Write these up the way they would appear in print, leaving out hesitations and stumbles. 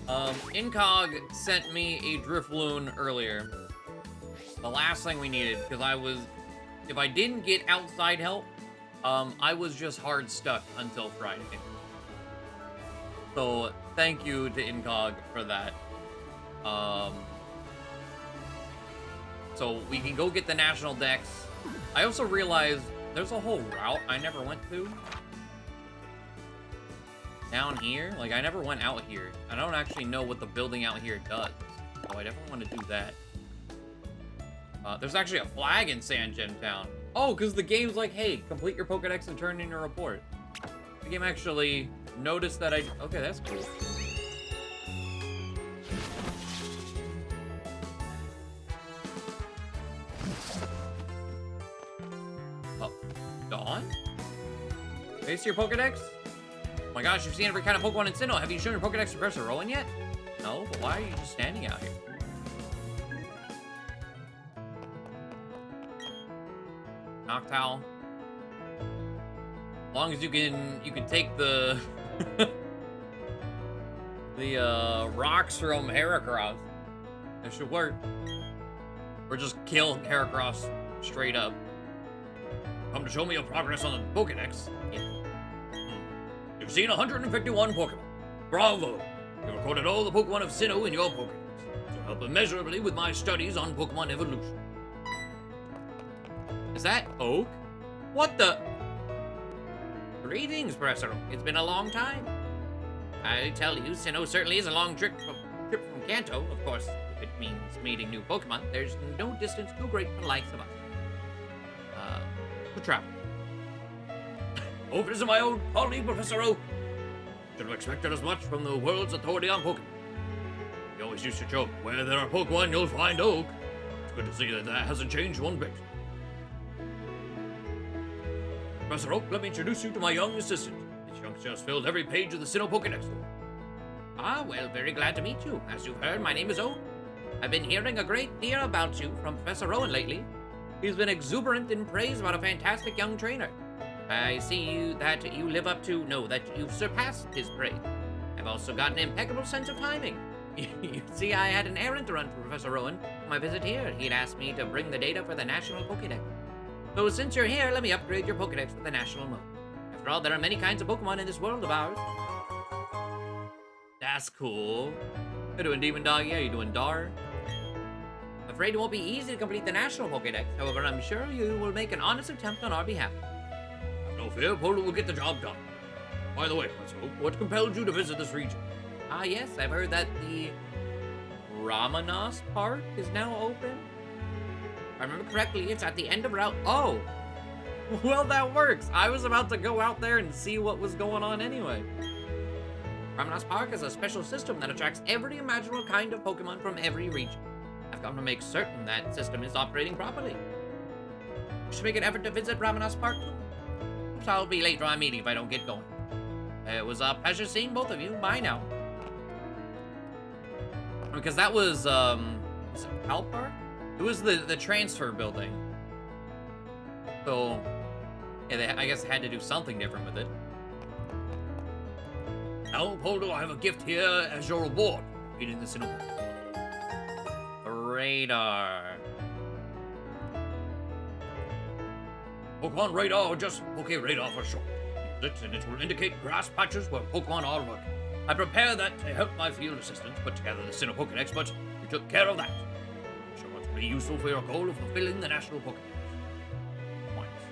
Incog sent me a Drifloon earlier. The last thing we needed, because if I didn't get outside help, I was just hard stuck until Friday. So, thank you to Incog for that. So, we can go get the national decks. I also realized there's a whole route I never went to. Down here? Like, I never went out here. I don't actually know what the building out here does. So I definitely want to do that. There's actually a flag in San Gem Town. Oh, because the game's like, hey, complete your Pokedex and turn in your report. The game actually noticed that okay, that's cool. Oh, Dawn? Face your Pokedex? Oh my gosh, you've seen every kind of Pokemon in Sinnoh. Have you shown your Pokedex to Professor Rowan yet? No, but why are you just standing out here? Noctowl. As long as you can take the the rocks from Heracross. That should work. Or just kill Heracross straight up. Come to show me your progress on the Pokedex. Yeah. You've seen 151 Pokemon. Bravo! You recorded all the Pokemon of Sinnoh in your Pokedex, to help immeasurably with my studies on Pokemon evolution. Is that Oak? What the? Greetings, Professor Oak. It's been a long time. I tell you, Sinnoh certainly is a long trip from Kanto. Of course, if it means meeting new Pokemon, there's no distance too great for the likes of us. To travel. Oh, visit my old colleague, Professor Oak. Should have expected as much from the world's authority on Pokemon. He always used to joke, where there are Pokemon, you'll find Oak. It's good to see that hasn't changed one bit. Professor Oak, let me introduce you to my young assistant. This youngster has filled every page of the Sinnoh Pokedex for me. Ah, well, very glad to meet you. As you've heard, my name is Oak. I've been hearing a great deal about you from Professor Rowan lately. He's been exuberant in praise about a fantastic young trainer. I see that you've surpassed his praise. I've also got an impeccable sense of timing. You see, I had an errand to run for Professor Rowan for my visit here. He'd asked me to bring the data for the National Pokedex. So since you're here, let me upgrade your Pokedex with the National mode. After all, there are many kinds of Pokemon in this world of ours. That's cool. You're doing Demon Dog, yeah, you're doing Dar. I'm afraid it won't be easy to complete the National Pokedex. However, I'm sure you will make an honest attempt on our behalf. No fear, Polo will get the job done. By the way, Professor Oak, what compelled you to visit this region? Ah, yes, I've heard that the Ramanas Park is now open. If I remember correctly, it's at the end of Route... Oh! Well, that works! I was about to go out there and see what was going on anyway. Ramanas Park is a special system that attracts every imaginable kind of Pokemon from every region. I've come to make certain that system is operating properly. You should make an effort to visit Ramanas Park too. Oops, I'll be late for my meeting if I don't get going. It was a pleasure seeing both of you. Bye now. Because that was it Pal Park? It was the transfer building. So, yeah, I guess they had to do something different with it. Now, Poldo, I have a gift here as your reward for beating the Sinnoh. Radar. Pokemon Radar, or just Radar for short. Use it, and it will indicate grass patches where Pokemon are lurking. I prepared that to help my field assistants put together the Sinnoh Pokedex, but you took care of that. I'm sure it will be useful for your goal of fulfilling the National Pokedex. Points.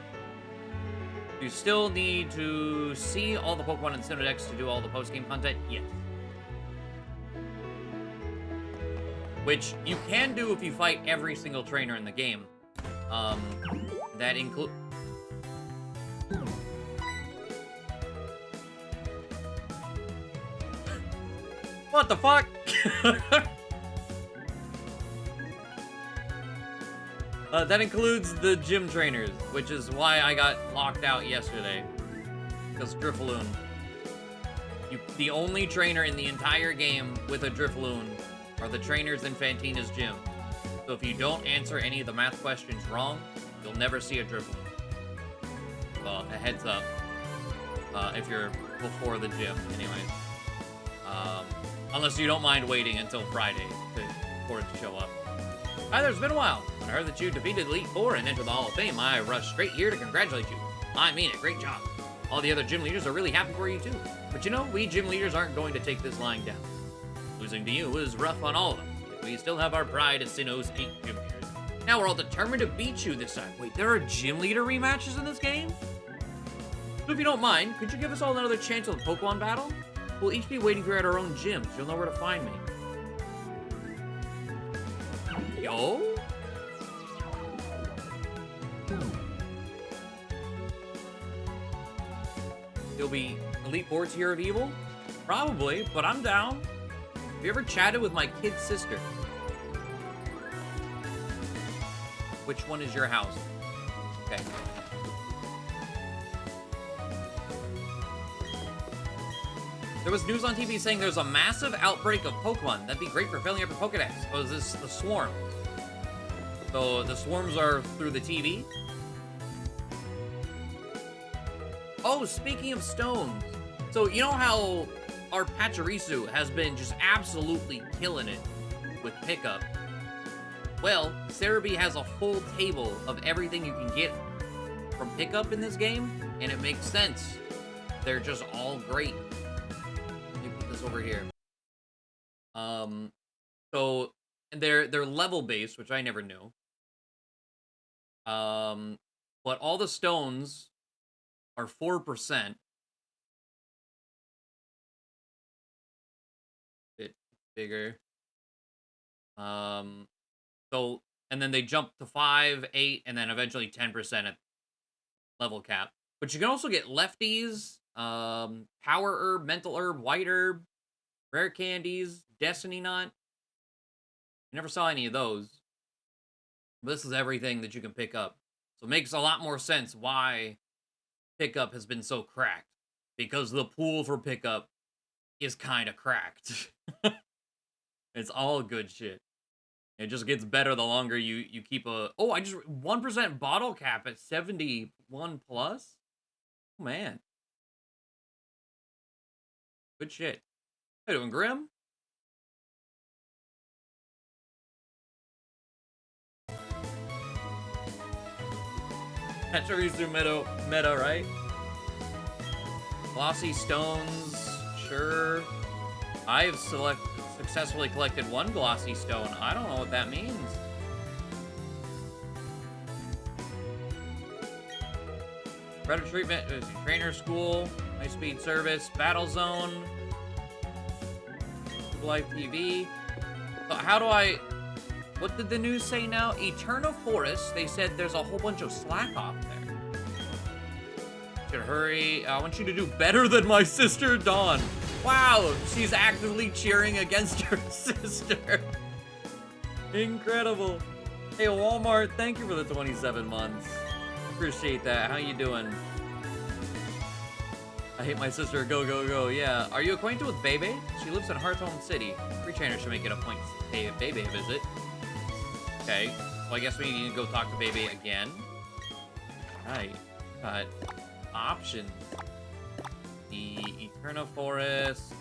You still need to see all the Pokemon in the Sinnoh Dex to do all the post-game content? Yes. Which you can do if you fight every single trainer in the game. That include... What the fuck? That includes the gym trainers, which is why I got locked out yesterday. Because Drifloon. The only trainer in the entire game with a Drifloon are the trainers in Fantina's gym. So if you don't answer any of the math questions wrong, you'll never see a Drifloon. Well, a heads up. If you're before the gym, anyways. Unless you don't mind waiting until Friday for it to show up. Hi there, it's been a while. When I heard that you defeated Elite Four and entered the Hall of Fame, I rushed straight here to congratulate you. I mean it, great job. All the other gym leaders are really happy for you too. But you know, we gym leaders aren't going to take this lying down. Losing to you was rough on all of us. Yet we still have our pride as Sinnoh's 8 gym leaders. Now we're all determined to beat you this time. Wait, there are gym leader rematches in this game? So if you don't mind, could you give us all another chance at a Pokemon battle? We'll each be waiting for you at our own gyms. You'll know where to find me. Yo? You'll be Elite Four Tier of Evil? Probably, but I'm down. Have you ever chatted with my kid sister? Which one is your house? Okay. There was news on TV saying there's a massive outbreak of Pokemon. That'd be great for filling up your Pokedex. Oh, is this the swarm? So the swarms are through the TV? Oh, speaking of stones. So you know how our Pachirisu has been just absolutely killing it with pickup? Well, Cerebi has a full table of everything you can get from pickup in this game, and it makes sense. They're just all great. Let me put this over here. So and they're level based, which I never knew. But all the stones are 4%. Bit bigger. So, and then they jump to 5, 8, and then eventually 10% at level cap. But you can also get lefties, power herb, mental herb, white herb, rare candies, destiny nut. I never saw any of those. But this is everything that you can pick up. So it makes a lot more sense why pickup has been so cracked. Because the pool for pickup is kind of cracked. It's all good shit. It just gets better the longer you keep a... Oh, I just... 1% bottle cap at 71 plus? Oh, man. Good shit. How you doing, Grim? Pachirisu meta, right? Glossy stones, sure. I have successfully collected one glossy stone. I don't know what that means. Predator treatment, trainer school, high speed service, battle zone, live TV. So how do I... What did the news say now? Eternal Forest, they said there's a whole bunch of slack off there. Should hurry. I want you to do better than my sister, Dawn. Wow, she's actively cheering against her sister. Incredible. Hey, Walmart, thank you for the 27 months. Appreciate that. How you doing? I hate my sister. Go, go, go. Yeah. Are you acquainted with Bebe? She lives in Hearthome City. Free trainer should make it a point to pay Bebe a visit. Okay. Well, I guess we need to go talk to Bebe again. Right. Got options. The Eterna Forest.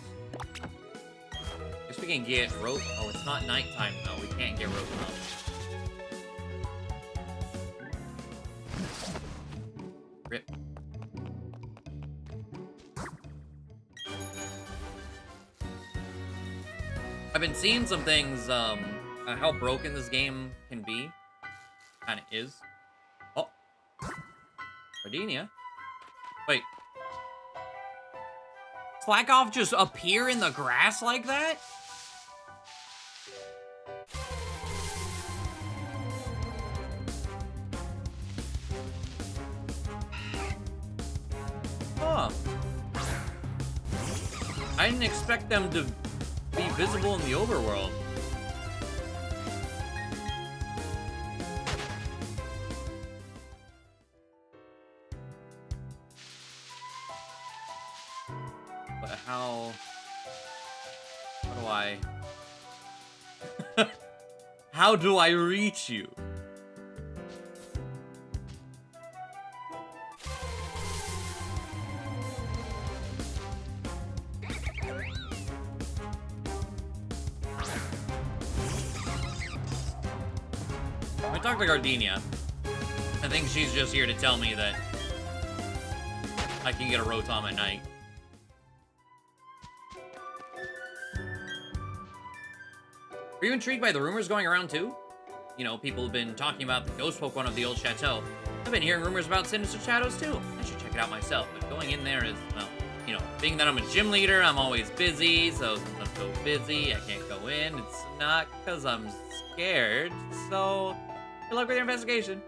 Guess we can get rope. Oh, it's not nighttime though. We can't get rope up. Rip. I've been seeing some things, how broken this game can be. Kinda is. Oh. Gardenia. Wait. Slackoff just appear in the grass like that? Huh. I didn't expect them to be visible in the overworld. But how do I... How do I reach you? talked to Gardenia. I think she's just here to tell me that I can get a Rotom at night. Are you intrigued by the rumors going around too? You know, people have been talking about the ghost Pokemon of the old chateau. I've been hearing rumors about Sinister Shadows too. I should check it out myself, but going in there is, well, you know, being that I'm a gym leader, I'm always busy, so since I'm so busy, I can't go in. It's not because I'm scared, so good luck with your investigation.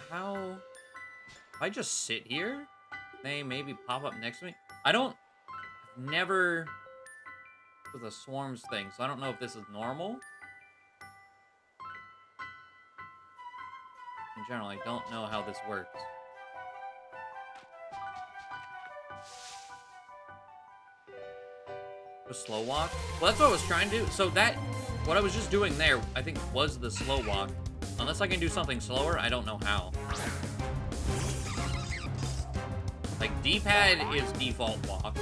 How? If I just sit here, they maybe pop up next to me. I've never with a swarms thing, so I don't know if this is normal. In general, I don't know how this works. A slow walk? Well, that's what I was trying to do. So what I was just doing there, I think was the slow walk. Unless I can do something slower, I don't know how. Like, D-pad is default walk.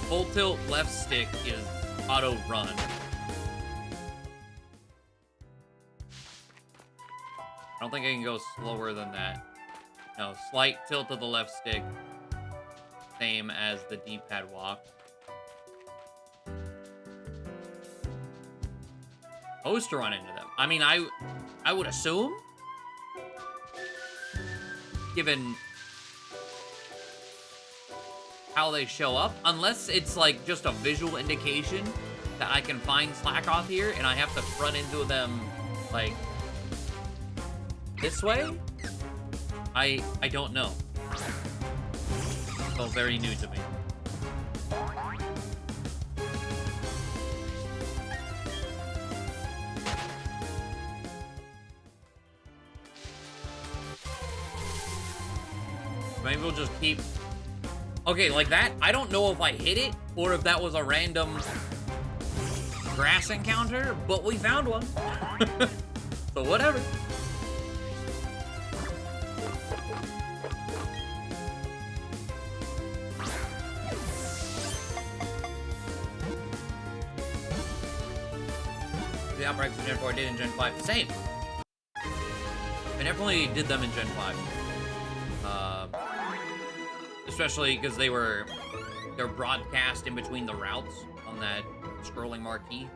Full tilt left stick is auto run. I don't think I can go slower than that. No, slight tilt of the left stick. Same as the D-pad walk. Supposed to run into them. I mean, I would assume, given how they show up, unless it's like just a visual indication that I can find slack off here and I have to run into them like this way. I don't know. It's all very new to me. Maybe we'll just keep... Okay, like that, I don't know if I hit it or if that was a random grass encounter, but we found one. So whatever. The outbreaks in Gen 4 did in Gen 5. Same. I definitely did them in Gen 5. Especially because they're broadcast in between the routes on that scrolling marquee.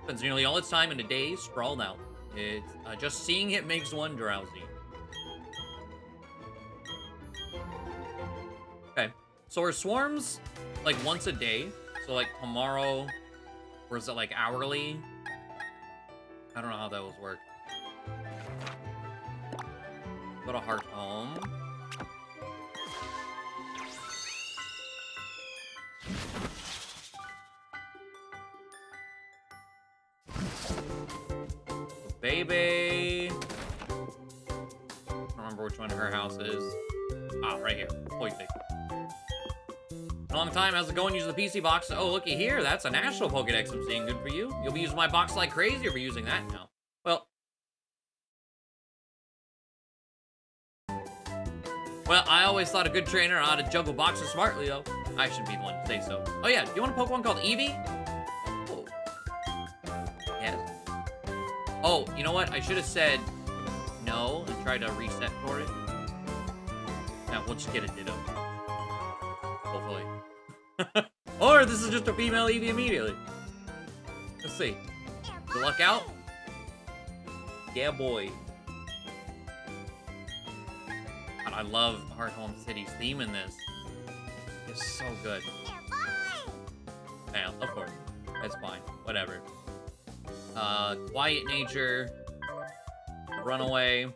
Spends nearly all its time in a day sprawled out. It's just seeing it makes one drowsy. Okay, so are swarms like once a day? So like tomorrow, or is it like hourly? I don't know how those work. Go to Heart Home. Baby. I don't remember which one her house is. Ah, right here. Poisey. A long time. How's it going? Using the PC box. Oh, looky here. That's a national Pokedex I'm seeing. Good for you. You'll be using my box like crazy, or be using that now. Well, I always thought a good trainer ought to juggle boxes smartly, though. I should be the one to say so. Oh, yeah. Do you want a Pokemon called Eevee? Oh. Yes. Oh, you know what? I should have said no and tried to reset for it. Now, we'll just get a Ditto. Hopefully. Or this is just a female Eevee immediately. Let's see. Good luck out. Yeah, boy. God, I love Heart Home City's theme in this. It's so good. Yeah, of course. That's fine. Whatever. Quiet nature. Runaway.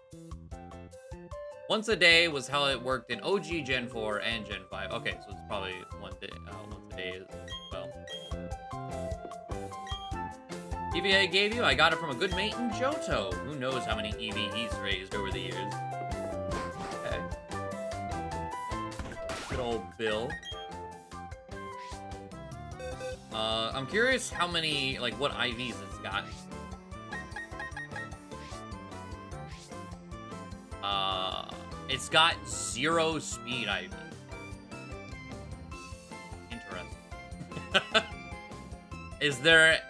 Once a day was how it worked in OG Gen 4 and Gen 5. Okay, so it's probably once a day as well. EVA gave you? I got it from a good mate in Johto. Who knows how many EV he's raised over the years. Okay. Good old Bill. I'm curious how many, like, what IVs it's got. It's got 0 speed IV. Is there...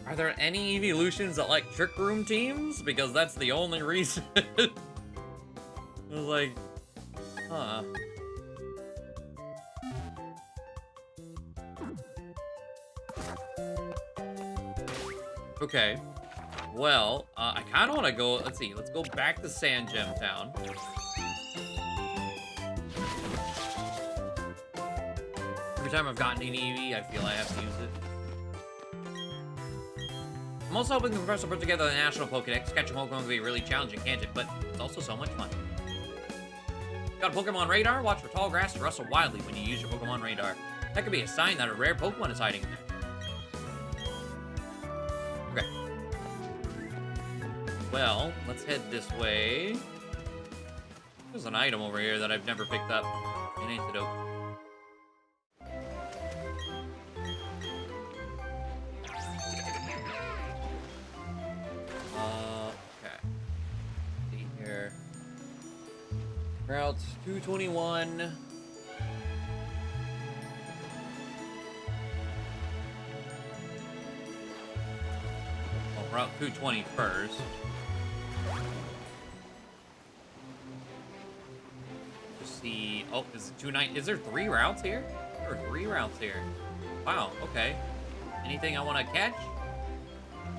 Are there any evolutions that like Trick Room teams? Because that's the only reason. It was like... Huh. Okay. Well, I kind of want to go... Let's see. Let's go back to Sand Gem Town. Every time I've gotten an EV, I feel I have to use it. I'm also hoping the professor put together the National Pokedex. Catching Pokemon can be really challenging, can't it? But it's also so much fun. Got a Pokemon radar? Watch for tall grass to rustle wildly when you use your Pokemon radar. That could be a sign that a rare Pokemon is hiding there. Okay. Well, let's head this way. There's an item over here that I've never picked up. An antidote. Okay. Let's see here. Route 221. Oh, Route 220 first. Just see. Oh, is it 29? Is there 3 routes here? There are 3 routes here. Wow. Okay. Anything I want to catch?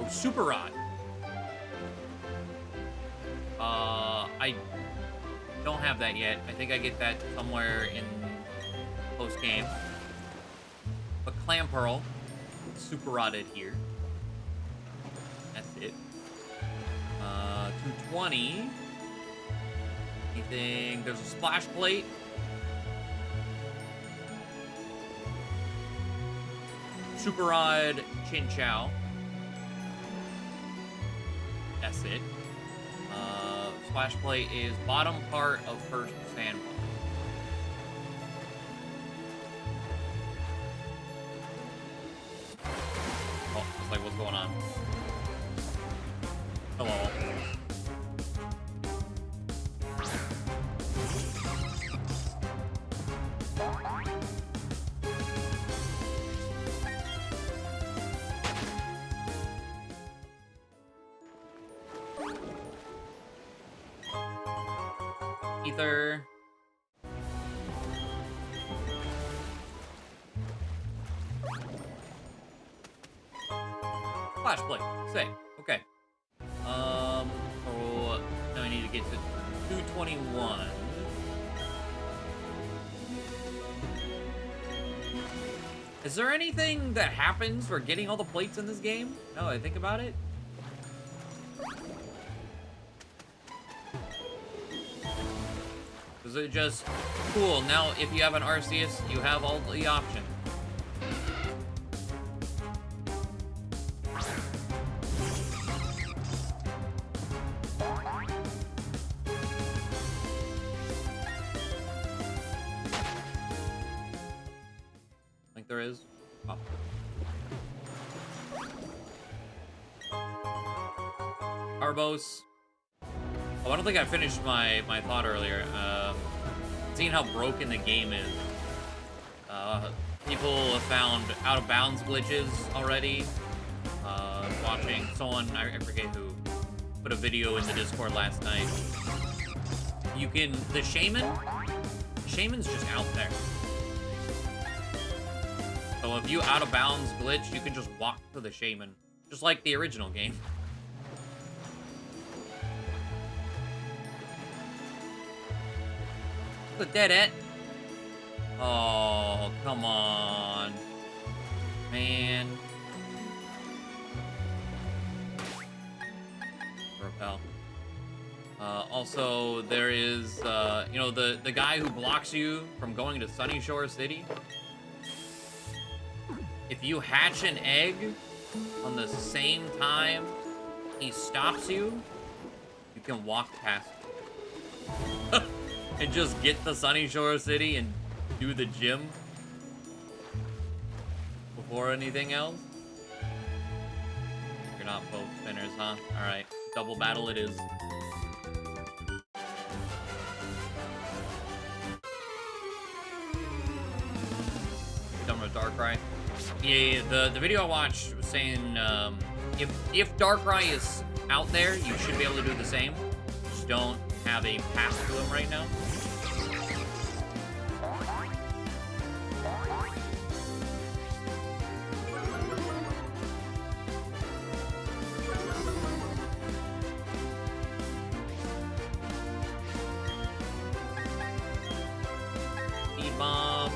Oh, Super Rod. I don't have that yet. I think I get that somewhere in post game. But Clam Pearl, Super Rodded here. That's it. 220. Anything? There's a Splash Plate. Super Rod Chinchou. That's it. Splash Plate is bottom part of first sandbar. Oh, it's like, what's going on? Hello. Ether. Flash Plate. Say. Okay. Oh, now I need to get to 221. Is there anything that happens for getting all the plates in this game? No, I think about it. Is it just cool? Now, if you have an Arceus, you have all the options. I think there is. Oh. Arbos. Oh, I don't think I finished my thought earlier. Seeing how broken the game is. People have found out-of-bounds glitches already. Watching someone, I forget who, put a video in the Discord last night. You can, the Shaman's just out there. So if you out-of-bounds glitch, you can just walk to the Shaman. Just like the original game. The dead-et. Oh, come on. Man. Repel. Also, there is, you know, the guy who blocks you from going to Sunny Shore City. If you hatch an egg on the same time he stops you, you can walk past him. And just get to Sunny Shore City and do the gym before anything else. You're not both spinners, huh? Alright, double battle it is. Yeah, the video I watched was saying if Darkrai is out there, you should be able to do the same. Just don't have a path to him right now. Speed Bomb.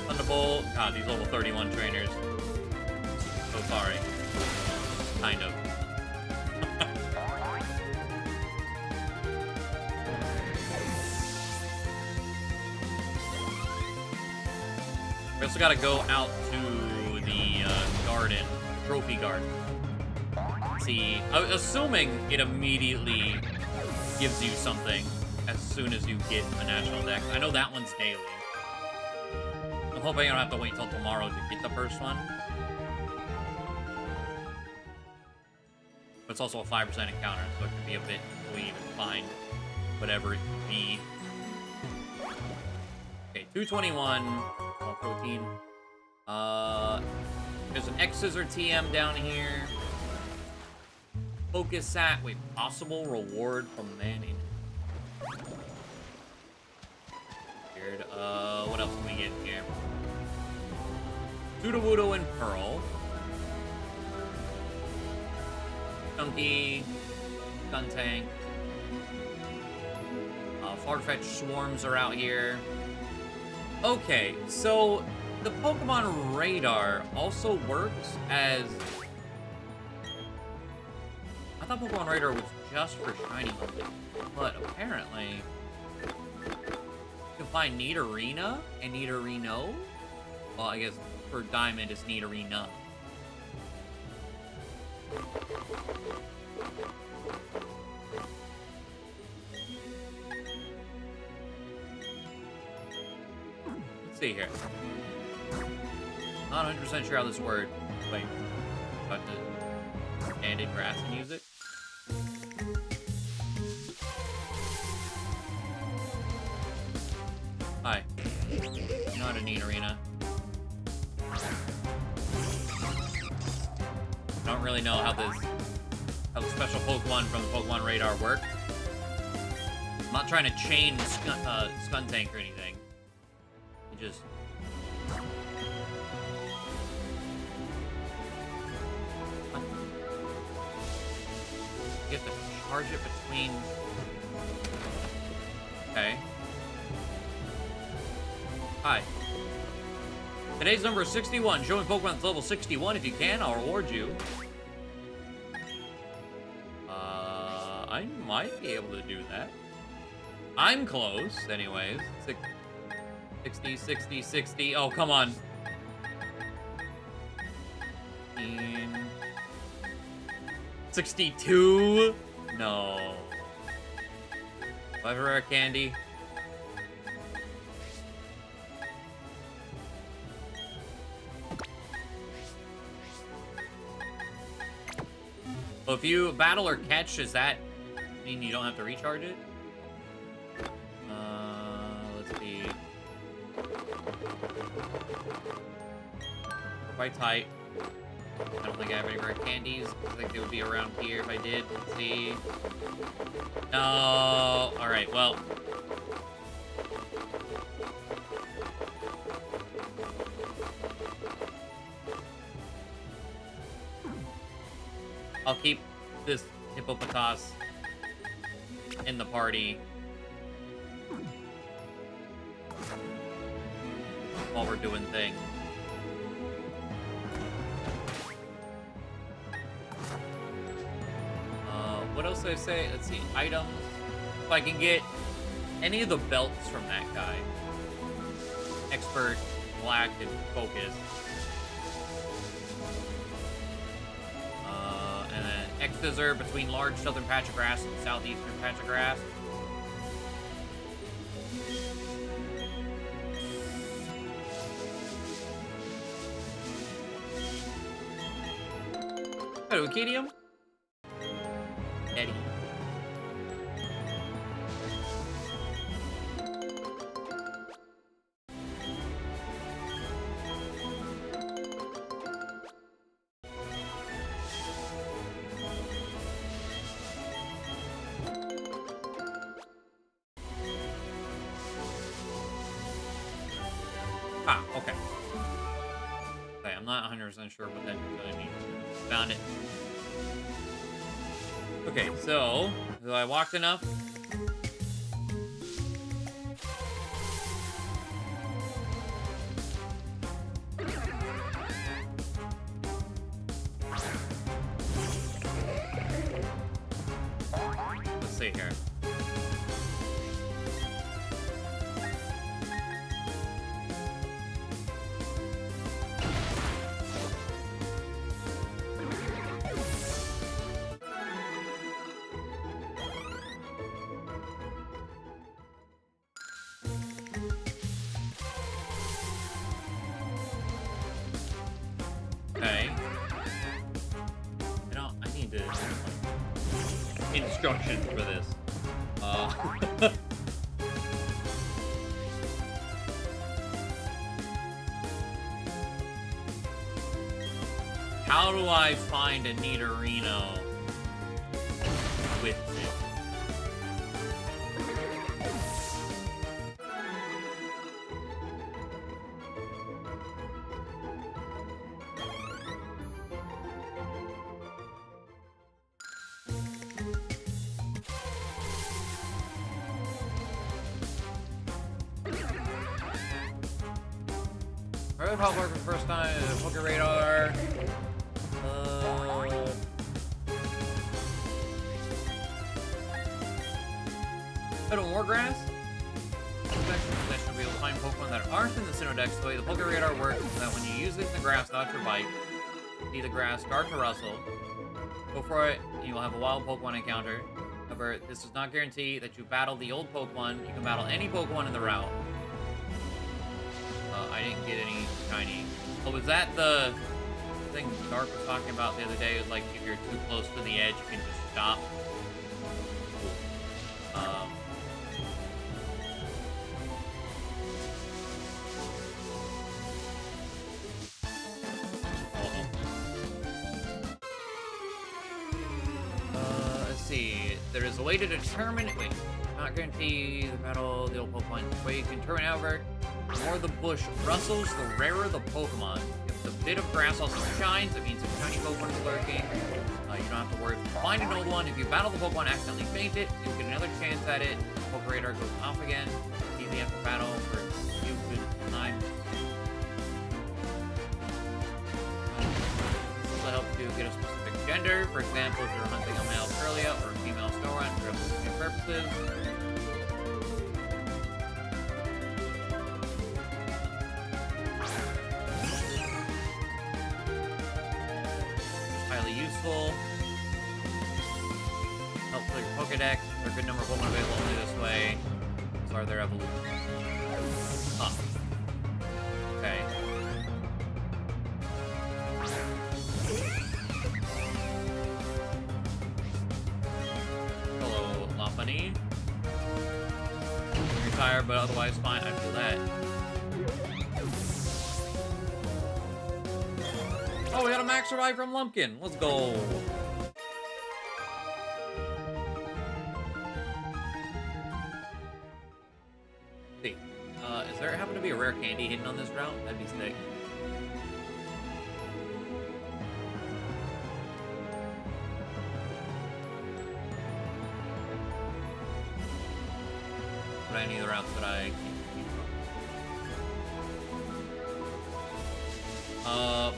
Thunderbolt. God, these level 31 trainers. So sorry. Kind of. We also gotta go out to the garden, trophy garden. See, assuming it immediately gives you something as soon as you get a national dex. I know that one's daily. I'm hoping I don't have to wait till tomorrow to get the first one. But it's also a 5% encounter, so it could be a bit until we even find whatever it could be. Okay, 221. All protein. There's an X-Scissor TM down here. Focus Sat. Wait, possible reward from manning. Weird. What else can we get here? Sudowoodo and Pearl. Chunky. Skuntank. Farfetch'd Swarms are out here. Okay, so the Pokemon Radar also works as... I thought Pokemon Radar was just for shiny hunting, but apparently you can find Nidorina and Nidorino. Well, I guess for Diamond it's Nidorina. See here. Not 100% sure how this word. Wait. About to stand in grass and use it. Hi. Not a neat arena. Don't really know how the special Pokemon from the Pokemon Radar work. I'm not trying to chain Skuntank or anything. Just you have to charge it between. Okay. Hi. Today's number is 61. Showing Pokemon that's level 61. If you can, I'll reward you. I might be able to do that. I'm close, anyways. 60, 60, 60. Oh, come on. 62? No. 5 rare candy. Well, if you battle or catch, does that mean you don't have to recharge it? Let's see. By type. I don't think I have any rare candies. I think they would be around here if I did. Let's see. No. Alright, well. I'll keep this Hippopotas in the party while we're doing things. What else did I say? Let's see. Items. If I can get any of the belts from that guy. Expert, Black, and Focus. And then X-Scissor between large southern patch of grass and southeastern patch of grass. Hello, Kadium. Eddie. Okay, I'm not 100% sure what that really means. Found it. Okay, so, do I walked enough? Let's see here. Okay. I need to instructions for this. How do I find a Nidorino with it? Alright, pop work for the first time. Poker radar. Little more grass. Possession will be able to find Pokemon that aren't in the Sinnoh Dex. The way the Poké Radar works is that when you use it in the grass without your bike, see the grass start to rustle. Go for it, and you will have a wild Pokemon encounter. However, this does not guarantee that you battle the old Pokemon. You can battle any Pokemon in the route. I didn't get any shiny. Oh, was that the thing Dark was talking about the other day? It was like if you're too close to the edge, you can just stop. Let's see. There is a way to determine. Wait, not guarantee the battle the old Pokemon. The way you can determine, however, the more the bush rustles, the rarer the Pokemon. If the bit of grass also shines, it means a shiny Pokemon is lurking. You don't have to worry if you find an old one. If you battle the Pokemon and accidentally faint it, you'll get another chance at it. The Poké Radar goes off again. Easy after battle for a few good times. This will help you get a specific gender. For example, if you're hunting a male Curlia or a female Snorunt for evolutionary purposes. Highly useful. Help clear your Pokedex. There are a good number of Pokemon available only this way. So are their evolutions. Huh. Okay. Hello, Lopunny. You're tired, but otherwise fine. I feel that. Oh, we got a max survive from Lumpkin. Let's go. See, is there happen to be a rare candy hidden on this route? That'd be sick. But any of the routes that I keep.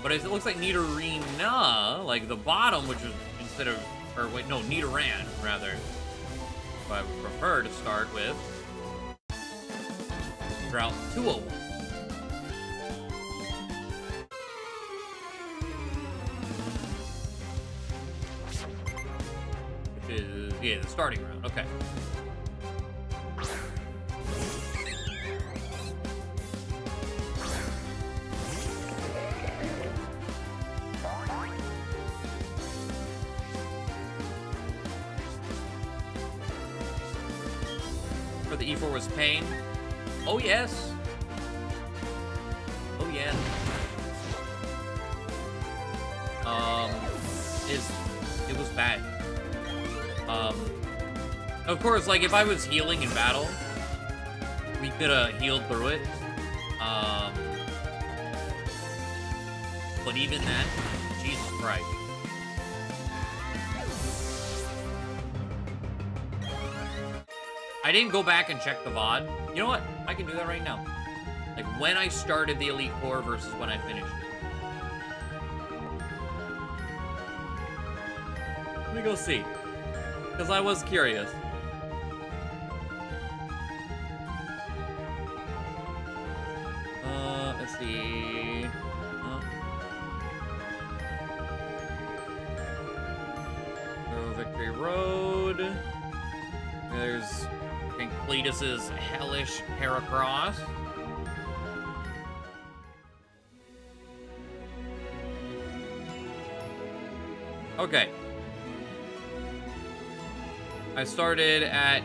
But it looks like Nidorina, like the bottom, which is instead of, or wait, no, Nidoran, rather. If I would prefer to start with Route 201. Which is, yeah, the starting route, okay. The E4 was pain. Oh yes. Oh yeah. It was bad. Of course, like if I was healing in battle, we could have healed through it. But even that, Jesus Christ. I didn't go back and check the VOD. You know what? I can do that right now. Like, when I started the Elite Four versus when I finished it. Let me go see. Because I was curious. Let's see. Victory Road. There's, I think, Cletus's Hellish Heracross. Okay. I started at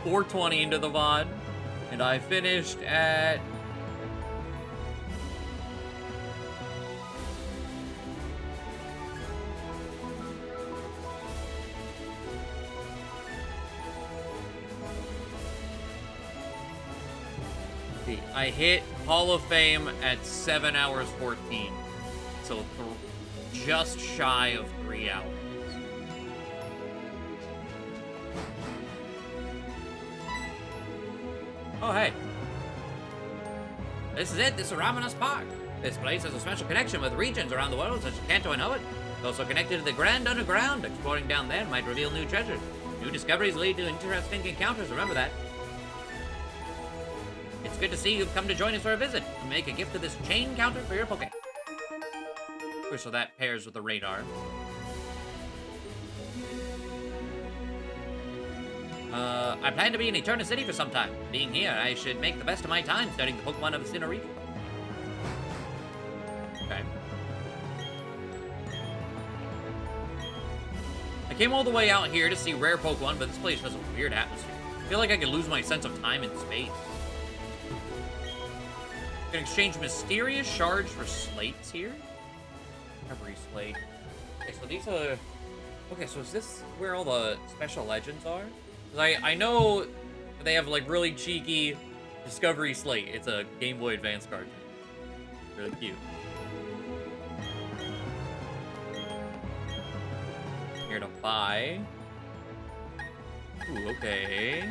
4:20 into the VOD, and I finished at... I hit Hall of Fame at 7 hours 14. So just shy of 3 hours. Oh, hey. This is it. This is Ramanas Park. This place has a special connection with regions around the world, such as Kanto and Hoenn. It's also connected to the Grand Underground. Exploring down there might reveal new treasures. New discoveries lead to interesting encounters. Remember that. It's good to see you've come to join us for a visit. And make a gift of this chain counter for your Poké. So that pairs with the radar. I plan to be in Eterna City for some time. Being here, I should make the best of my time studying the Pokemon of the Sinnoh region. Okay. I came all the way out here to see rare Pokemon, but this place has a weird atmosphere. I feel like I could lose my sense of time and space. You can exchange mysterious shards for slates here. Every slate. Okay, so these are... Okay, so is this where all the special legends are? I know they have, like, really cheeky Discovery Slate. It's a Game Boy Advance card. Really cute. Here to buy. Ooh, okay.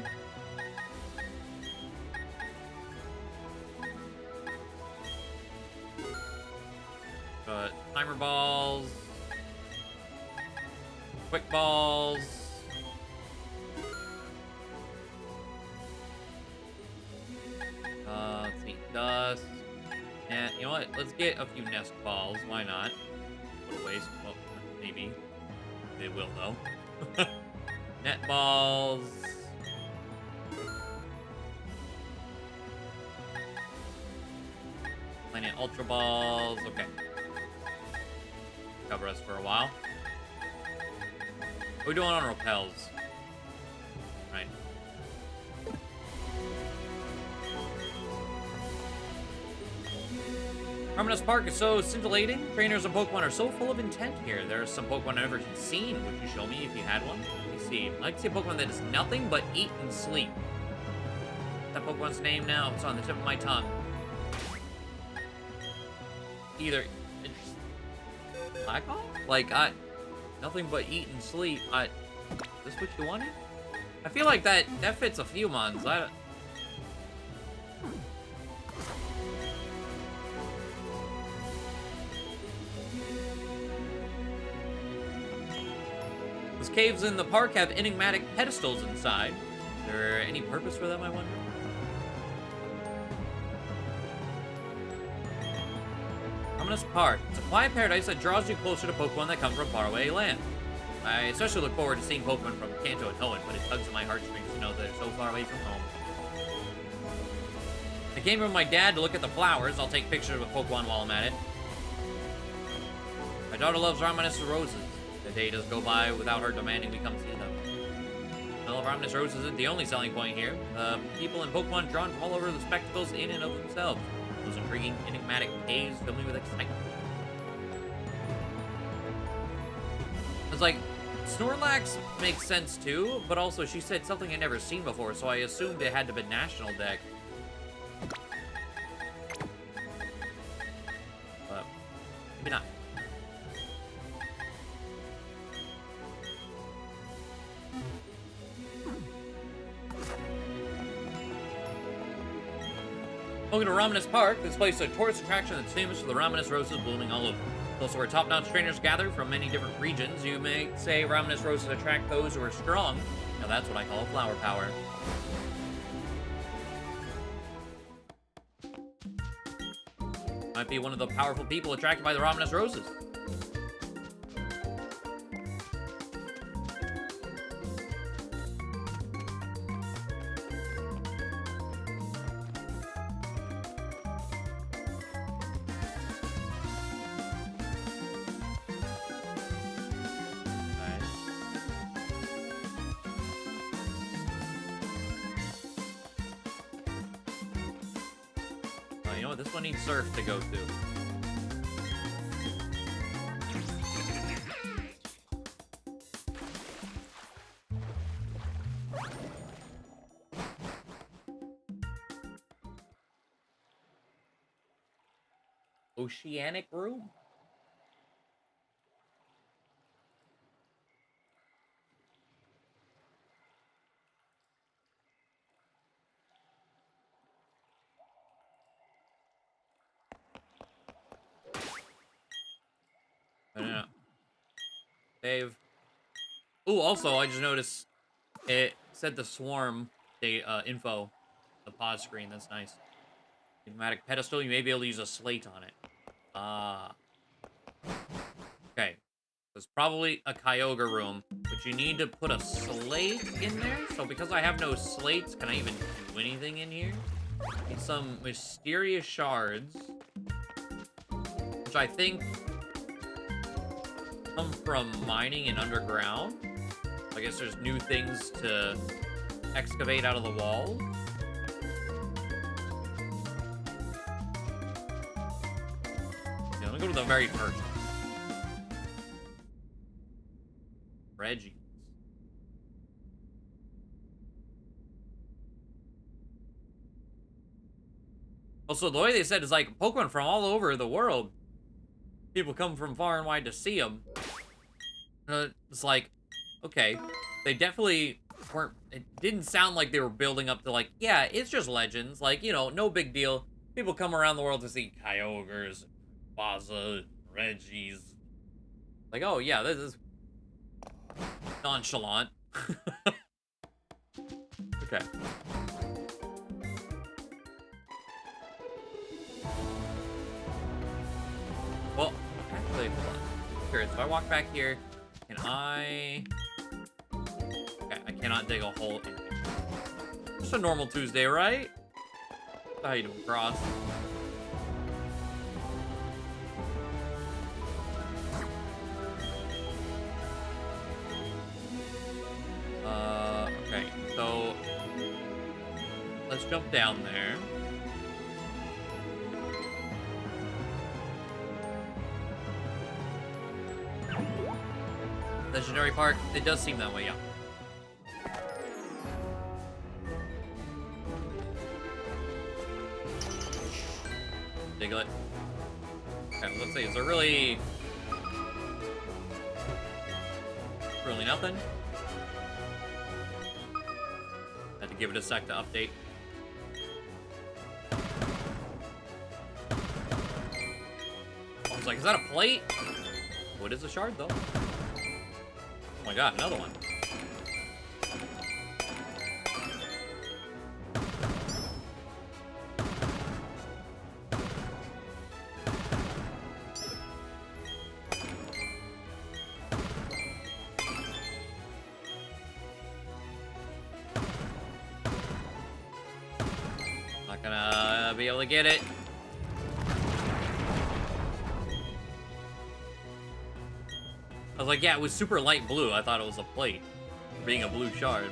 Timer balls. Quick balls. Let's see. Dust. Yeah, you know what? Let's get a few nest balls. Why not? What a waste. Well, maybe. They will, though. Net balls. Planet Ultra Balls. Okay. Cover us for a while. What are we doing on repels? Right. Ramanas Park is so scintillating. Trainers and Pokemon are so full of intent here. There are some Pokemon I've never seen. Would you show me if you had one? Let me see. I'd like to see a Pokemon that does nothing but eat and sleep. What's that Pokemon's name now? It's on the tip of my tongue. Either... Blackhawk? Like, nothing but eat and sleep. Is this what you wanted? I feel like that fits a few months. Those caves in the park have enigmatic pedestals inside. Is there any purpose for them, I wonder? Ramanas Park. It's a quiet paradise that draws you closer to Pokemon that come from faraway land. I especially look forward to seeing Pokemon from Kanto and Hoenn, but it tugs at my heartstrings to know that they're so far away from home. I came with my dad to look at the flowers. I'll take pictures with Pokemon while I'm at it. My daughter loves Ramanas roses. The day does go by without her demanding we come see them. Well, Ramanas roses isn't the only selling point here. People and Pokemon drawn from all over the spectacles in and of themselves. Those intriguing, enigmatic caves fill me with excitement. It's like, Snorlax makes sense too, but also she said something I'd never seen before, so I assumed it had to be National Deck. But Maybe not. Welcome to Raminus Park. This place is a tourist attraction that's famous for the Raminus roses blooming all over. It's also where top-notch trainers gather from many different regions. You may say Raminus roses attract those who are strong. Now that's what I call flower power. Might be one of the powerful people attracted by the Raminus roses. You know what? This one needs surf to go through. Oceanic room. I don't know. Save. Ooh, also, I just noticed it said the swarm info, the pause screen. That's nice. Pneumatic pedestal. You may be able to use a slate on it. Okay. There's probably a Kyogre room, but you need to put a slate in there. So because I have no slates, can I even do anything in here? Need some mysterious shards, which I think come from mining and underground. I guess there's new things to excavate out of the wall. Yeah, let me go to the very first. Reggie. Also, the way they said is like Pokemon from all over the world. People come from far and wide to see them. It's like, okay, they definitely weren't. It didn't sound like they were building up to like, yeah, it's just legends. Like, you know, no big deal. People come around the world to see Kyogres, Baza, Reggies. Like, oh yeah, this is nonchalant. Okay. Well, actually, hold on. Here, if I walk back here, can I... Okay, I cannot dig a hole in here. Just a normal Tuesday, right? How you doing, Cross? Okay, so... Let's jump down there. Legendary Park, it does seem that way, yeah. Diglett. Okay, let's see, is there really nothing? Had to give it a sec to update. I was like, is that a plate? Oh, it is a shard, though. Oh my god, another one. Not gonna be able to get it. I was like, yeah, it was super light blue. I thought it was a plate, being a blue shard.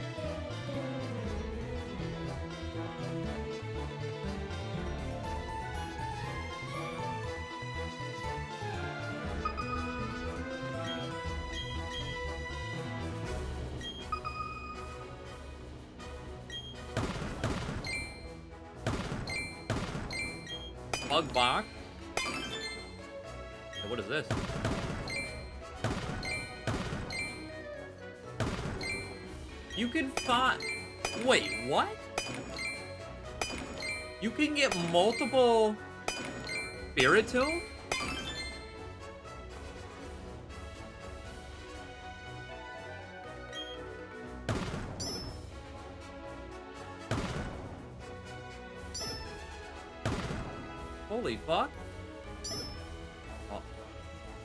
Bug box. Hey, what is this? You can find... Wait, what? You can get multiple Spiritul? Holy fuck. Oh,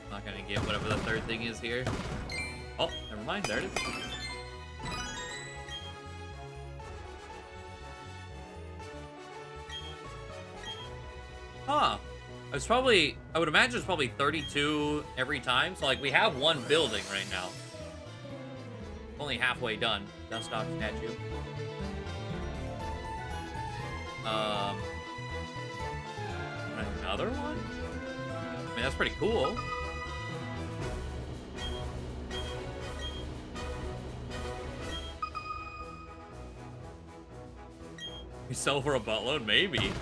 I'm not gonna get whatever the third thing is here. Oh, never mind, there it is. Huh. I would imagine it's probably 32 every time. So, like, we have one building right now. Only halfway done. Dust off statue. Another one? I mean, that's pretty cool. We sell for a buttload? Maybe.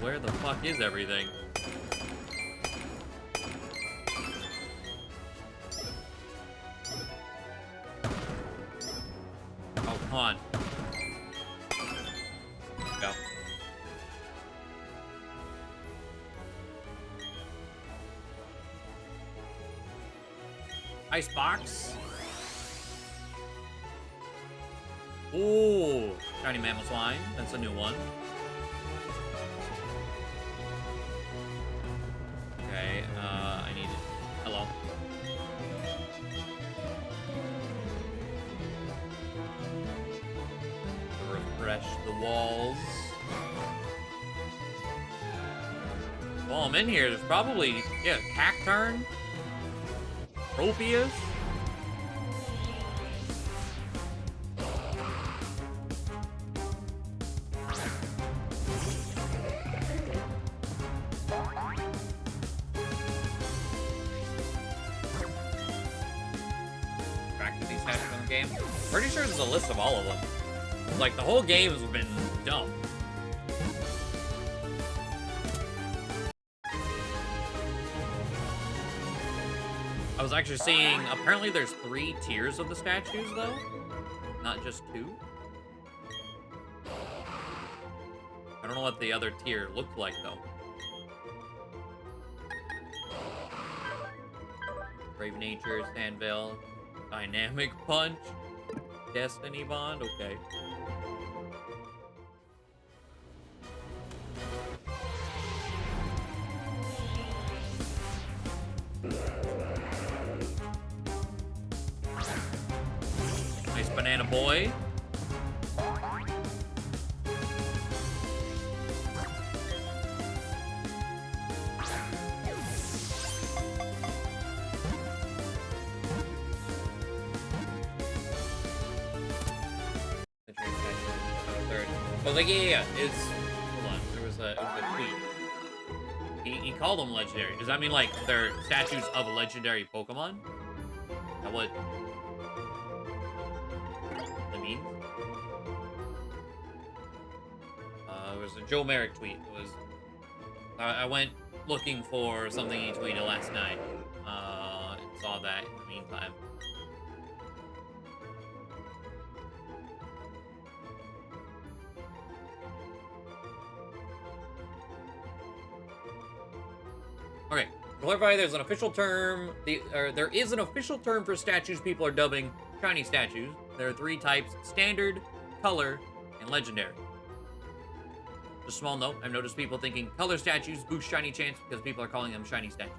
Where the fuck is everything? Oh, come on. Go. Icebox. Ooh, shiny mammal swine. That's a new one. Okay, I need it. Hello. Refresh the walls. While I'm in here, there's probably, yeah, Cacturn, Tropius. These statues in the game. Pretty sure there's a list of all of them. Like, the whole game has been dumb. I was actually seeing, apparently there's 3 tiers of the statues, though. Not just 2. I don't know what the other tier looked like, though. Brave Nature, Sandvale, Dynamic Punch, Destiny Bond, okay. Nice Banana Boy. Oh, like, yeah. It's, hold on, there was a tweet. He called them legendary. Does that mean, like, they're statues of a legendary Pokemon? Is that what it means? It was a Joe Merrick tweet. It was, I went looking for something he tweeted last night, and saw that in the meantime. Okay, to clarify, there's an official term. There is an official term for statues people are dubbing shiny statues. There are 3 types: standard, color, and legendary. Just a small note, I've noticed people thinking color statues boost shiny chance because people are calling them shiny statues.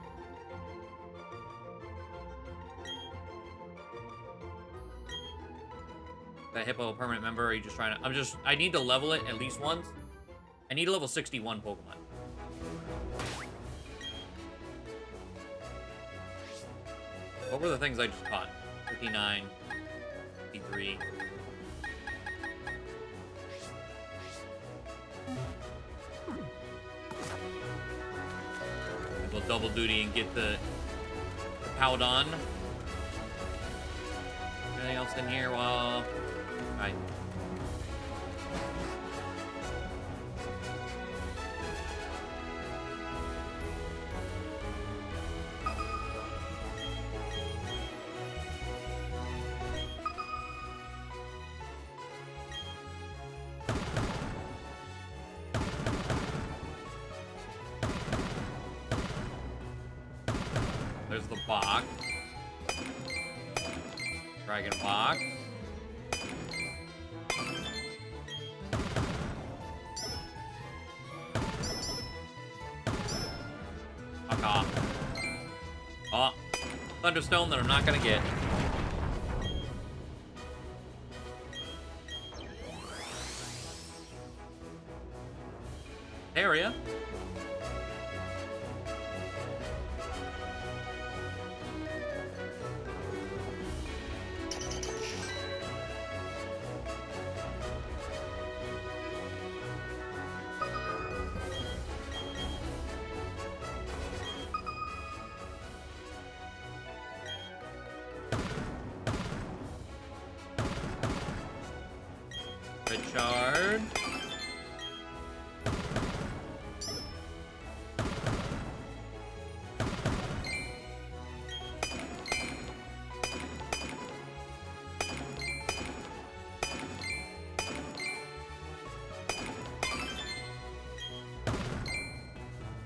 That hippo permanent member, are you just trying to... I need to level it at least once. I need to level 61 Pokemon. What were the things I just caught? 59, 53. We'll double duty and get the Powdon. else in here while... Alright. There's the box. Dragon box. Fuck off. Oh, Thunderstone that I'm not gonna get. Area. Red shard.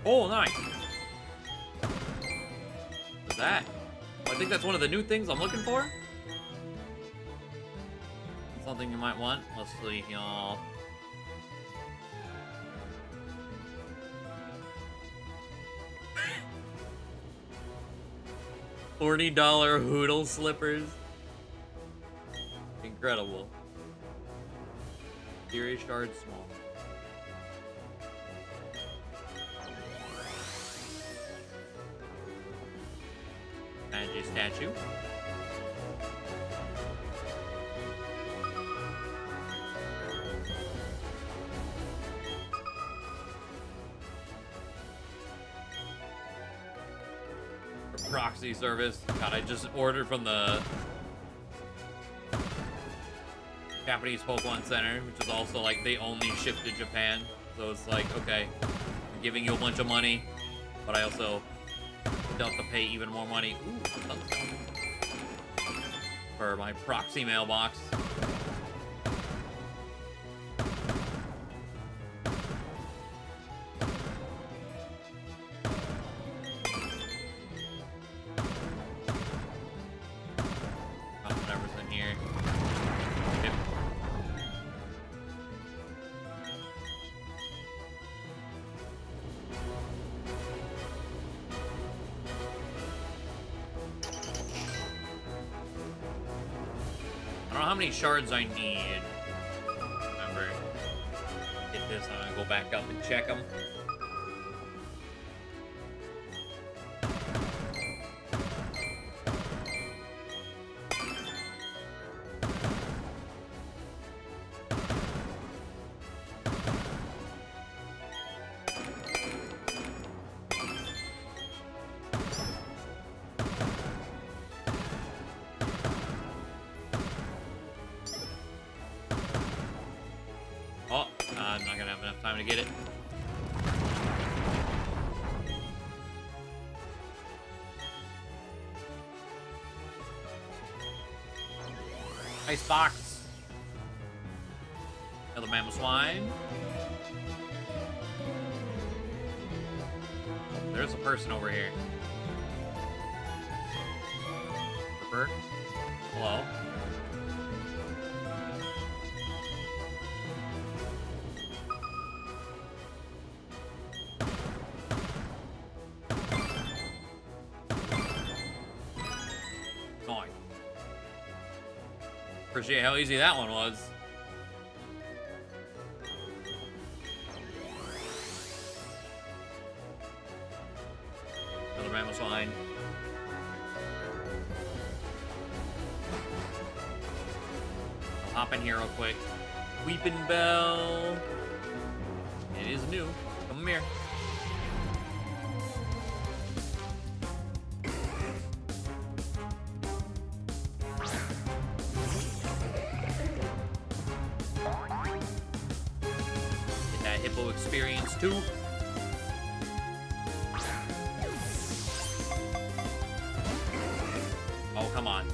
Oh, nice. What's that? I think that's one of the new things I'm looking for. Something you might want. Let's see, y'all. $40 Hoodle slippers. Incredible. Fury shard small. Magic statue. Proxy service. God, I just ordered from the Japanese Pokemon Center, which is also like they only ship to Japan. So it's like, okay, I'm giving you a bunch of money, but I also don't have to pay even more money. Ooh, for my proxy mailbox. Whatever's in here. Yep. I don't know how many shards I need. Remember, get this. I'm gonna go back up and check them. Oh, I'm not gonna have enough time to get it. Ice box. Another mammal swine. There's a person over here. Ripper. Hello. Appreciate how easy that one was. Another mammal swine. I'll hop in here real quick. Weeping Bell. It is new. Come here. polo experience too. Oh, come on.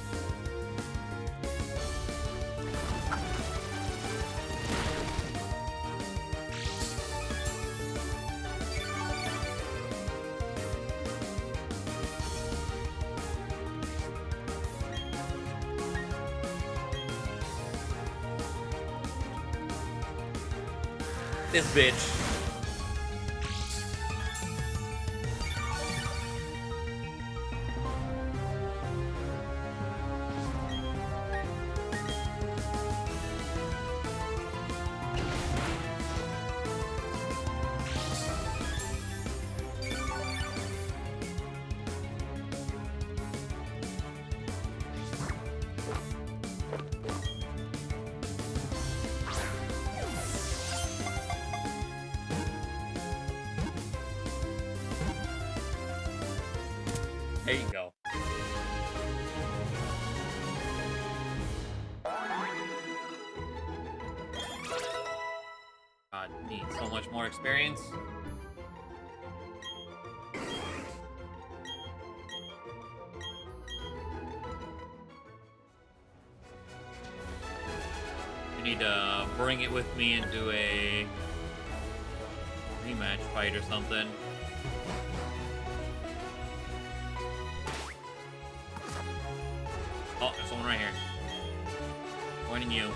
This bitch. There you go. God, need so much more experience. I need to bring it with me into a rematch fight or something. Oh, there's someone right here. Pointing you.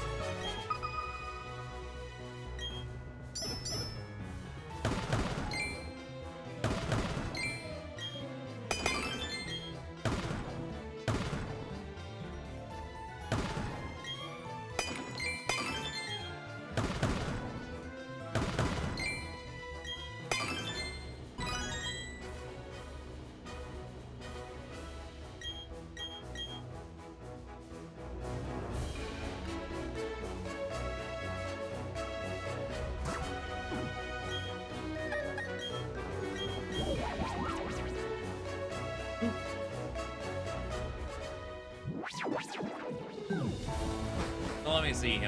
So let me see.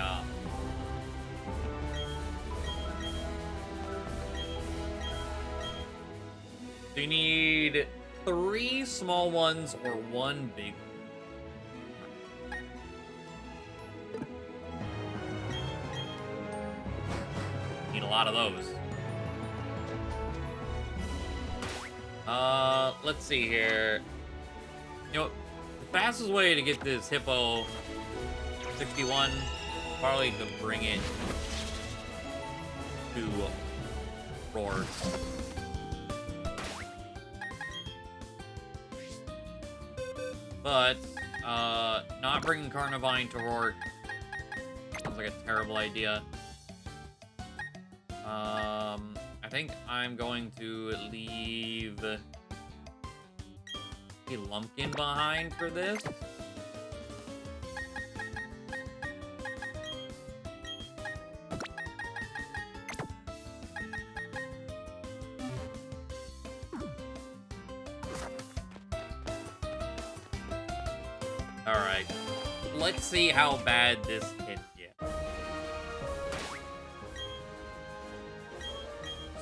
So you need 3 small ones or 1 big one. Need a lot of those. Let's see here. You know, the fastest way to get this Hippo 61, probably to bring it to Roar. But, not bringing Carnivine to Roar sounds like a terrible idea. I think I'm going to leave a Lumpkin behind for this. Alright, let's see how bad this can get.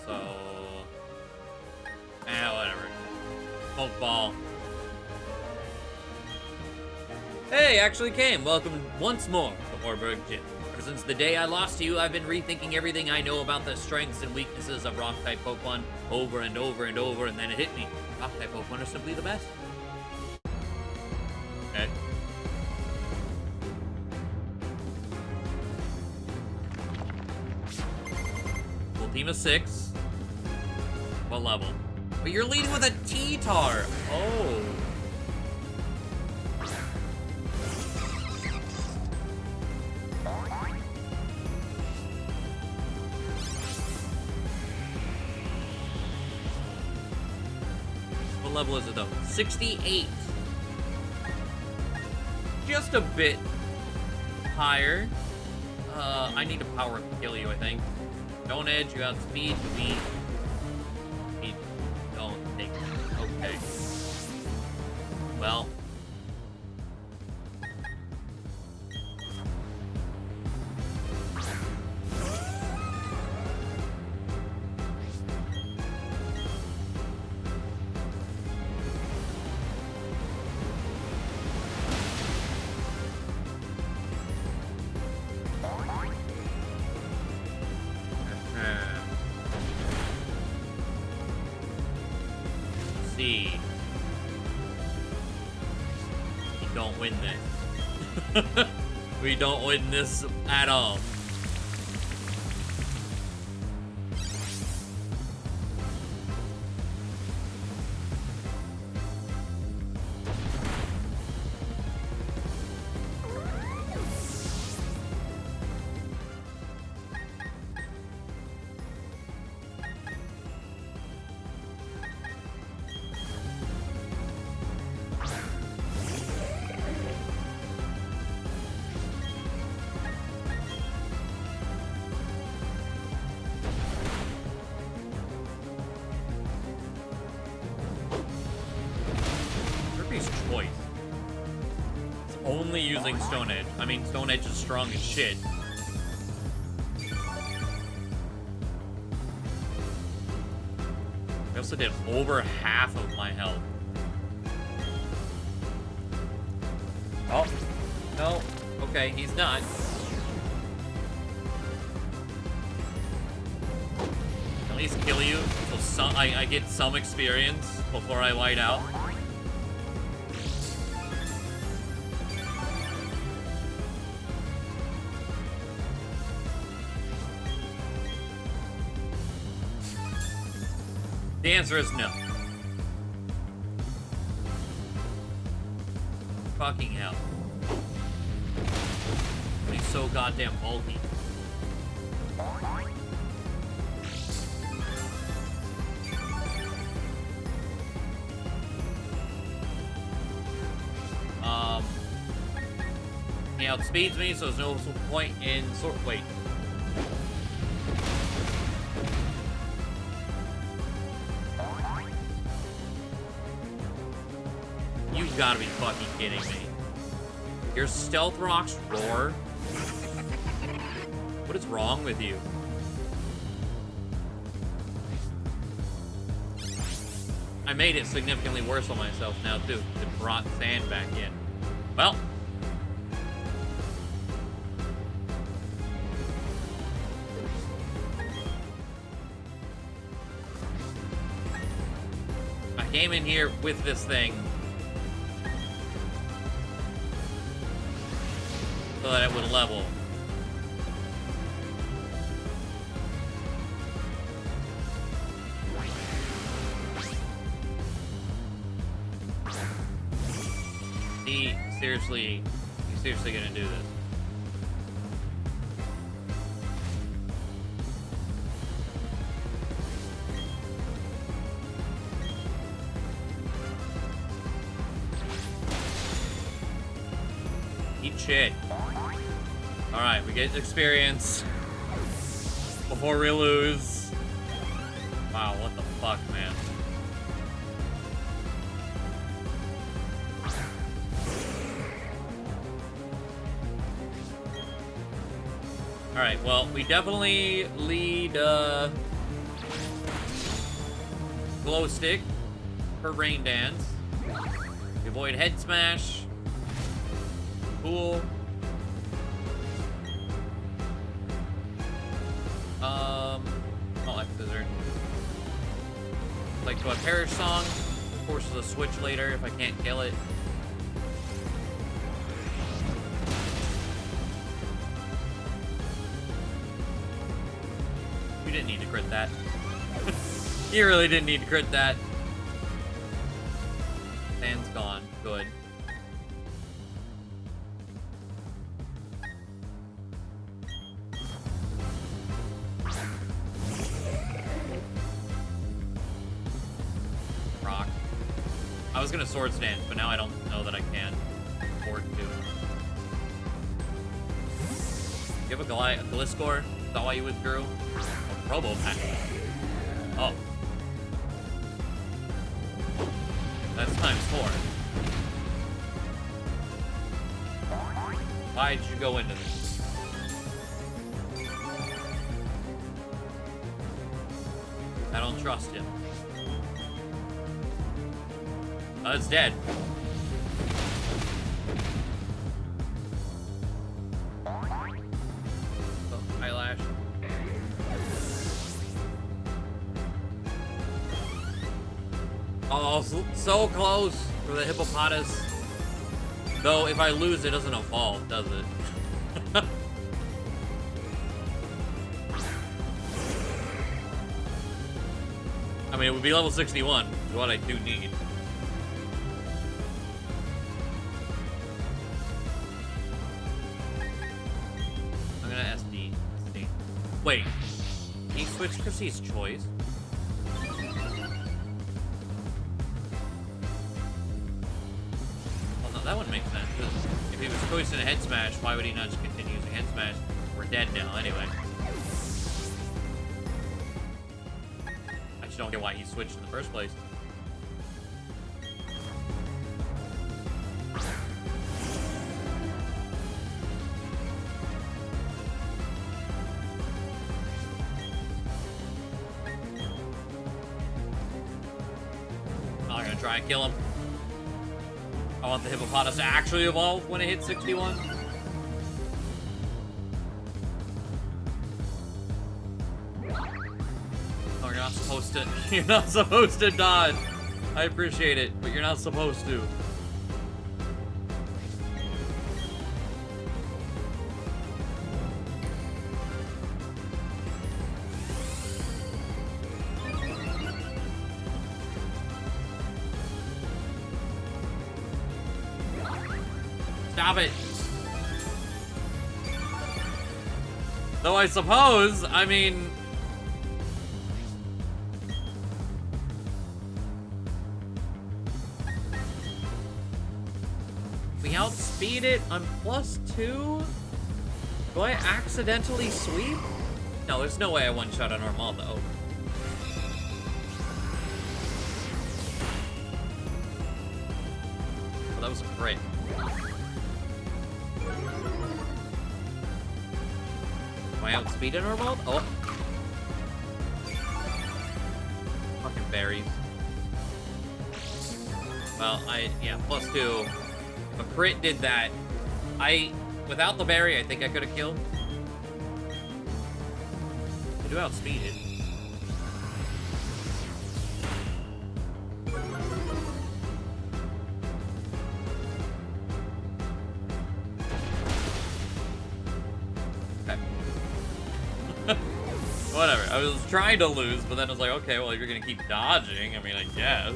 So, whatever. Smoke ball. Hey, actually came. Welcome once more to Orberg Gym. Ever since the day I lost to you, I've been rethinking everything I know about the strengths and weaknesses of Rock-type Pokemon over and over and over, and then it hit me. Rock-type Pokemon are simply the best. Okay. Full team of 6. What level? But you're leading with a T-Tar. Oh. What level is it though? 68. Just a bit higher. I need to power kill you, I think. Don't edge, you got speed, speed. Speed. Don't take it. Okay. Well. don't win this. We don't win this at all. Choice. It's only using Stone Edge. I mean, Stone Edge is strong as shit. I also did over half of my health. Oh, no. Okay, he's not. At least kill you, so I get some experience before I white out. The answer is no. Fucking hell. He's so goddamn bulky. He outspeeds me, so there's no point in wait. You've got to be fucking kidding me. Your stealth rocks roar? What is wrong with you? I made it significantly worse on myself now, too. It brought sand back in. Well. I came in here with this thing so that it would level. You seriously gonna do this? Eat shit. Alright, we get experience before we lose. Wow, what the fuck, man. Alright, well, we definitely lead Glow Stick for Rain Dance. We avoid Head Smash. Cool. Life Scissor. Like to a Perish Song. Forces a switch later if I can't kill it. You didn't need to crit that. You really didn't need to crit that. Sand's gone. Good. Rock. I was gonna Sword Stance, but now I don't know that I can afford to. You have a Gliscor? Is that why you withdrew? A Probo Pack. Oh. That's ×4. Why did you go into this? I don't trust him. Oh, it's dead. Oh, eyelash. Oh, so close for the hippopotamus. Though, if I lose, it doesn't evolve, does it? I mean, it would be level 61, which is what I do need. I'm gonna SD. SD. Wait. He switched because he's choice. Well, no, that wouldn't make sense. If he was choice in a head smash, why would he not just continue using head smash? We're dead now, anyway. I just don't get why he switched in the first place. I'm gonna try and kill him. I want the hippopotamus to actually evolve when it hits 61. Oh, you're not supposed to. You're not supposed to dodge. I appreciate it, but you're not supposed to. Stop it. Though I suppose, I mean... we outspeed it on +2? Do I accidentally sweep? No, there's no way I one-shot a normal, though. Oh, that was a crit. Am I outspeed in Orvald? Oh. Fucking berries. Well, yeah, +2. If a crit did that, without the berry, I think I could have killed. I do outspeed it. Whatever, I was trying to lose, but then I was like, okay, well, if you're gonna keep dodging, I mean, I guess.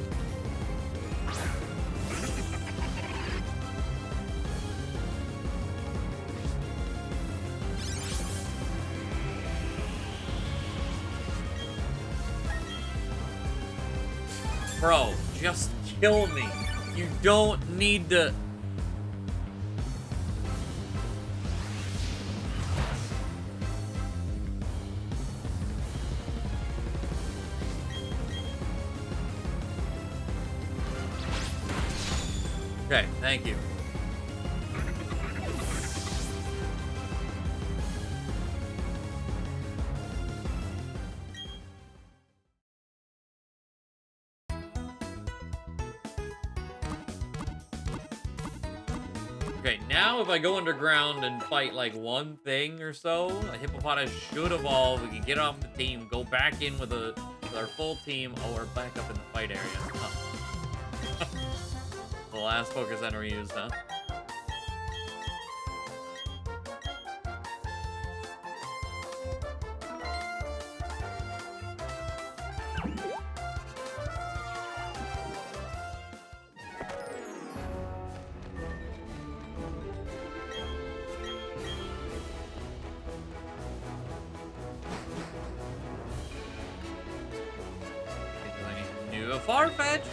Bro, just kill me. You don't need to... Okay, thank you. Okay, now if I go underground and fight like one thing or so, a hippopotamus should evolve. We can get off the team, go back in with our full team. Oh, we're back up in the fight area. Huh. The last focus center we used, huh? Far-fetched.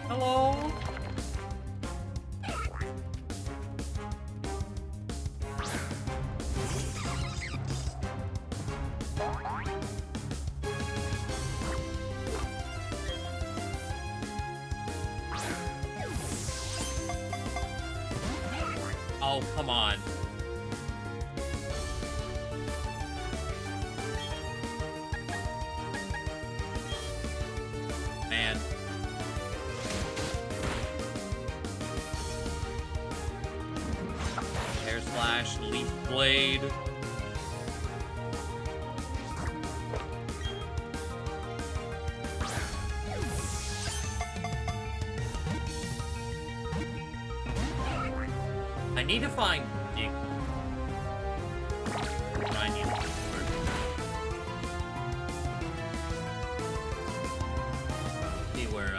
Hello. Oh, come on. Man. Air slash, leaf blade. need to find Dig. I need to see where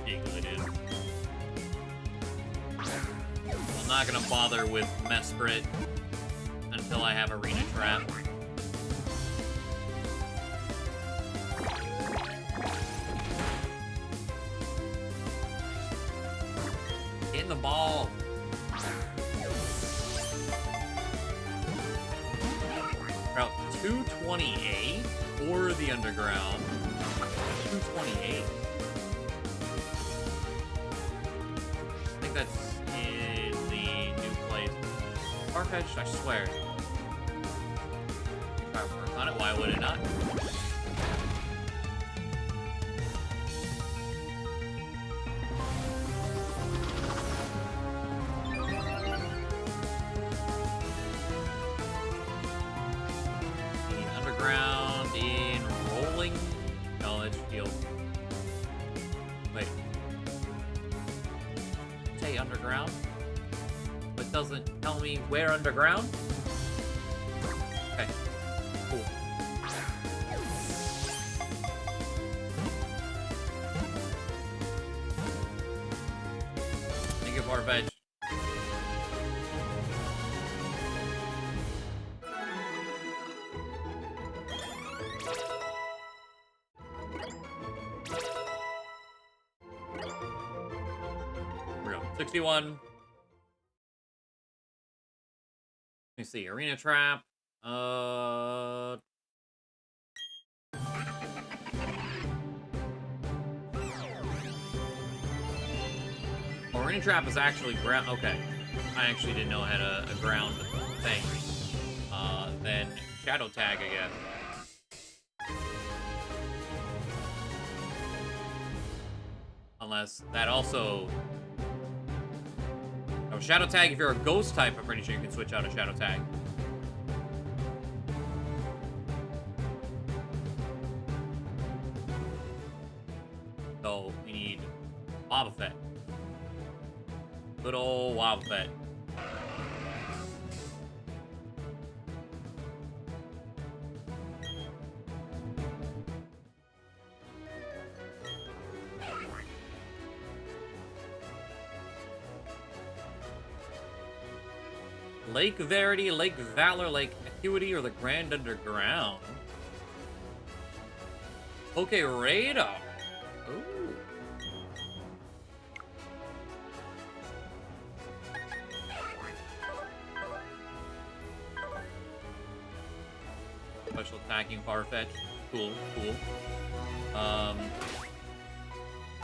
Diglett is. I'm not gonna bother with Mesprit until I have Arena Trap. Getting the ball. Route 228 or the underground. 228. I think that's in the new place. Farfetch'd, I swear. If I work on it, why would it not? Doesn't tell me where underground. Okay, cool. Thank you for our veg. Here we go. 61. Let me see, Arena Trap. Arena Trap is actually ground. Okay, I actually didn't know I had a ground thing. Then Shadow Tag, I guess. Unless that also. Oh, Shadow Tag, if you're a ghost type, I'm pretty sure you can switch out a Shadow Tag. So, we need Wobbuffet. Good old Wobbuffet. Lake Verity, Lake Valor, Lake Acuity, or the Grand Underground? Okay, Radar. Ooh. Special attacking Farfetch. Cool, cool.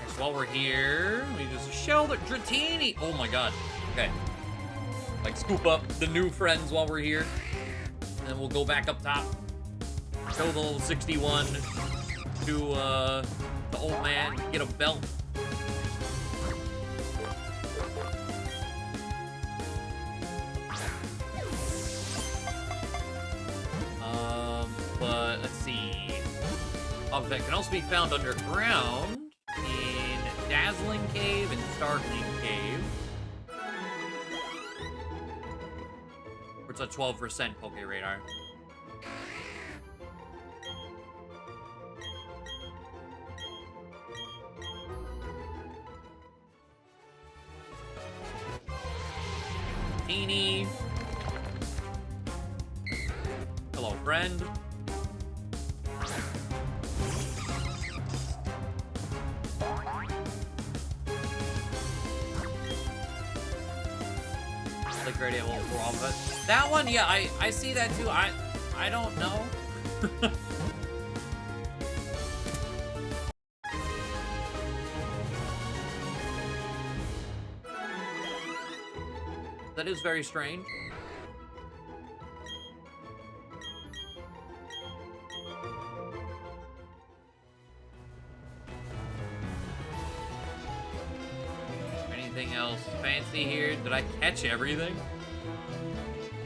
So while we're here, we just shell the Dratini. Oh my god. Okay. Like, scoop up the new friends while we're here. And then we'll go back up top. Show the little 61 to, the old man. Get a belt. But, let's see. Object can also be found underground in Dazzling Cave and Startling Cave. It's a 12% Poke Radar. Teeny. Hello, friend. Like ready at level 4 all of it. That one, yeah, I see that too. I don't know. That is very strange. Anything else fancy here? Did I catch everything?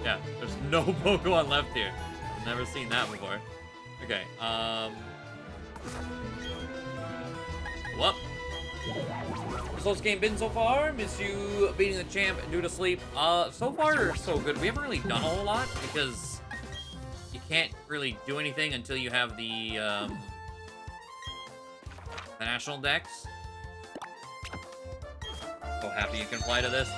Yeah, there's no Pokemon left here. I've never seen that before. Okay, Whoop. How's game been so far? Miss you beating the champ due to sleep. So far, so good. We haven't really done a whole lot because you can't really do anything until you have the national decks. So happy you can fly to this.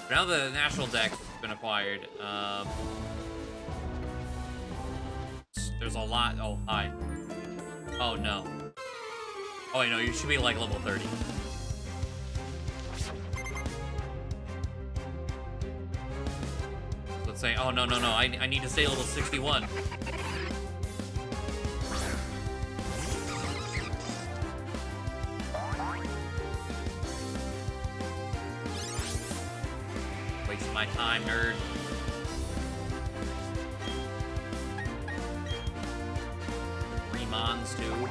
Now the national deck has been acquired, there's a lot. Oh, hi. Oh, no. Oh, wait, no, you should be like level 30. Let's say, oh, no, I need to stay level 61. Wasting my time, nerd. Remons, too.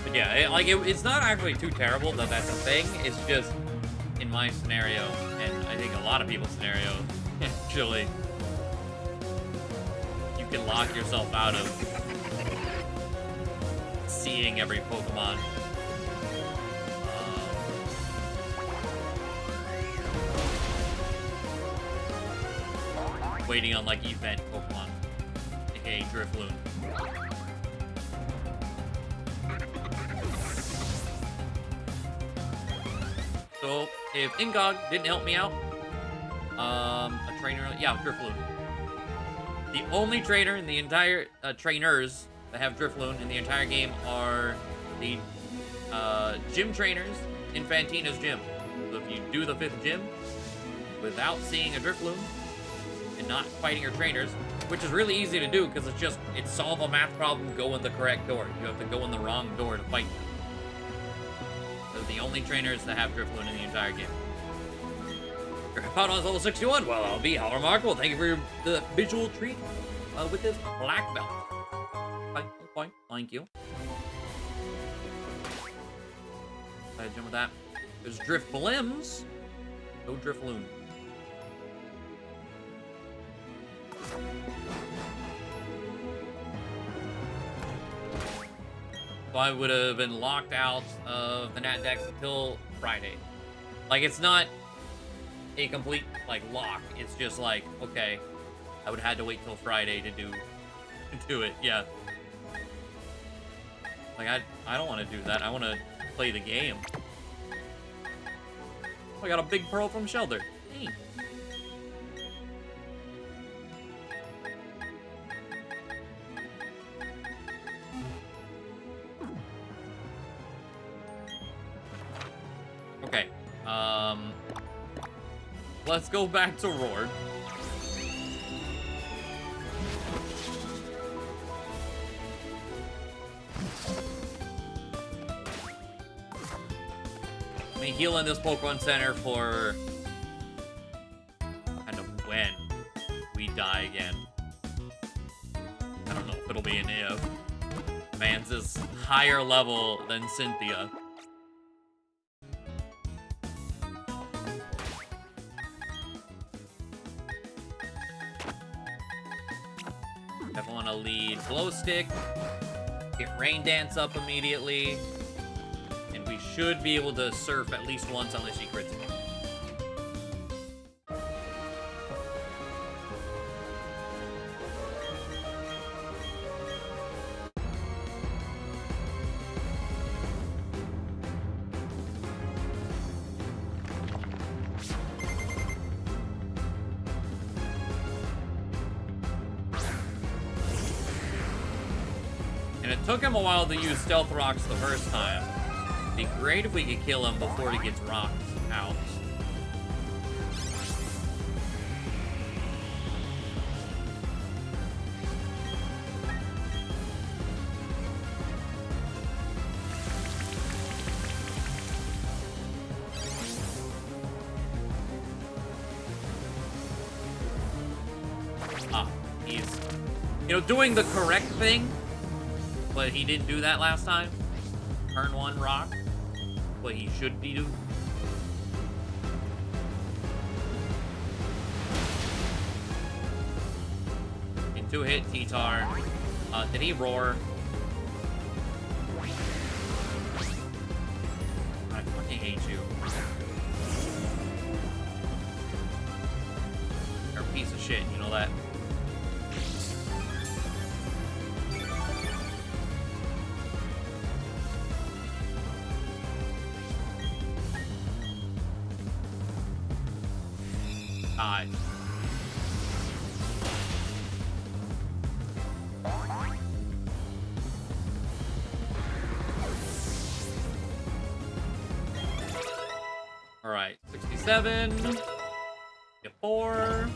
But yeah, it's not actually too terrible that that's a thing. It's just, in my scenario, and I think a lot of people's scenario, actually, you can lock yourself out of seeing every Pokemon. Waiting on, like, event Pokemon, aka Drifloon. So, if Ingog didn't help me out, a trainer, yeah, Drifloon. The only trainer in the entire, trainers that have Drifloon in the entire game are the, gym trainers in Fantina's gym. So if you do the 5th gym without seeing a Drifloon and not fighting your trainers, which is really easy to do because it's solve a math problem, go in the correct door. You have to go in the wrong door to fight them. They're the only trainers that have Drifloon in the entire game. Your Hippowdon's level 61. Well, I'll be how remarkable. Thank you for the visual treat with this black belt. Fine. Thank you. Let's jump with that. There's Drifblims. No Drifloon. So I would have been locked out of the Nat Dex until Friday. Like, it's not a complete, like, lock. It's just like, okay, I would have had to wait till Friday to do it, yeah. Like, I don't want to do that. I want to play the game. Oh, I got a big pearl from Shelter. Hey. Okay, let's go back to Roar. Let me heal in this Pokemon Center for kind of when we die again. I don't know if it'll be an if. Mans is higher level than Cynthia. Definitely want to lead Glow Stick, get Rain Dance up immediately, and we should be able to surf at least once unless she crits me. And it took him a while to use Stealth Rocks the first time. It'd be great if we could kill him before he gets rocked out. You know, doing the correct thing, but he didn't do that last time. Turn 1 rock, what he should be doing. Into hit T-Tar. Did he roar? I fucking hate you. You're a piece of shit, you know that? Alright, 67. Get 4.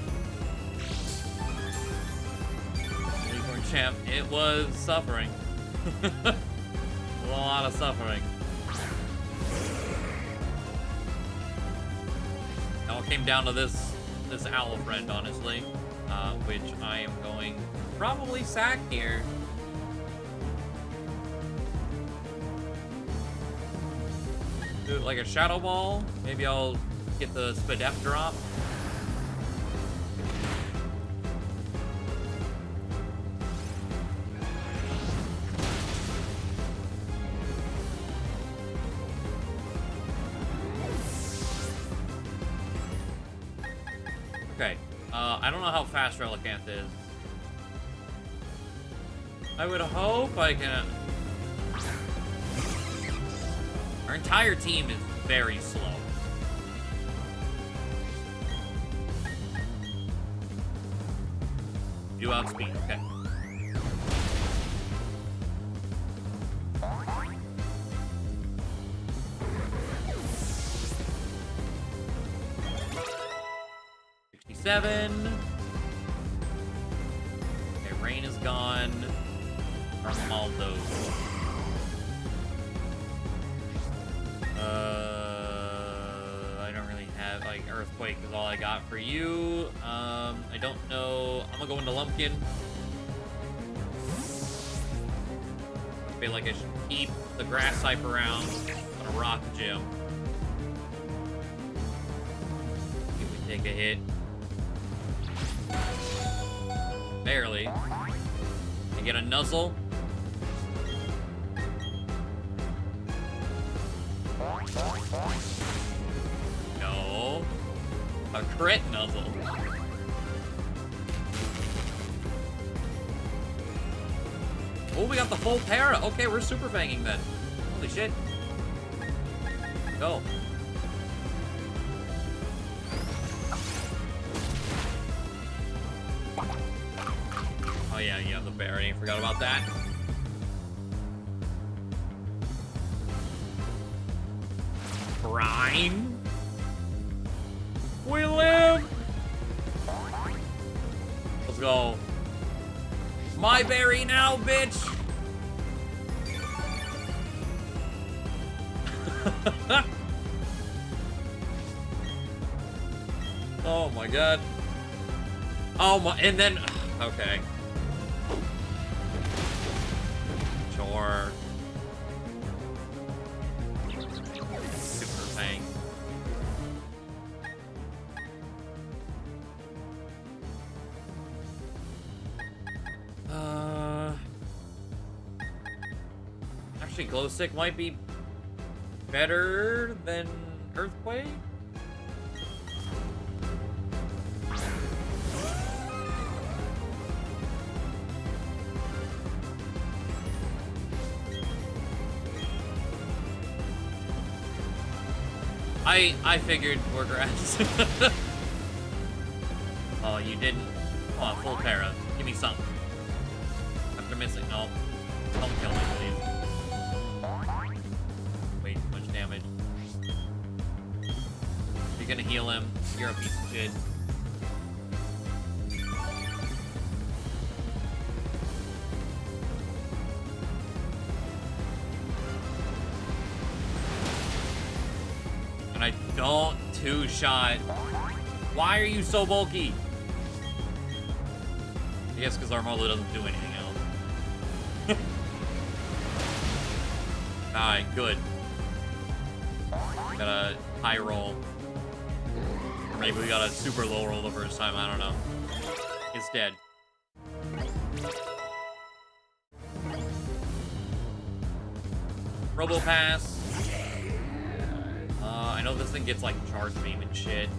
Unicorn champ. It was suffering. A lot of suffering. It all came down to this owl friend, honestly, which I am going to probably sack here. Do it like a shadow ball. Maybe I'll get the Spadef drop. Okay, I don't know how fast Relicanth is. I would hope I can... Our entire team is very slow. You outspeed, okay. $67. Okay, rain is gone. Armaldo. I don't really have, like, Earthquake is all I got for you. I don't know. I'm gonna go into Lumpkin. I feel like I should keep the grass type around on a rock gym. If we take a hit. Barely. I get a nuzzle. No. A crit nuzzle. Oh, we got the full para. Okay, we're super fanging then. Holy shit. Go. Oh yeah, you have the berry. Forgot about that. Brine. We live. Let's go. My berry now, bitch. Oh my god. Oh my, and then, okay. Sure. Super fang. Actually, glow stick might be better than Earthquake. I figured we're grass. Oh, you didn't. Come on, full para. Give me something. After missing, no. Don't kill me, please. Way too much damage. If you're gonna heal him, you're a piece of shit. And I don't two-shot. Why are you so bulky? I guess because Armalo doesn't do anything else. Alright, good. Got a high roll. Or maybe we got a super low roll the first time, I don't know. It's dead. Robo Pass. I know this thing gets like charge beam and shit.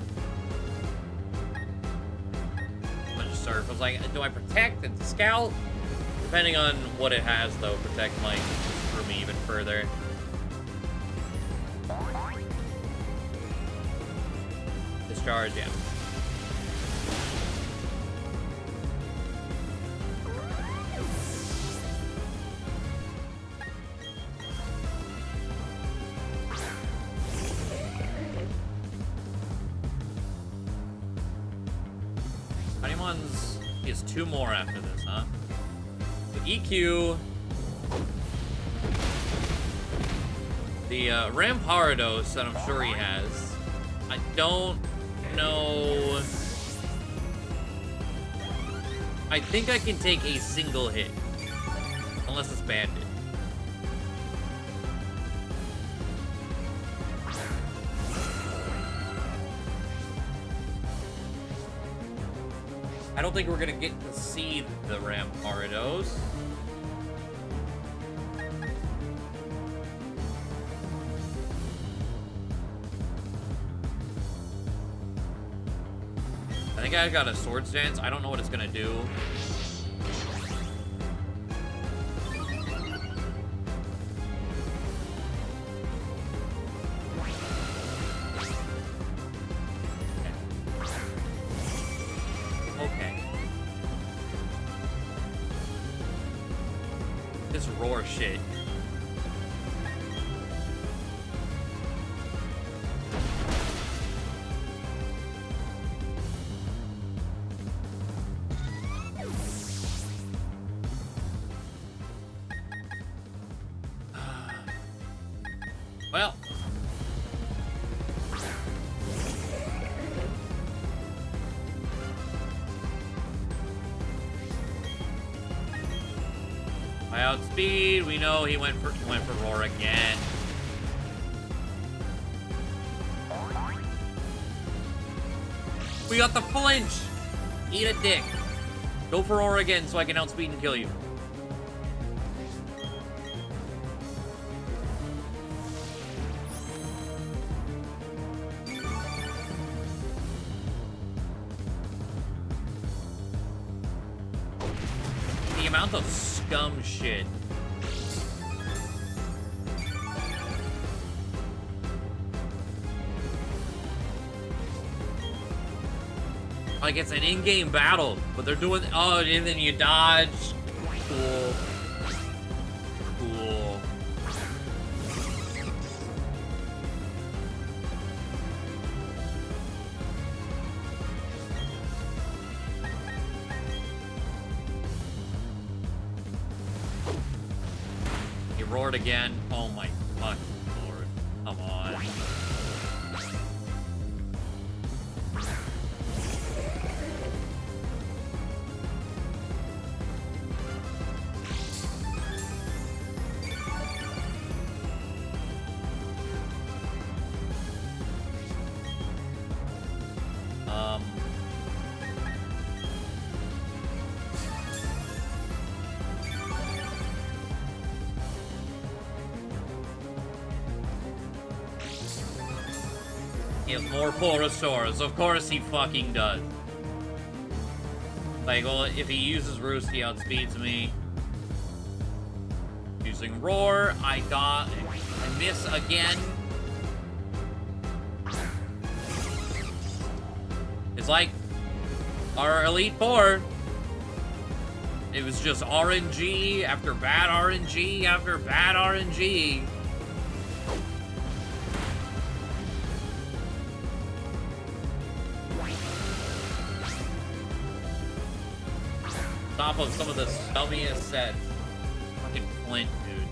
Bunch of surf. I was like, do I protect and scout? Depending on what it has, though, protect might screw me even further. Discharge, yeah. Anyone's is 2 more after this, huh? So EQ. The Ramparados that I'm sure he has. I don't know. I think I can take a single hit. Unless it's banded. I don't think we're gonna get to see the Ramparados. I think I got a Swords Dance. I don't know what it's gonna do. This roar shit. Well. By outspeed, we know he went for roar again. We got the flinch. Eat a dick. Go for roar again so I can outspeed and kill you. The amount of scum shit. Like it's an in-game battle, but they're doing, oh, and then you dodge. Cool. Cool. He roared again. Oh my fucking lord. Come on. He has more Porosaurus. Of course he fucking does. Like, well, if he uses Roost, he outspeeds me. Using Roar, I miss again. It's like our Elite Four. It was just RNG after bad RNG after bad RNG. Top of some of the scummiest sets. Fucking Flint, dude.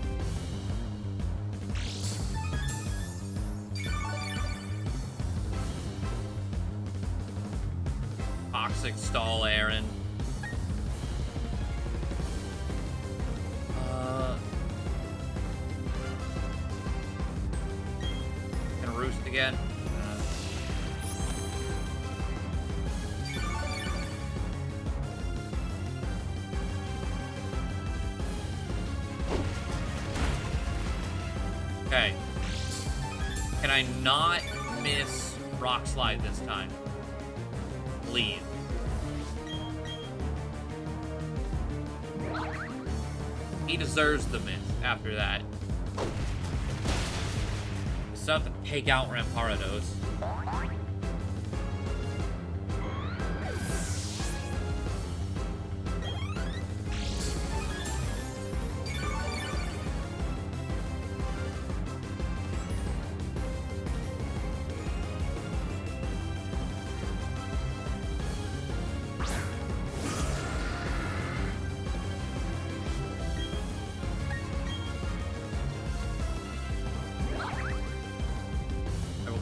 Toxic stall Aaron. again. Okay. Can I not miss Rock Slide this time? Please. He deserves the miss after that. Still have to take out Ramparados.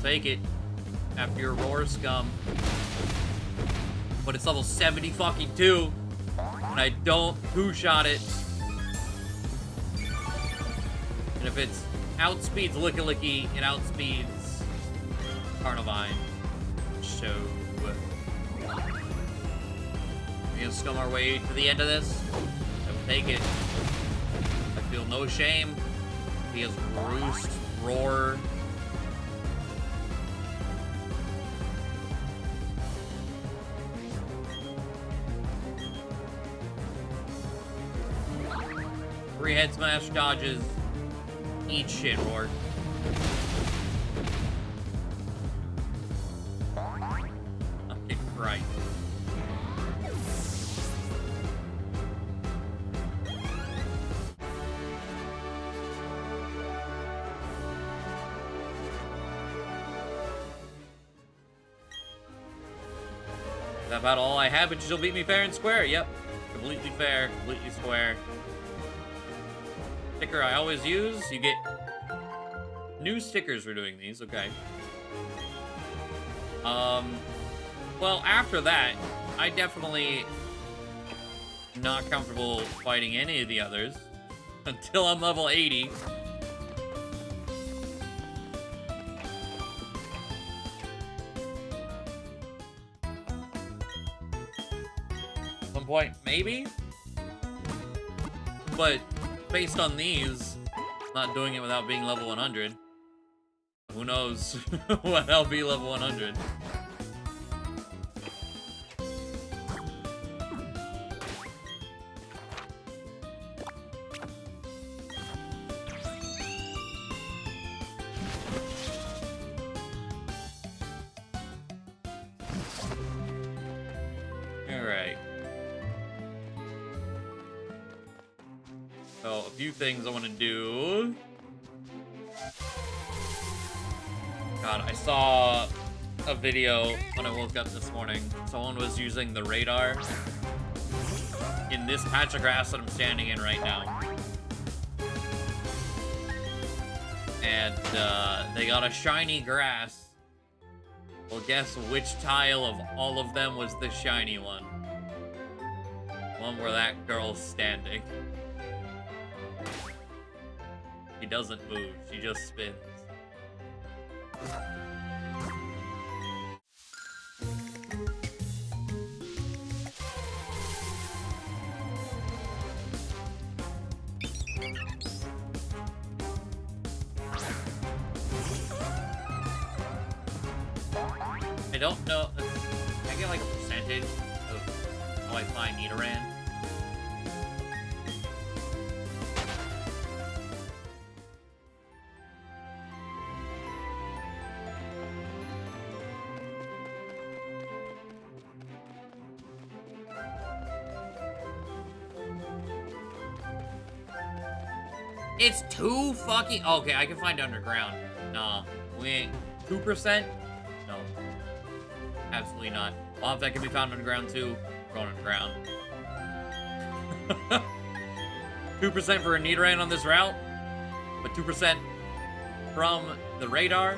Take it after your roar scum, but it's level 70 fucking 2, and I don't two-shot it. And if it's outspeeds Licky Licky, it outspeeds Carnivine. So we're gonna scum our way to the end of this. I will take it. I feel no shame. He has Roost, Roar. Three head smash dodges. Eat shit, Roar. Okay, right. Is that about all I have? But you still beat me fair and square. Yep. Completely fair, completely square. Sticker I always use. You get new stickers for doing these. Okay. Well, after that, I definitely not comfortable fighting any of the others until I'm level 80. At some point, maybe? But based on these, not doing it without being level 100. Who knows when I'll be level 100. Alright. So, a few things I want to do. God, I saw a video when I woke up this morning. Someone was using the radar in this patch of grass that I'm standing in right now. And they got a shiny grass. Well, guess which tile of all of them was the shiny one? One where that girl's standing. She doesn't move, she just spins. I don't know. Can I get like a percentage of how I find Nidoran? It's 2 fucking... Okay, I can find underground. Nah, we ain't... 2%? No. Absolutely not. Well, if that can be found underground too, we're going underground. 2% for a Nidoran on this route? But 2% from the radar?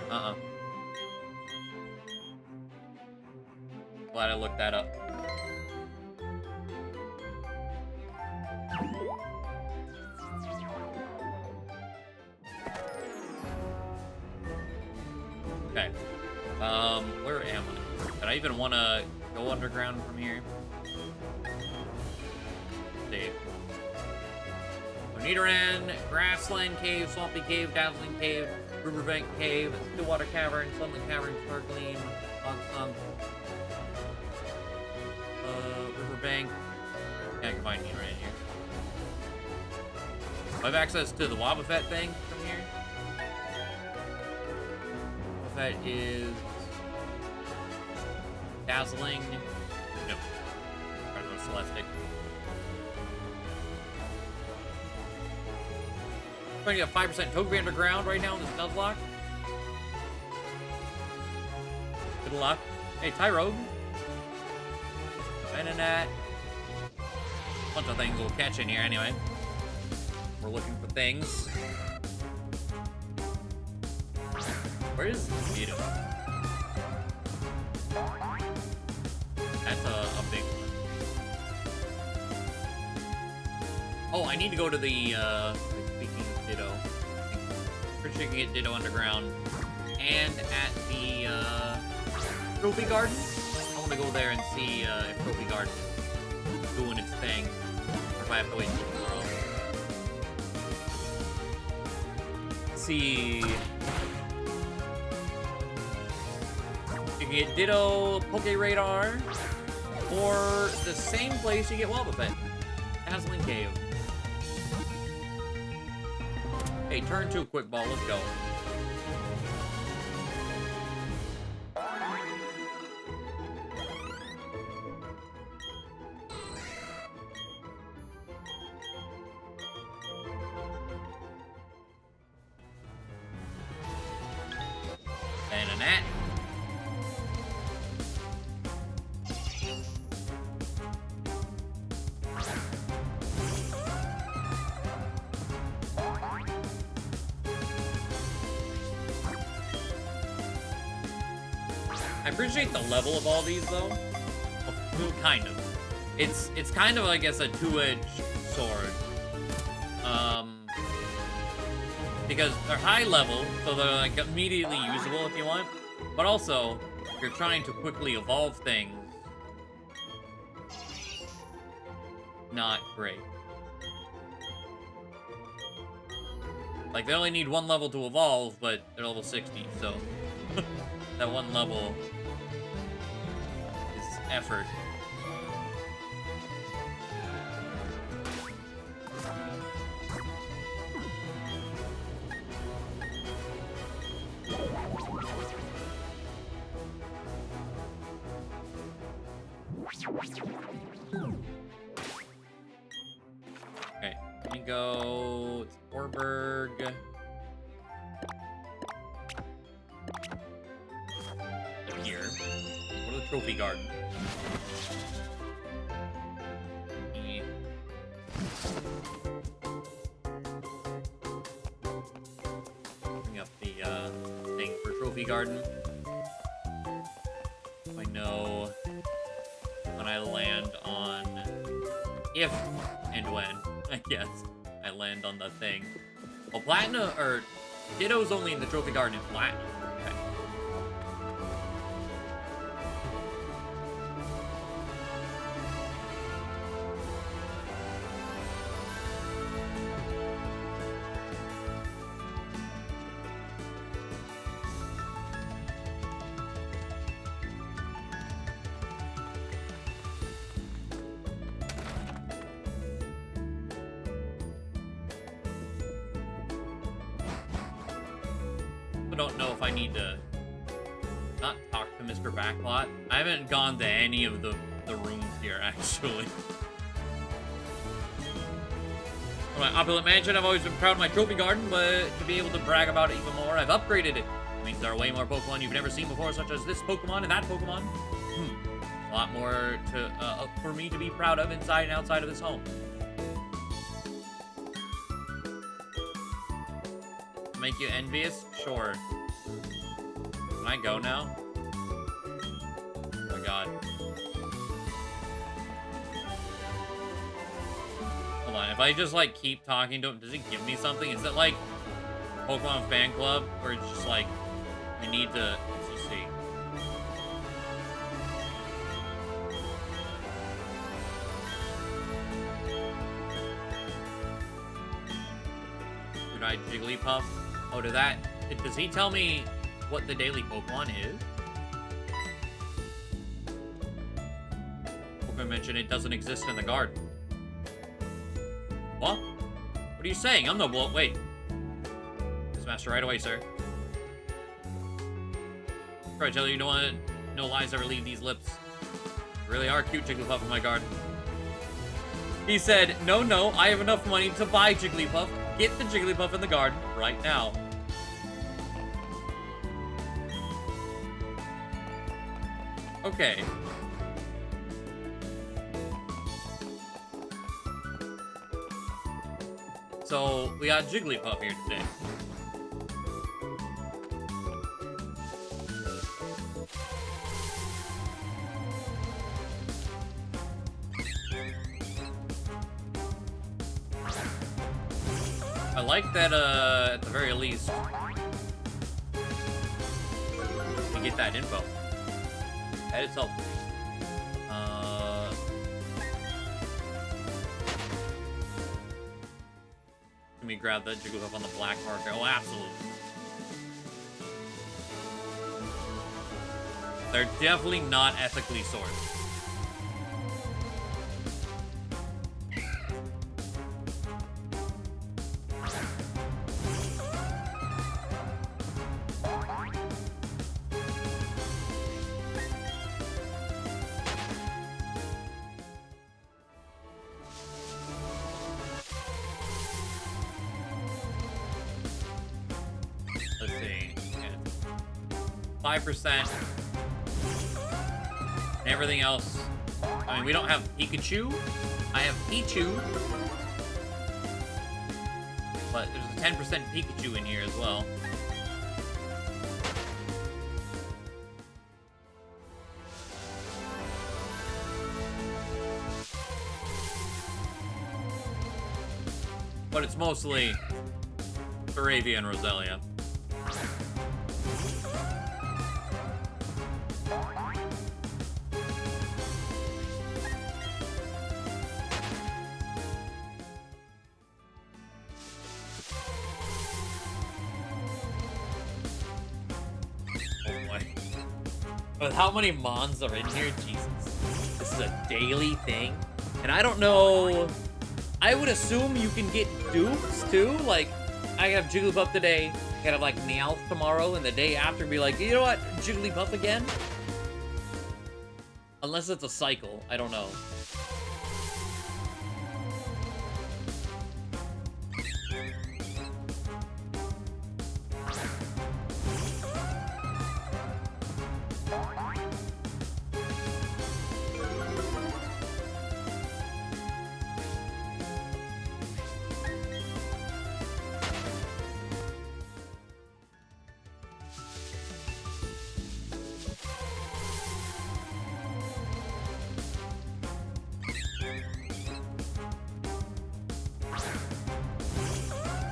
Glad I looked that up. Okay. Where am I? Did I even want to go underground from here? Let's see. Nidoran, Grassland Cave, Swampy Cave, Dazzling Cave, Riverbank Cave, Stillwater Cavern, Sunlit Cavern, Sparkling, Logsong, Riverbank. Can't combine Nidoran here. I have access to the Wobbuffet thing from here. Wobbuffet is Dazzling. Nope. Try to go Celestic. Trying to get 5% Togepi underground right now in this Nuzlocke. Good luck. Hey, Tyrogue. Venonat. Bunch of things we'll catch in here anyway. We're looking for things. Where is Ditto? That's a big one. Oh, I need to go to the, speaking of Ditto, pretty sure you can get Ditto underground. And at the, Trophy Garden. I want to go there and see, if Trophy Garden is doing its thing. Or if I have to wait until tomorrow. See. You can get Ditto, Poke Radar, or the same place you get Wobbuffet, Dazzling Cave. Hey, turn 2 quick ball, let's go. Venonat. I appreciate the level of all these though. Well, kind of. It's kind of, I guess, a two-edged sword. Because they're high level, so they're like immediately usable if you want. But also, if you're trying to quickly evolve things, not great. Like, they only need 1 level to evolve, but they're level 60, so that 1 level is effort. Okay, let me go. It's Orberg. Here. Go to the Trophy Garden. Bring up the thing for Trophy Garden. I know when I land on, if and when, I guess, I land on the thing. Well, Platinum, or Ditto's only in the Trophy Garden in Platinum. Okay. I don't know if I need to not talk to Mr. Backlot. I haven't gone to any of the rooms here, actually. For my opulent mansion, I've always been proud of my trophy garden, but to be able to brag about it even more, I've upgraded it. It means there are way more Pokemon you've never seen before, such as this Pokemon and that Pokemon. A lot more for me to be proud of inside and outside of this home. Make you envious? Sure. Can I go now? Oh my god. Hold on, if I just like keep talking to him, does it give me something? Is it like Pokemon Fan Club where it's just like We need to, let's just see. Did I Jigglypuff? Oh, does he tell me what the daily Pokemon is? Pokemon mentioned it doesn't exist in the garden. What? What are you saying? I'm no blow. Wait. Master, right away, sir. Try to tell you, no lies ever leave these lips. You really are cute, Jigglypuff, in my garden. He said, no, I have enough money to buy Jigglypuff. Get the Jigglypuff in the garden right now. Okay. So, we got Jigglypuff here today. I like that, at the very least, we get that info. That itself. Let me grab that Jigglypuff on the black market. Oh, absolutely. They're definitely not ethically sourced. Let's see. Yeah. 5%. And everything else. I mean, we don't have Pikachu. I have Pichu. But there's a 10% Pikachu in here as well. But it's mostly Staravia and Roselia. With how many Mons are in here, Jesus. This is a daily thing. And I don't know. I would assume you can get dupes too. Like, I have Jigglypuff today, I gotta have like Meowth tomorrow, and the day after be like, you know what? Jigglypuff again? Unless it's a cycle. I don't know.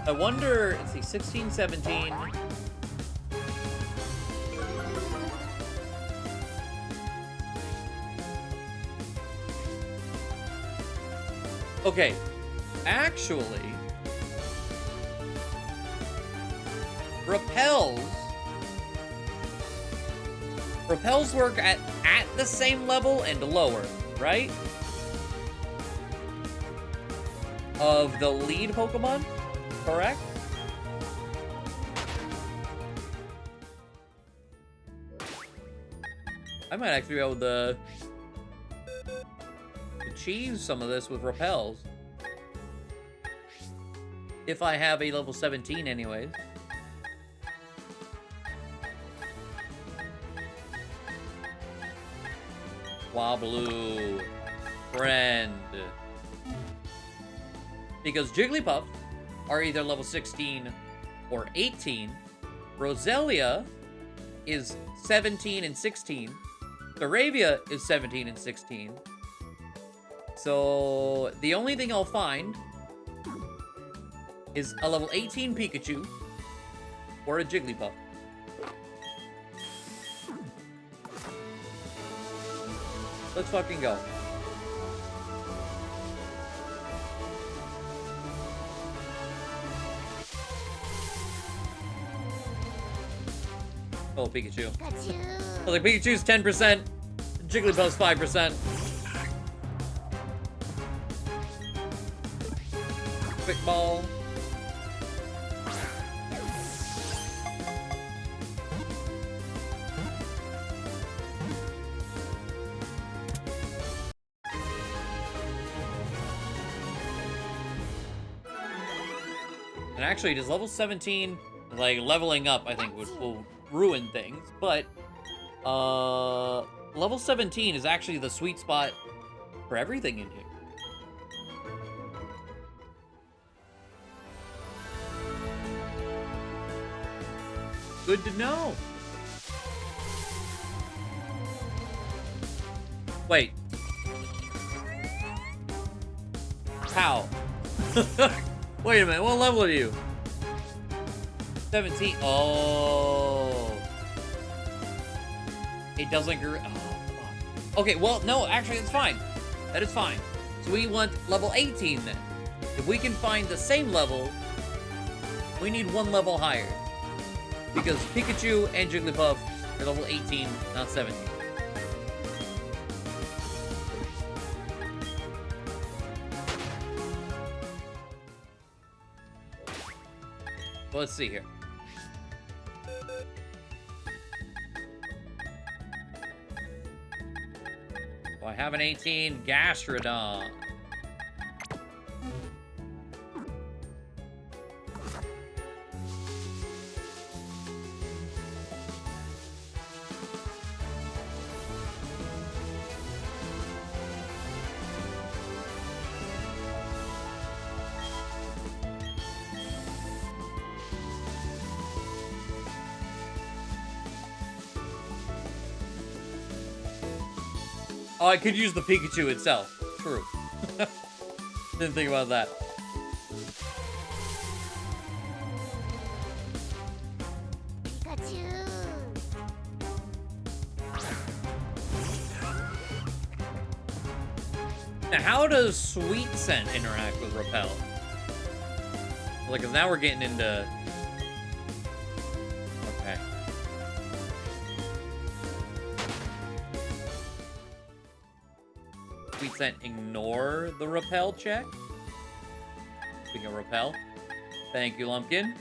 I wonder, let's see, 16, 17. Okay, actually, repels work at the same level and lower, right? Of the lead Pokemon? Correct? I might actually be able to achieve some of this with repels. If I have a level 17 anyways. Wabloo. Friend. Because Jigglypuff are either level 16 or 18. Roselia is 17 and 16. Staravia is 17 and 16. So the only thing I'll find is a level 18 Pikachu or a Jigglypuff. Let's fucking go. Oh, Pikachu. Oh, the Pikachu's 10%. Jigglypuff's 5%. Quick ball. And actually, does level 17, like, leveling up, I think, will ruin things. But, level 17 is actually the sweet spot for everything in here. Good to know. Wait. How? Wait a minute, what level are you? 17. Oh. It doesn't grow. Oh, fuck. Okay, well, no, actually, it's fine. That is fine. So we want level 18 then. If we can find the same level, we need one level higher. Because Pikachu and Jigglypuff are level 18, not 17. Well, let's see here. So I have an 18 Gastrodon. Oh, I could use the Pikachu itself. True. Didn't think about that. Pikachu. Now, how does Sweet Scent interact with Repel? Like, 'cause now we're getting into... Okay. Sweet Scent ignore the Repel check? Speaking of Repel. Thank you, Lumpkin.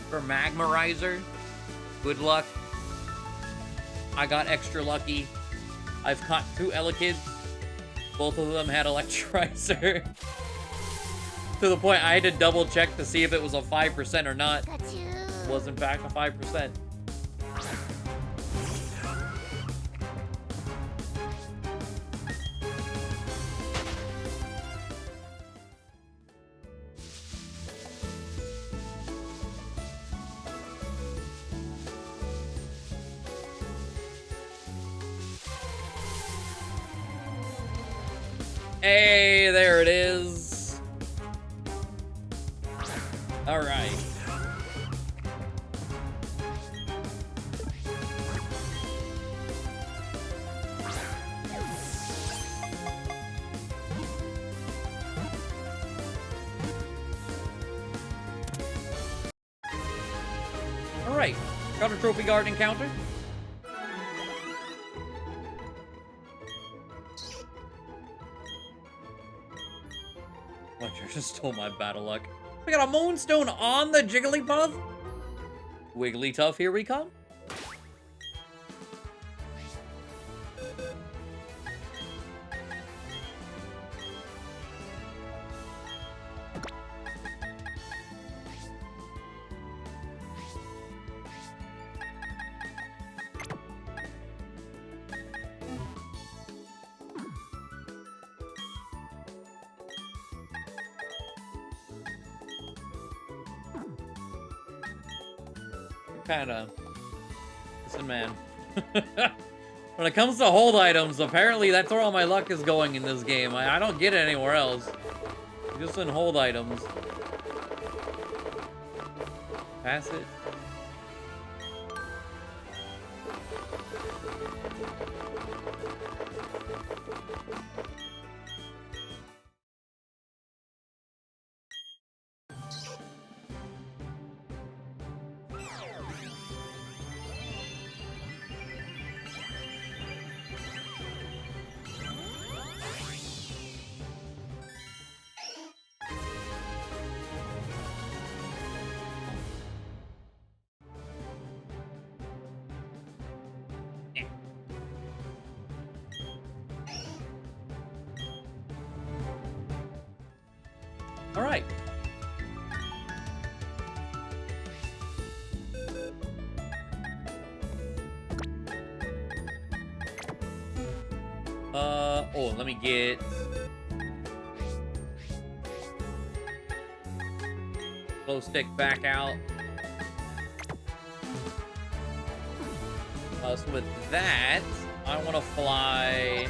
For Magmarizer, good luck. I got extra lucky. I've caught 2 Elekid. Both of them had Electrizer. To the point I had to double check to see if it was a 5% or not. It was in fact a 5%. Hey, there it is. All right. All right. Got a trophy guard encounter. Just stole my battle luck. We got a Moonstone on the Jigglypuff. Wigglytuff, here we come. Kinda. Listen, man. When it comes to hold items, apparently that's where all my luck is going in this game. I don't get it anywhere else. Just in hold items. Pass it. All right. Oh, let me get glow stick back out. So with that, I want to fly.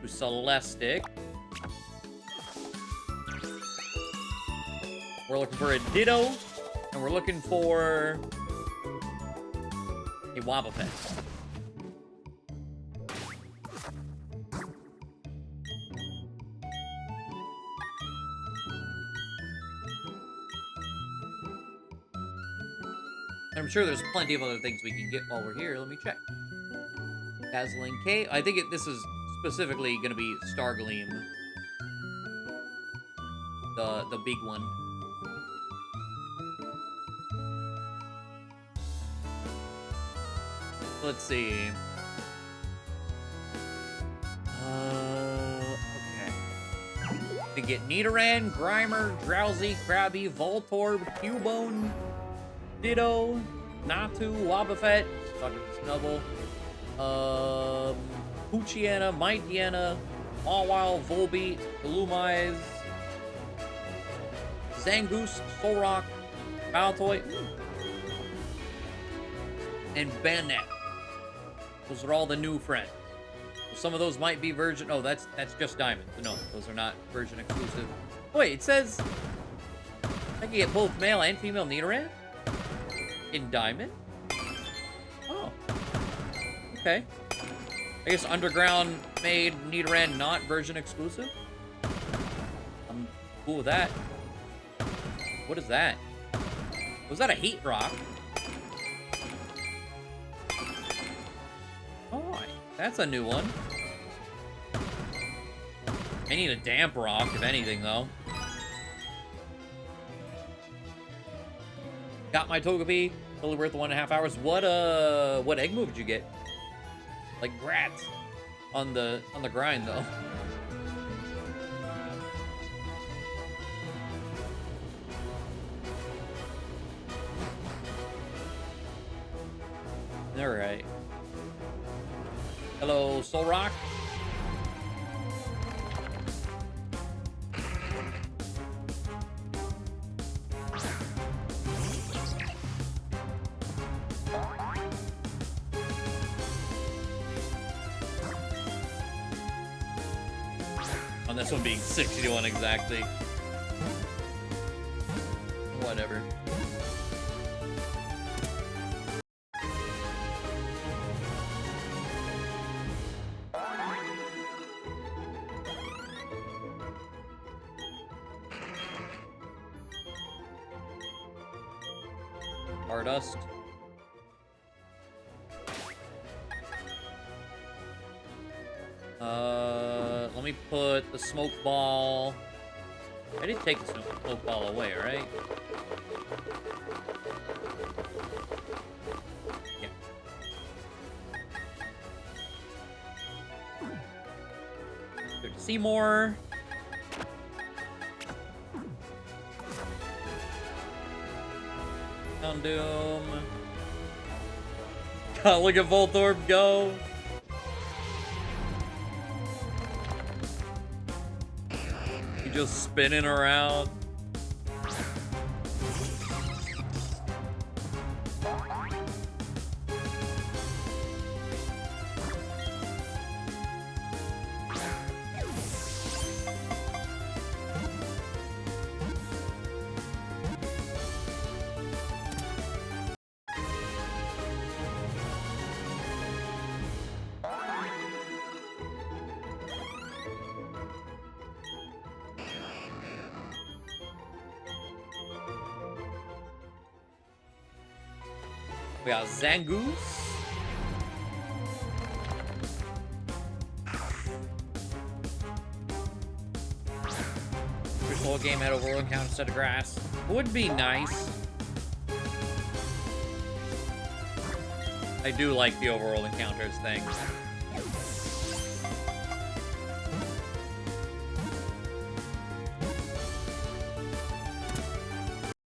To Celestic. We're looking for a Ditto, and we're looking for a Wobbuffet. I'm sure there's plenty of other things we can get while we're here. Let me check. Dazzling K. I think this is specifically going to be Stargleam. The big one. Let's see. Okay. To get Nidoran, Grimer, Drowsy, Krabby, Voltorb, Cubone, Ditto, Natu, Wobbuffet, Dr. Snubble, Poochiana, Mightyena, Mawile, Volbeat, Illumise, Zangoose, Solrock, Baltoy, and Banette. Those are all the new friends. Some of those might be version. Oh, that's just diamonds. No, those are not version exclusive. Wait, it says I can get both male and female Nidoran in diamond. Oh, okay. I guess Underground made Nidoran not version exclusive. I'm cool with that. What is that? Was that a heat rock? Oh, that's a new one. I need a damp rock, if anything, though. Got my Togepi. Totally worth the 1.5 hours. What egg move did you get? Like grats on the grind, though. All right. Hello, Solrock. On this one being 61 exactly. Whatever. Stardust. Let me put the smoke ball. I did take the smoke ball away, right? Yeah. Good to see more. Doom. God, look at Voltorb go. He just spinning around. We got Zangoose. Wish the whole game had overworld encounter instead of grass. Would be nice. I do like the overworld encounters thing.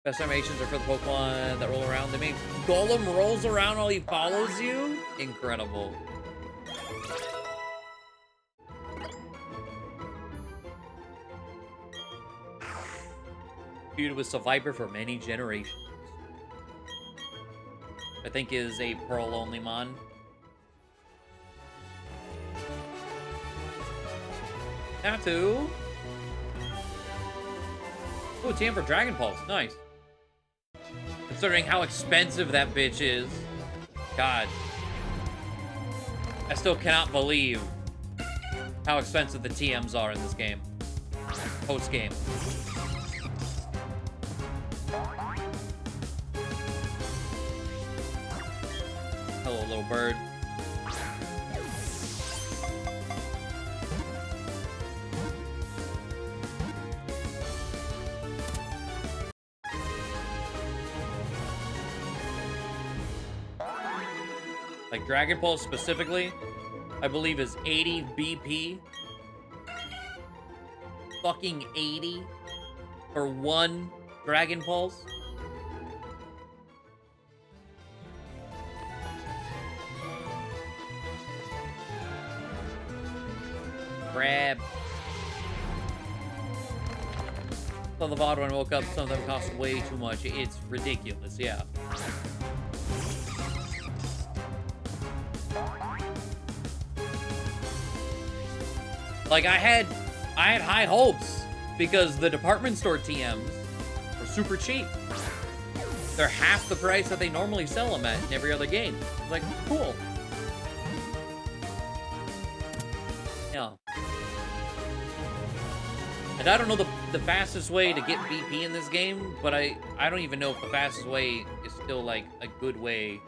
Best animations are for the Pokemon that roll around. They mean Golem rolls around while he follows you? Incredible. Feud with Survivor for many generations. I think is a Pearl only mon. Tattoo. Oh, TM for Dragon Pulse. Nice. Considering how expensive that bitch is. God. I still cannot believe how expensive the TMs are in this game. Post-game. Hello, little bird. Like Dragon Pulse specifically, I believe is 80 BP. Fucking 80 for one Dragon Pulse. Grab. So the VOD when I woke up, some of them cost way too much. It's ridiculous, yeah. Like I had high hopes because the department store TMs were super cheap. They're half the price that they normally sell them at in every other game. It's like, cool. Yeah. And I don't know the fastest way to get BP in this game, but I don't even know if the fastest way is still like a good way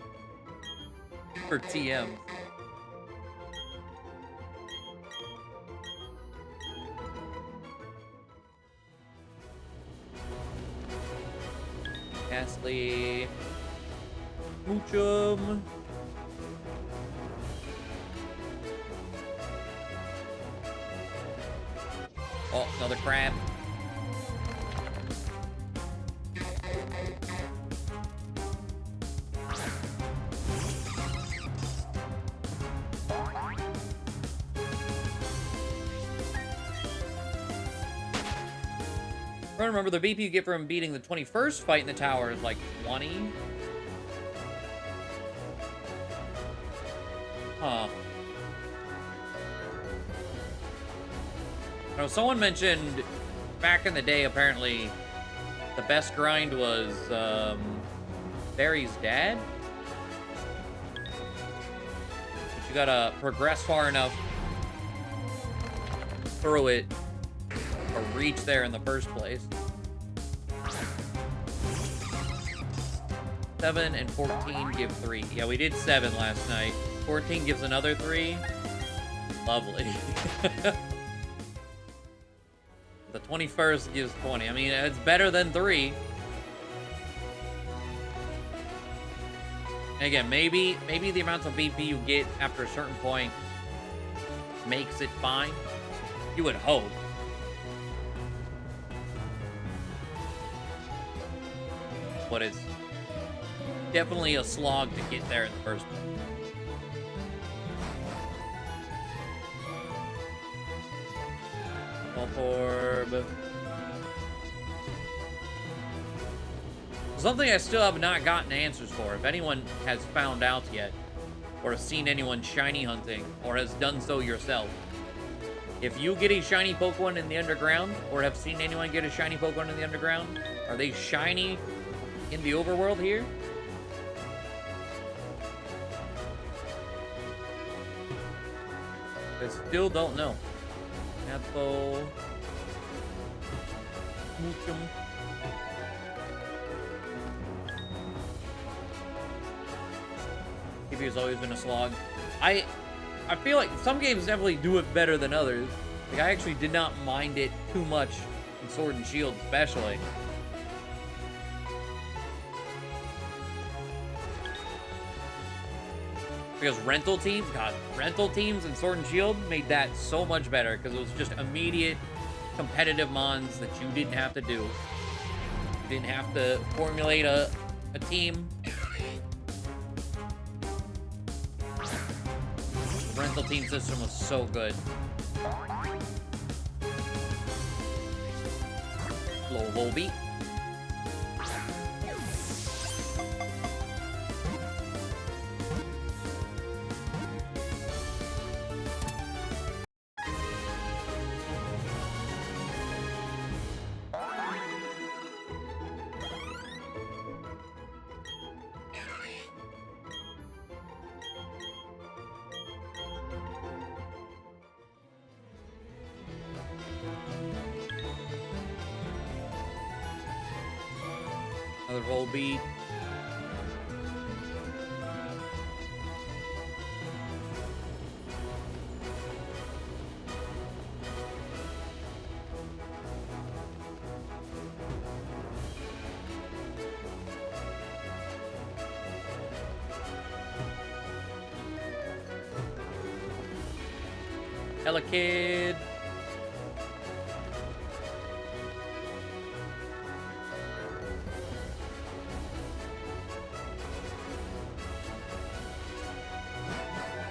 for TM. Ghastly. Moochum. Oh, another crab. I remember the BP you get from beating the 21st fight in the tower is like 20. Huh. I know someone mentioned back in the day, apparently, the best grind was Barry's dad. But you gotta progress far enough through it to reach there in the first place. 7 and 14 give 3. Yeah, we did 7 last night. 14 gives another 3. Lovely. The 21st gives 20. I mean, it's better than 3. And again, maybe the amount of BP you get after a certain point makes it fine. You would hope. But it's definitely a slog to get there in the first place. Swamp Orb. Something I still have not gotten answers for. If anyone has found out yet, or has seen anyone shiny hunting, or has done so yourself. If you get a shiny Pokemon in the underground, or have seen anyone get a shiny Pokemon in the underground, are they shiny in the overworld here? I still don't know. Apple. Moochum. TV's always been a slog. I feel like some games definitely do it better than others. Like, I actually did not mind it too much in Sword and Shield, especially. Because rental teams in Sword and Shield made that so much better because it was just immediate competitive mons that you didn't have to do. You didn't have to formulate a team. The rental team system was so good. Low beat. Another roll beat. Hella kid.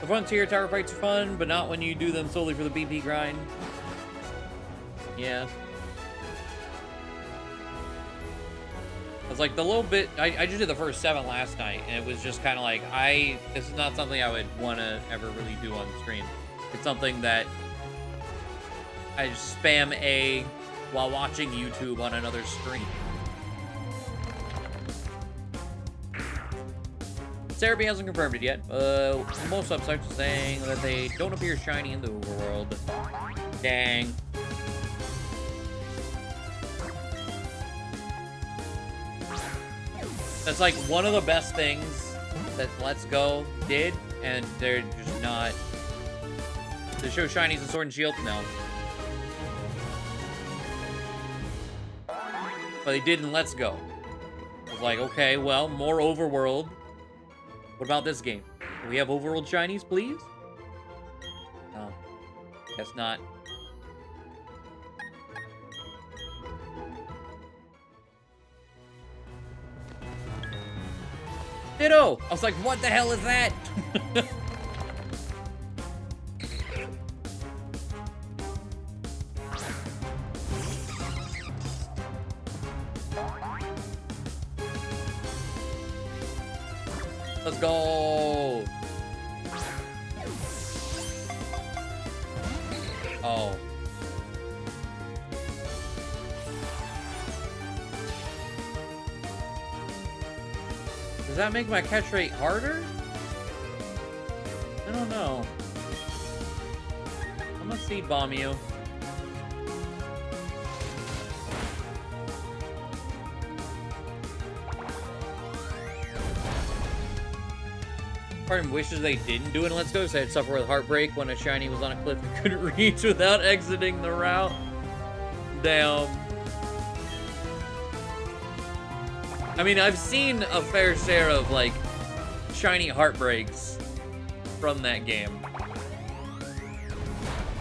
The Frontier Tower fights are fun, but not when you do them solely for the BP grind. Yeah. It's like the little bit, I just did the first 7 last night, and it was just kind of like, this is not something I would want to ever really do on stream. It's something that I just spam A while watching YouTube on another stream. Cerebi hasn't confirmed it yet. Most websites are saying that they don't appear shiny in the overworld. Dang. That's like one of the best things that Let's Go did, and they're just not. To show shinies in Sword and Shield? No. But they did in Let's Go. I was like, okay, well, more overworld. What about this game? Do we have overworld shinies, please? No. Guess not. Ditto! I was like, what the hell is that? Let's go! Oh. Does that make my catch rate harder? I don't know. I'm gonna seed bomb you. Part of me wishes they didn't do it in Let's Go, so I'd suffer with heartbreak when a shiny was on a cliff and couldn't reach without exiting the route. Damn. I mean, I've seen a fair share of, like, shiny heartbreaks from that game.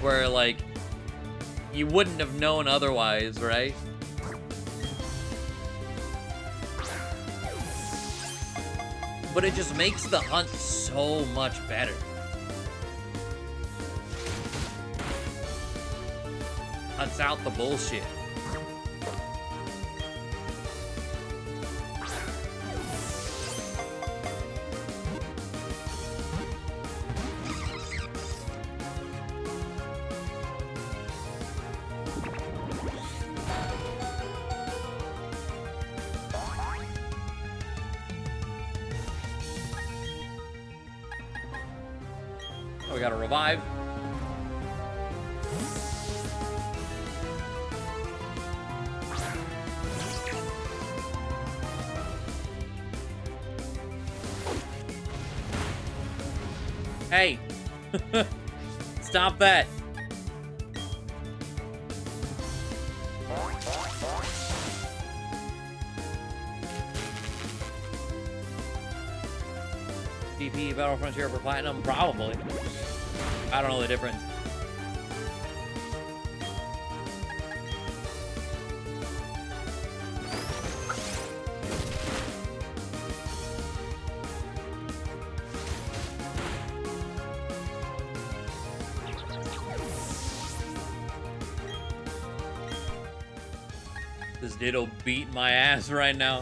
Where, like, you wouldn't have known otherwise, right? But it just makes the hunt so much better. Cuts out the bullshit. Oh, we got a revive. Hey, stop that. DP Battle Frontier for Platinum? Probably. I don't know the difference. This Ditto beat my ass right now.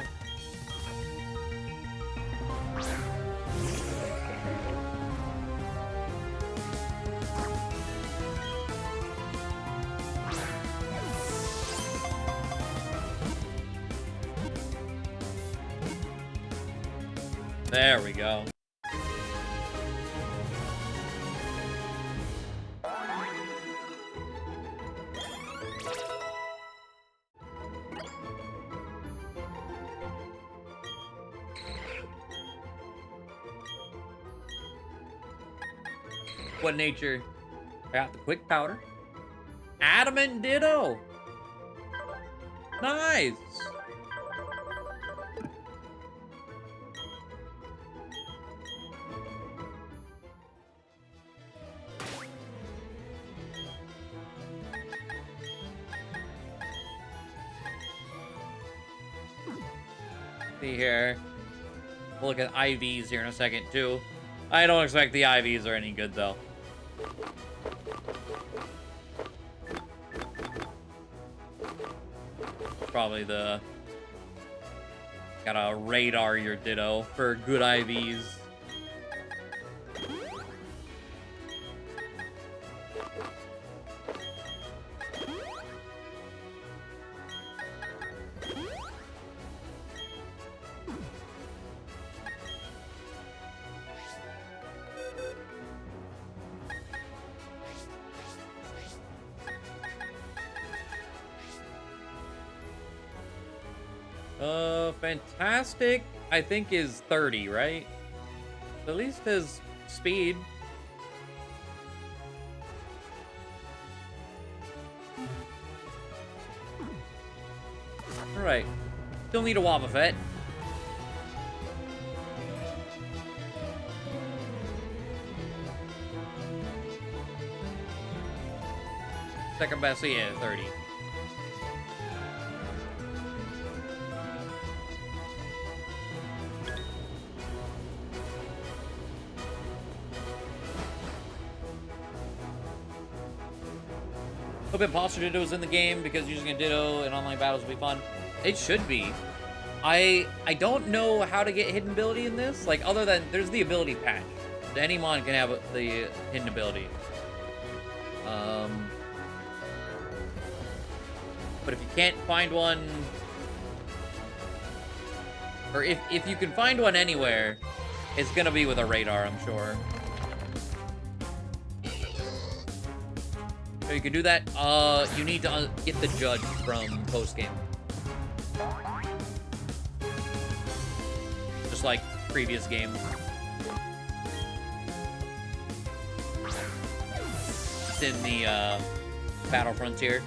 There we go. What nature? I got the quick powder. Adamant Ditto. Nice. See here. We'll look at IVs here in a second too. I don't expect the IVs are any good though. Probably the gotta radar your Ditto for good IVs. Fantastic, I think, is 30, right? At least his speed. Alright. Still need a Wobbuffet. Second best, yeah, 30. Hope Imposter Ditto's in the game because using a Ditto in online battles will be fun. It should be. I don't know how to get hidden ability in this. Like, other than there's the ability patch. Any mon can have the hidden ability. But if you can't find one, or if you can find one anywhere, it's gonna be with a radar, I'm sure. So you can do that. You need to get the judge from post-game. Just like previous games. It's in the Battle Frontier.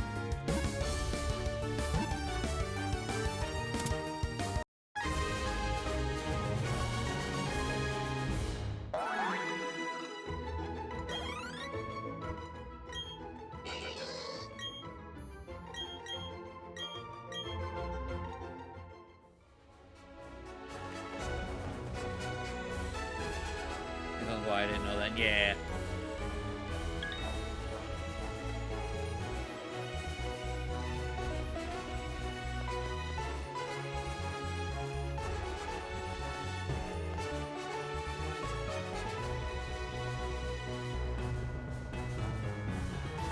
Why I didn't know that. Yeah.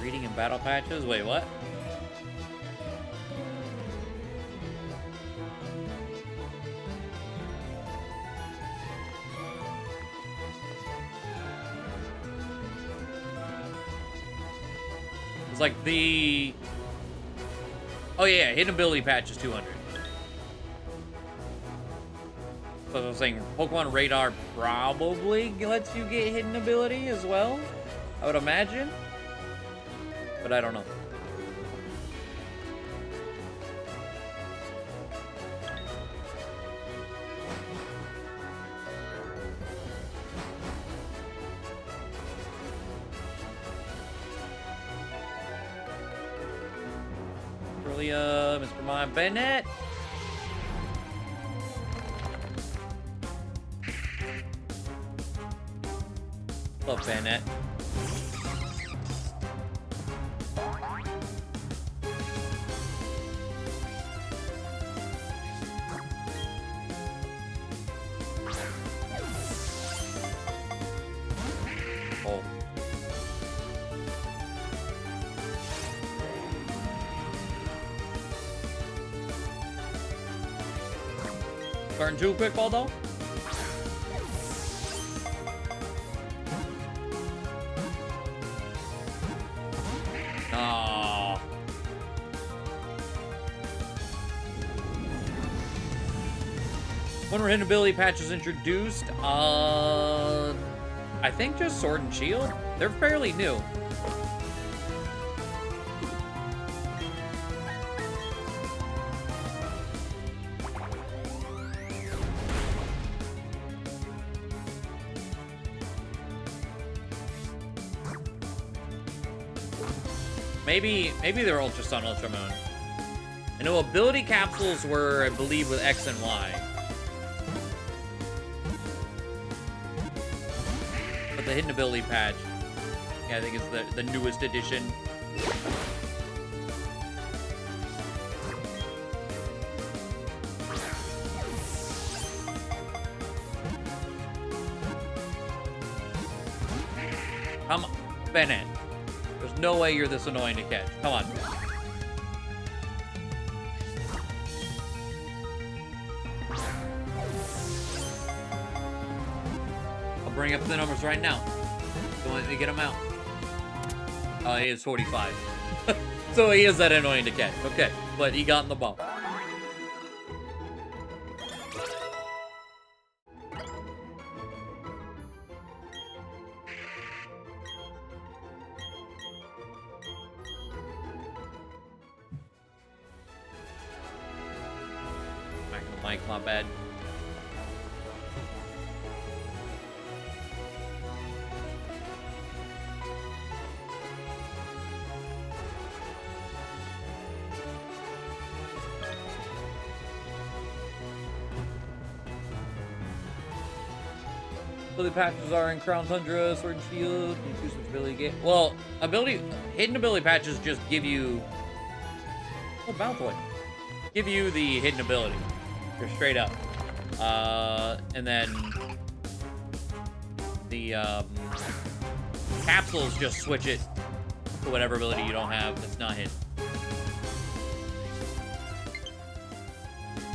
Reading and battle patches? Wait, what? It's like the... Oh yeah, hidden ability patch is 200. So I was saying, Pokemon Radar probably lets you get hidden ability as well, I would imagine. But I don't know. Mr. My Bennett. Love Bennett. Oh. Turn too quick, Baldo? Oh. When were hidden ability patches introduced? I think just Sword and Shield. They're fairly new. Maybe they're all just on Ultra Moon. I know ability capsules were, I believe, with X and Y. But the hidden ability patch, yeah, I think is the newest edition. Come on, Bennett. There's no way you're this annoying to catch. Come on. I'll bring up the numbers right now. Don't let me get him out. Oh, he is 45. So he is that annoying to catch. Okay, but he got in the ball. Not bad. Ability patches are in Crown Tundra, Sword and Shield. You choose which ability get. Well, hidden ability patches just give you. Oh, Bountoy. Give you the hidden ability. Straight up. And then the capsules just switch it to whatever ability you don't have that's not hidden.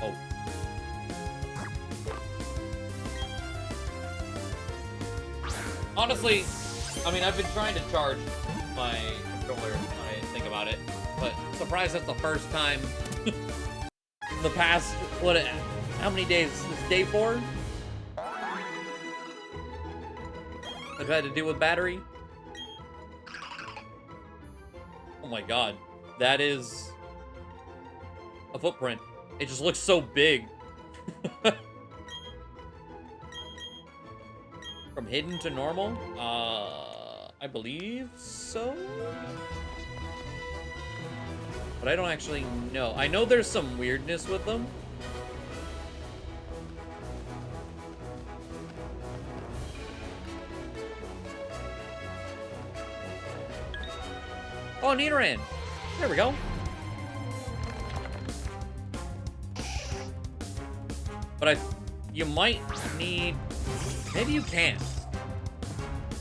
Oh. Honestly, I mean, I've been trying to charge my controller when I think about it, but surprised that's the first time the past, how many days? This is day 4? I've had to deal with battery. Oh my god. That is a footprint. It just looks so big. From hidden to normal? I believe so? But I don't actually know. I know there's some weirdness with them. Oh, Nidoran. There we go. But you might need, maybe you can't.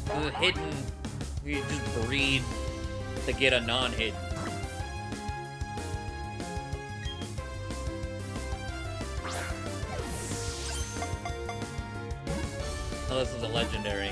The hidden, you just breed to get a non-hit. Oh, this is a legendary.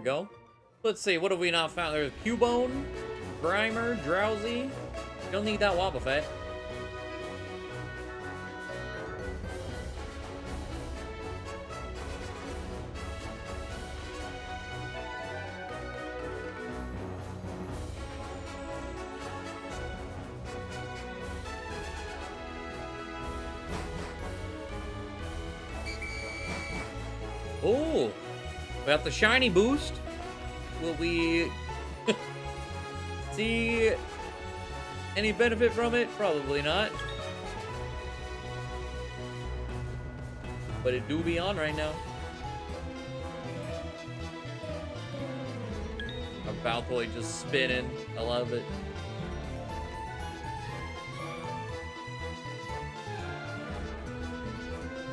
Go. Let's see, what have we not found? There's Cubone, Grimer, Drowsy. Don't need that Wobbuffet. Oh, we got the shiny boost. Will we see any benefit from it? Probably not. But it do be on right now. Our Baltoy just spinning. I love it.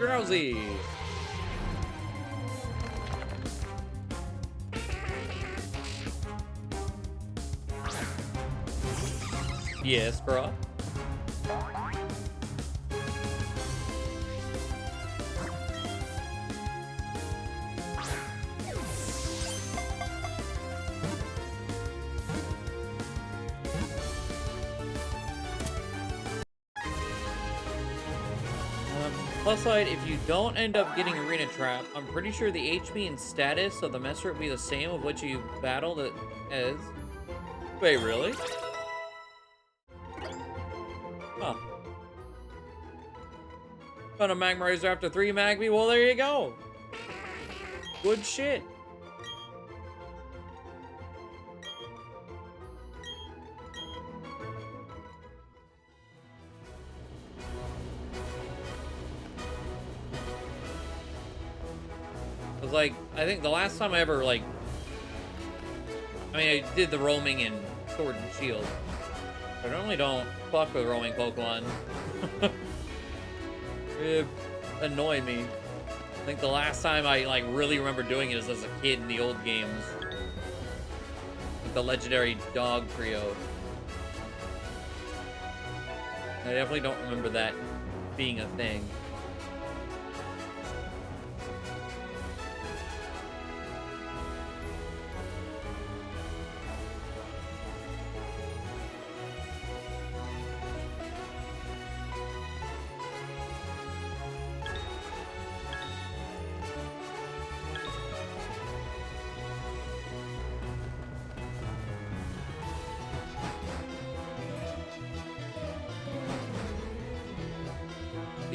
Drowsy. Yes, bro. Plus side, if you don't end up getting Arena Trap, I'm pretty sure the HP and status of the Messer will be the same of what you battled it as. Wait, really? Huh. Found a Magmarizer after 3 Magby? Well, there you go. Good shit. Cause like, I think the last time I ever like, I mean, I did the roaming in Sword and Shield. I normally don't fuck with roaming Pokemon. It annoyed me. I think the last time I like really remember doing it was as a kid in the old games. With the legendary dog trio. I definitely don't remember that being a thing.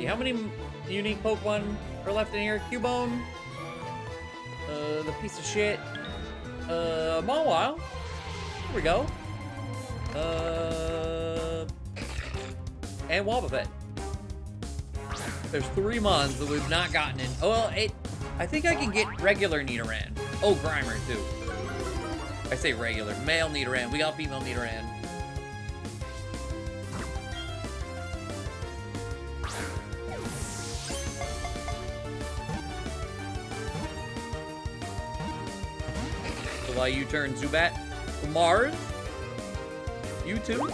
How many unique Pokemon are left in here? Cubone, the piece of shit, Mawile, here we go, and Wobbuffet. There's 3 Mons that we've not gotten in. Oh, well, I think I can get regular Nidoran. Oh, Grimer too. I say regular, male Nidoran. We got female Nidoran. While you turn Zubat, Mars, you too.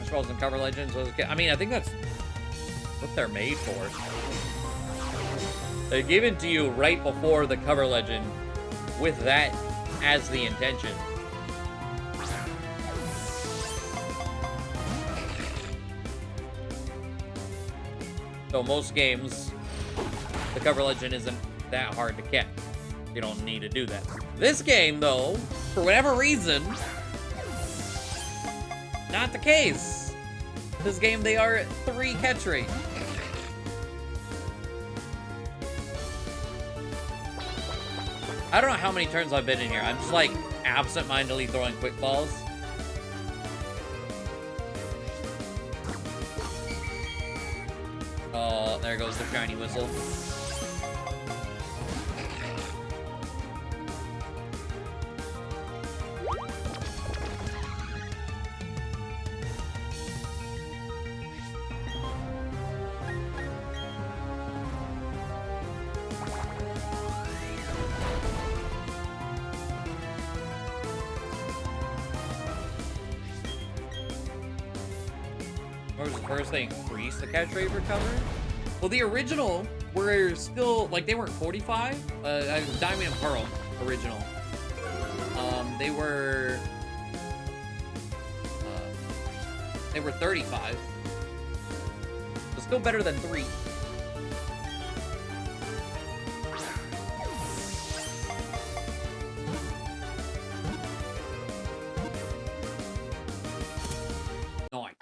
Spells and cover legends. I mean, I think that's what they're made for. They're given to you right before the cover legend, with that as the intention. So most games, the cover legend isn't that hard to catch. You don't need to do that. This game, though, for whatever reason, not the case. This game, they are 3 catch rate. I don't know how many turns I've been in here. I'm just like absent-mindedly throwing quick balls. There goes the shiny whistle. What was the first thing? Increase the catch rate recovered? Well, the original were still, like, they weren't 45. Diamond and Pearl original. They were 35. So still better than 3. Nice.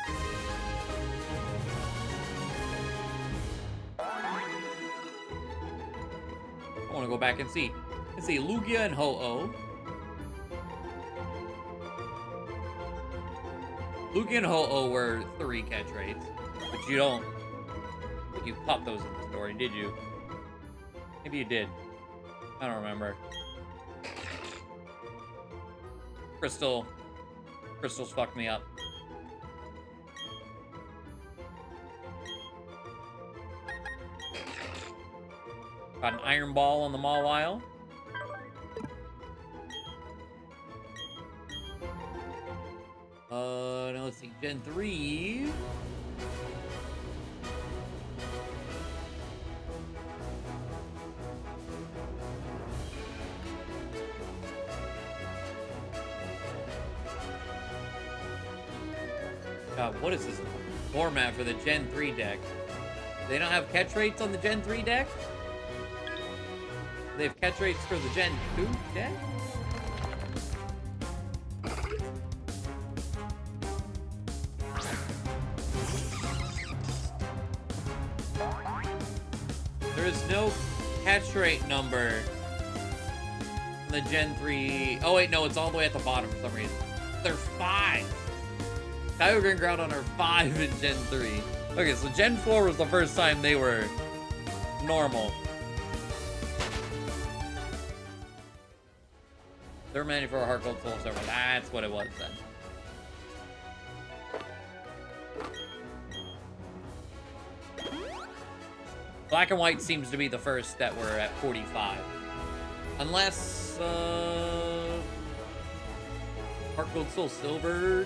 I want to go back and see. Let's see, Lugia and Ho-Oh. Lugia and Ho-Oh were 3 catch rates, but you don't. But you popped those in the story, did you? Maybe you did. I don't remember. Crystals fucked me up. Got an iron ball on the Mawile. Now let's see, Gen 3. God, what is this format for the Gen 3 deck? They don't have catch rates on the Gen 3 deck? They have catch rates for the Gen 2 deck? There is no catch rate number on the Gen 3. Oh wait, no, it's all the way at the bottom for some reason. They're 5. Kyogre and Groudon are 5 in Gen 3. Okay, so Gen 4 was the first time they were normal. They're managed for a Heart Gold Soul Silver. That's what it was then. Black and White seems to be the first that were at 45. Unless, Heart Gold Soul Silver,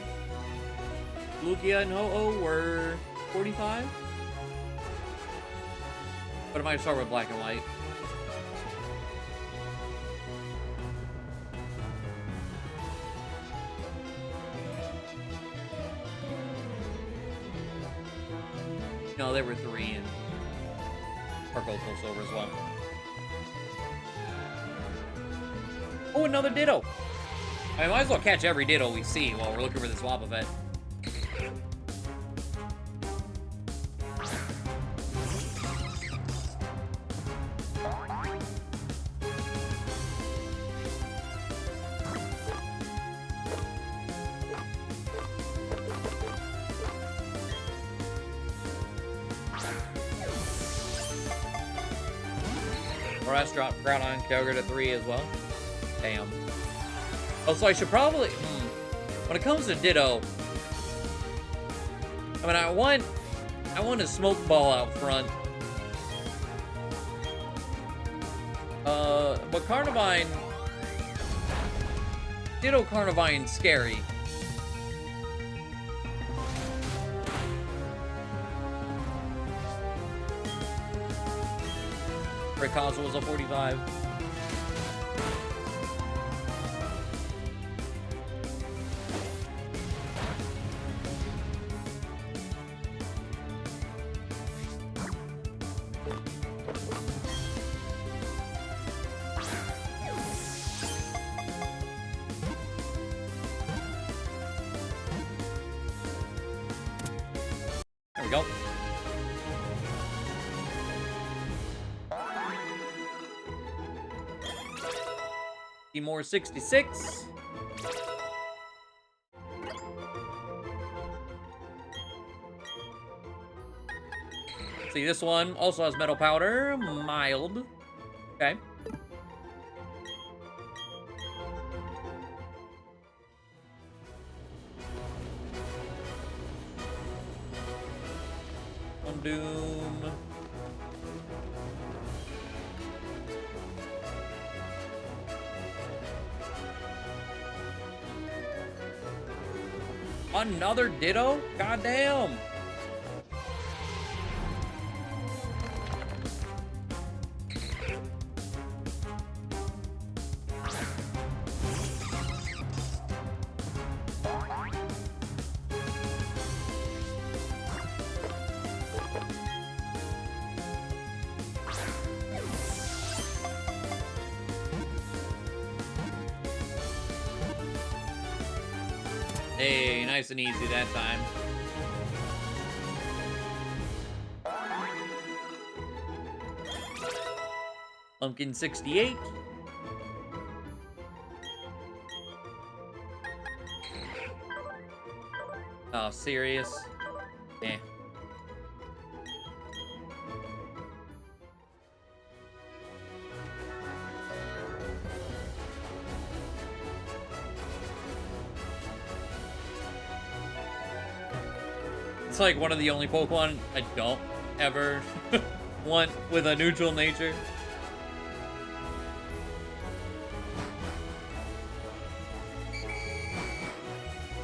Lugia and Ho-Oh were 45? But it might start with Black and White. No, there were 3 in Heart Gold Soul Silver as well. Oh, another Ditto! I might as well catch every Ditto we see while we're looking for this Wobbuffet. Morass dropped Groudon Kyogre to 3 as well. Damn. Oh, so I should probably... When it comes to Ditto... I mean, I want a Smoke Ball out front. But Carnivine... Ditto Carnivine's scary. Rayquaza was a 45. There we go. More 66. See, this one also has metal powder. Mild. Okay. Doom. Another Ditto? Goddamn. Hey, nice and easy that time. Pumpkin 68. Oh, serious? Eh. It's like one of the only Pokemon I don't ever want with a neutral nature.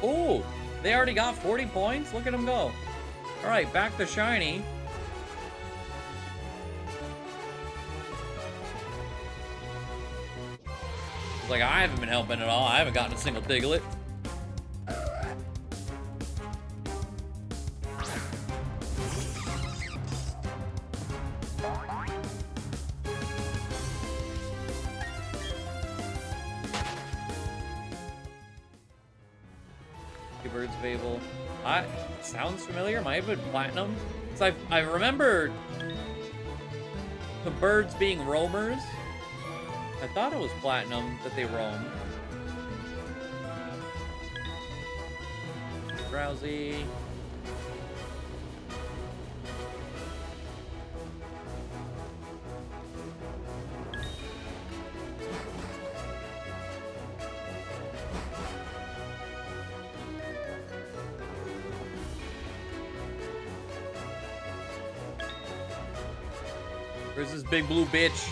Oh, they already got 40 points? Look at them go. All right, back to shiny. It's like, I haven't been helping at all. I haven't gotten a single Diglett. Bird's Fable. Sounds familiar. Might have been Platinum. So I remember the birds being roamers. I thought it was Platinum that they roamed. Drowsy. Where's this big blue bitch?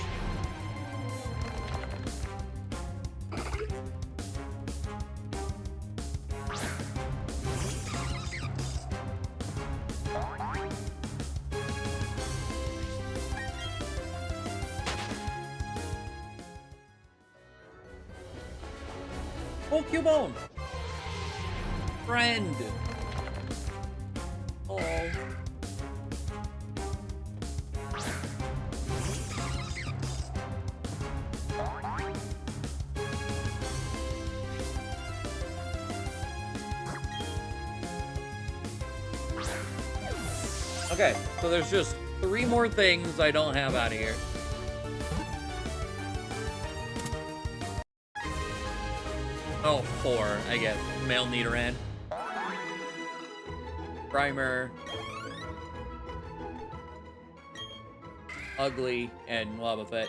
Oh, Cubone! Friend! Oh. Okay, so there's just 3 more things I don't have out of here. Oh, 4, I guess. Male Nidoran. Primer. Ugly, and Wobbuffet.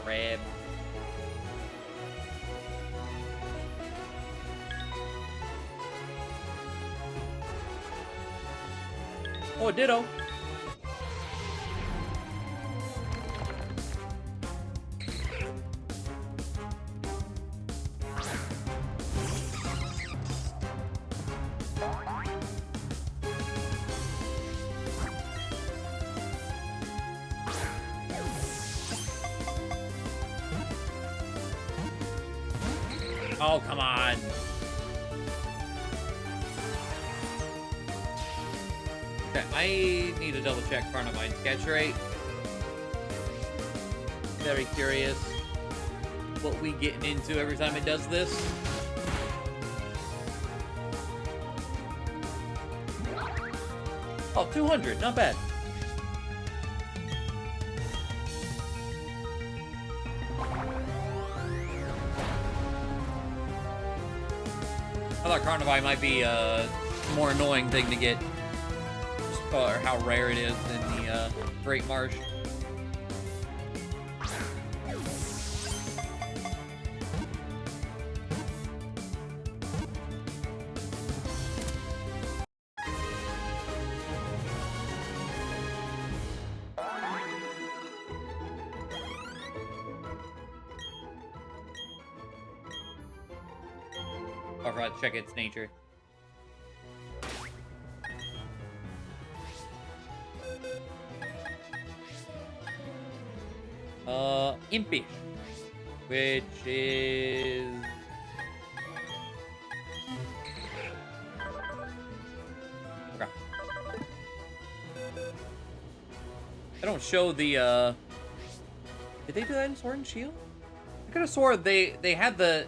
Red. Oh, Ditto. Oh, come on. Okay, I need to double check Carnivine's catch rate. Very curious what we getting into every time it does this. Oh, 200, not bad. I thought Carnivine might be a more annoying thing to get, just for how rare it is in the Great Marsh. I forgot to check its nature. Impish, which is okay. They don't show the did they do that in Sword and Shield? I could have swore they had the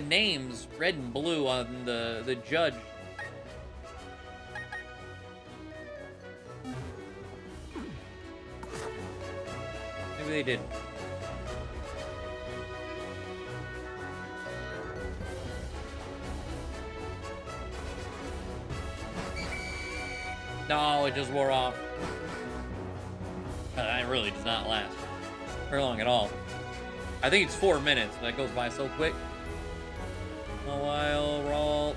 names red and blue on the judge. Maybe they didn't. No, it just wore off. It really does not last very long at all. I think it's 4 minutes. That goes by so quick. A while, Ralts.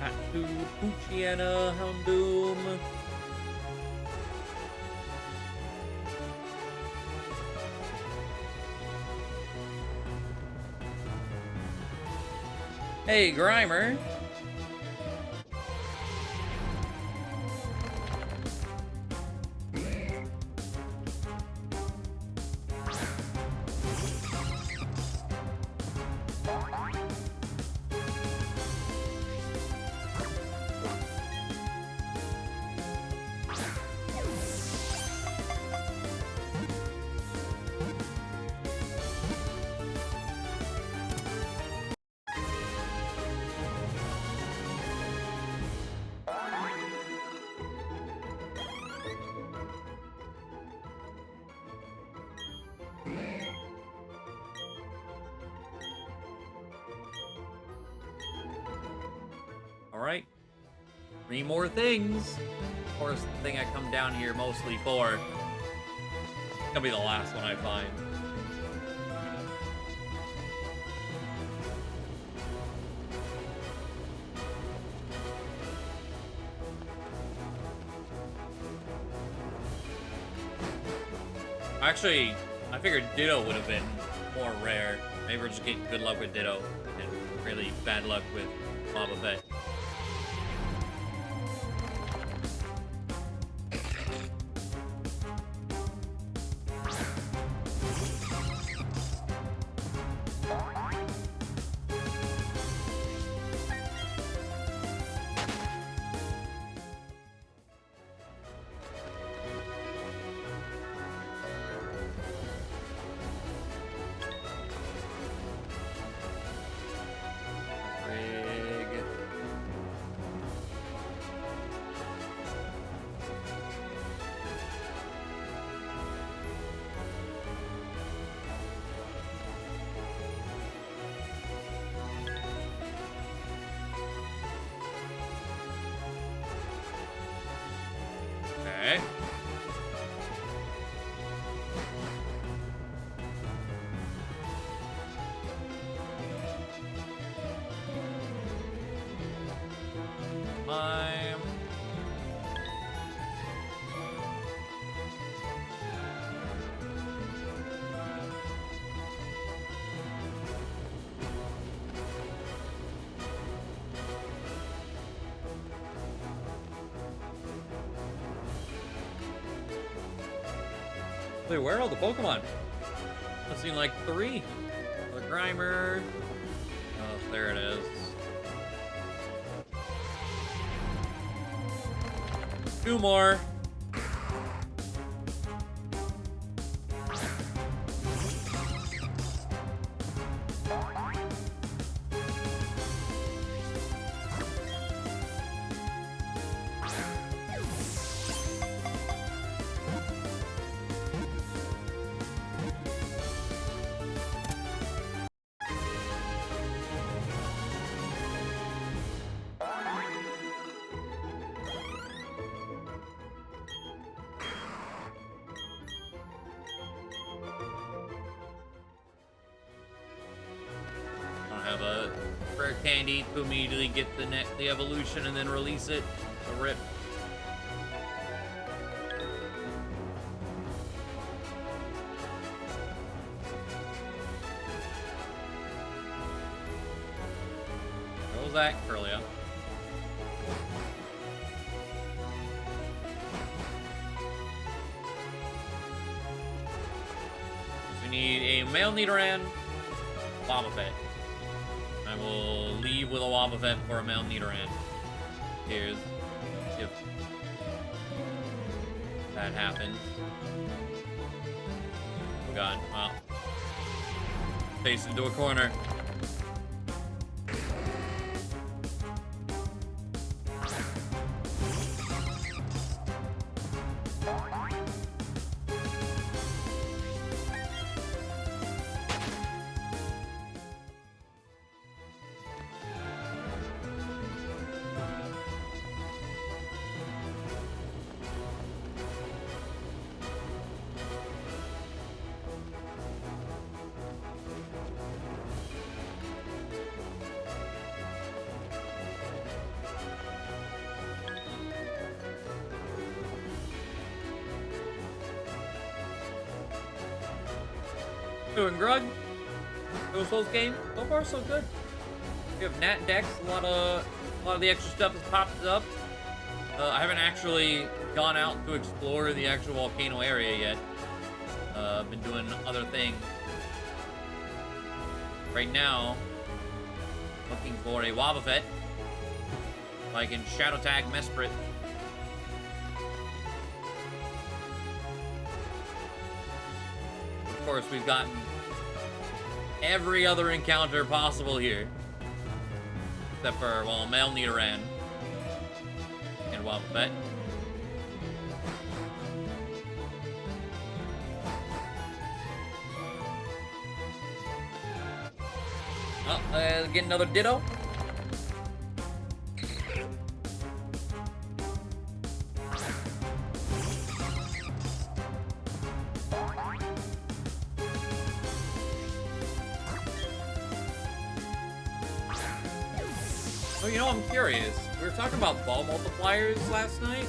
Hatu, Puchiana, Houndoom. Hey, Grimer. Alright. 3 more things. Of course, the thing I come down here mostly for. It's gonna be the last one I find. Actually, I figured Ditto would have been more rare. Maybe we're just getting good luck with Ditto and really bad luck with Boba Fett. Okay. Wait, where are all the Pokemon? I've seen like 3. The Grimer. Oh, there it is. 2 more. have a rare candy to immediately get the evolution and then release it. A rip. What was that, Curlia? We need a male Nidoran, Wobbuffet. I will leave with a Wobbuffet for a male Nidoran. Here's if that happens. Oh god, well. Face into a corner. Doing Grug? Those Souls game? So far so good. We have Nat Dex, a lot of the extra stuff has popped up. I haven't actually gone out to explore the actual volcano area yet. I've been doing other things. Right now, looking for a Wobbuffet. If I can Shadow Tag Mesprit. Of course, we've gotten every other encounter possible here. Except for, well, male Nidoran and Wobbuffet. Oh, get another Ditto. Oh, you know, I'm curious. We were talking about ball multipliers last night.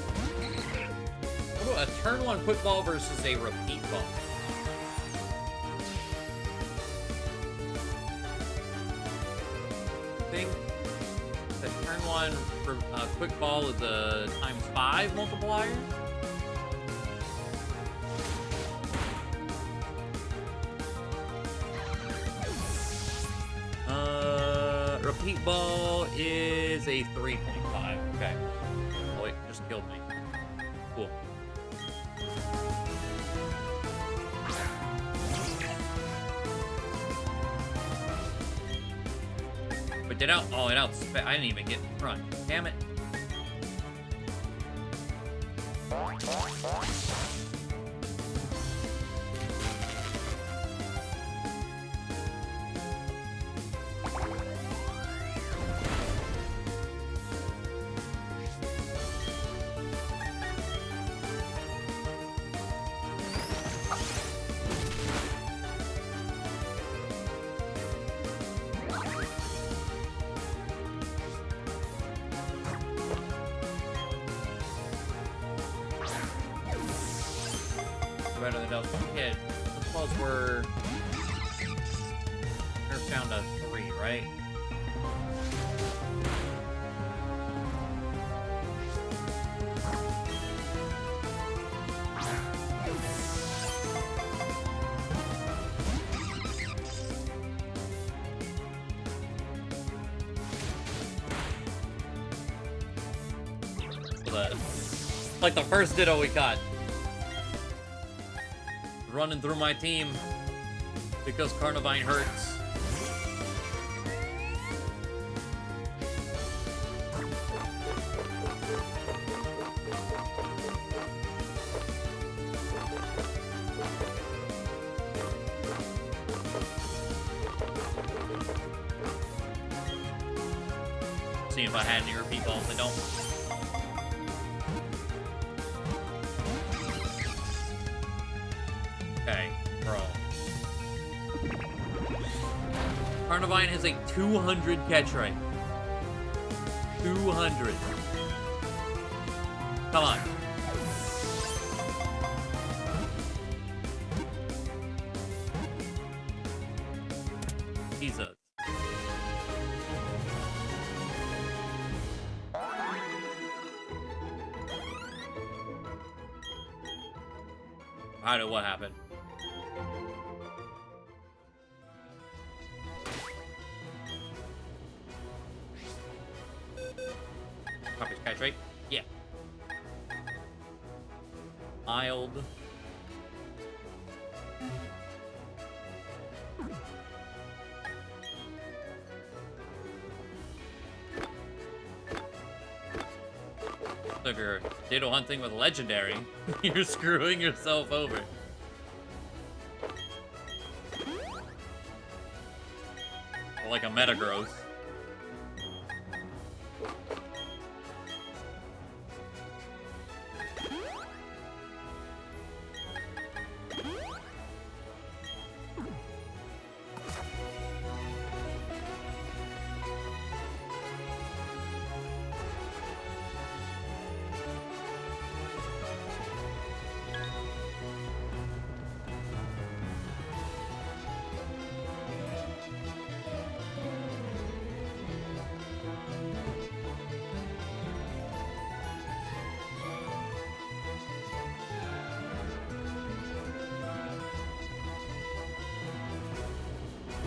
What about a turn 1 quick ball versus a repeat ball? I think the turn 1 for quick ball is a ×5 multiplier. Repeat ball is a 3.5. Okay. Oh wait, just killed me. Cool. But did out? Oh, it out. I didn't even get in front. Damn it. Better than those. Yeah, those balls were nerfed down to 3, right? Like the first Ditto we caught. Running through my team because Carnivine hurts. See if I had any repeat balls. I don't. Carnivine has a 200 catch rate. 200. Come on. Jesus. I don't know what happened. Copy catch rate? Yeah. Mild. So if you're ditto hunting with legendary, you're screwing yourself over. Like a Metagross.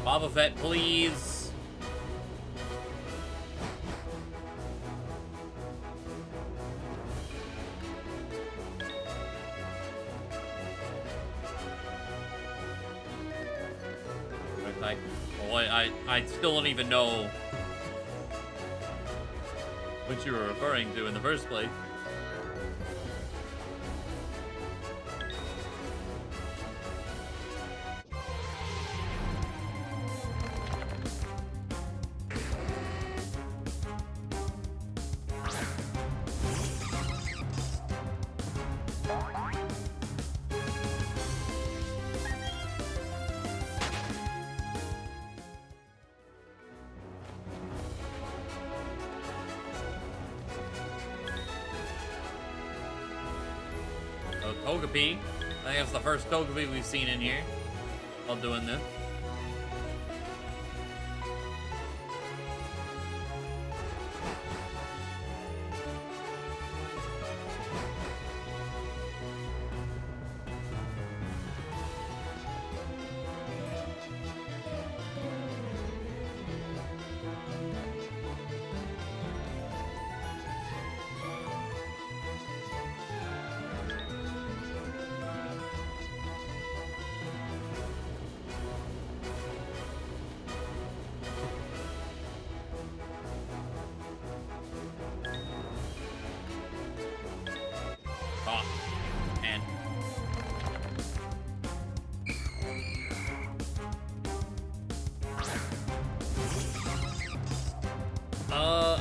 Boba Fett, please. I still don't even know what you were referring to in the first place. Togepi. I think that's the first Togepi we've seen in here while doing this.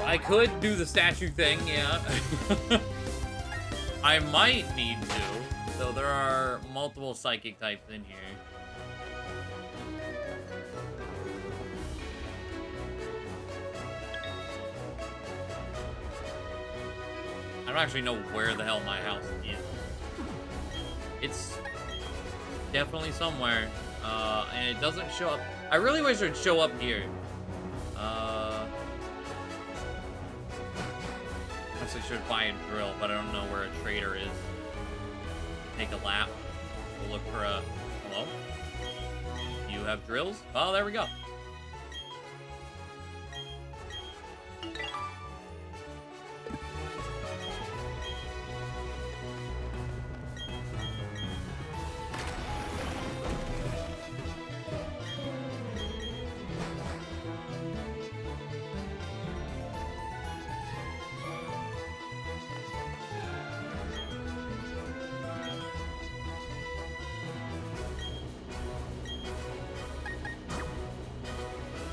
I could do the statue thing, yeah. I might need to, though there are multiple psychic types in here. I don't actually know where the hell my house is. It's definitely somewhere, and it doesn't show up. I really wish it would show up here. I should buy a drill, but I don't know where a trader is. Take a lap. We'll look for a... Hello? You have drills? Oh, there we go.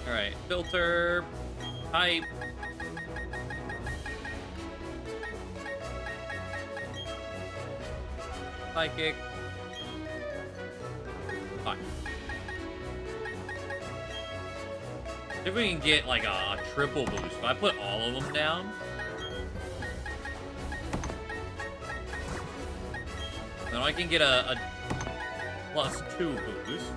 Alright, filter, pipe. Psychic. Fine. See if we can get like a triple boost. If I put all of them down, then I can get a +2 boost.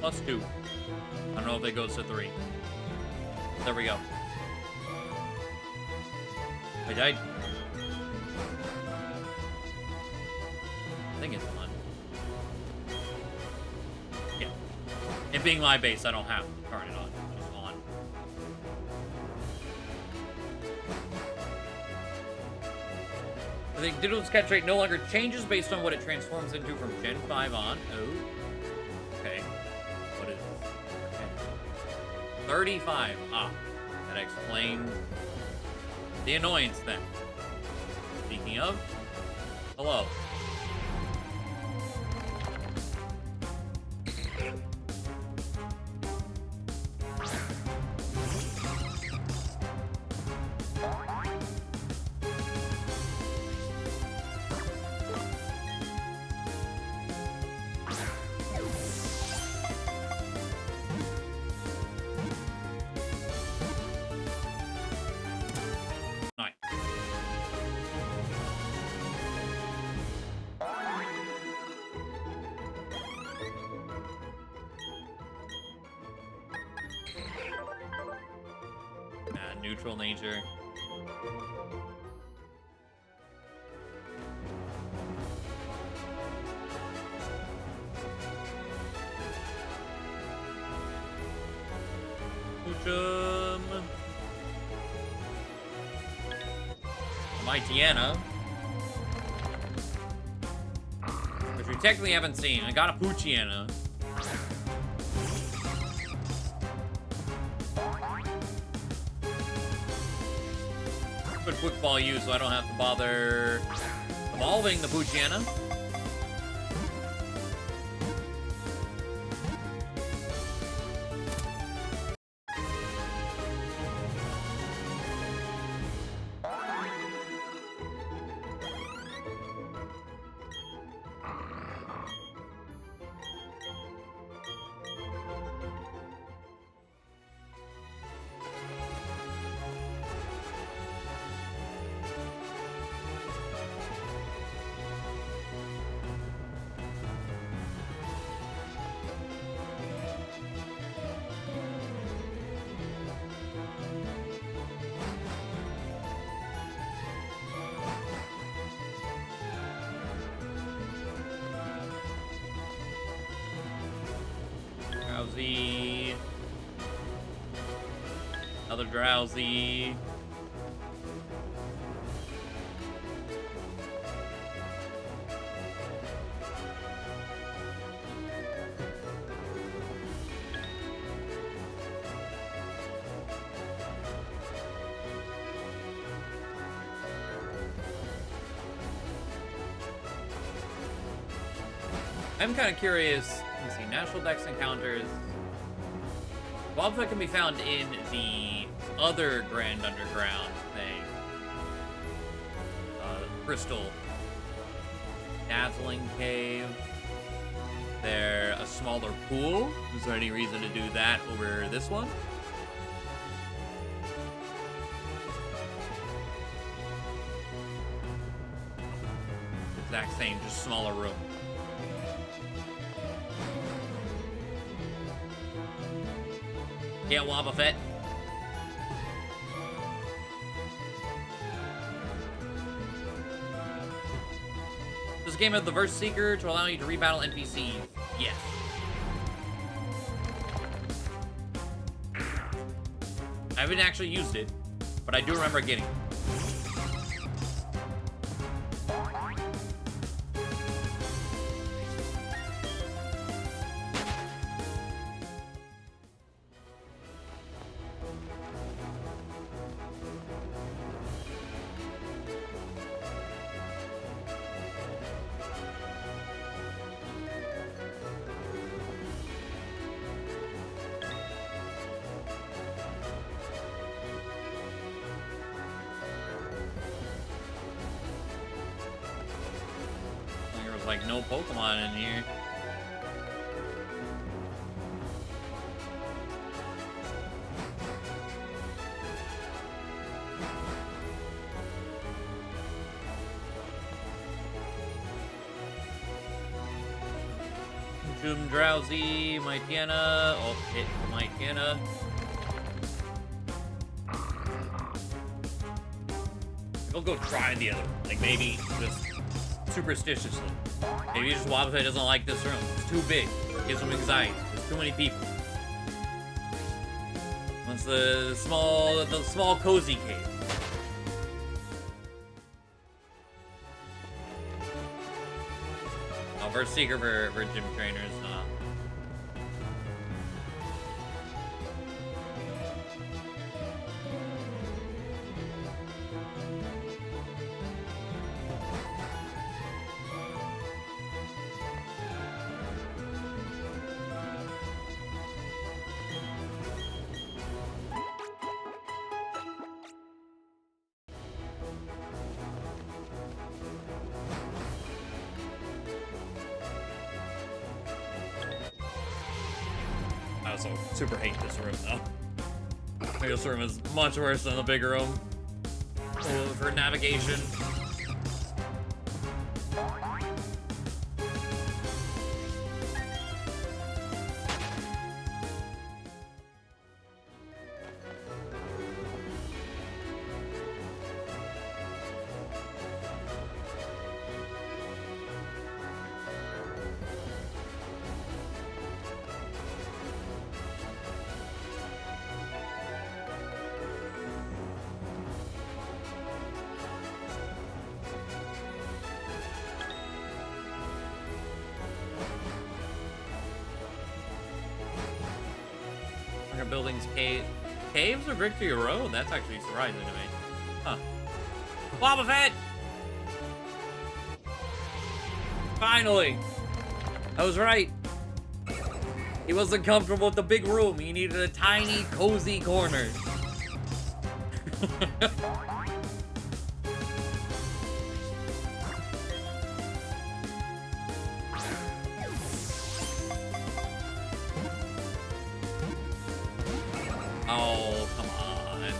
+2. I don't know if it goes to 3. There we go. I died. I think it's on. Yeah. It being my base, I don't have to turn it on. It's on. I think Diddle's catch rate no longer changes based on what it transforms into from Gen 5 on. Oh. Okay. What is this? 35. Ah. That explains the annoyance then. Speaking of, hello. Neutral nature. My Tiana. Which we technically haven't seen. I got a Poochiana. Put football use so I don't have to bother evolving the Poochiana. Drowsy. Another drowsy. I'm kind of curious. Let's see, National Dex encounters. Wildfire can be found in the other Grand Underground thing. Crystal. Dazzling Cave. They're a smaller pool. Is there any reason to do that over this one? Exact same, just smaller room. Yeah, Wobba Fett. This game has the Verse Seeker to allow you to rebattle NPCs. Yes. I haven't actually used it, but I do remember getting it. like no Pokemon in here. Doom Drowsy, Mightyena. Oh, hit Mightyena. I'll go try the other one. Like, maybe just superstitiously. Maybe just Wabafet doesn't like this room. It's too big. It gives him anxiety. There's too many people. Wants the small cozy cave. Oh, first seeker for gym trainers. I also super hate this room though. This room is much worse than the big room for navigation. Buildings, caves or Victory Road? That's actually surprising to me. Huh. Wobbuffet! Finally! I was right. He wasn't comfortable with the big room. He needed a tiny, cozy corner. Oh, come on.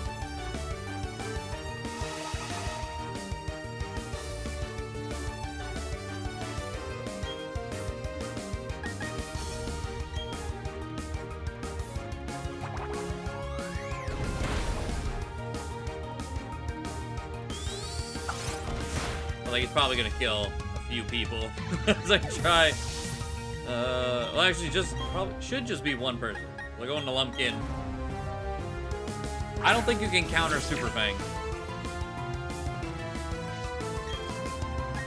Well, like, he's probably gonna kill a few people as I try. Well, actually, should just be one person. We're going to Lumpkin. I don't think you can counter Super Fang.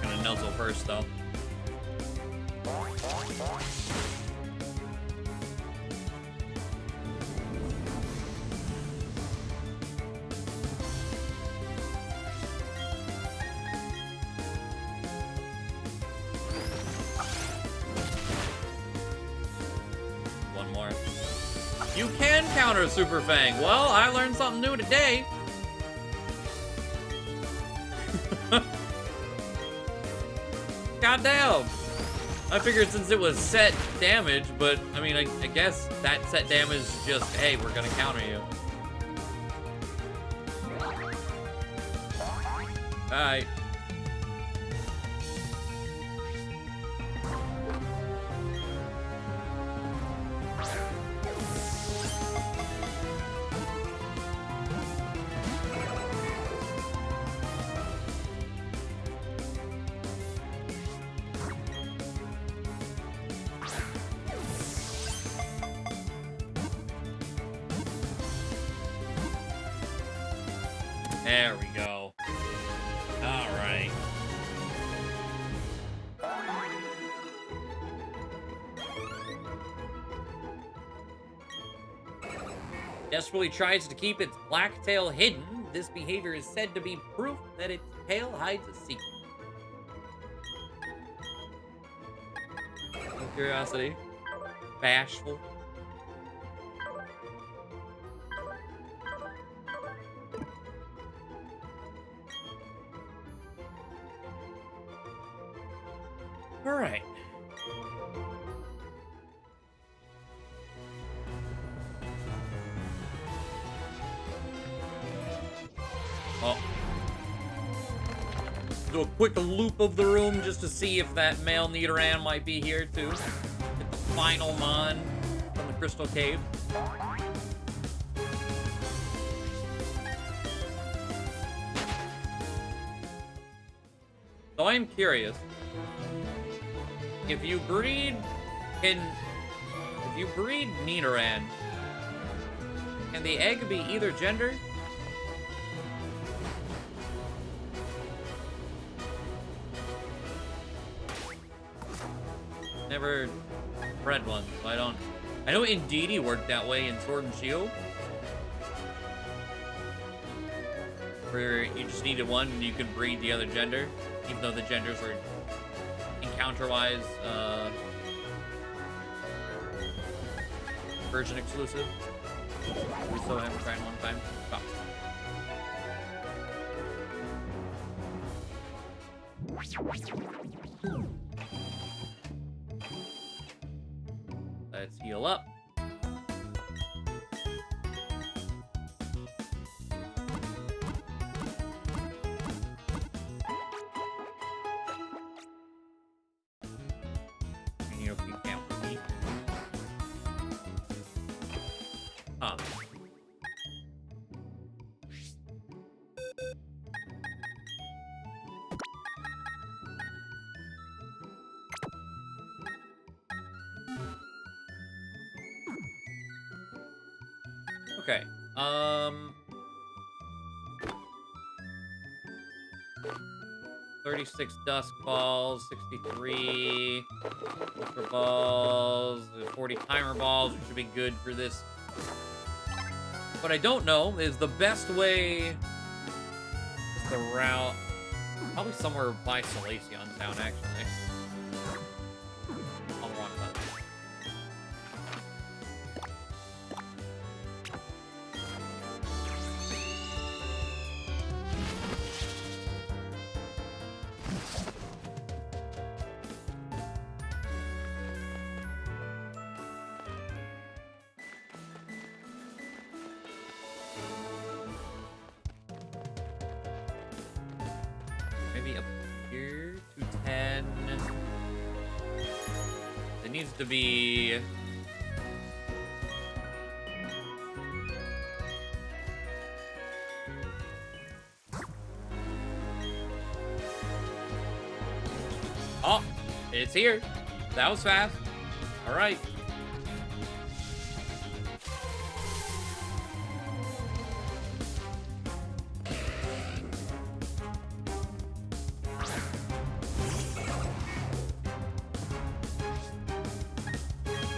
Gonna nuzzle first, though. One more. You can counter Super Fang. Well, I learned something new today. Goddamn. I figured since it was set damage, but I mean, I guess that set damage is just, hey, we're gonna counter you. Alright. There we go. All right. Desperately tries to keep its black tail hidden. This behavior is said to be proof that its tail hides a secret. No curiosity. Bashful. All right. Oh. Do a quick loop of the room just to see if that male Nidoran might be here too. Get the final mon from the Crystal Cave. So I am curious. If you breed Nidoran, can the egg be either gender? Never bred one, so I don't. I know Indeedee worked that way in Sword and Shield, where you just needed one and you could breed the other gender, even though the genders were encounter-wise version exclusive. We still haven't tried one time. Stop. Let's heal up. Huh. Okay. 36 dusk balls, 63 ultra balls, 40 timer balls, which should be good for this. What I don't know is the best way is the route. Probably somewhere by Salacion Town, actually. On the wrong button. Maybe up here, 210. It needs to be. Oh, it's here. That was fast. All right.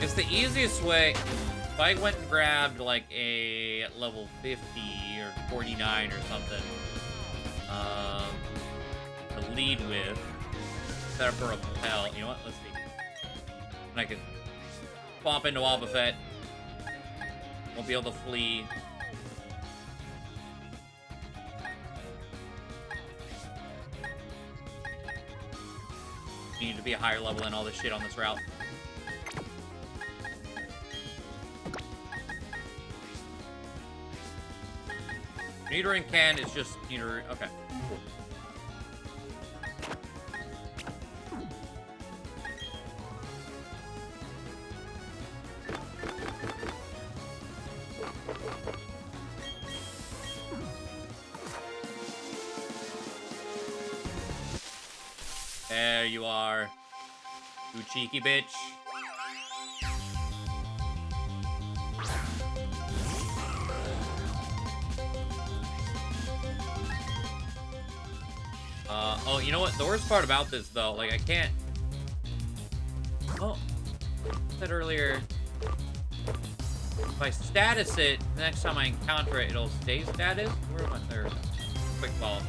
It's the easiest way. If I went and grabbed like a level 50 or 49 or something to lead with, set up for a Repel. You know what? Let's see. And I could swap into Wobbuffet. Won't be able to flee. You need to be a higher level than all this shit on this route. Nidoran can is just Nidoran. Okay, cool. There you are, you cheeky bitch. Oh, you know what? The worst part about this, though, like, I can't... Oh, I said earlier, if I status it, the next time I encounter it, it'll stay status? Where am I? There. Quick ball.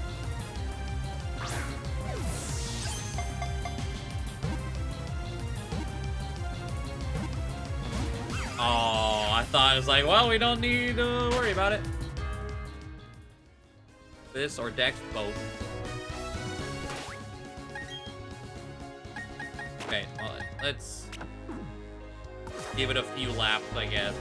Oh, I thought it was like, well, we don't need to worry about it. This or Dex, both. Okay, well, let's give it a few laps, I guess.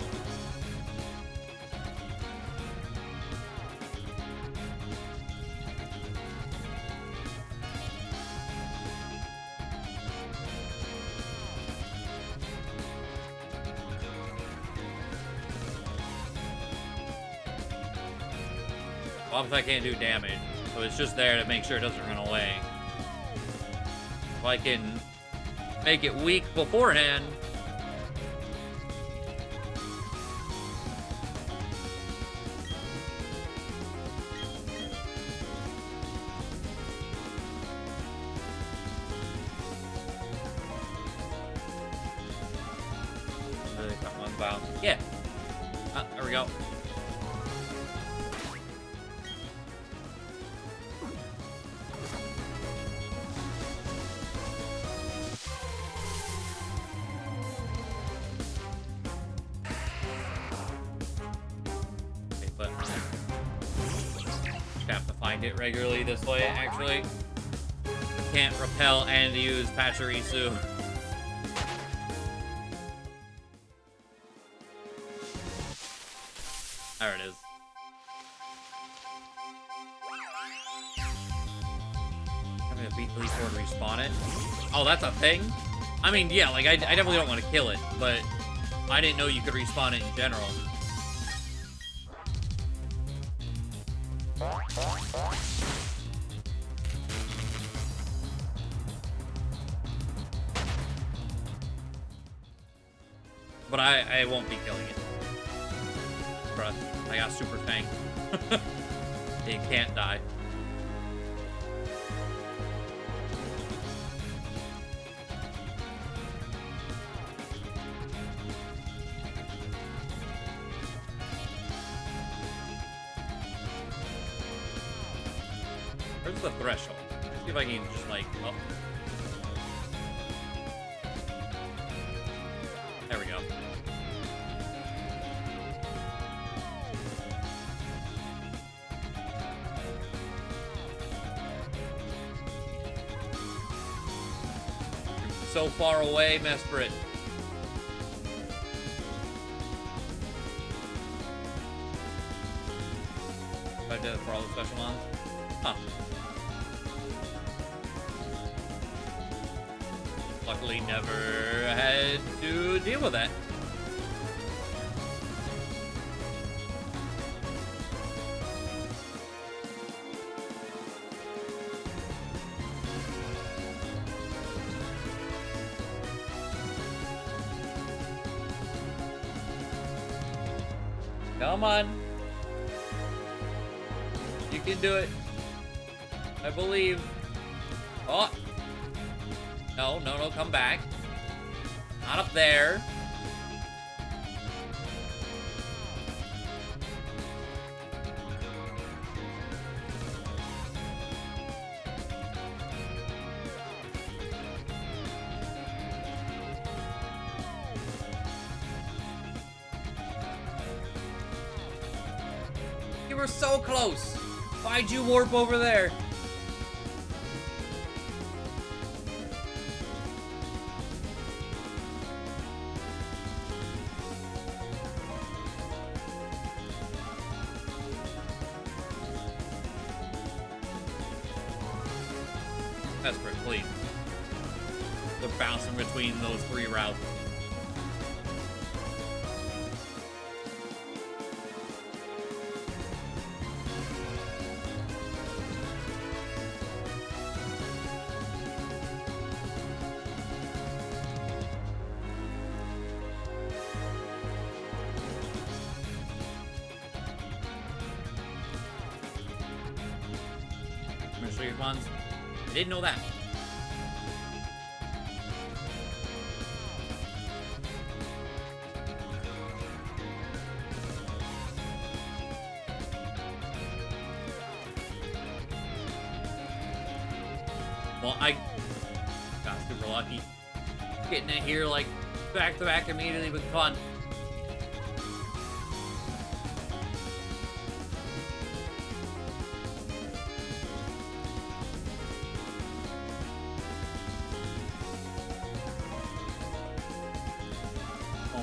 Obviously, I can't do damage, so it's just there to make sure it doesn't run away. If I can make it weak beforehand. Really got one bounce. Yeah. There we go. It regularly this way, actually. Can't repel and use Pachirisu. There it is. Having a beat police or respawn it. Oh, that's a thing? I mean, yeah, like, I definitely don't want to kill it, but I didn't know you could respawn it in general. But I won't be killing it. Trust. I got Super Fang. It can't die. Where's the threshold? Let's see if I can just like, oh. There we go. So far away, Mesprit. I did it for all the special ones. Huh. Luckily, never had to deal with that. Come on. You can do it. I believe. Oh. No, no, no, come back. Not up there. You were so close. Why'd you warp over there? Desperate, please. They're bouncing between those three routes. Administrative ones. I didn't know that. Well, I got super lucky. Getting it here, like, back to back immediately with fun.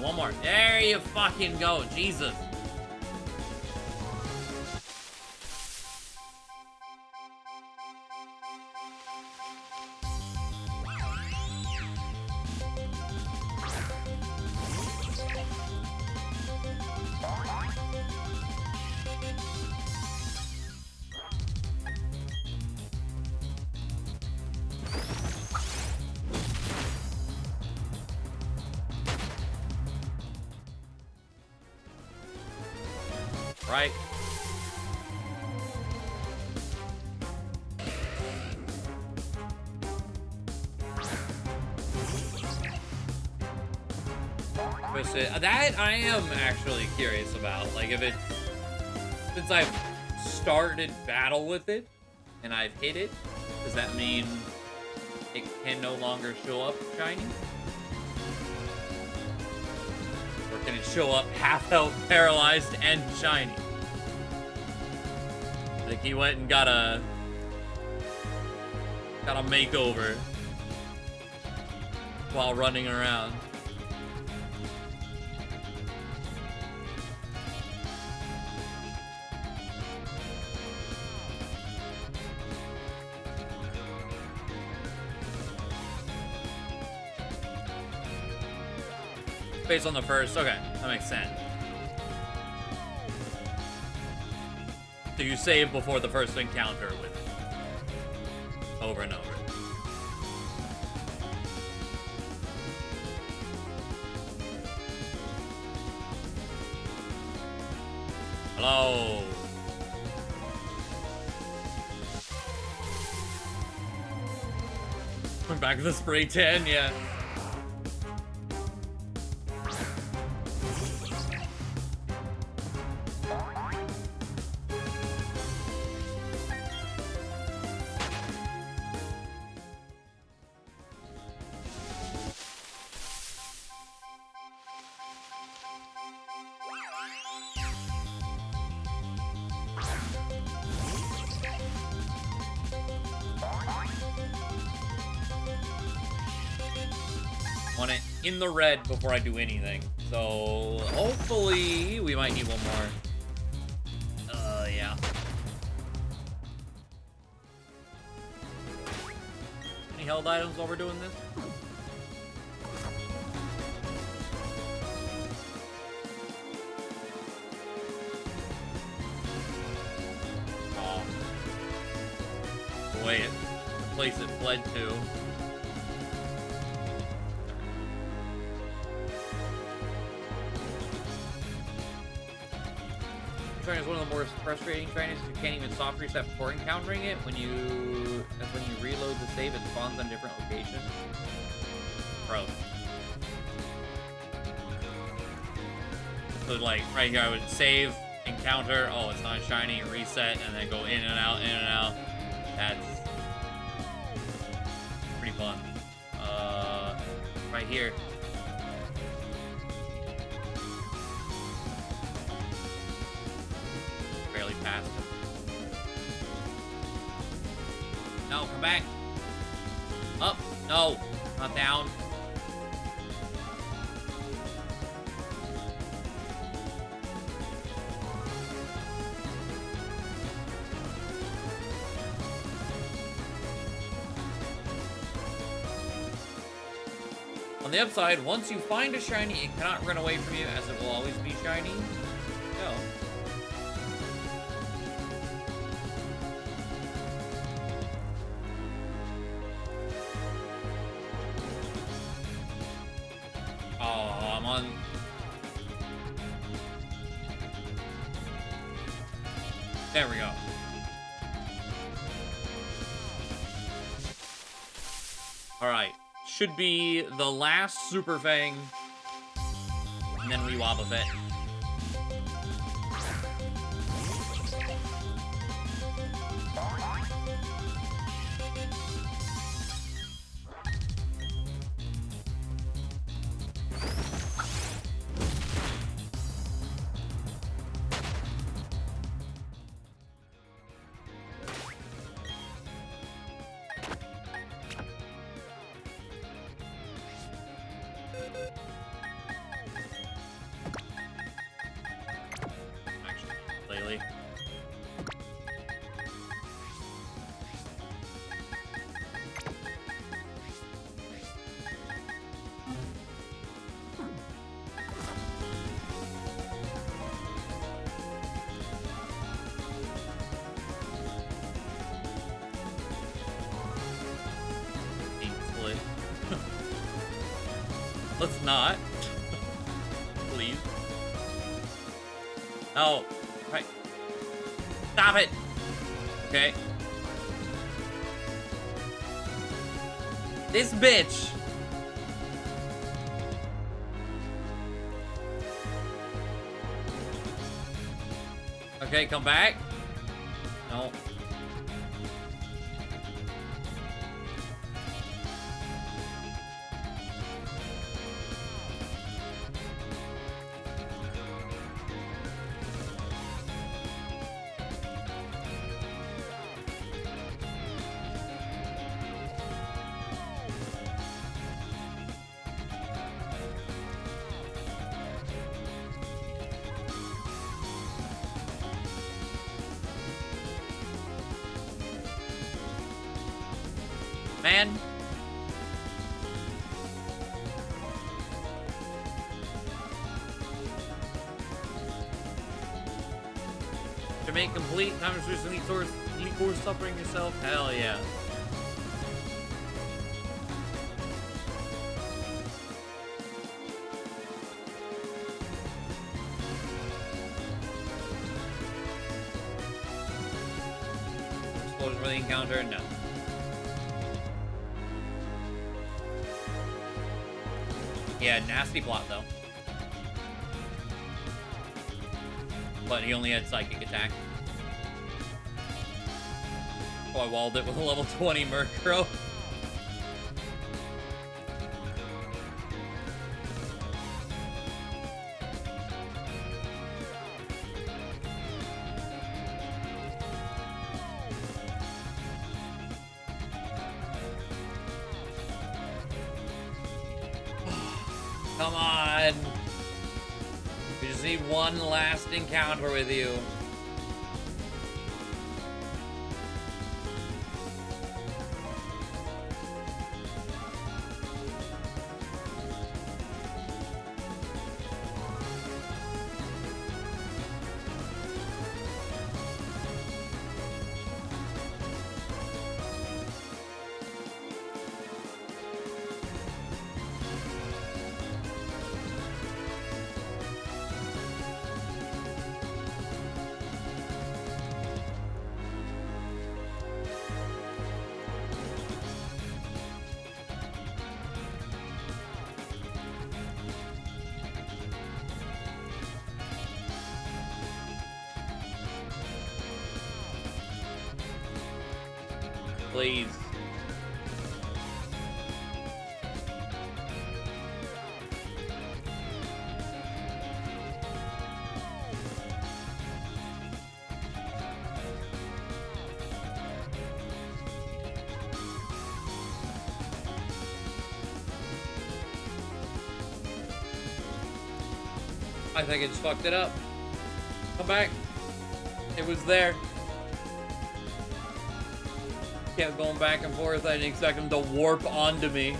Oh, one more. There you fucking go. Jesus. Right. That I am actually curious about. Like, if it, since I've started battle with it and I've hit it, does that mean it can no longer show up shiny? Or can it show up half health, paralyzed, and shiny? Like he went and got a makeover while running around. Based on the first, okay, that makes sense. So you save before the first encounter with it. Over and over. Hello. Went back to the spray tan, yeah. Want it in the red before I do anything. So hopefully we might need one more. Yeah. Any held items while we're doing this? Oh. The way it, the place it fled to. Is one of the more frustrating shinies. You can't even soft reset before encountering it. When you reload the save, it spawns on different locations. Bro. So like right here, I would save, encounter. Oh, it's not shiny. Reset, and then go in and out, in and out. That's pretty fun. Right here. Past him. No, come back. Up. No, not down. On the upside, once you find a shiny, it cannot run away from you, as it will always be shiny. Go. There we go. Alright. Should be the last Super Fang. And then we Wobbuffet. Let's not. Please. Oh. Right. Stop it. Okay. This bitch. Okay, come back. No. Man. To make complete time resource elite course suffering yourself. Hell yeah. Explosion for the encounter? No. Yeah, nasty plot though. But he only had psychic attack. Oh, I walled it with a level 20 Murkrow. Come on. We just need one last encounter with you. Please. I think I just fucked it up. Come back. It was there. Kept going back and forth. I didn't expect him to warp onto me.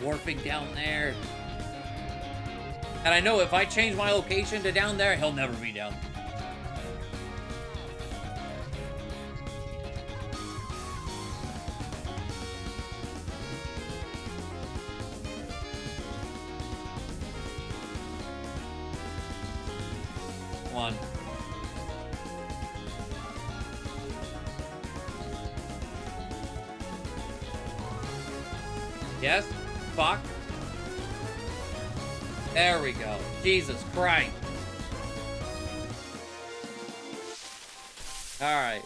Warping down there. And I know if I change my location to down there, he'll never be down. One. Yes? Fuck. There we go. Jesus Christ. Alright.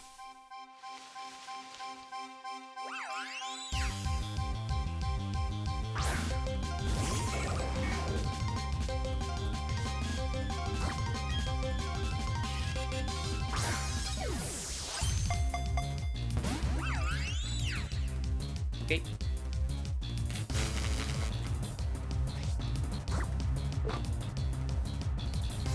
Okay.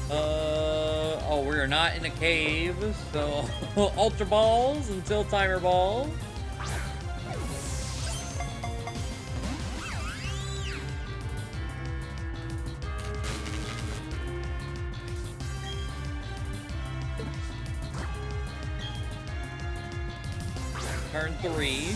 Oh, we're not in a cave, so Ultra Balls until Timer Balls. Turn 3.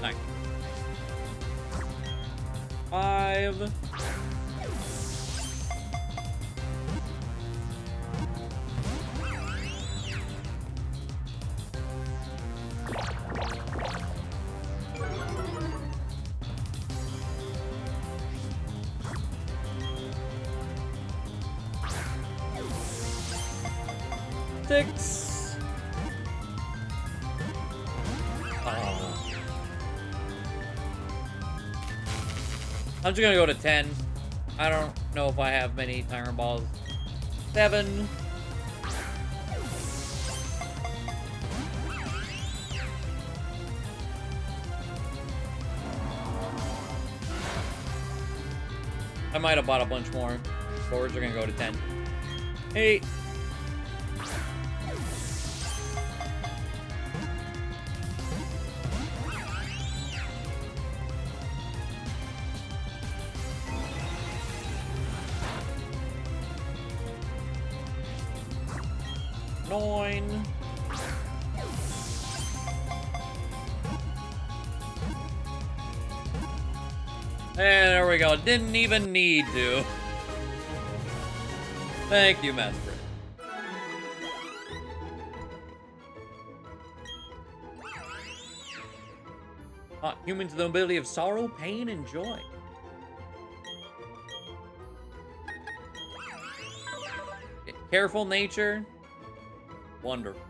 Nice. 5. Six. Oh. I'm just gonna go to 10. I don't know if I have many timer balls. 7. I might have bought a bunch more. Forwards are gonna go to 10. 8. 9. And there we go. Didn't even need to. Thank you, Master. Humans with the ability of sorrow, pain, and joy. Careful nature. Wonderful.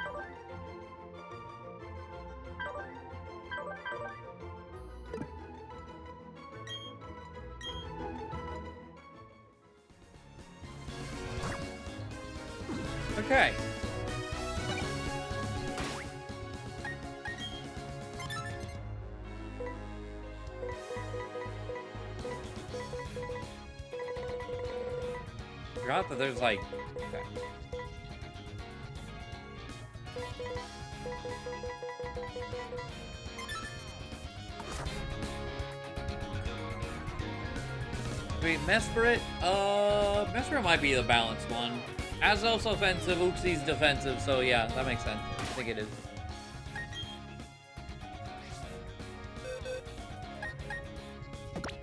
Okay. Forgot that there's like... Okay. Wait, Mesprit? Mesprit might be the balanced one. Azos offensive, Uxi's defensive, so yeah, that makes sense. I think it is.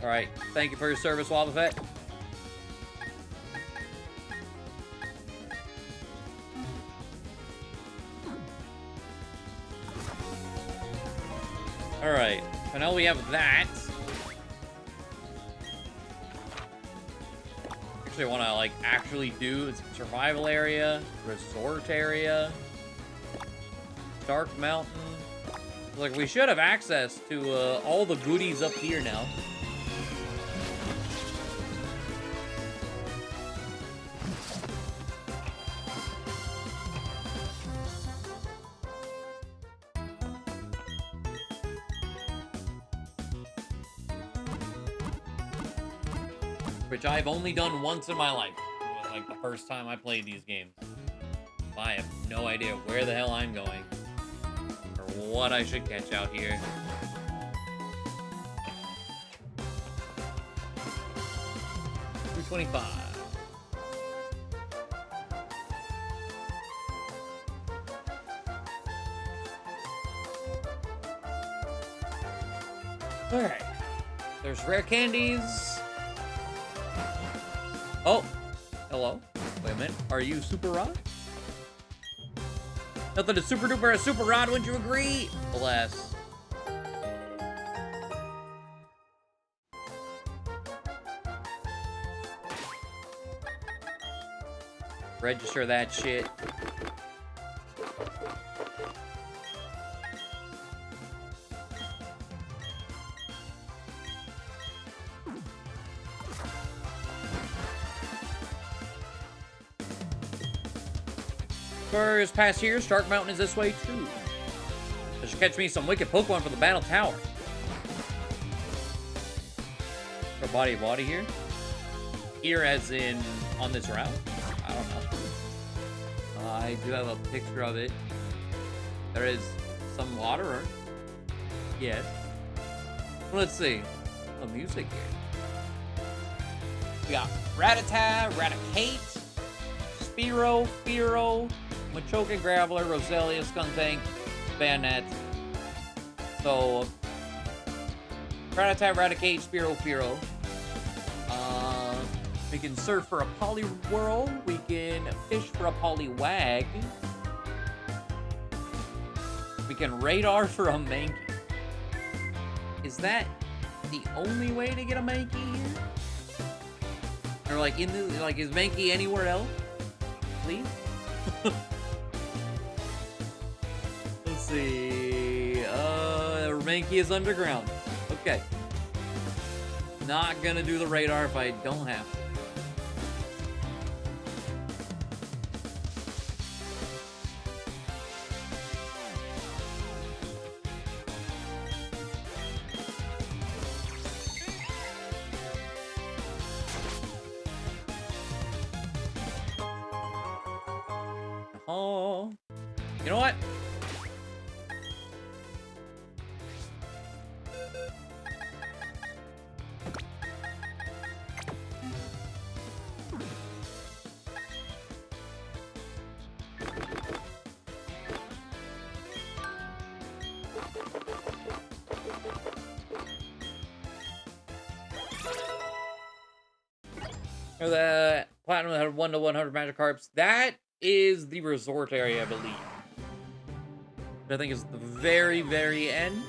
Alright, thank you for your service, Wobbuffet. Alright, so now we have that. Actually, I want to like actually do is survival area, resort area, Dark Mountain. Like we should have access to all the goodies up here now. Which I've only done once in my life. It was like the first time I played these games. I have no idea where the hell I'm going. Or what I should catch out here. $225. Alright. There's rare candies. Oh, hello. Wait a minute. Are you Super Rod? Nothing is super duper a Super Rod, wouldn't you agree? Bless. Register that shit. First past here, Stark Mountain is this way too. I should catch me some wicked Pokemon for the Battle Tower. For body of water here? Here as in on this route? I don't know. I do have a picture of it. There is some water. Yes. Let's see. The music here. We got Rattata, Raticate, Spearow, Fearow, Machoke, Graveler, Roselia, Skuntank, Bayonet. So, Rattata, Raticate, Spearow, Fearow. We can surf for a Poliwhirl. We can fish for a Poliwag. We can radar for a Mankey. Is that the only way to get a Mankey here? Or like in the is Mankey anywhere else? Please? Let's see. Mankey is underground. Okay. Not gonna do the radar if I don't have to. Oh, you know what? Or the platinum that had 1 to 100 Magikarps. That is the resort area, I believe. I think it's the very, very end.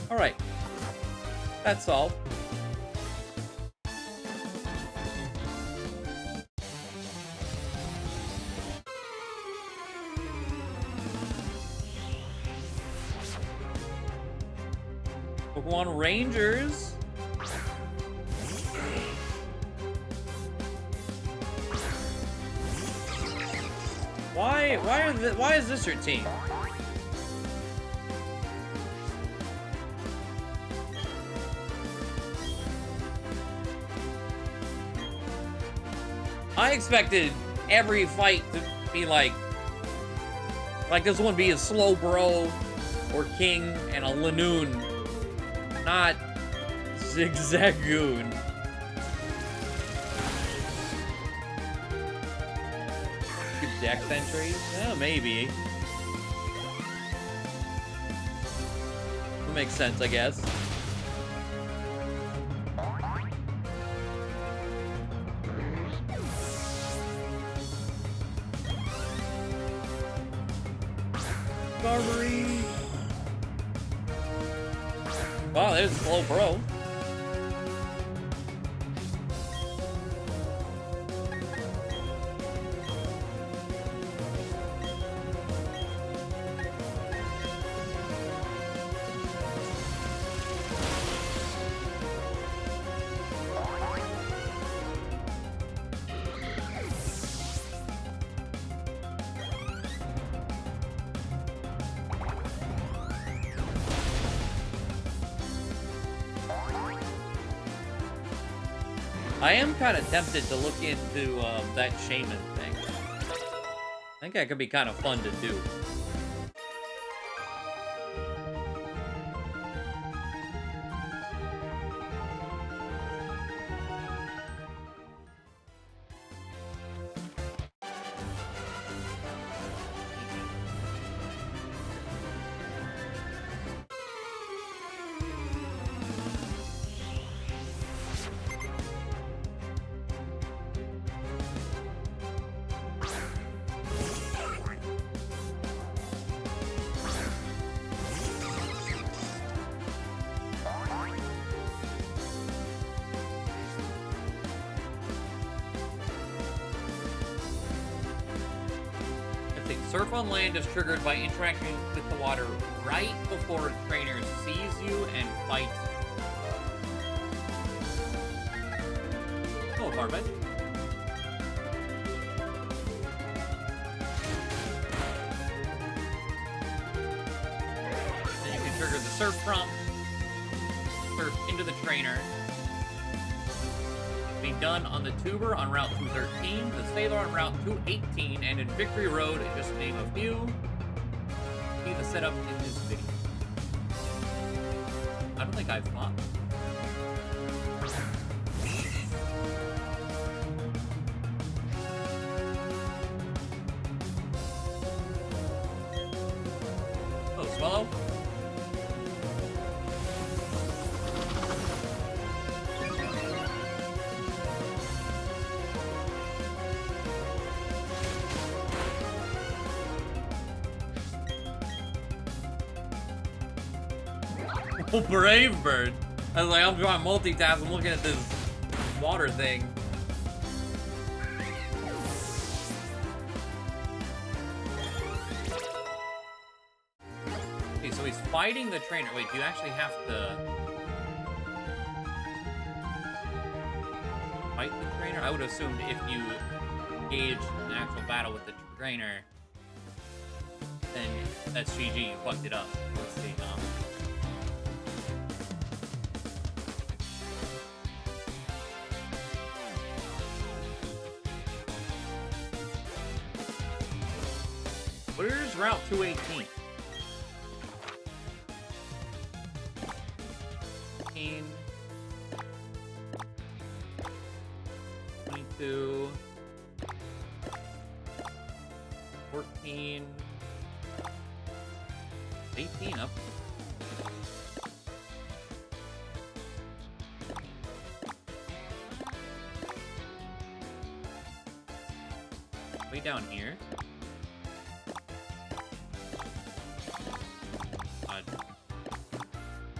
All right, that's all. Pokemon Rangers. Why is this your team? I expected every fight to be like this one be a Slowbro or King and a Lanoon, not Zigzagoon. Good deck entries? Yeah, maybe. That makes sense, I guess. Discovery. Wow, there's Slowbro. I am kind of tempted to look into that shaman thing. I think that could be kind of fun to do. Surf on land is triggered by interacting with the water right before a trainer sees you and fights you. Oh, Barbet. Then you can trigger the surf prompt, surf into the trainer. Be done on the Tuber on Route 213, the Sailor on Route 218, and in Victory Road, just to name a few. See the setup in this video. I don't think I've fought. Oh, Swallow? Oh, Brave Bird. I was like, I'm trying to multitask. I'm looking at this water thing. Okay, so he's fighting the trainer. Wait, do you actually have to fight the trainer? I would have assumed if you engage an actual battle with the trainer, then that's GG. You fucked it up. Let's see. Where's Route 218? 18, 22, 14, 18 up. Way down here.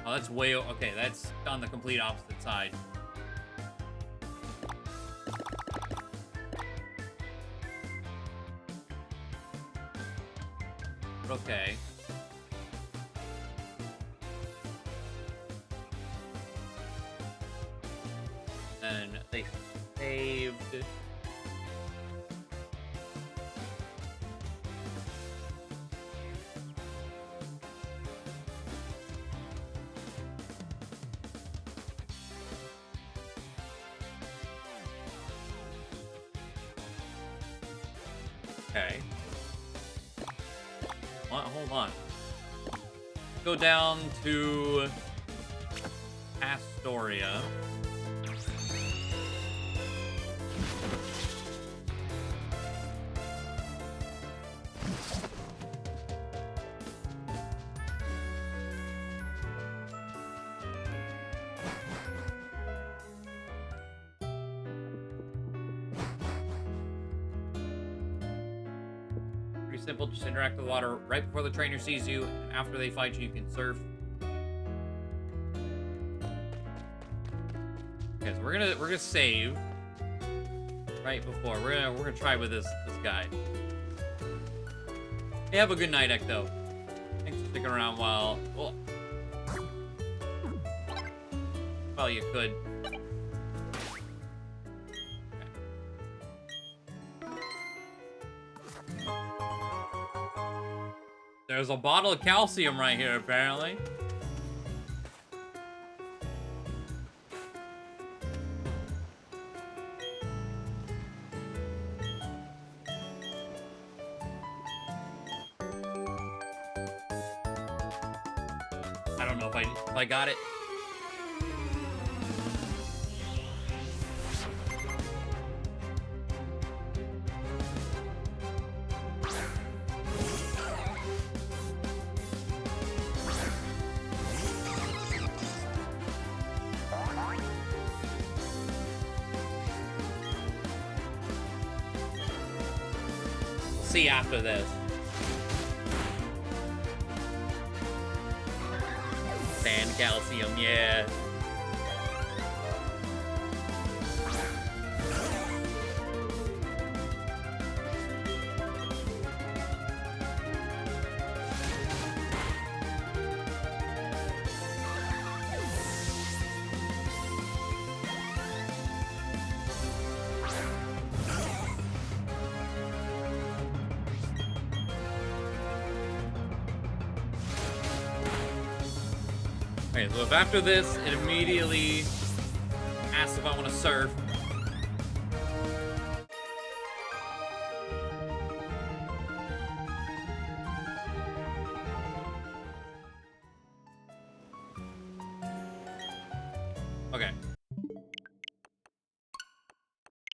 Oh, that's way... Okay, that's on the complete opposite side. Okay. And they saved... Okay. What? Hold on. Go down to Astoria. Simple, just interact with the water right before the trainer sees you. After they fight you, you can surf. Okay, so we're gonna save right before. We're gonna try with this guy. Hey, have a good night, Ecto. Thanks for sticking around while you could. There's a bottle of calcium right here, apparently. I don't know if I got it. See after this. Sand calcium, yeah. Okay, so if after this, it immediately asks if I want to surf. Okay.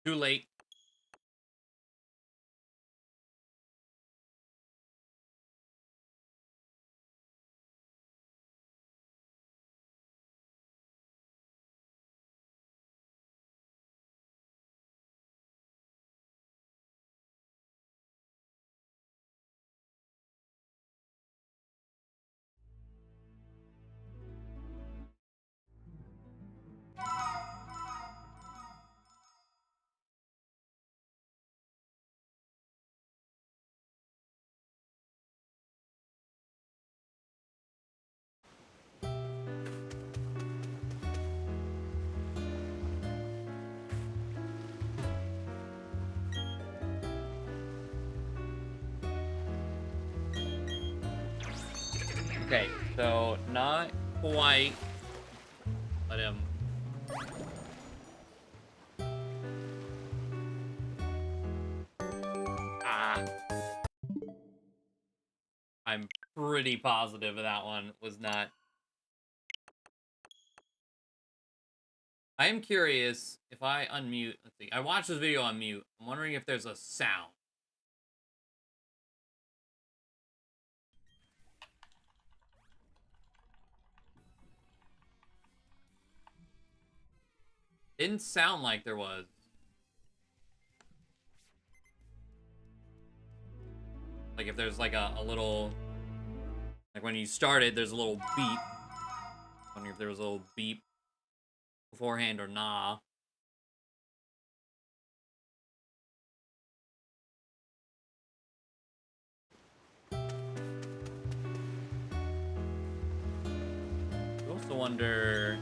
Too late. Okay, so not quite. Let him. Ah. I'm pretty positive that one was not. I am curious if I unmute. Let's see. I watched this video on mute. I'm wondering if there's a sound. Didn't sound like there was. Like if there's like a little. Like when you started, there's a little beep. I wonder if there was a little beep beforehand or nah. I also wonder.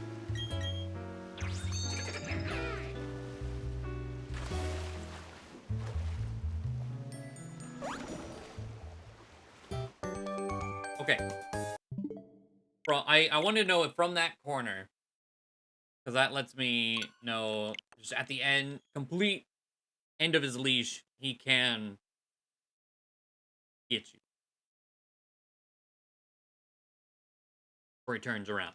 Okay. I want to know it from that corner. Because that lets me know just at the end, complete end of his leash, he can get you. Before he turns around.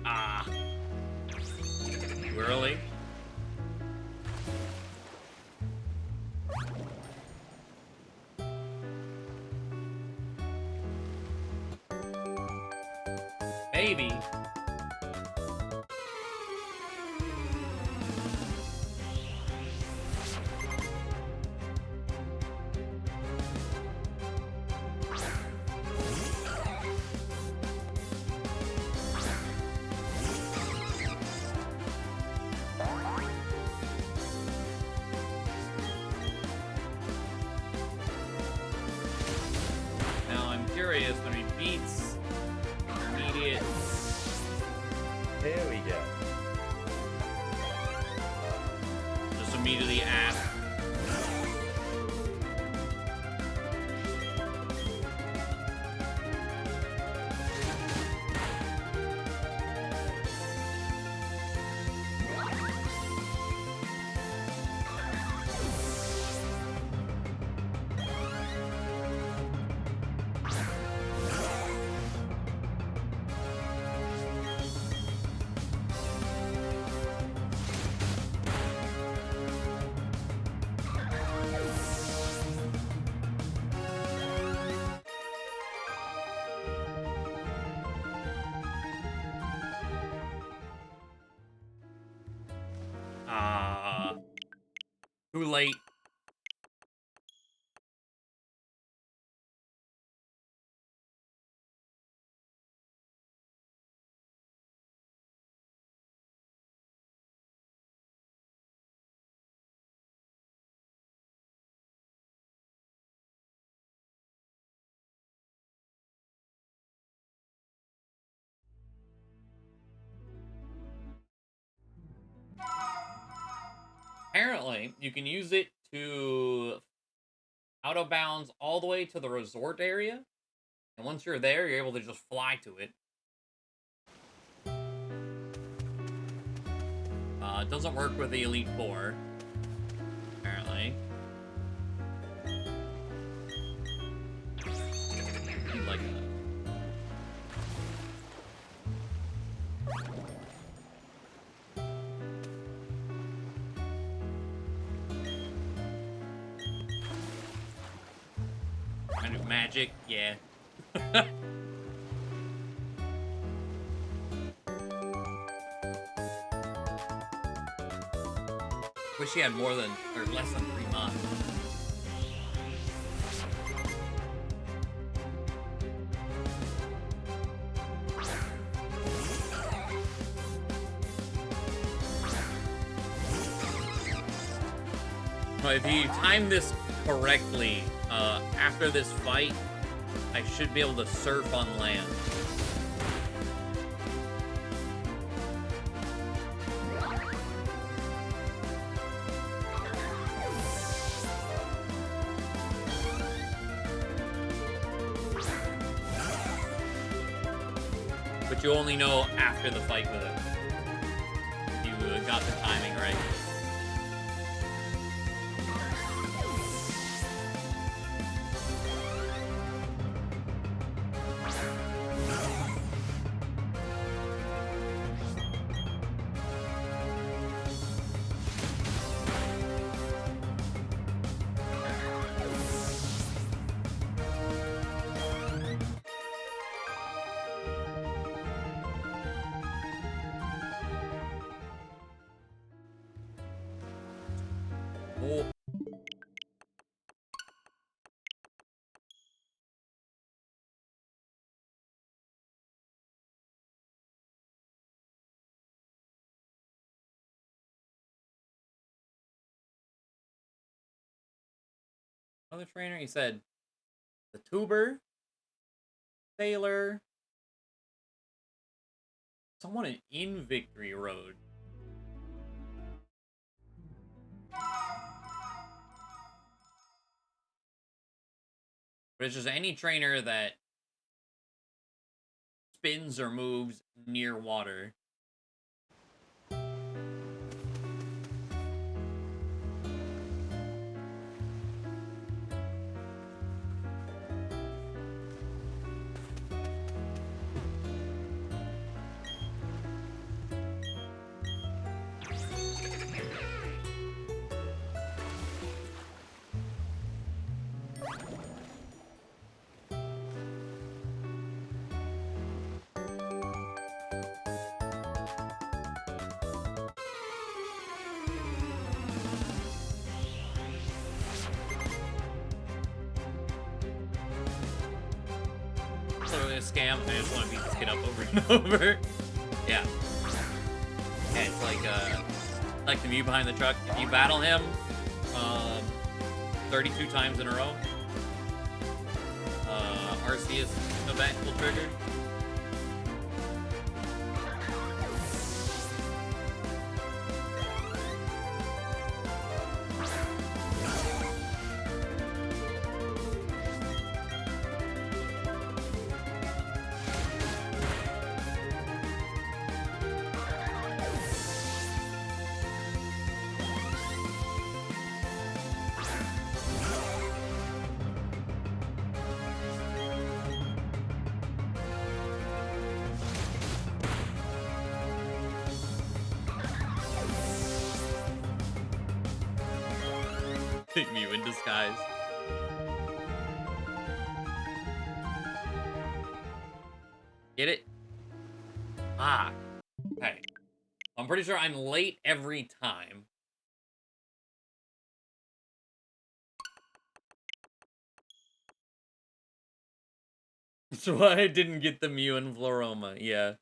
Ah. Too early. Maybe. Now I'm curious when he beats intermediate. There we go. Just immediately ask. Too late. apparently, you can use it to out of bounds all the way to the resort area. And once you're there, you're able to just fly to it. It doesn't work with the Elite Four, apparently. Like kind of magic, yeah. Wish he had more than, or less than 3 months. But if you time this correctly, after this fight, I should be able to surf on land. But you only know after the fight with him. If you got the timing right. Oh. Another trainer, he said the tuber, sailor, someone in Victory Road. But it's just any trainer that spins or moves near water. Totally a scam. I just want to beat this kid up over and over. Yeah. Yeah, it's like the view behind the truck. If you battle him 32 times in a row, Arceus event will trigger. Mew in disguise. Get it? Ah. Okay. I'm pretty sure I'm late every time. That's why I didn't get the Mew and Floroma, yeah.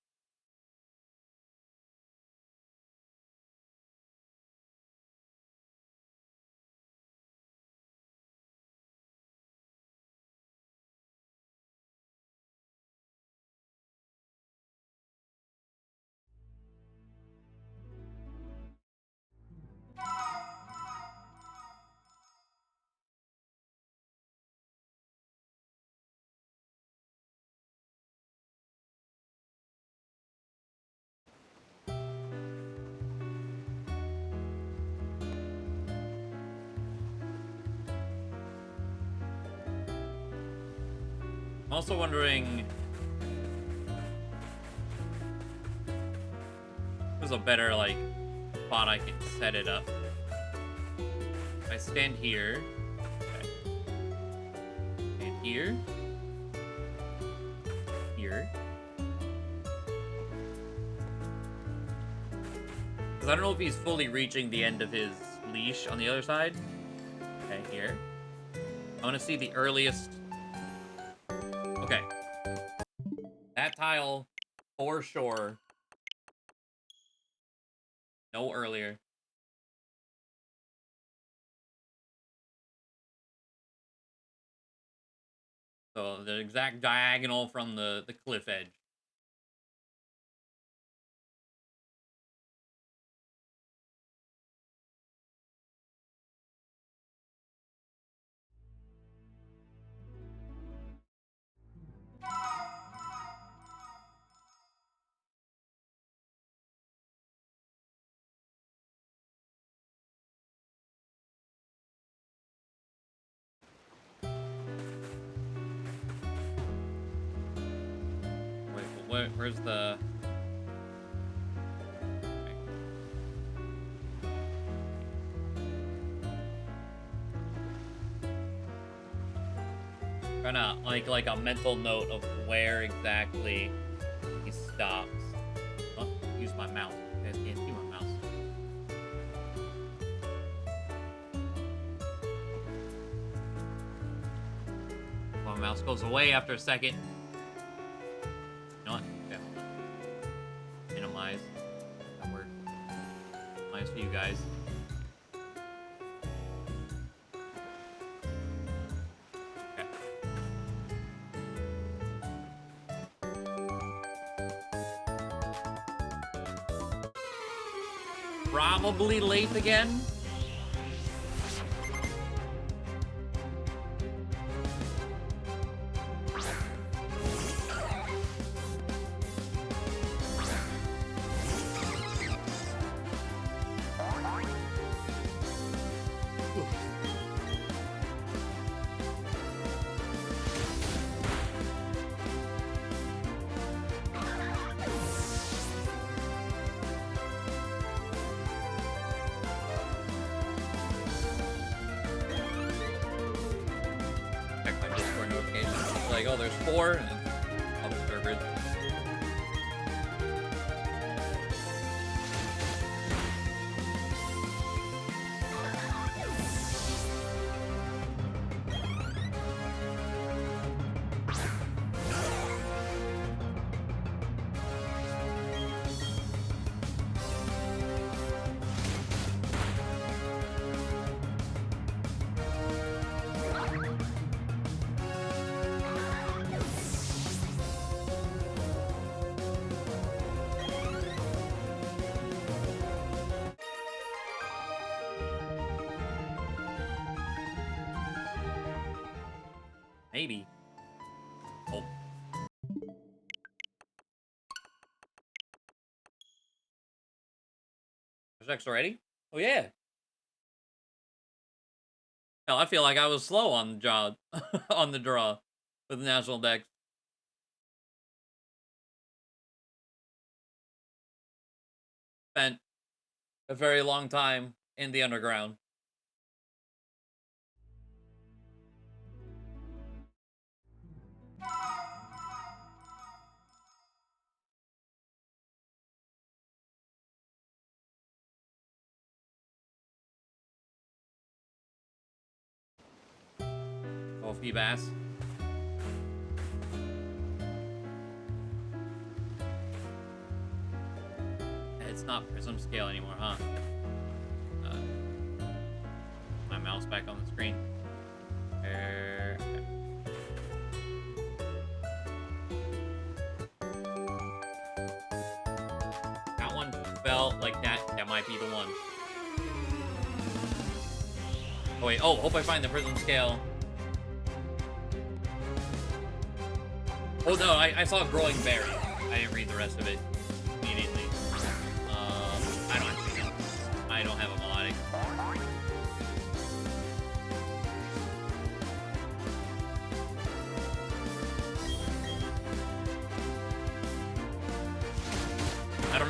I'm also wondering... There's a better, like, spot I can set it up. If I stand here... Okay. Stand here. Here. Because I don't know if he's fully reaching the end of his leash on the other side. Okay, here. I want to see the earliest... Okay. That tile, for sure. No earlier. So the exact diagonal from the cliff edge. Wait, where's the... Trying to like a mental note of where exactly he stops. Oh, use my mouse. You guys can't see my mouse. My mouse goes away after a second. You know what? Okay, hold on. Minimize. That worked. Minimize for you guys. Probably late again. Like, oh, there's 4, and public servers. Maybe. Oh. Projects already? Oh, yeah. Hell, I feel like I was slow on the job, on the draw with the national deck. Spent a very long time in the underground. Oh, Feebass. It's not prism scale anymore, huh? My mouse back on the screen. That one felt like that might be the one. Oh wait, oh, hope I find the prism scale. Oh no, I saw growing berry. I didn't read the rest of it immediately. I don't actually know. I don't have a melodic.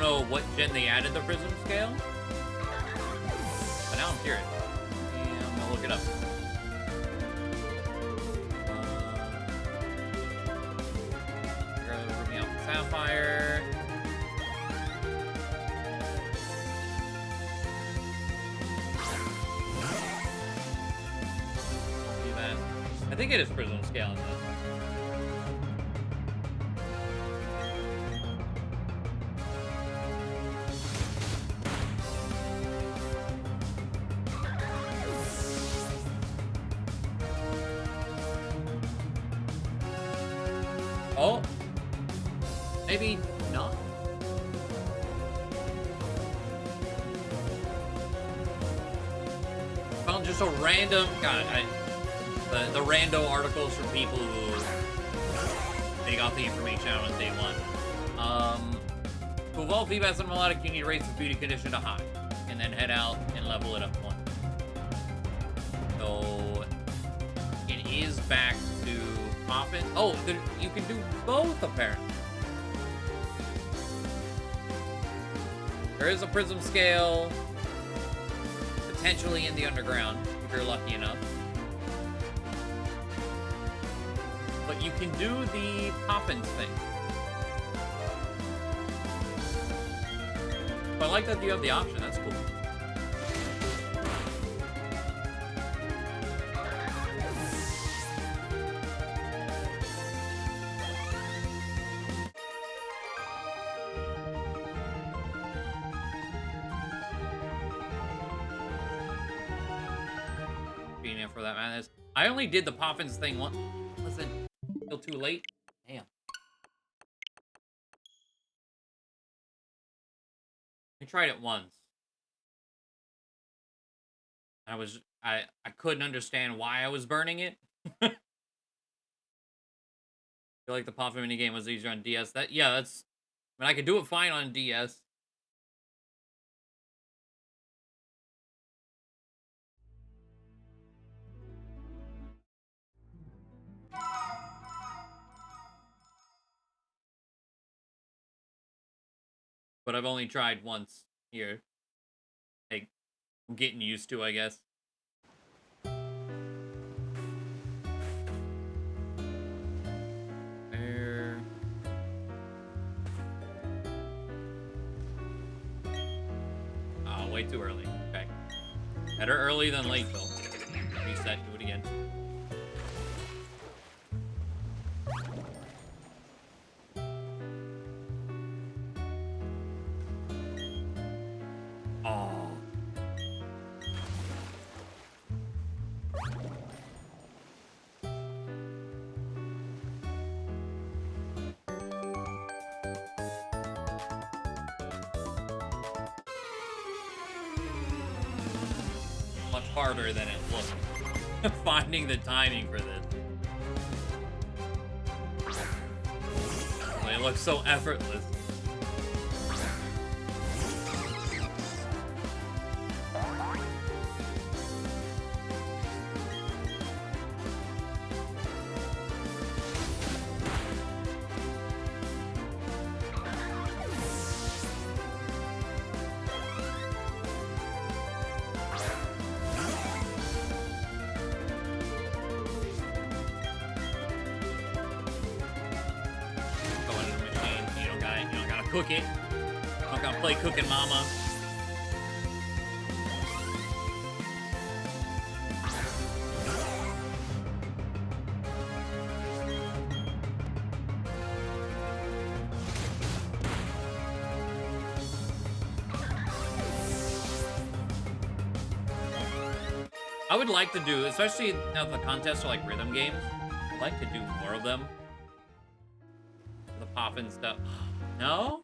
know what gen they added the prism scale, but now I'm curious. Yeah, I'm gonna look it up. Ruby Alpha Sapphire. See that? I think it is prism scale in this. Oh, maybe not. Found just a random the rando articles from people who they got the information out on day one. To evolve feedback on melodic, you need to raise the beauty condition to high, and then head out and level it up one. So it is back to poppin'. Oh, you can do both apparently. There is a prism scale potentially in the underground if you're lucky enough. But you can do the poppins thing. But I like that you have the option. That's cool. For that man, I only did the poppins thing once. Listen, still too late. Damn. I tried it once. I couldn't understand why I was burning it. I feel like the poppin minigame was easier on DS. I mean, I could do it fine on DS. But I've only tried once here. Hey, I'm getting used to, I guess. There. Oh, way too early. Okay. Better early than late, though. Reset, do it again. Oh. Much harder than it looked. Finding the timing for this. It looks so effortless. Cook it. I'm gonna play Cooking Mama. I would like to do, especially now the contests are like rhythm games, I'd like to do more of them. The poppin' stuff. No?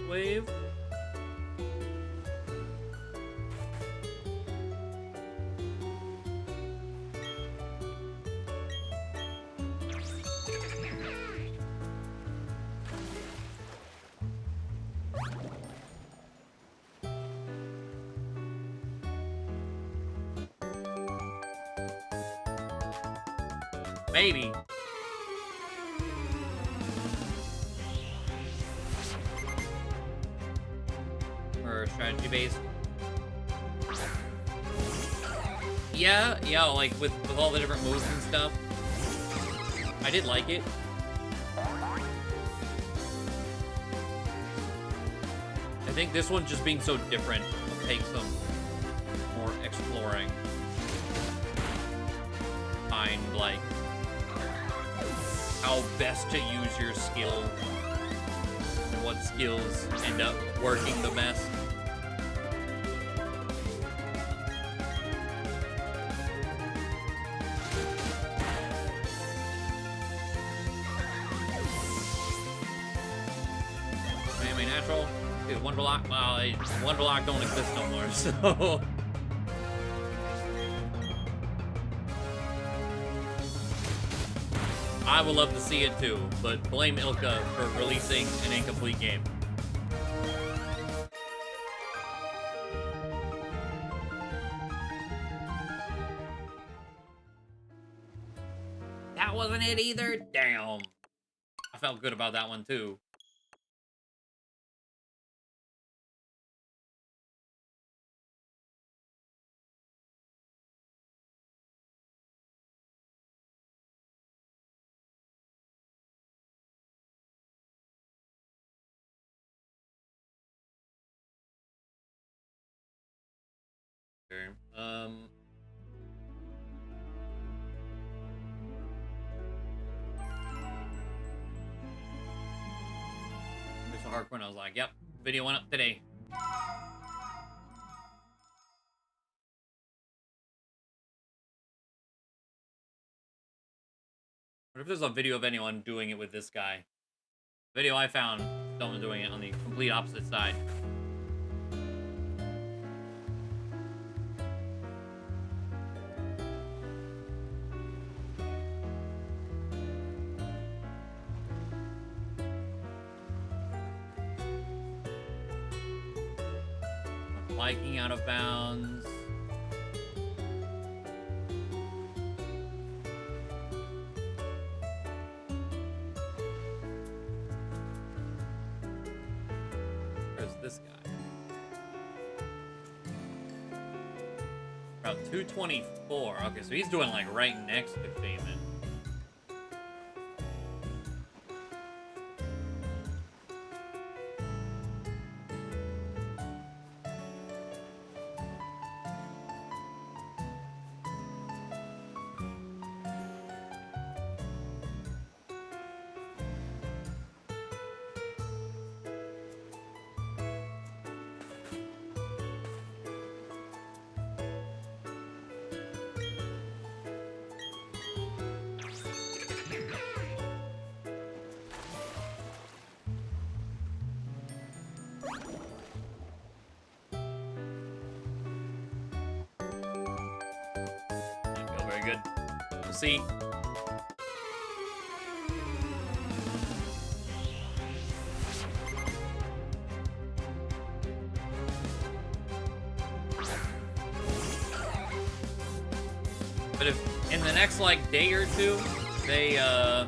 wave. Maybe. Or strategy based. Yeah, like with all the different moves and stuff. I did like it. I think this one just being so different will take some more exploring. Find like how best to use your skill and what skills end up working the best. Anime natural. Dude, Wonder Lock. Well, Wonder Lock don't exist no more, so. I would love to see it too, but blame Ilka for releasing an incomplete game. That wasn't it either? Damn. I felt good about that one too. Okay. Mr. Harcourt, I was like, yep, video went up today. What if there's a video of anyone doing it with this guy? The video I found, someone doing it on the complete opposite side. Liking out of bounds. Where's this guy? About 224. Okay, so he's doing like right next to Payment. Good. We'll see. But if in the next like day or two they're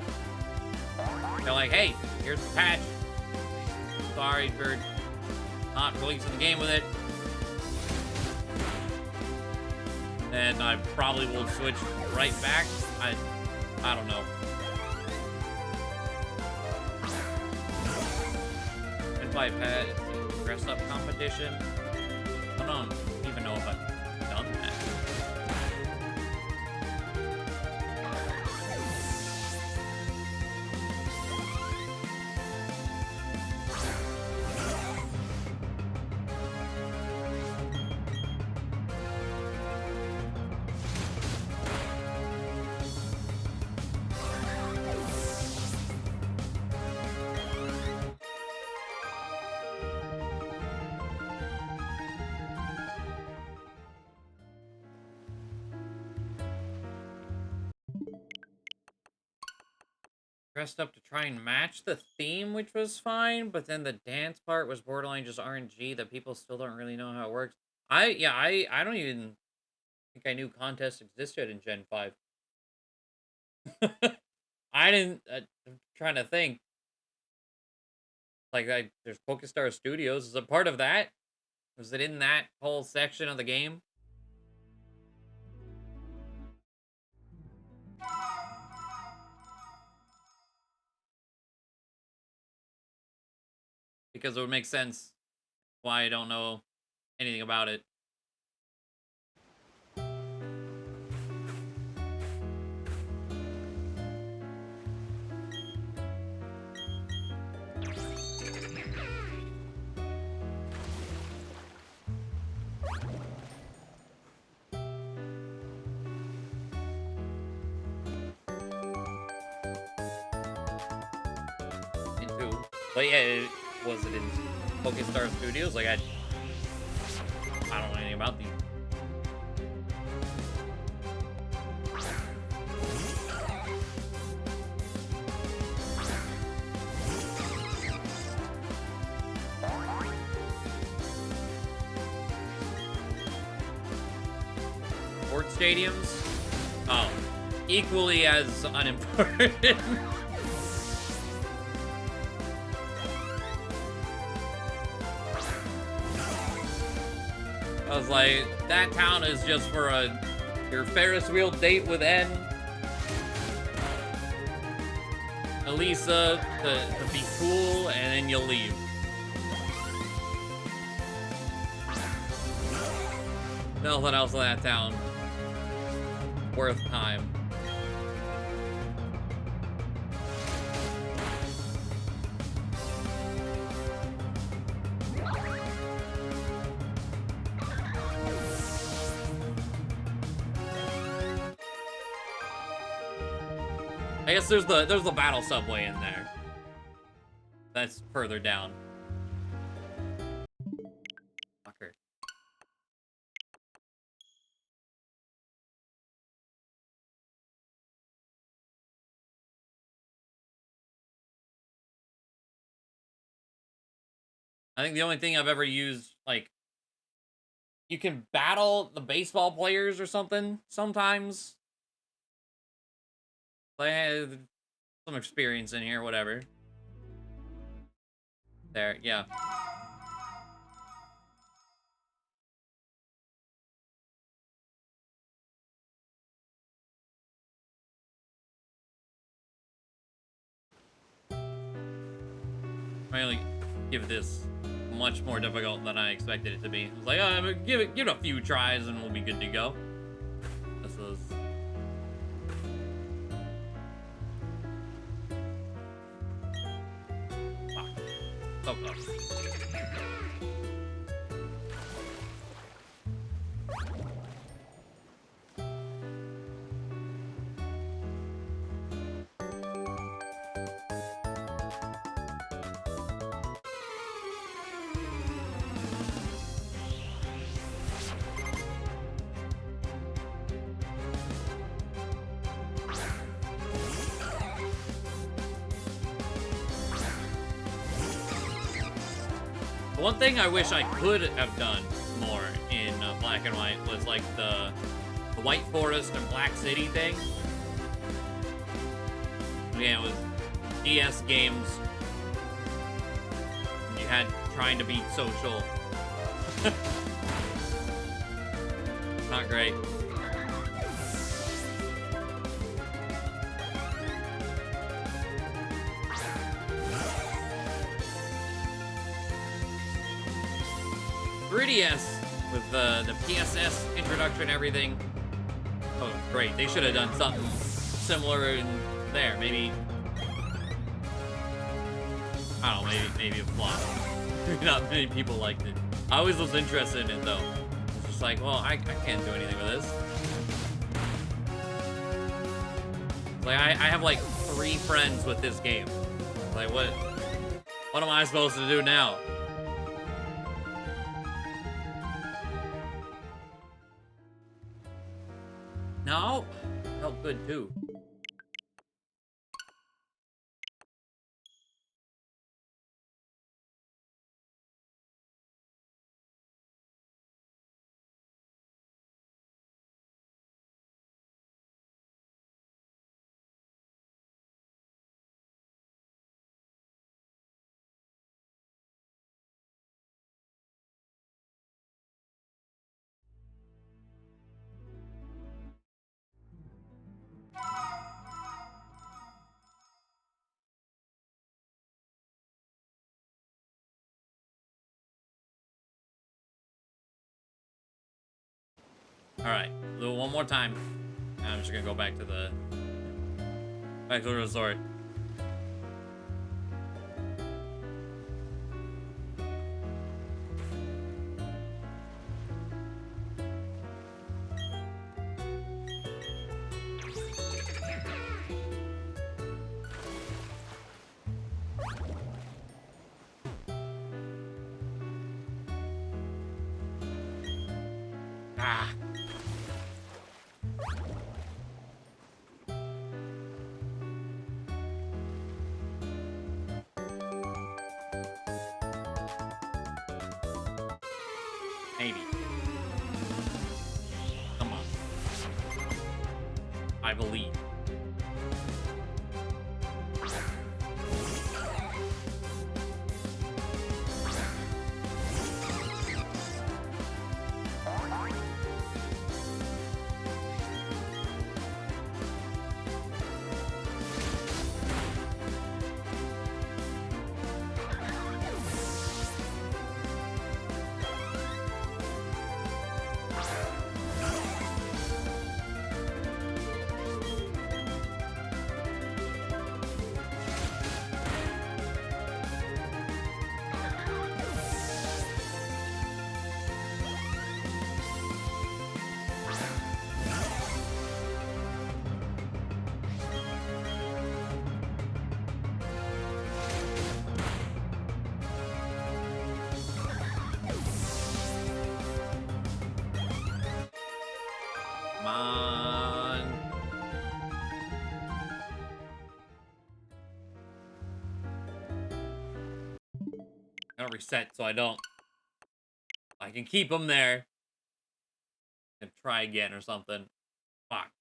like, hey, here's the patch. Sorry for not releasing the game with it. And I probably will switch right back. I don't know. Invite Pat dress up competition. I don't even know if I've done that. dressed up to try and match the theme, which was fine, but then the dance part was borderline just RNG that people still don't really know how it works. I don't even think I knew contests existed in Gen 5. I didn't. I'm trying to think. Like, there's PokeStar Studios. Is a part of that? Was it in that whole section of the game? Because it would make sense why I don't know anything about it. Into, but yeah, was it in PokeStar Studios? Like, I don't know anything about these. Sports stadiums? Oh, equally as unimportant. I was like, that town is just for your Ferris wheel date with N. Elisa to be cool, and then you'll leave. Nothing else in that town worth time. I guess there's the battle subway in there. That's further down. Fucker. I think the only thing I've ever used, like, you can battle the baseball players or something sometimes. I had some experience in here, whatever. There, yeah. I only give this much more difficult than I expected it to be. I was like, oh, give it a few tries and we'll be good to go. This is... Fuck. So close. One thing I wish I could have done more in Black and White was like the White Forest and Black City thing. Yeah, it was DS games. You had trying to be social. Not great. With the PSS introduction and everything. Oh, great. They should have done something similar in there. Maybe... I don't know, maybe a flop. Not many people liked it. I always was interested in it, though. It's just like, well, I can't do anything with this. Like, I have, like, 3 friends with this game. Like, what am I supposed to do now? No, felt good too. Alright, do it one more time. And I'm just gonna go back to the resort. Ah. Maybe. Come on. I believe. Come on. I'm gonna reset so I can keep them there. And try again or something. Fuck.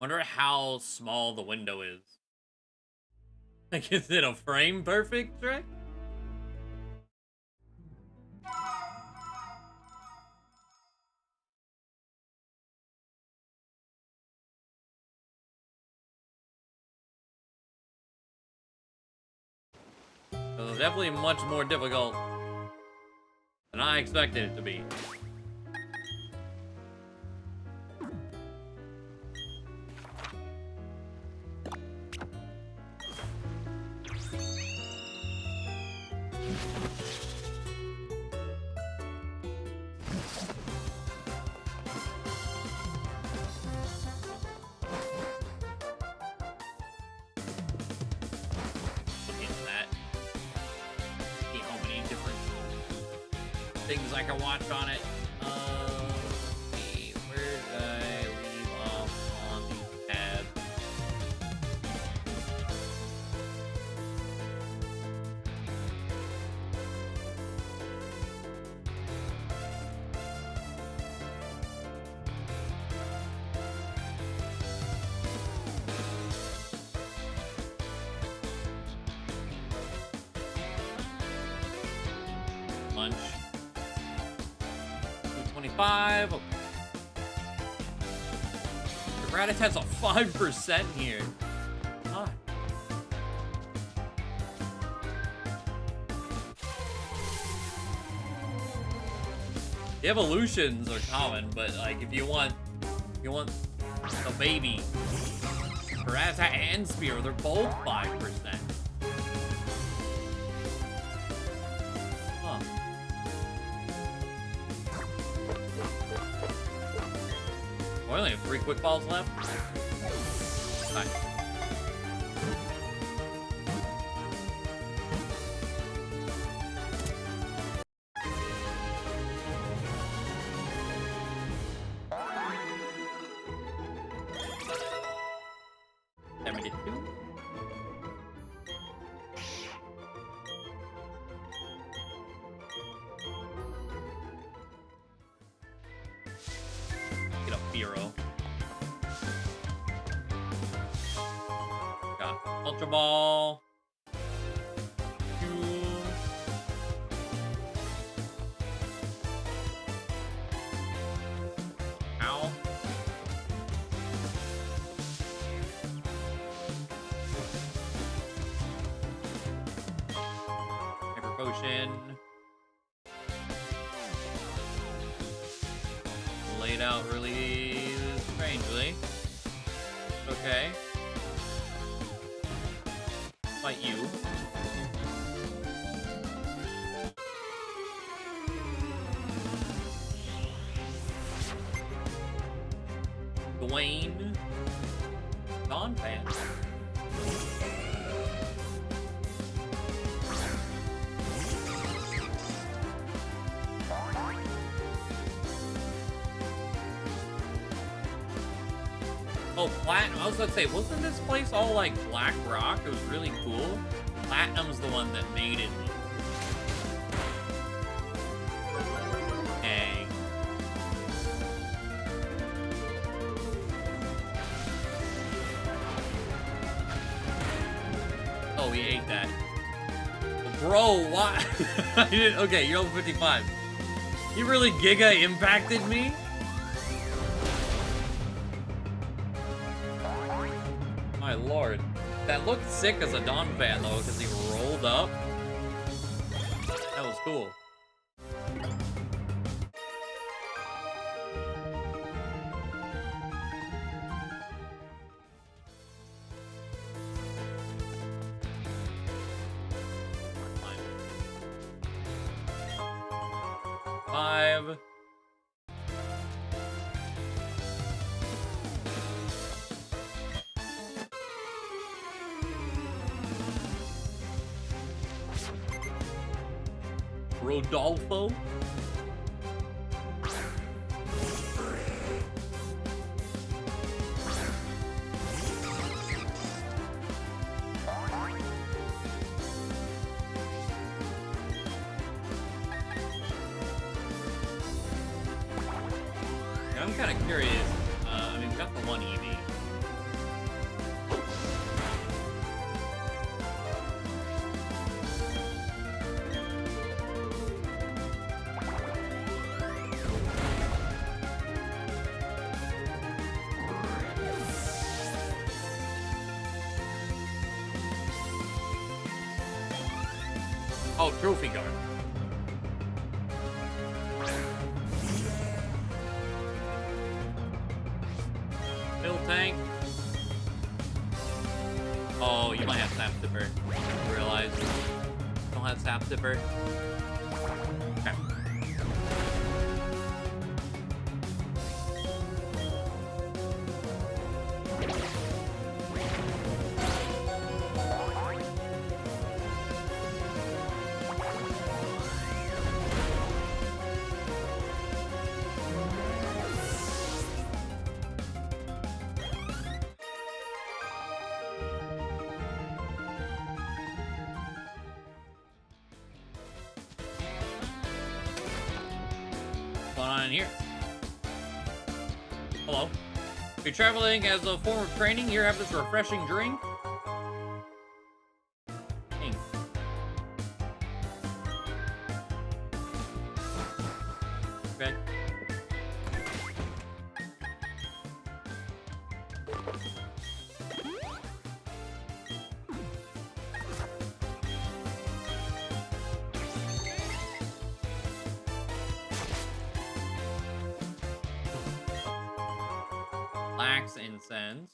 Wonder how small the window is. Like, is it a frame perfect trick? So it's definitely much more difficult than I expected it to be. Things I can watch on it. Let's see, where did I leave off on the tab? Lunch. 25. Okay. The Rat-a-tat's a 5% here. God. The evolutions are common, but like if you want the baby, Rat-a-tat and Spear, they're both 5%. We only have 3 quick balls left. Fine. Then we did 2. Get a Firo. Got Ultra Ball. 2. Ow. potion. Laid out really strangely. Okay. Fight you. Dwayne. Dawn fan. Oh, Platinum. I was about to say, wasn't this place all like black rock? It was really cool. Platinum's the one that made it. Dang. Oh, we ate that. Bro, why? I didn't. Okay, you're level 55. You really giga impacted me? My lord. That looked sick as a Dawn fan, though, because he rolled up. That was cool. Five. Rodolfo. Yeah, I'm kind of curious. I mean, we've got the one EV. Oh, trophy guard. Mill tank. Oh, you might have Sap Zipper. I realize. Don't have Sap Zipper. Okay. What's going on in here? Hello. If you're traveling as a form of training, here have this refreshing drink. Dang. Okay. Wax incense.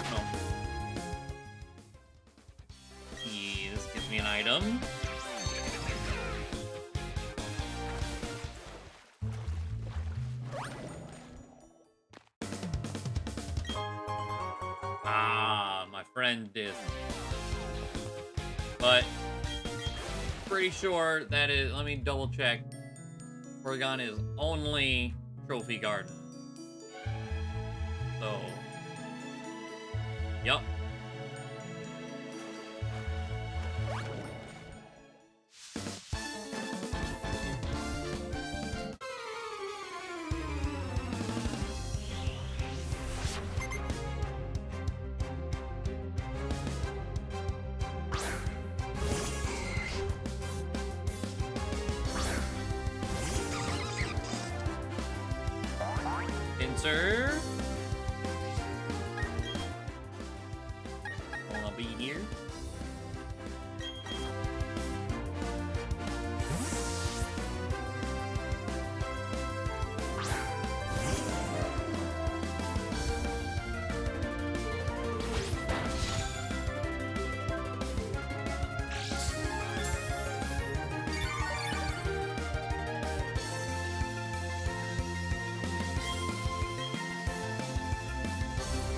Oh. Yeah, this gives me an item. My friend is. But pretty sure that is, let me double check. Oregon is only Trophy Garden. So, yup. sir. I'll be here.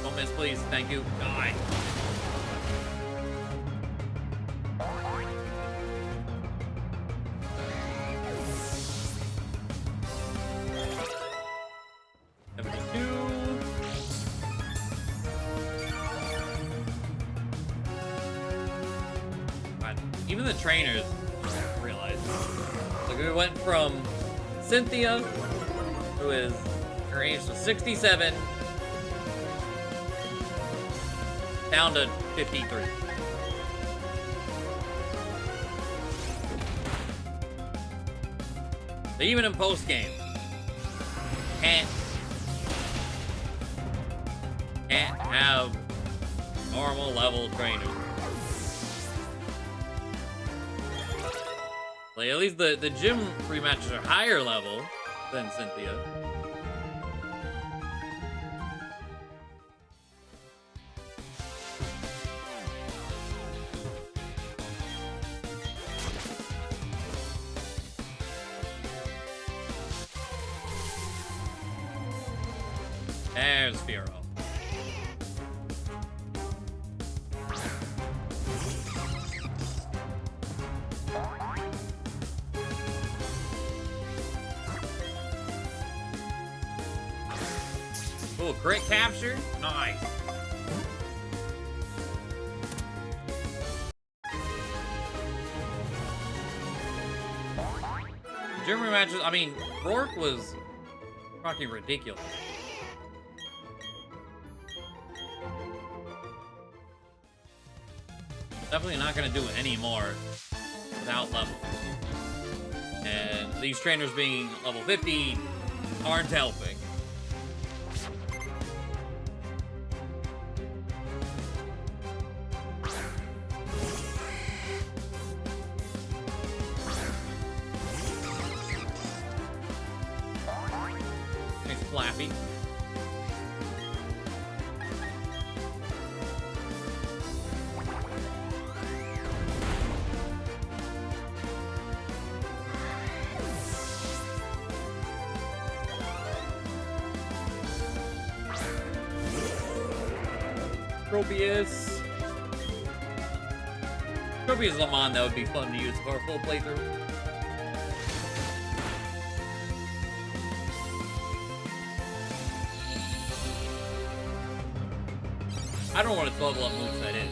Don't miss, please. Thank you. Die. Even the trainers realized. Like, we went from Cynthia, who is her age was 67, down to 53. So even in post game, can't have normal level trainers. Like, at least the gym rematches are higher level than Cynthia. There's Firo. Oh, crit capture? Nice. Gym rematches, I mean, Rourke was fucking ridiculous. Definitely not gonna do it anymore without level. And these trainers being level 50 aren't helping. Nice flappy. Tropius. Tropius Lamont, that would be fun to use for a full playthrough. I don't know what its level up moveset is.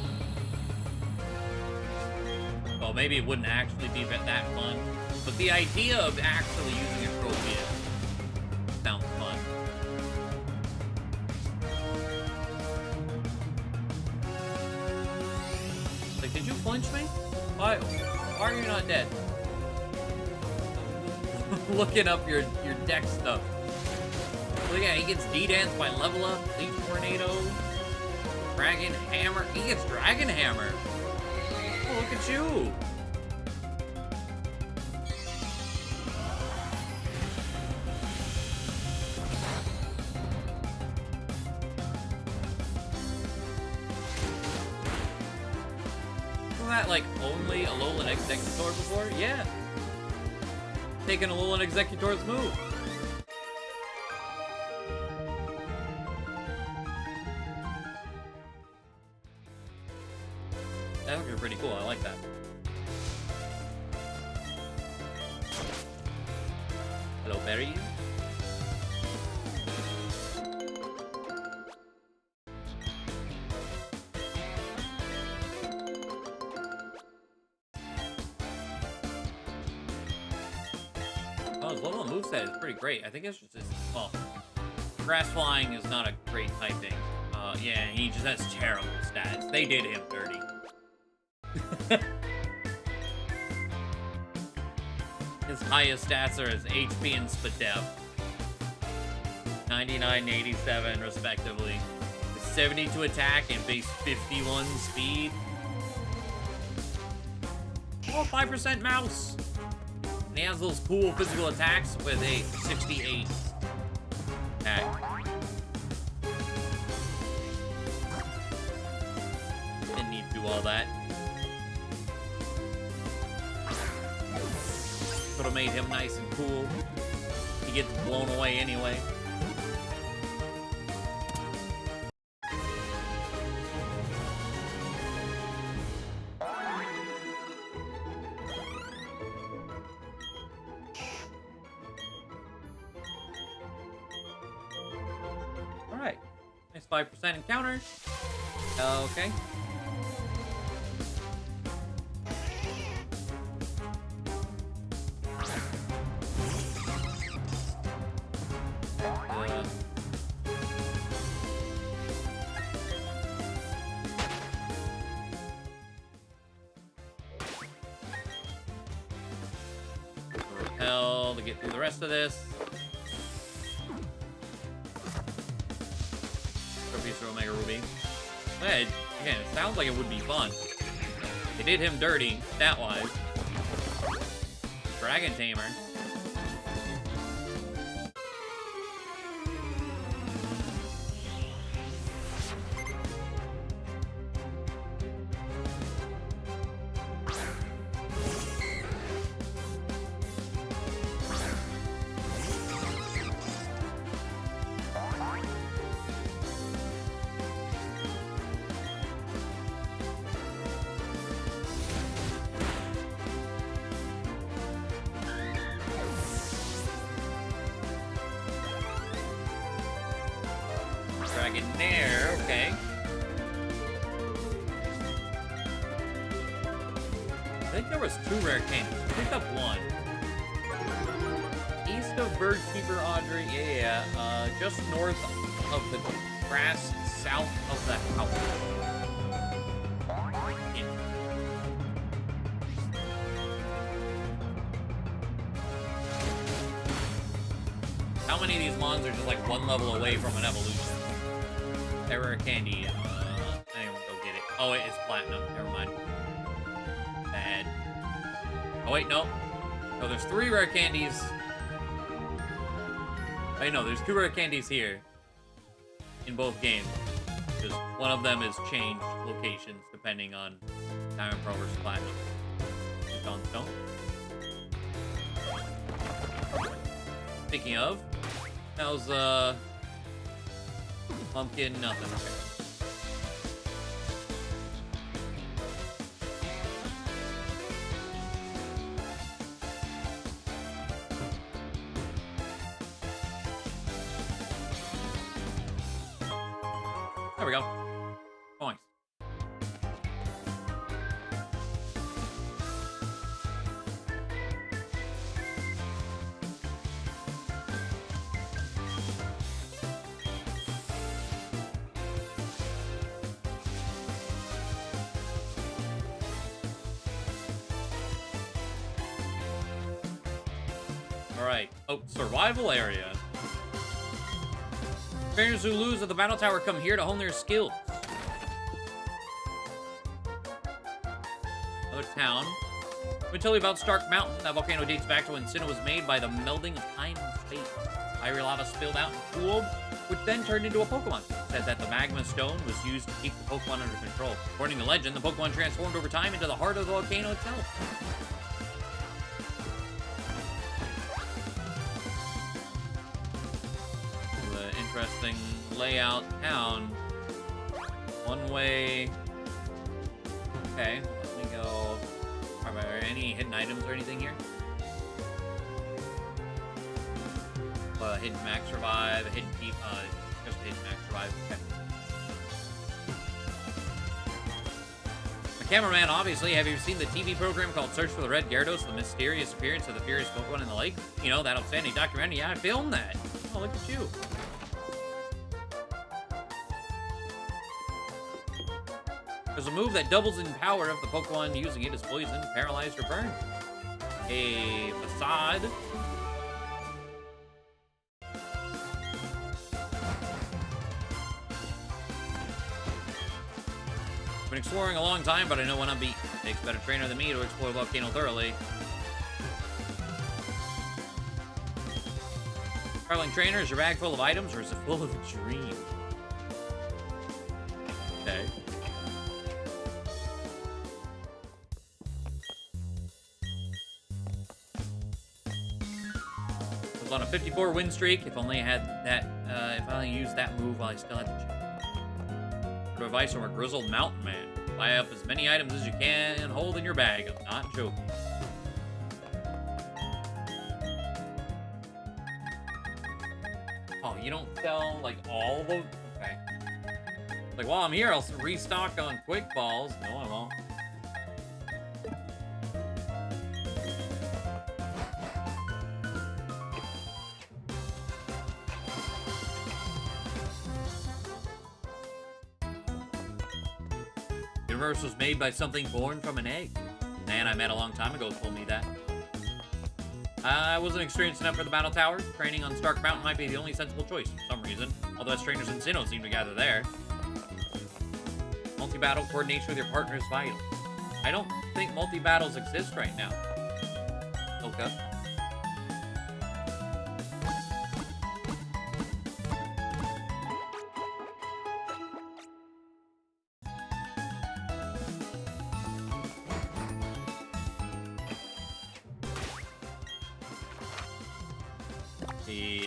Well, maybe it wouldn't actually be that fun. But the idea of actually using a Tropius sounds fun. Like, did you flinch me? Why are you not dead? Looking up your deck stuff. So yeah, he gets D-Dance by level up, Leaf Tornado, Dragon Hammer. He gets Dragon Hammer. Oh, look at you. Wasn't that like only Alolan Executor before? Yeah. Taking Alolan Executor's move. That looks pretty cool. I like that. Hello, Berry. Oh, his level of moveset is pretty great. I think it's just, well, Grass Flying is not a great typing. Yeah, he just has terrible stats. They did him dirty. His highest stats are his HP and Spadef. 99 and 87, respectively. 72 attack and base 51 speed. Oh, 5% mouse. And he has those cool physical attacks with a 68 attack. Didn't need to do all that. Could have made him nice and cool. He gets blown away anyway. Alright. Nice 5% encounter. Okay. Repel to get through the rest of this. Piece of Omega Ruby. Again, it sounds like it would be fun. They did him dirty, stat-wise. Dragon Tamer. Dragonair, okay. I think there was 2 rare candies. I picked up 1. East of Birdkeeper Audrey, yeah. Just north of the grass, south of the house. Yeah. How many of these mons are just like 1 level away from an evolution? Rare candy. Anyone go get it. Oh, wait, it's platinum. Never mind. Bad. Oh, wait, no. No, there's 3 rare candies. Wait, no, there's 2 rare candies here. In both games. Just one of them is changed locations depending on Diamond Pro versus Platinum. Stone. Speaking of, how's, Pumpkin, nothing. Okay. There we go. Points. Alright. Oh, survival area. Players who lose at the battle tower come here to hone their skills. Another town. Let me tell you about Stark Mountain. That volcano dates back to when Sinnoh was made by the melding of time and space. Fiery lava spilled out and cooled, which then turned into a Pokemon. It said that the magma stone was used to keep the Pokemon under control. According to legend, the Pokemon transformed over time into the heart of the volcano itself. Interesting layout town. One way. Okay, let me go. Are there any hidden items or anything here? Hidden max revive, a hidden keep, just a hidden max revive. Okay. My cameraman, obviously, have you seen the TV program called Search for the Red Gyarados, the mysterious appearance of the furious Pokemon in the lake? You know, that outstanding documentary? Yeah, I filmed that. Oh, look at you. There's a move that doubles in power if the Pokemon using it is poisoned, paralyzed, or burned. A facade. Been exploring a long time, but I know when I'm beat. Takes a better trainer than me to explore the volcano thoroughly. Traveling trainer, is your bag full of items, or is it full of a dream? Okay. I was on a 54 win streak. If only I had that. If I only used that move while I still had the chance. Advice from a grizzled mountain man: buy up as many items as you can and hold in your bag. I'm not joking. Oh, you don't sell like all the. Okay. Like while I'm here, I'll restock on quick balls. No, I won't. The universe was made by something born from an egg. A man I met a long time ago told me that. I wasn't experienced enough for the battle tower. Training on Stark Mountain might be the only sensible choice for some reason. Although trainers in Sinnoh seem to gather there. Multi-battle coordination with your partner is vital. I don't think multi-battles exist right now. Okay.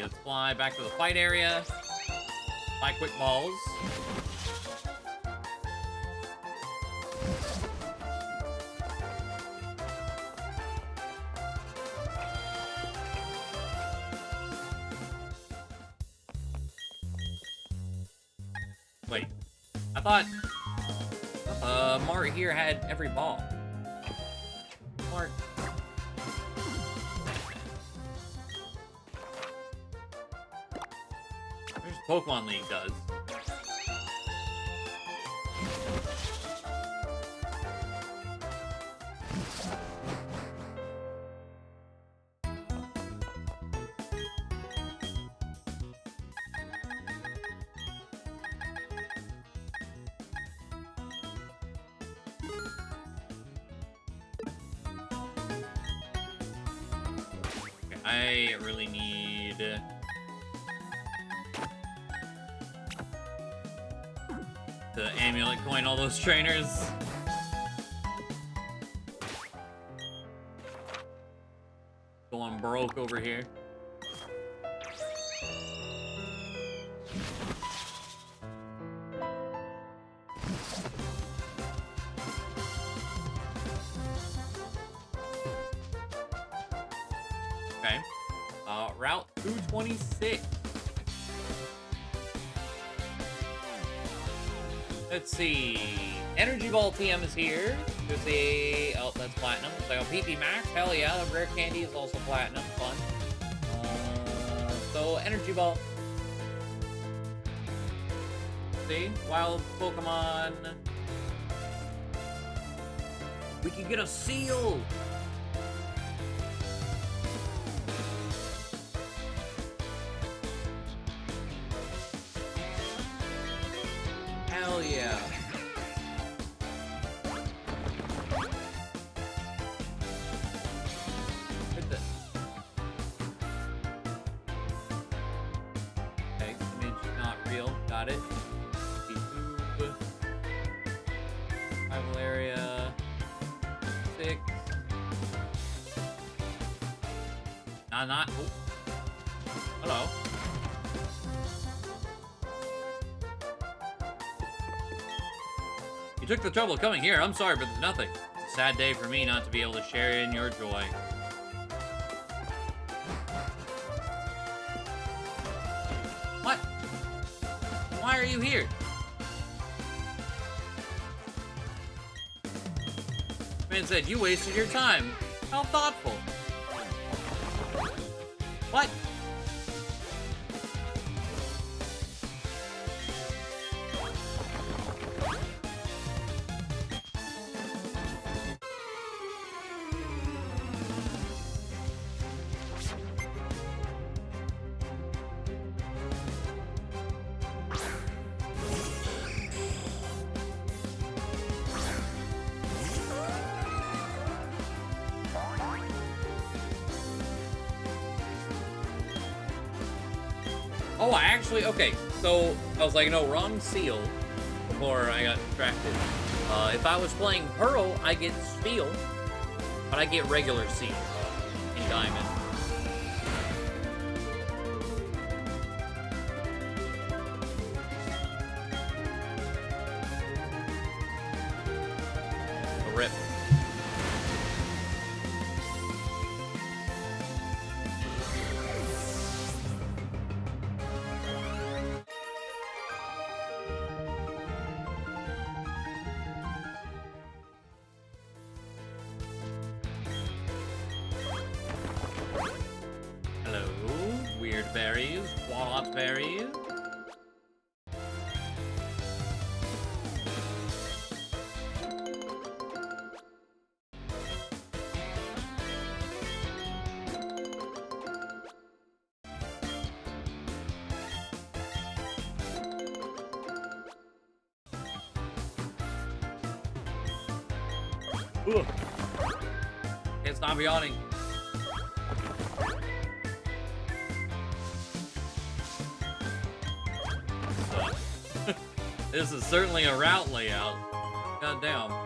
Let's fly back to the fight area. Buy quick balls. Wait, I thought Mart here had every ball. Mart. Pokemon League does. Okay, I really need the amulet coin all those trainers. Going broke over here. Okay. Route 226. Let's see. Energy Ball TM is here. There's a... Oh, that's platinum. It's like a PP Max. Hell yeah. The rare candy is also platinum. Fun. So, Energy Ball. See? Wild Pokemon. We can get a seal! Hell yeah. Where's this? Okay, image not real. Got it. YouTube. Rival area. 6. Not. Oh. Hello. You took the trouble of coming here. I'm sorry, but there's nothing. It's a sad day for me not to be able to share in your joy. What? Why are you here? Man said you wasted your time. How thoughtful. What? Oh, I actually, okay. So, I was like, no, wrong seal before I got distracted. If I was playing Pearl, I get Steel, but I get regular Seal in Diamond. Rip. Hello, weird berries, walnut berries. Ugh. Can't stop yawning. This is certainly a route layout. God damn.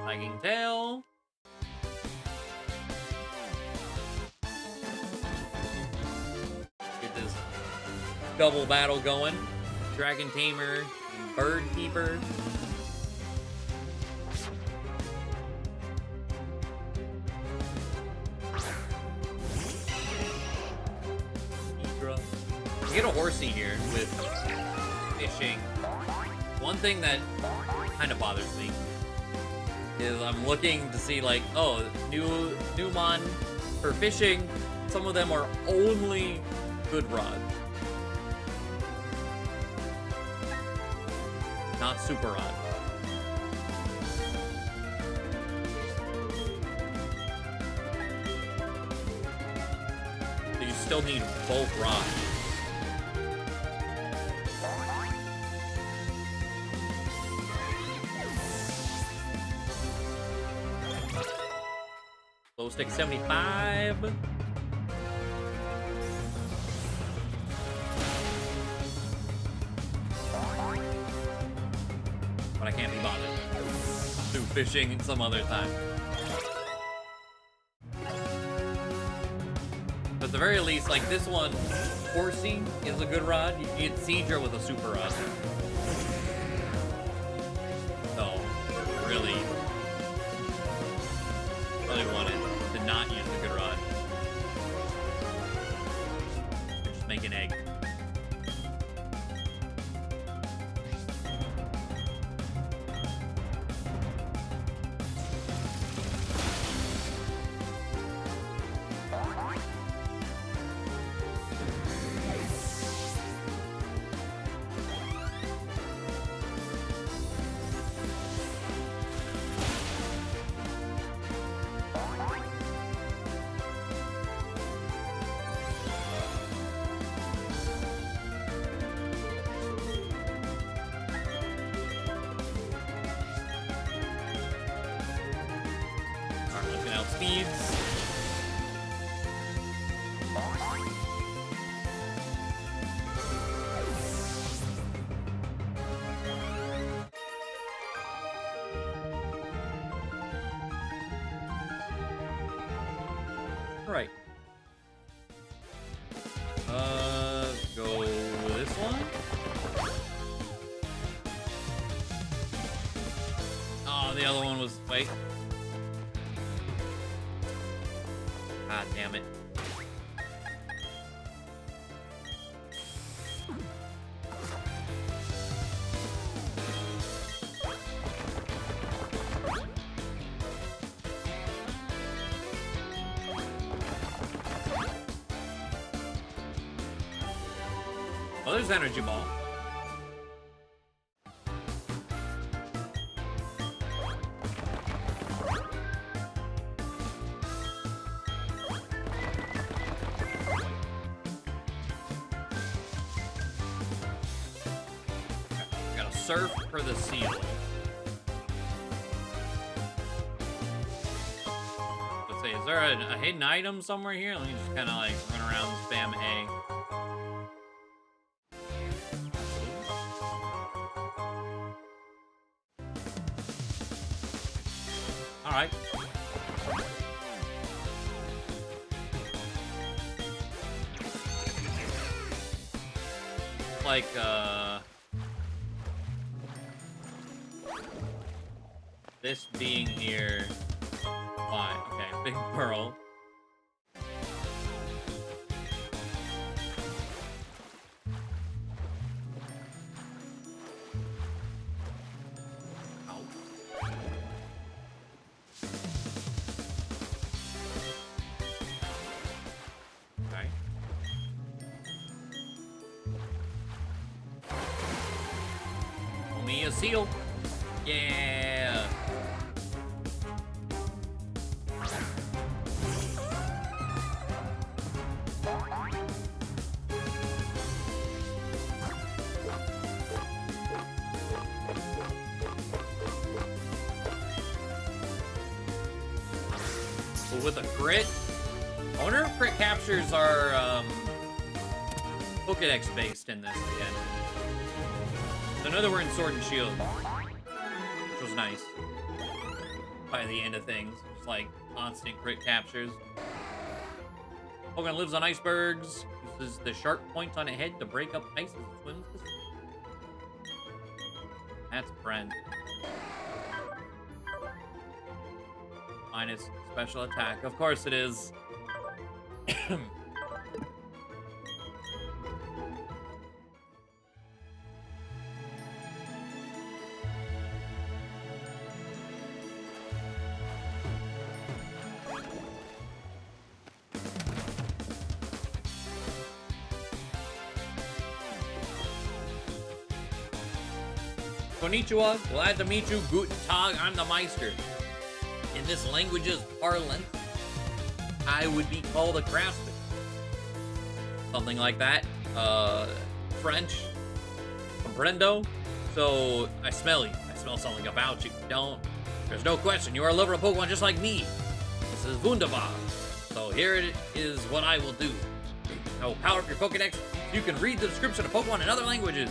Wagging tail. Get this double battle going. Dragon Tamer and Bird Keeper. You get a horsey here with fishing. One thing that kind of bothers me is I'm looking to see, like, oh, new mon for fishing. Some of them are only good rods, not super rod. So you still need both rods. Low stick 75. But I can't be bothered. Do fishing some other time. But at the very least, like this one, Horsey is a good rod. You get Seedra with a super rod. So, really wanted to not use the good rod. Just make an egg. Speeds. Right. Go this one. Oh, the other one was, wait. God damn it. Oh, there's Energy Ball. Gotta surf for the seal. Let's see, is there a hidden item somewhere here? Let me just kind of like run around and spam A. All right. Like, this being here. Why? Okay, big pearl. Me a seal. Yeah. But with a crit, I wonder if crit captures are Pokedex based in this again. I know that we're in Sword and Shield, which was nice. By the end of things, it's like constant crit captures. Pokemon lives on icebergs, uses the sharp points on its head to break up ice as it swims. That's friend. Minus special attack. Of course it is. Konnichiwa, glad to meet you. Guten Tag, I'm the Meister. In this language's parlance, I would be called a craftsman. Something like that. French. Comprendo. So, I smell you. I smell something about you. Don't. There's no question. You are a lover of Pokemon just like me. This is wunderbar. So, here it is what I will do. I will power up your Pokedex. You can read the description of Pokemon in other languages.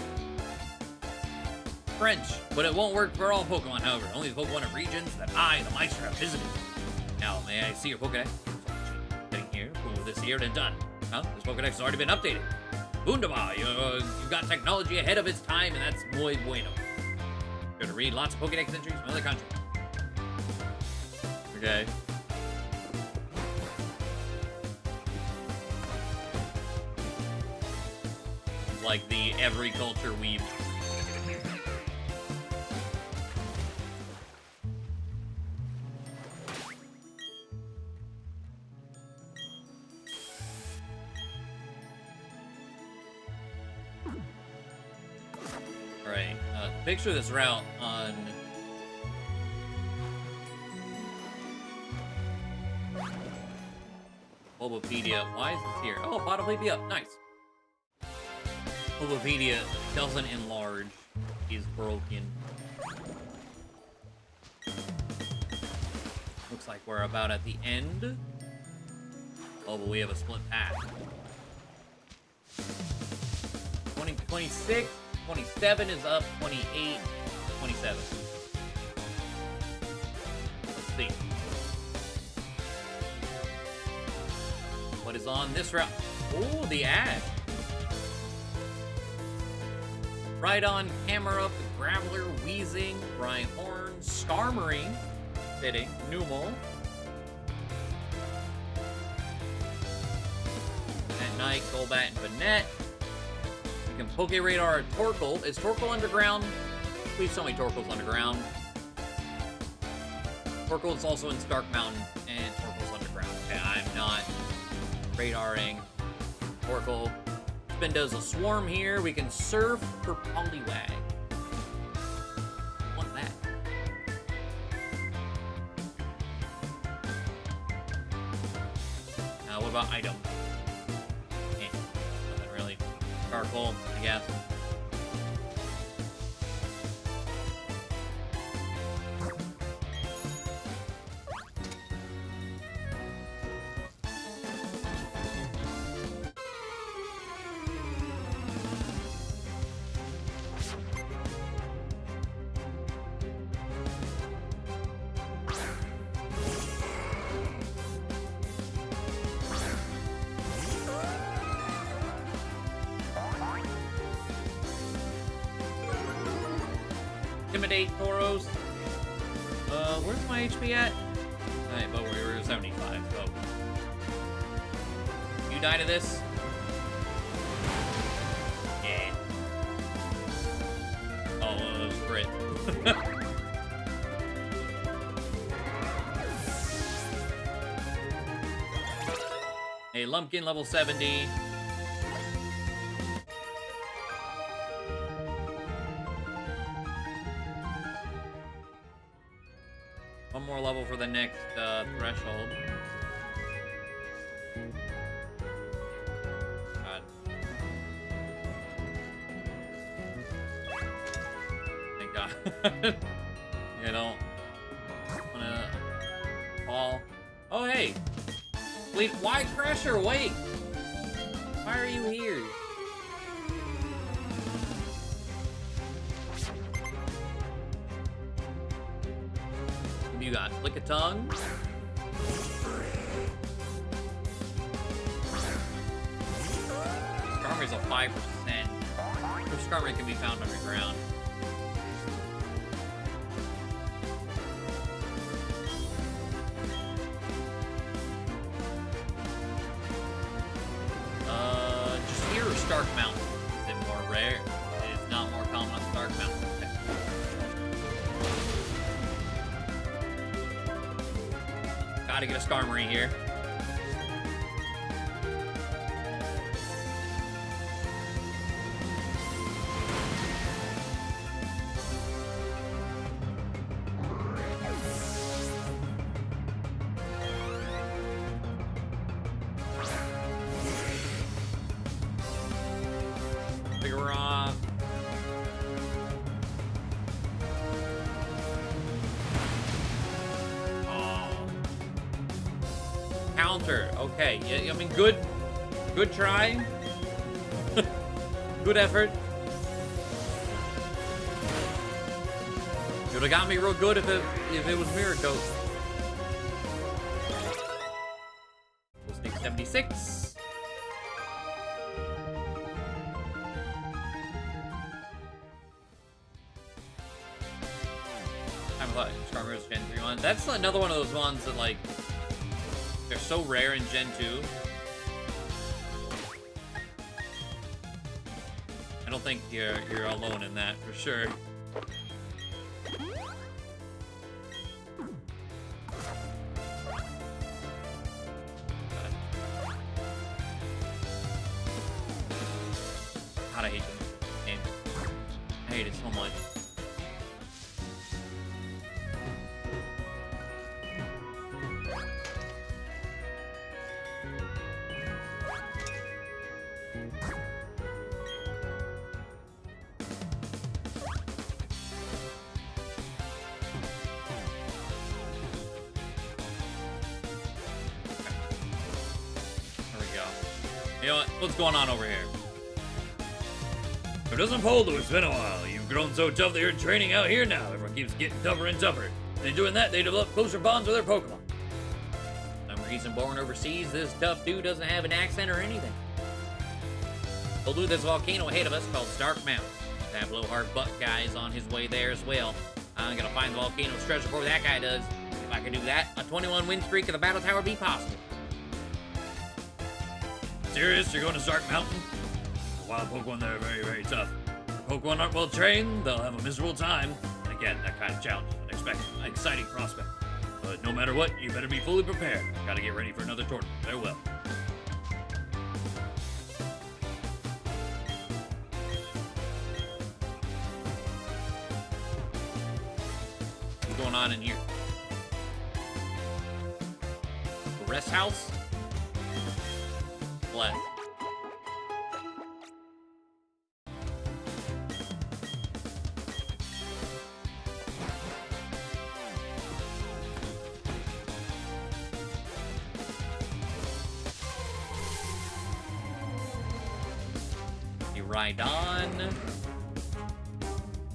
French, but it won't work for all Pokemon, however. Only the Pokemon of regions that I, the Meister, have visited. Now, may I see your Pokedex? Getting here, this year and done. Huh? This Pokedex has already been updated. Wunderbar, you've got technology ahead of its time, and that's muy bueno. You're going to read lots of Pokedex entries from other countries. Okay. Like the every culture weeb. Alright, picture this route on Bulbapedia. Why is this here? Oh, Bulbapedia, nice. Bulbapedia doesn't enlarge. He's broken. Looks like we're about at the end. Oh, but we have a split path. 26, 27 is up, 28, 27. Let's see. What is on this route? Oh, the ad. Right on camera, Graveler, Weezing, Rhyhorn, Skarmory, fitting, Numel. At night, Golbat and Banette. You can Poke Radar Torkoal. Is Torkoal underground? Please tell me Torkoal's underground. Torkoal's also in Stark Mountain, and Torkoal's underground. Okay, I'm not radaring Torkoal. Spin does a swarm here. We can surf for Poliwag. Want that? What about item? Nothing really. Charcoal, I guess. Intimidate Tauros. Where's my HP at? Alright, but we were 75, so. You die to this? Yeah. Oh, crit. Hey, Lumpkin, level 70. One more level for the next threshold. God. Thank God. You know, wanna fall. Oh, hey. Wait, why Crasher? Wait. Why are you here? You got lick a tongue. Skarmory is a 5%. Skarmory can be found underground. Just here or Stark Mountain? Is it more rare? It is not more common on Stark Mountain. Okay. Gotta get a Skarmory here. Figure off. Counter. Okay. Yeah, I mean, good try. Good effort. Would have got me real good if it was Miracle. We'll sneak 76. I thought Skarmory's Gen 3 one. That's another one of those ones that, like, they're so rare in Gen 2. I don't think you're alone in that, for sure. God, I hate this game. I hate it so much. You know what? What's going on over here? If it doesn't poledoo, it's been a while. You've grown so tough that you're training out here now. Everyone keeps getting tougher and tougher. And in doing that, they develop closer bonds with their Pokemon. For some reason, born overseas, this tough dude doesn't have an accent or anything. Poledoo, there's a volcano ahead of us called Stark Mountain. That blowhard butt guy's on his way there as well. I'm gonna find the volcano's treasure before that guy does. If I can do that, a 21 win streak at the Battle Tower be possible. Serious? You're going to Stark Mountain? The wild Pokemon there are very, very tough. If Pokemon aren't well trained, they'll have a miserable time. And again, that kind of challenge, unexpected, an exciting prospect. But no matter what, you better be fully prepared. Gotta get ready for another tournament. Farewell. on in here? Rest house? Left. You ride on.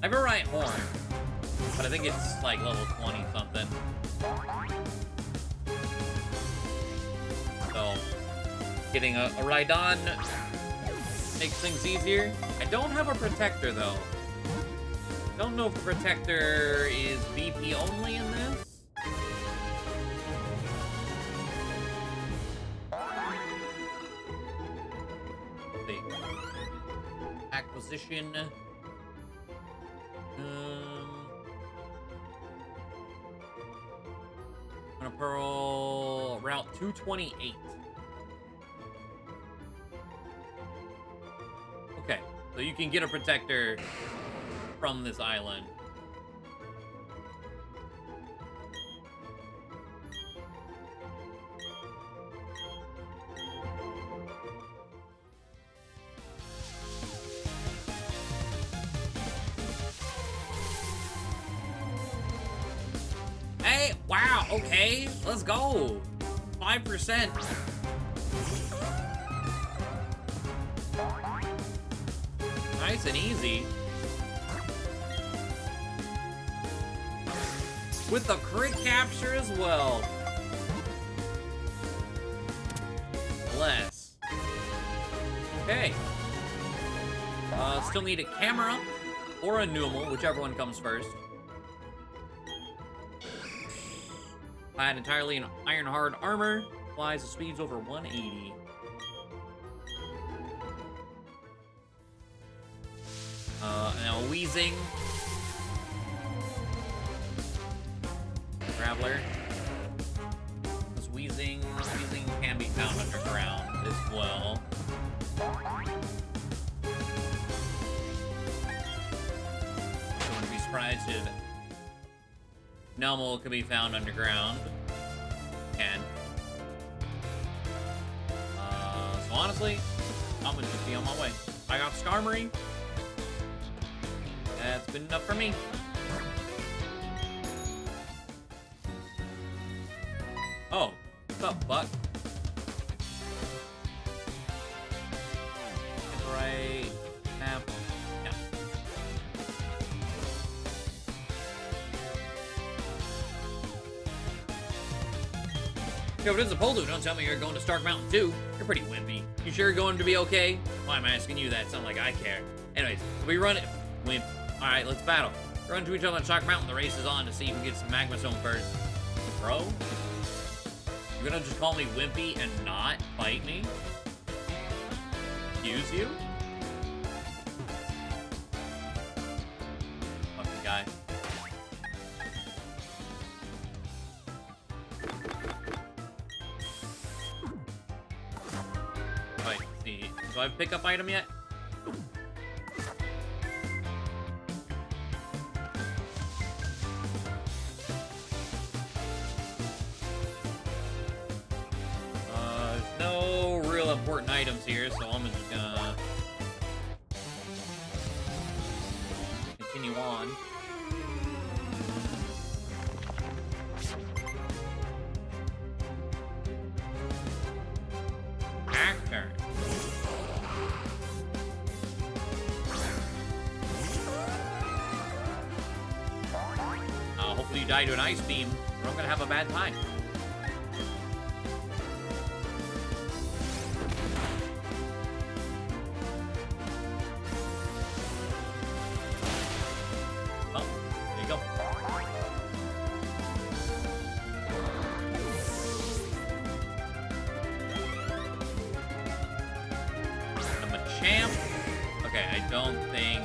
I have a right horn, but I think it's like level 20 something. So, getting a Rhydon makes things easier. I don't have a protector though. Don't know if the protector is BP only in this. Let's see. Acquisition. On a Pearl Route 228. Okay, so you can get a protector from this island. Hey, wow, okay, let's go. 5%. Nice and easy. With the crit capture as well. Less. Okay. Still need a camera or a pneumal, whichever one comes first. Clad entirely in iron hard armor, flies at speeds over 180. Now wheezing. Traveler. This wheezing can be found underground as well. I wouldn't be surprised if Nummel could be found underground. Can. So honestly, I'm gonna just be on my way. I got Skarmory. That's good enough for me. Oh, what's up, buck? Right. Map. Yeah. Yo, if it's a poledoo, don't tell me you're going to Stark Mountain too. You're pretty wimpy. You sure you're going to be okay? Why am I asking you that? It's not like I care. Anyways, we run it. Wimp. Alright, let's battle. Run to each other on Stark Mountain. The race is on to see who gets some Magma Stone first. Bro? You're gonna just call me wimpy and not fight me? Excuse you? Fucking guy. Wait, see. Do I have a pickup item yet? Important items here, so I'm just gonna continue on. Actor. Hopefully you die to an ice beam, or I'm gonna have a bad time. Okay, I don't think...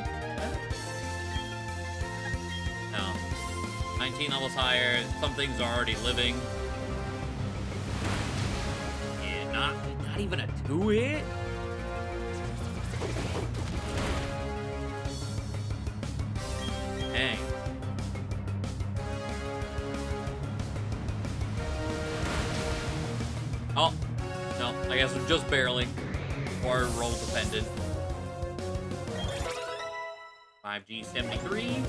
No. 19 levels higher. Some things are already living. Yeah, not even a 2-hit? Dang. Oh, no, I guess just barely. Or roll dependent. 5G 73.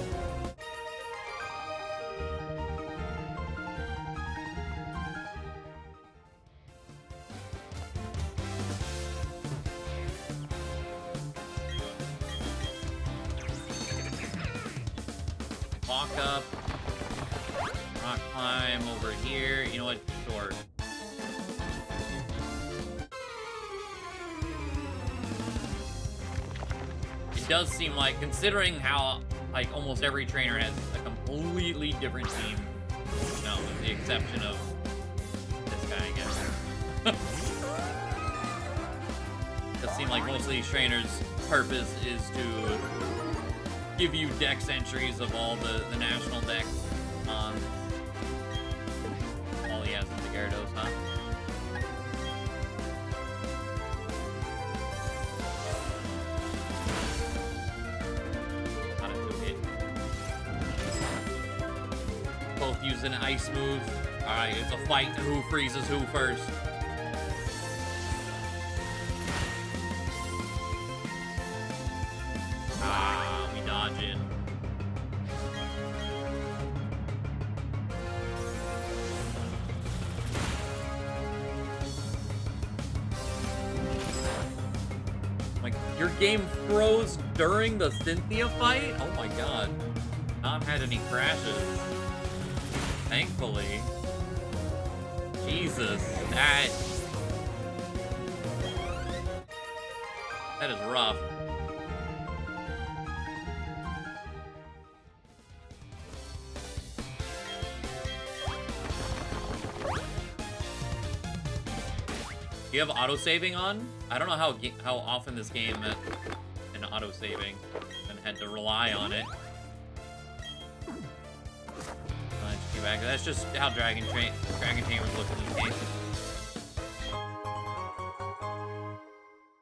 Walk up. Rock climb over here. You know what? Sure. It does seem like, considering how, like, almost every trainer has a completely different team. No, with the exception of this guy, I guess. It does seem like most of these trainers' purpose is to give you dex entries of all the national decks on all he has is the Gyarados, huh? Not a two-hit. Both using ice moves. Alright, it's a fight to who freezes who first. We dodging. Like, your game froze during the Cynthia fight? Oh my god. Not had any crashes. Thankfully. Jesus, that is rough. You have auto-saving on? I don't know how often this game had an auto-saving and had to rely on it. Back. That's just how Dragon Tamers look in these games.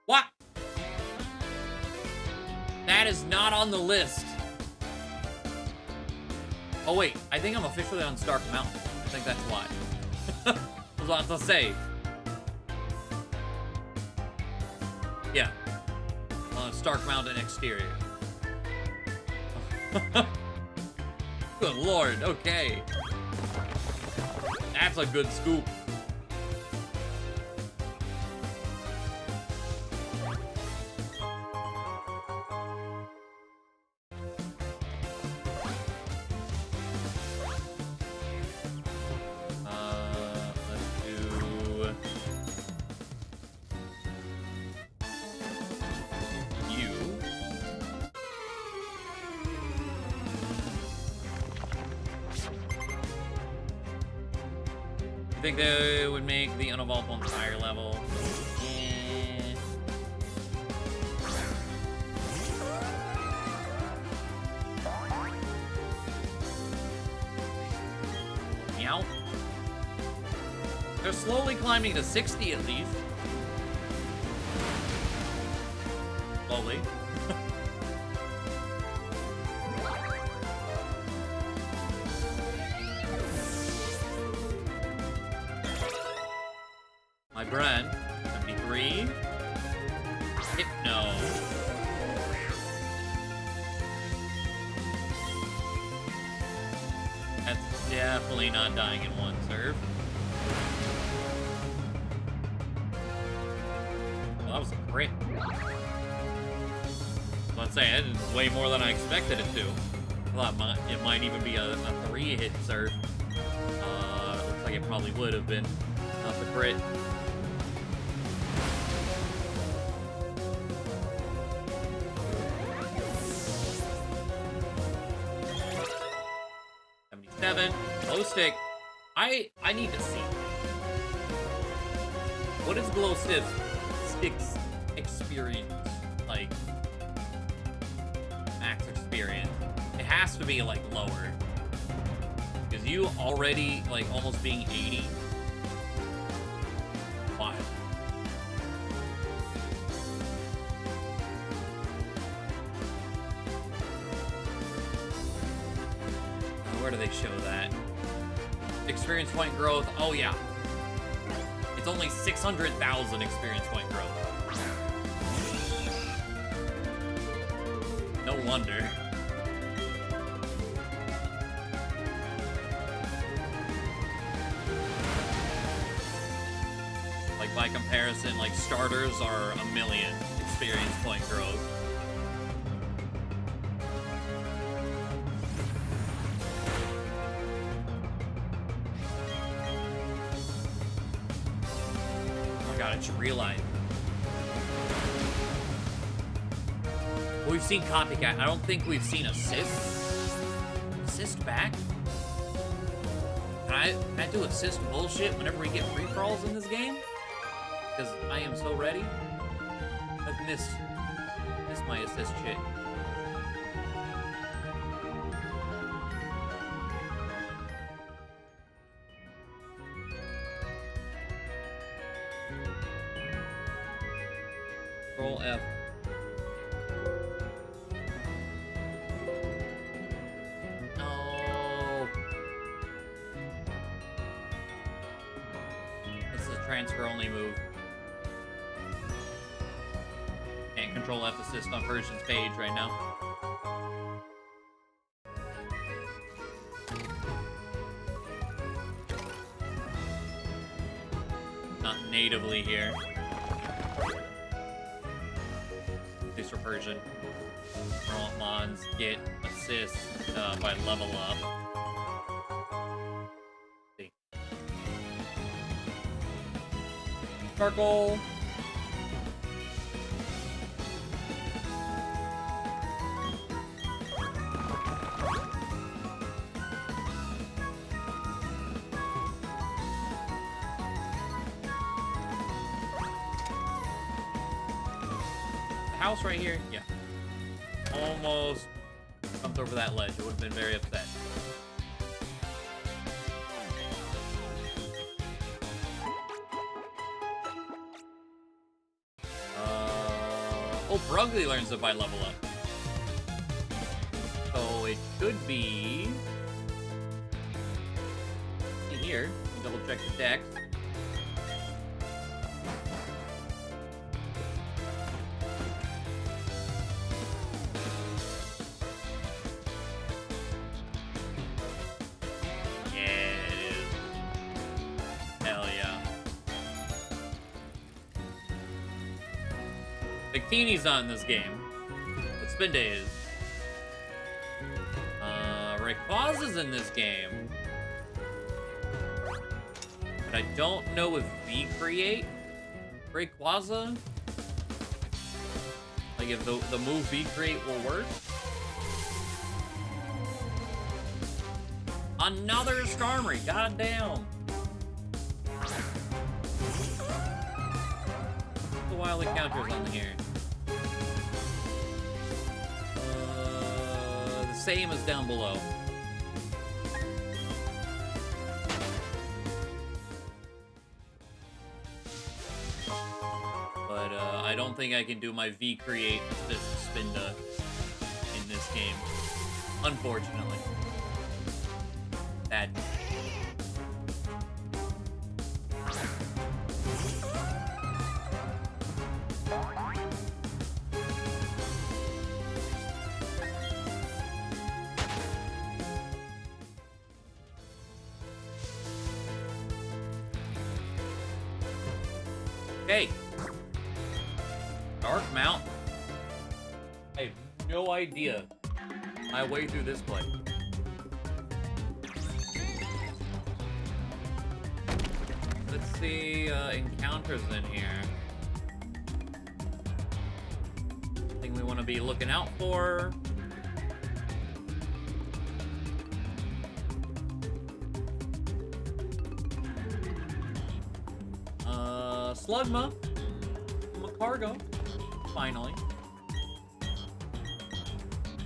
What? That is not on the list. Oh wait, I think I'm officially on Stark Mountain. I think that's why. I was about to say. Yeah. Stark Mountain exterior. Good lord, okay. That's a good scoop. Let's do you. You think they would make the unevolved ones higher level? Meow. They're slowly climbing to 60 at least. Slowly. My brand, 73. Hypno. That's definitely not dying in one serve. Well, that was a crit. Let's say it is way more than I expected it to. I thought it might even be a 3-hit serve. Looks like it probably would have been. Not the crit. Glow stick. I need to see. What is glow stick's experience like? Max experience. It has to be like lower. Because you already like almost being 80. Wild. Where do they show that? Experience point growth. Oh yeah. it's only 600,000 experience point growth. No wonder. Like, by comparison, like, starters are 1,000,000 experience point growth. Oh my god, I just realized. We've seen Copycat. I don't think we've seen Assist. Assist back? Can I do assist bullshit whenever we get free-for-alls in this game? Because I am so ready. I've missed my assist shit. Control F. No. This is a transfer only move. Can't control F assist on Persian's page right now. Not natively here. At least for Persian. Mons get assist by level up. Let's see. Sparkle. House right here, yeah. Almost jumped over that ledge. It would have been very upset. Oh, Brugly learns it by level up. So it could be here. Double check the dex. Victini's not in this game, but Spinde is. Rayquaza's in this game, but I don't know if V-Create Rayquaza, like if the move V-Create will work. Another Skarmory, goddamn. The wild encounters on here. The same as down below. But I don't think I can do my V-Create this Spinda in this game. Unfortunately. Bad. Okay. Dark Mountain. I have no idea my way through this place. Let's see encounters in here. Thing we want to be looking out for. Slugma. Macargo. Finally.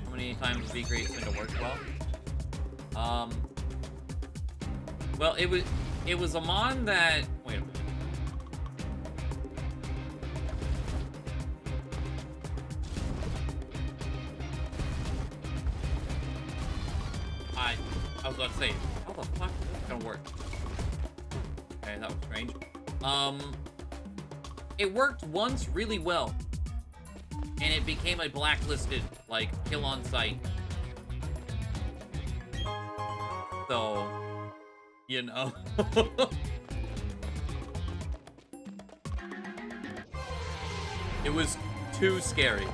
How many times V-Create seemed to work well? Well, it was a mon that... Wait a minute. I was about to say, how the fuck is this gonna work? Okay, that was strange. It worked once really well. And it became a blacklisted, like, kill on sight. So, you know. It was too scary.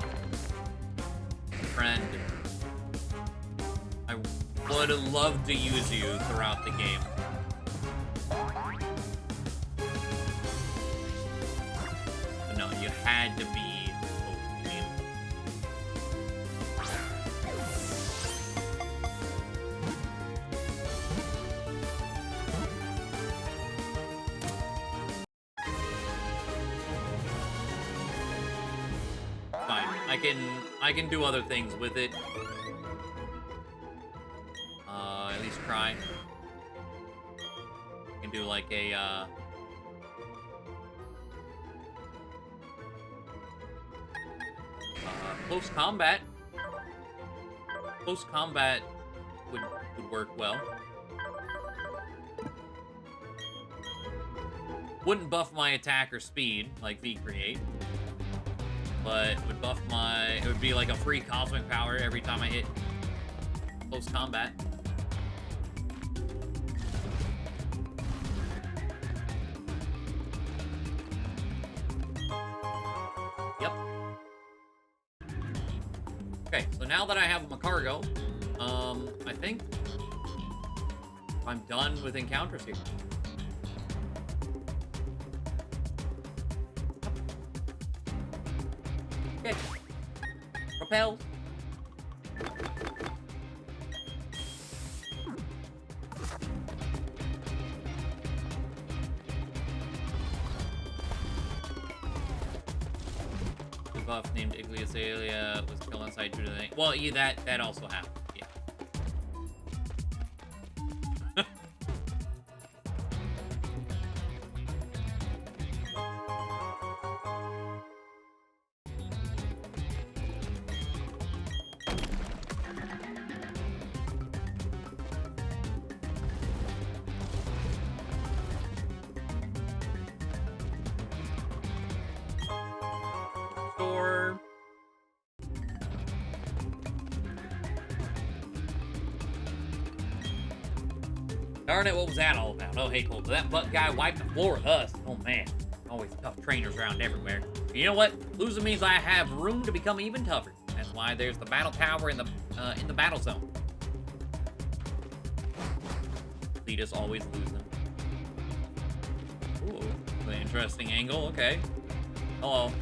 Friend. I would have loved to use you throughout the game. But no, you had to be close to me. Fine. I can do other things with it. At least try. I can do like a close combat. Close combat would work well. Wouldn't buff my attack or speed like V Create, but would buff my. It would be like a free cosmic power every time I hit close combat. Yep. Okay, so now that I have my cargo, I think I'm done with encounters here. Okay. Propel. The buff named Igliasalia was killed on site due to the... Well, yeah, that also happened. Yeah. Store. Darn it, what was that all about? Oh, hey, Cole, that butt guy wiped the floor with us. Oh, man. Always tough trainers around everywhere. You know what? Losing means I have room to become even tougher. That's why there's the battle tower in the battle zone. Lead always losing. Ooh, an interesting angle. Okay. Hello.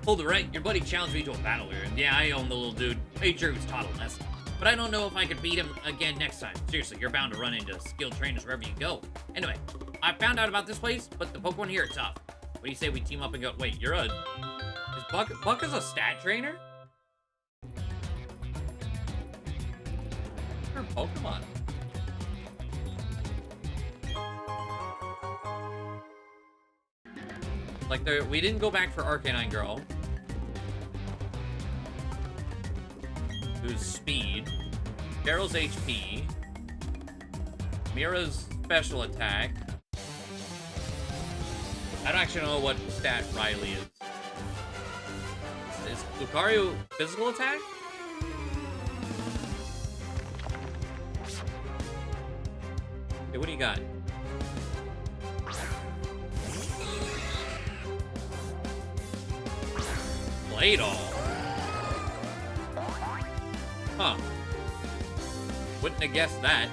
Hold it right. Your buddy challenged me to a battle here, and yeah, I own the little dude. Made sure he was toddle-ness. But I don't know if I could beat him again next time. Seriously, you're bound to run into skilled trainers wherever you go. Anyway, I found out about this place, but the Pokemon here are tough. What do you say we team up and go? Wait, you're a... Is Buck is a stat trainer? Or Pokemon? Like, we didn't go back for Arcanine Girl. Who's speed. Daryl's HP. Mira's special attack. I don't actually know what stat Riley is. Is Lucario physical attack? Okay, what do you got? Play-Doh. Huh. Wouldn't have guessed that.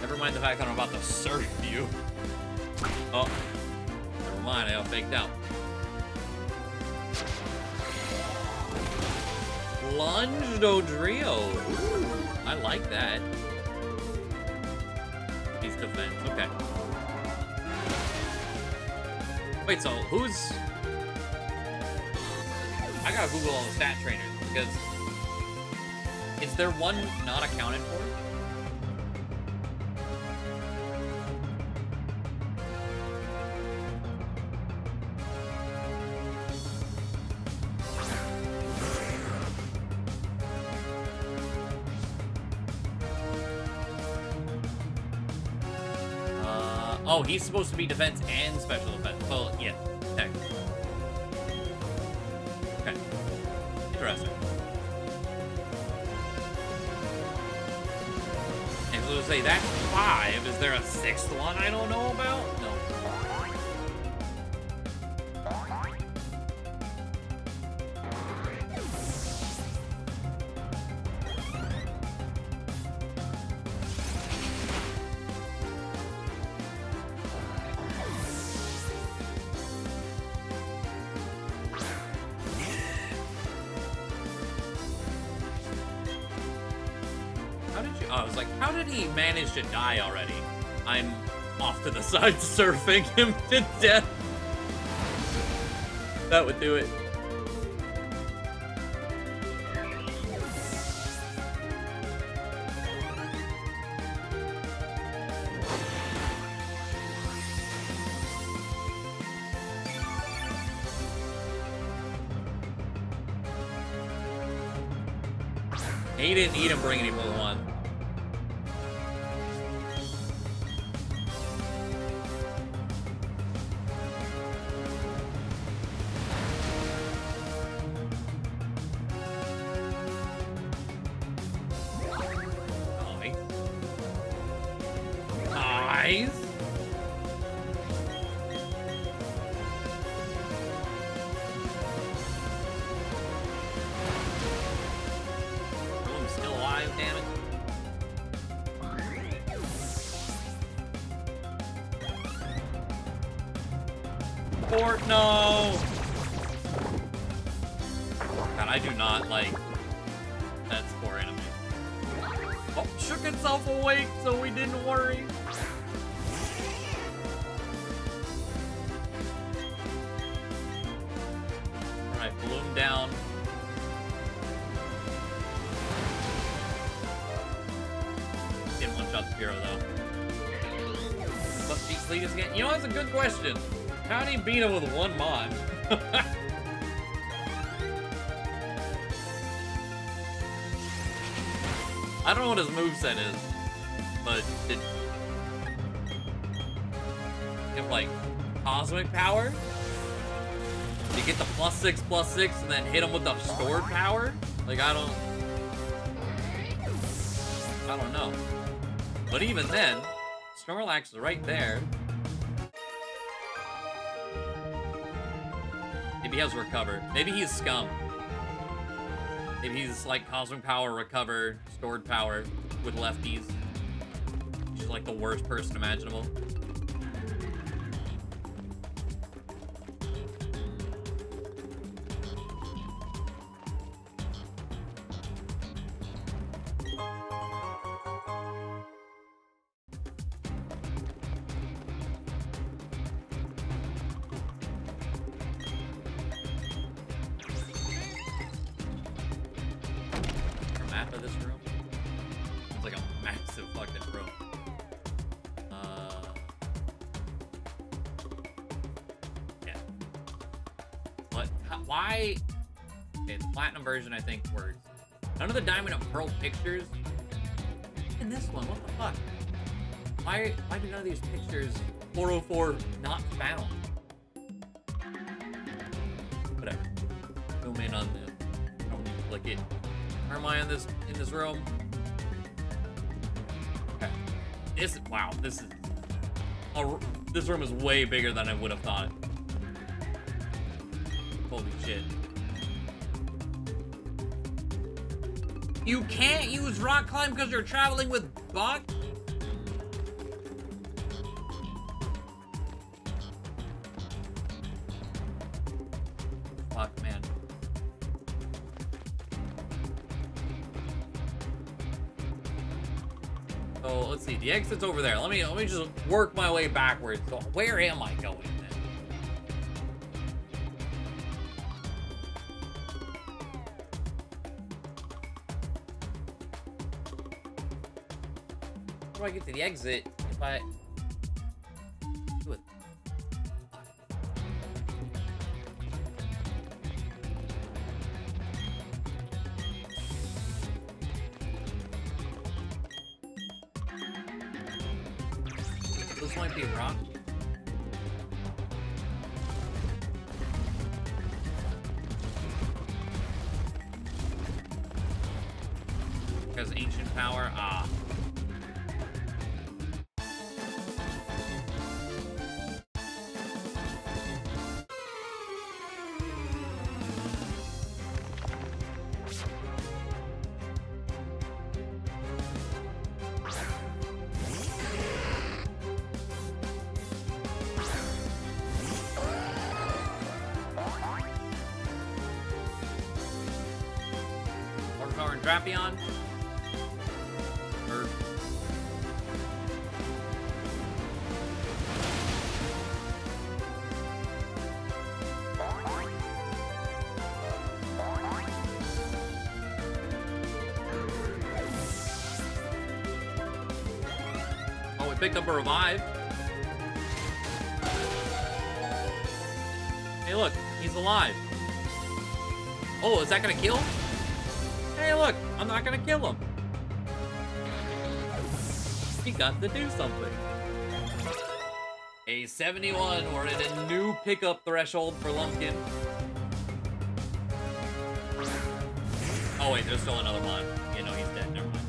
Never mind the fact that I'm about to surf you. Oh. Never mind, I got faked out. Lunge Dodrio. Ooh, I like that. He's defense. Okay. Wait, so who's... I gotta Google all the stat trainers, because is there one not accounted for? Oh, he's supposed to be defense and special defense. Well, yeah, technically. Okay. Interesting. And so to say that's 5. Is there a 6th one I don't know about? No. I was like, how did he manage to die already? I'm off to the side surfing him to death. That would do it. He didn't eat him, bring any more one. Nice. Still alive, damn it. Fort, no! God, I do not like that spore enemy. Oh, shook itself awake so we didn't worry. Alright, balloon down. Didn't one-shot the hero, though. Must beat Cletus again? You know, that's a good question. How did he beat him with one mod? I don't know what his moveset is, but it... Give, like, cosmic power? You get the +6/+6 and then hit him with the stored power? Like, I don't know. But even then, Snorlax is right there. Maybe he has Recover. Maybe he's Scum. Maybe he's like Cosmic Power, Recover, Stored Power with lefties. He's just like the worst person imaginable. Of this room. It's like a massive fucking room. Yeah. What? Why? Okay, the platinum version I think works. None of the diamond and pearl pictures in this one. What the fuck? Why do none of these pictures 404 not found? Whatever. Zoom in on this. Don't need to click it. Where am I in this room? Okay. This room is way bigger than I would have thought. Holy shit. You can't use rock climb because you're traveling with Buck? Fuck, man. So let's see, the exit's over there. Let me just work my way backwards. So where am I going then? How do I get to the exit if I do it? This might be rock. Because ancient power, ah. Or Drapion. Or oh, we picked up a revive. Hey, look, he's alive. Oh, is that gonna kill? Hey, look, I'm not gonna kill him. He got to do something. A 71, we're at a new pickup threshold for Lumpkin. Oh wait, there's still another mod. You know, he's dead, never mind.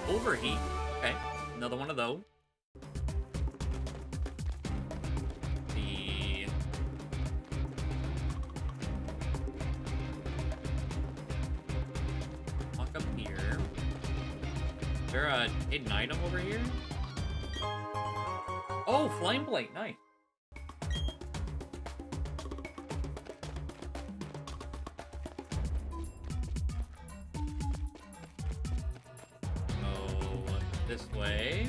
Overheat. Okay, another one of those. The walk up here. Is there a hidden item over here? Oh, flame plate, nice. This way.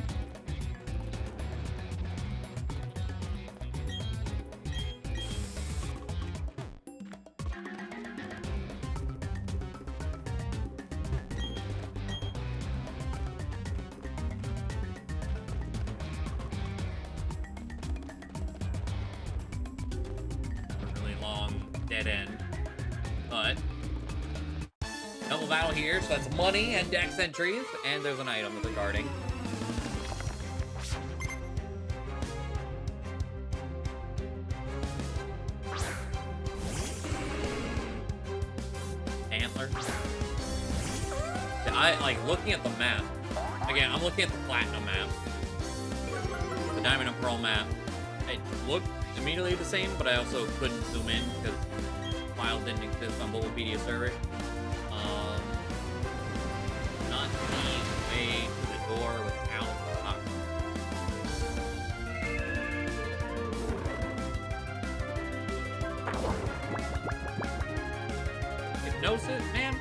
A really long dead end, but double battle here, so that's money and dex entries, and there's an item that they're guarding. Antler. I like looking at the map. Again, I'm looking at the platinum map. The diamond and pearl map. It looked immediately the same, but I also couldn't zoom in because the file didn't exist on Bulbapedia server. Not the way to the door without luck. Hypnosis, man.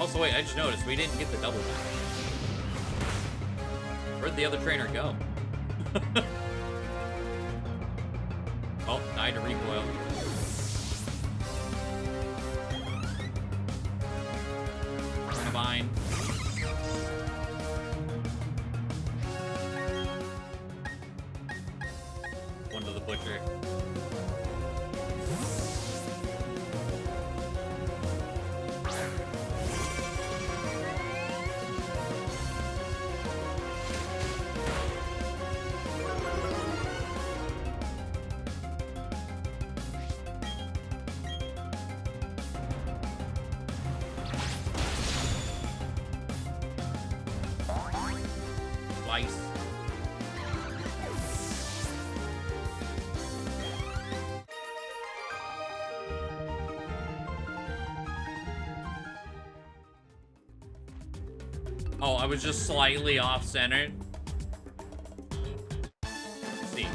Also, wait, I just noticed we didn't get the double back. Where'd the other trainer go? Oh, died to recoil. Vine. One to the butcher. Slice. Oh, I was just slightly off-center. Let's see.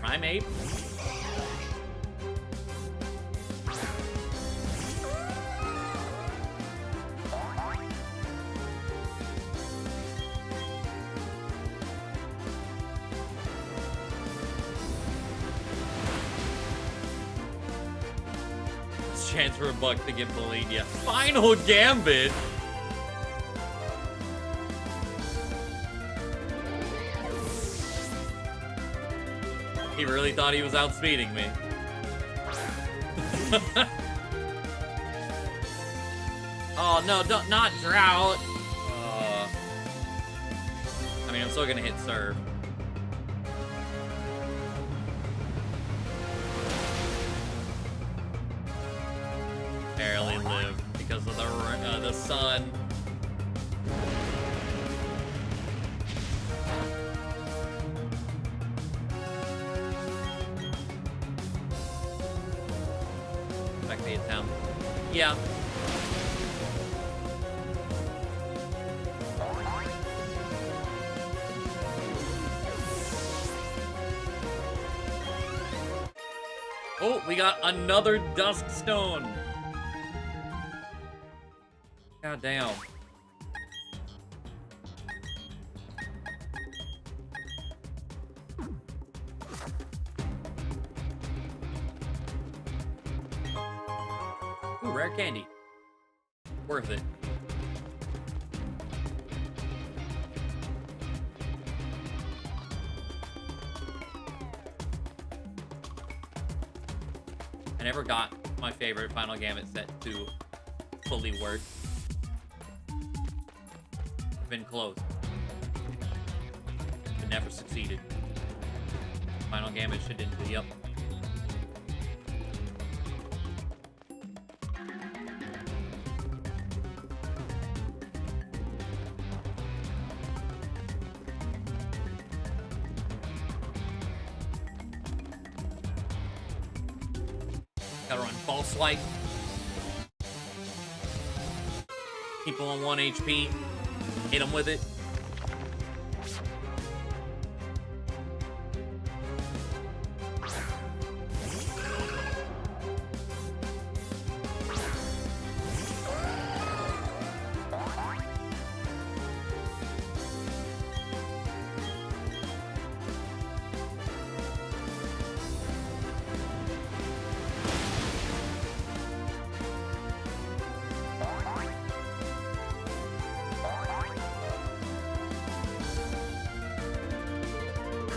Primate. Chance for a buck to get bullied. Yeah. Final Gambit. He really thought he was outspeeding me. Oh no, not drought. I mean, I'm still gonna hit serve. Barely lived because of the sun. Back to the attempt. Yeah. Oh, we got another Dusk Stone. God damn. Ooh, rare candy. Worth it. I never got my favorite Final Gambit set to fully work. Been close, but never succeeded. Final Gambit should didn't do. Yep. Gotta run false swipe. People on 1 HP. Hit him with it.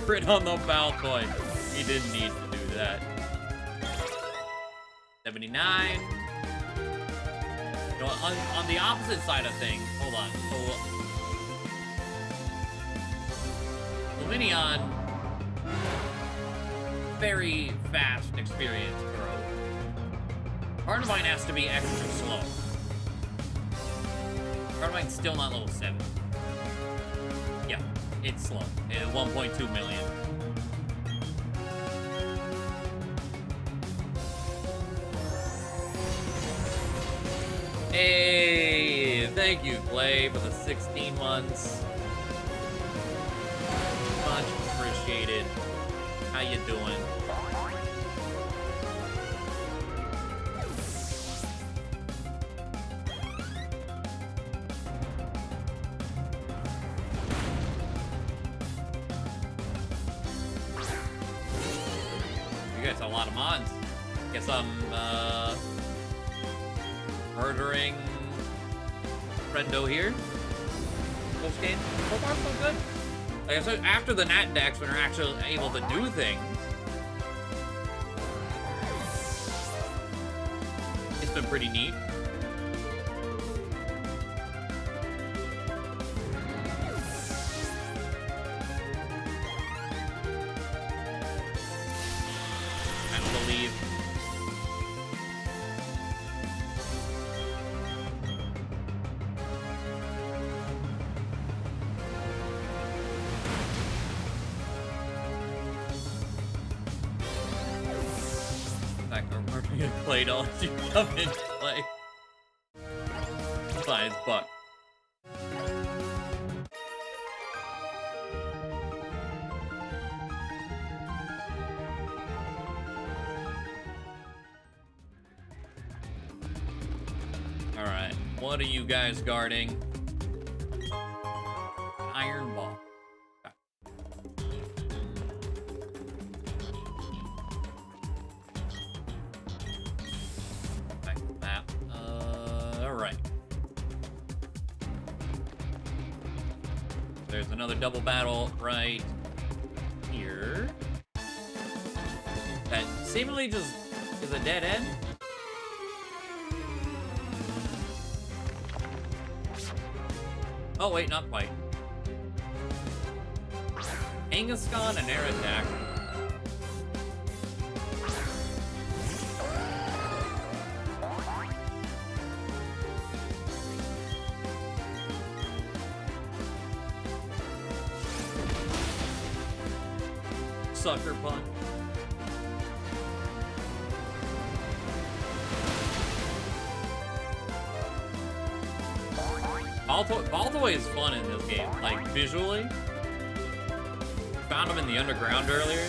Crit on the balcony. He didn't need to do that. 79. You know, on the opposite side of things, hold on. So, Luminion, very fast and experienced throw. Carbine has to be extra slow. Carbine's still not level 7. Yeah, it's slow. 1.2 million. Hey, thank you, Clay, for the 16 months. Much appreciated. How you doing? You guys have a lot of mods. Guess I'm murdering friendo here. Post game. So far, so good. Like I said, after the Nat decks, when we're actually able to do things, it's been pretty neat. I don't believe. Clay dolls you come in play. Besides Buck. Alright, what are you guys guarding? Iron ball. Back to the map. Alright. There's another double battle right here. That seemingly just is a dead end. Oh wait, not quite. Kangaskhan and air attack. Sucker punch. Baltoy is fun in this game, like visually. Found him in the underground earlier.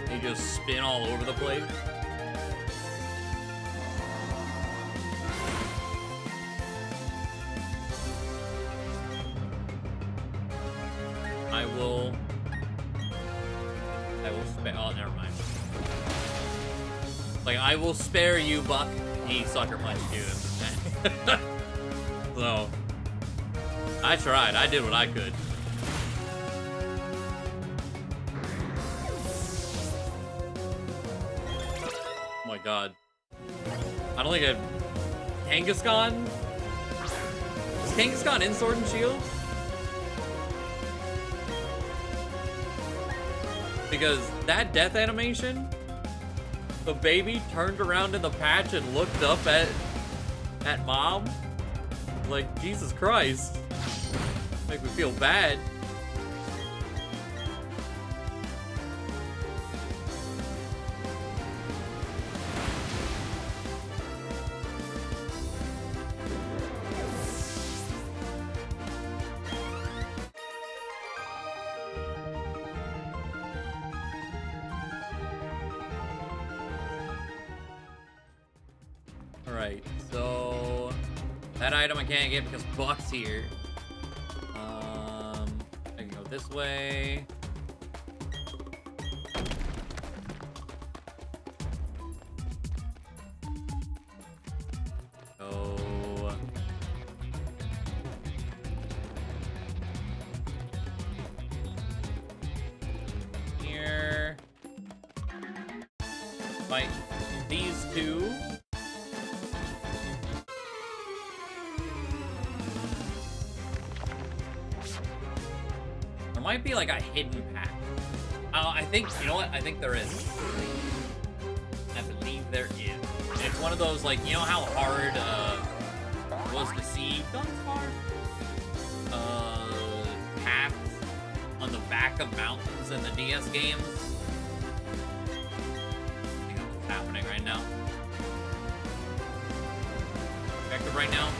They just spin all over the place. I will spare. Oh, never mind. Like, I will spare you, Buck. He sucker punched you. So, I tried. I did what I could. Oh my god. I don't think Kangaskhan? Is Kangaskhan in Sword and Shield? Because that death animation, the baby turned around in the patch and looked up at Mom. Like, Jesus Christ. Make me feel bad. Alright, so that item I can't get because Buck's here. I can go this way. Go. Here. Fight these two. Might be like a hidden path. I think, you know what? I think there is. I believe there is. And it's one of those, like, you know how hard it was to see Dunspark? Paths on the back of mountains in the DS games? I think that's what's happening right now. Effective right now?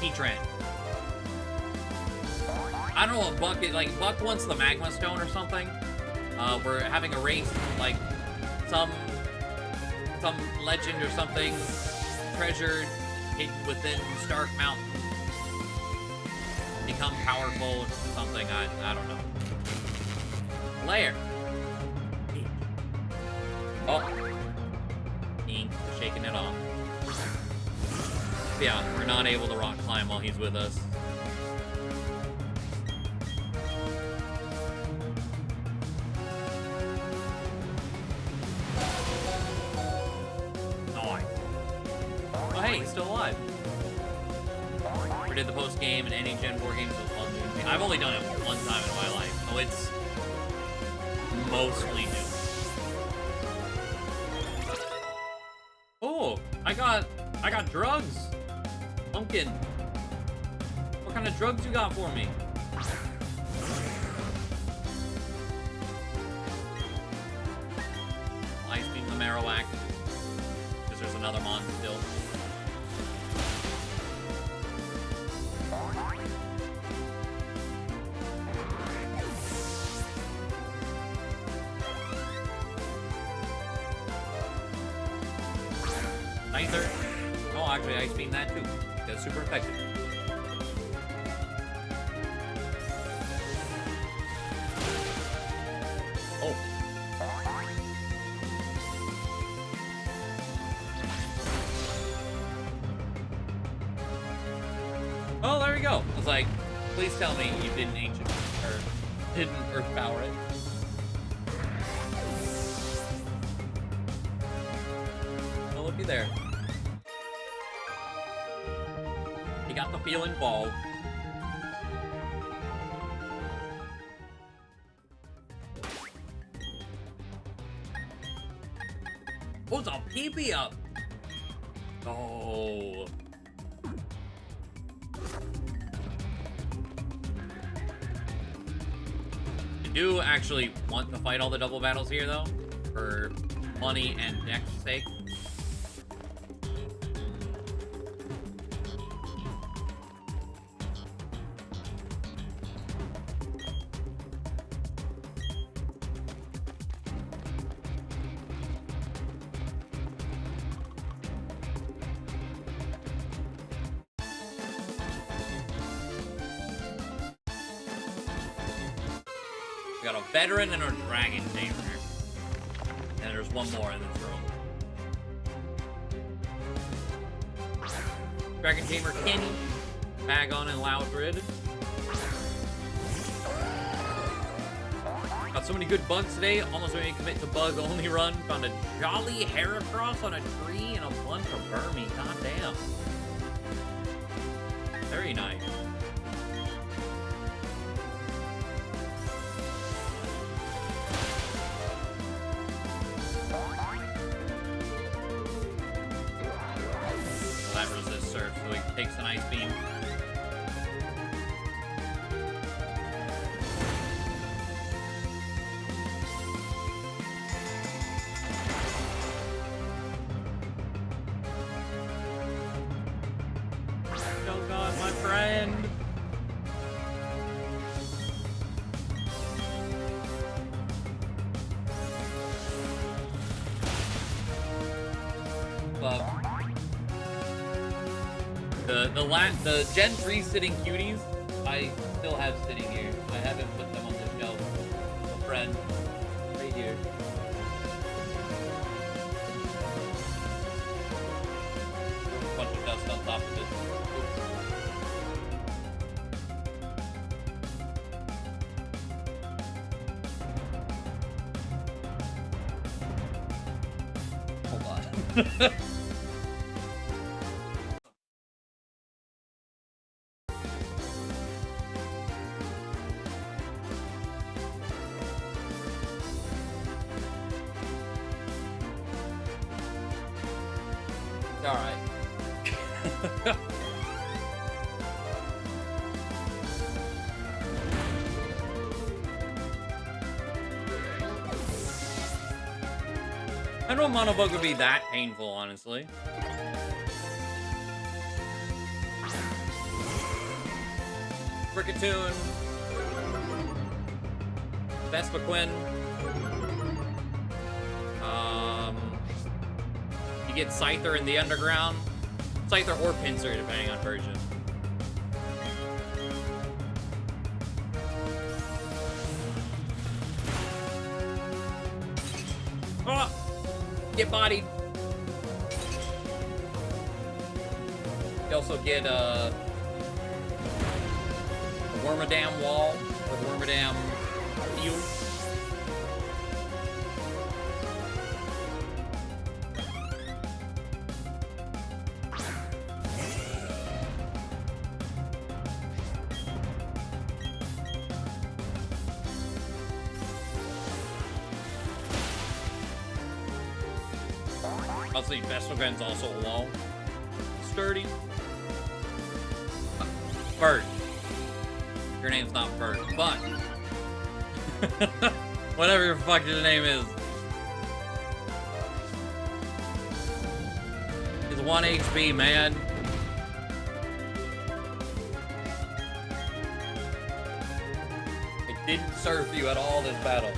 Heatran. I don't know what Buck is, like, Buck wants the Magma Stone or something. We're having a race, like, some legend or something, treasured hidden within Stark Mountain. Become powerful or something, I don't know. Lair. Oh. Ink, shaking it off. Yeah, we're not able to rock climb while he's with us. Hey, he's still alive. We did the post game and any Gen 4 games with fun to me. I've only done it one time in my life, so it's mostly new. Oh, I got drugs. Pumpkin. What kind of drugs you got for me? Ice beam the Marowak. another mon still. Scyther. Oh, actually, Ice Beam that too. That's super effective. Oh. Oh, there we go. I was like, please tell me you didn't ancient or didn't earth power it. Oh, looky there. He got the feel involved. Oh, it's a PP up. Oh. I do actually want to fight all the double battles here, though, for money and deck's sake. We got a veteran and a dragon tamer. And there's one more in this room. Dragon tamer Kenny, Bagon and Loudred. Got so many good bugs today, almost made me commit to bug only run. Found a jolly Heracross on a tree and a bunch of Burmy. God damn. Very nice. That resists surf, so he takes an ice beam. Oh god, my friend! The Gen 3 sitting cuties, I still have sitting here. I haven't put them on the shelf. A friend, right here. A bunch of dust on top of it. Hold on. Alright. I don't know Monobug would be that painful, honestly. Brickatoon. Vespiquen. You get Scyther in the underground. Scyther or Pinsir, depending on version. Oh! Get bodied. You also get a Wormadam wall or Wormadam field. Obviously, Vespiquen's also low. Sturdy. Bert. Your name's not Bert, but whatever your fuck your name is. 1 HP, man. I didn't surf you at all this battle.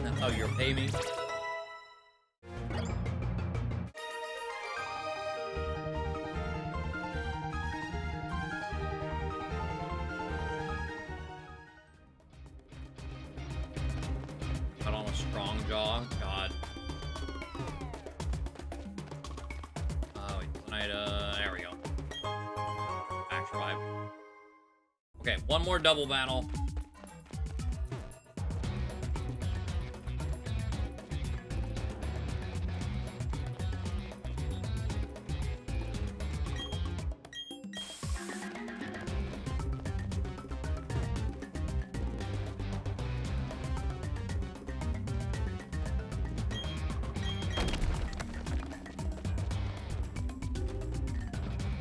That's how you're paying me. Got on a strong jaw. God. Wait, tonight, there we go. Back revive. Okay, one more double battle.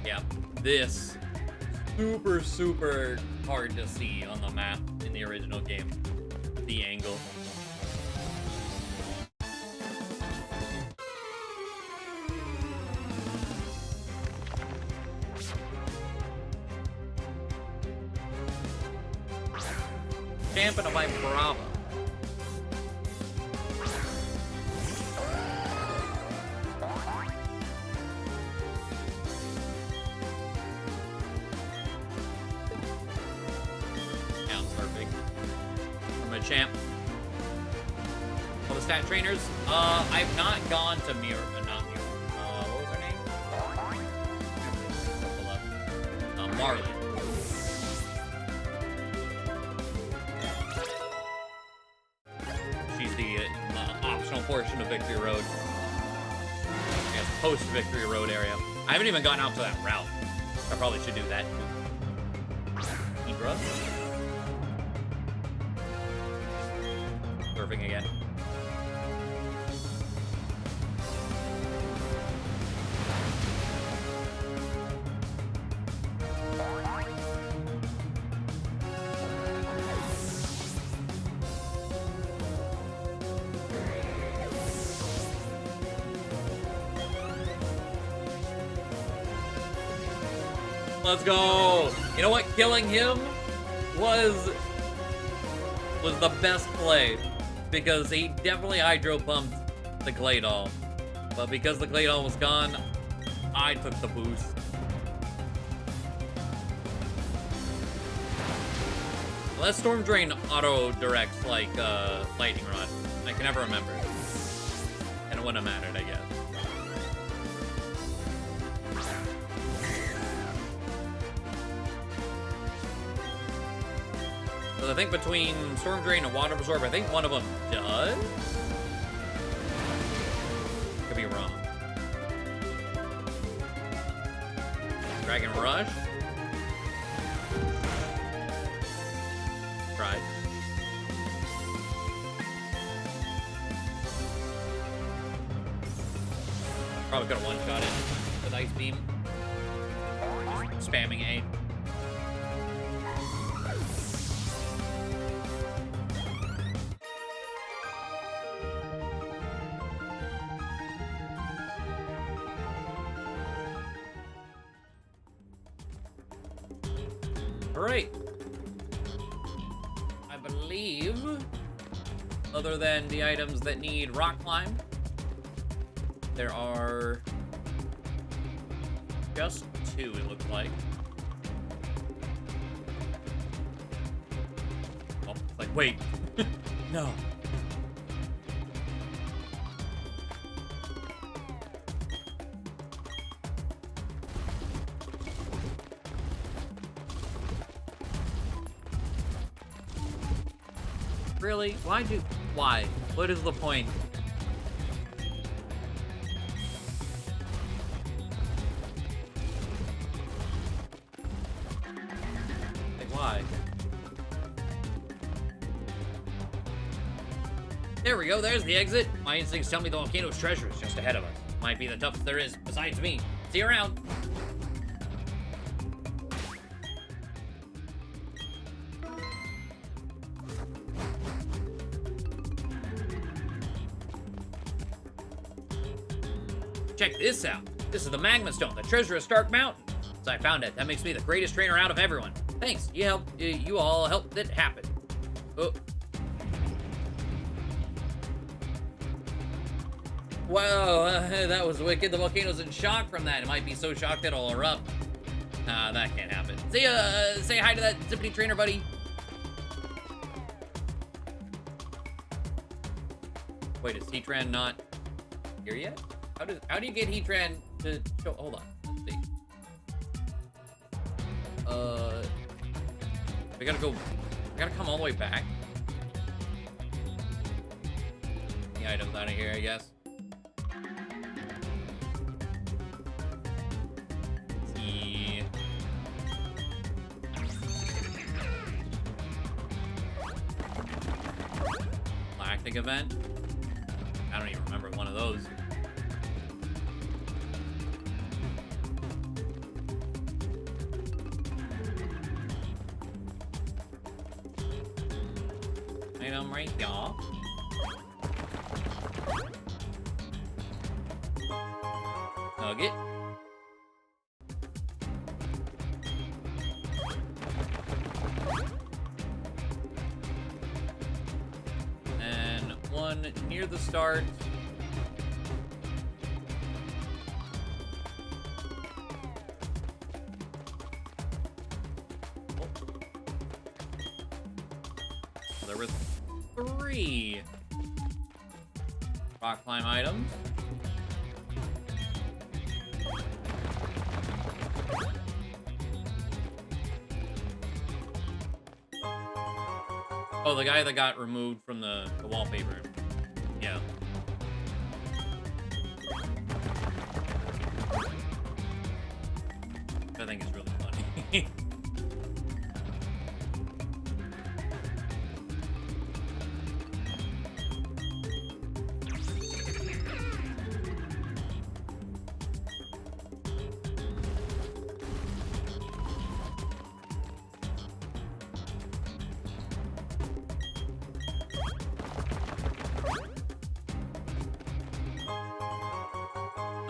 Yeah, this super hard to see on the map in the original game. The angle. Champion by Bravo. Champ. All the stat trainers. I've not gone to Mirror, not Mirror. What was her name? Marley. She's the optional portion of Victory Road. I guess post Victory Road area. I haven't even gotten out to that route. I probably should do that. Ibra. Surfing again. Let's go. You know what? Killing him was the best play. Because he definitely hydro pumped the clay doll. But because the clay doll was gone, I took the boost. Unless Storm Drain auto directs like Lightning Rod. I can never remember. And it wouldn't have mattered, I guess. I think between Storm Drain and Water Absorb, I think one of them does? Could be wrong. Dragon Rush? Right. Probably could have one-shot it with Ice Beam. Just spamming A. Alright. I believe, other than the items that need rock climb, there are just 2, it looks like. Oh, it's like, wait. No. Really? Why? What is the point? Like, why? There we go, there's the exit. My instincts tell me the volcano's treasure is just ahead of us. Might be the toughest there is, besides me. See you around. Check this out. This is the Magma Stone, the treasure of Stark Mountain. So I found it. That makes me the greatest trainer out of everyone. Thanks. You all helped it happen. Oh. Wow, that was wicked. The volcano's in shock from that. It might be so shocked it'll erupt. That can't happen. Say hi to that Zippity trainer, buddy. Wait, is Heatran not here yet? How do you get Heatran to show? Hold on. Let's see. We gotta come all the way back. The items out of here, I guess. Galactic event. I don't even remember one of those. Item right here. Nugget. And one near the start. There were 3 rock climb items. Oh, the guy that got removed from the wallpaper. Yeah. I think it's really funny.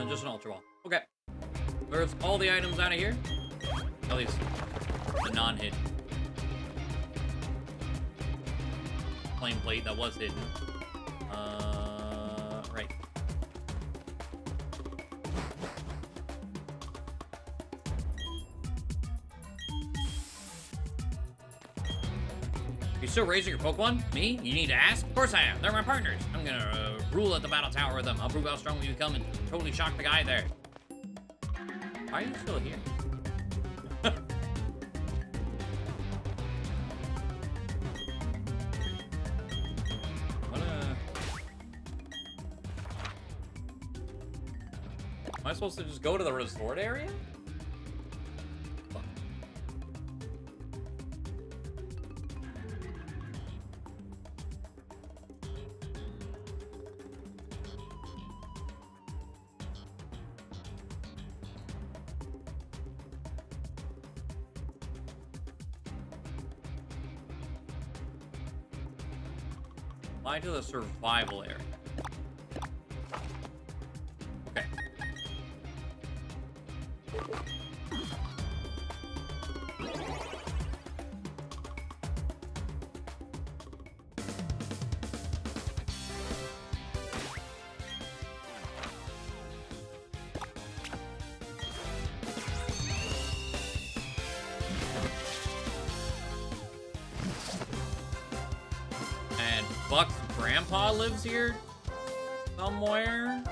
Just an ultra wall. Okay. There's all the items out of here. At least the non-hidden. Flame plate that was hidden. Right. You still raising your Pokemon? Me? You need to ask? Of course I am. They're my partners. I'm gonna rule at the battle tower with them. I'll prove how strong we become and totally shock the guy there. Why are you still here? Am I supposed to just go to the resort area? Fly to the survival area. Okay. And Buck's grandpa lives here somewhere.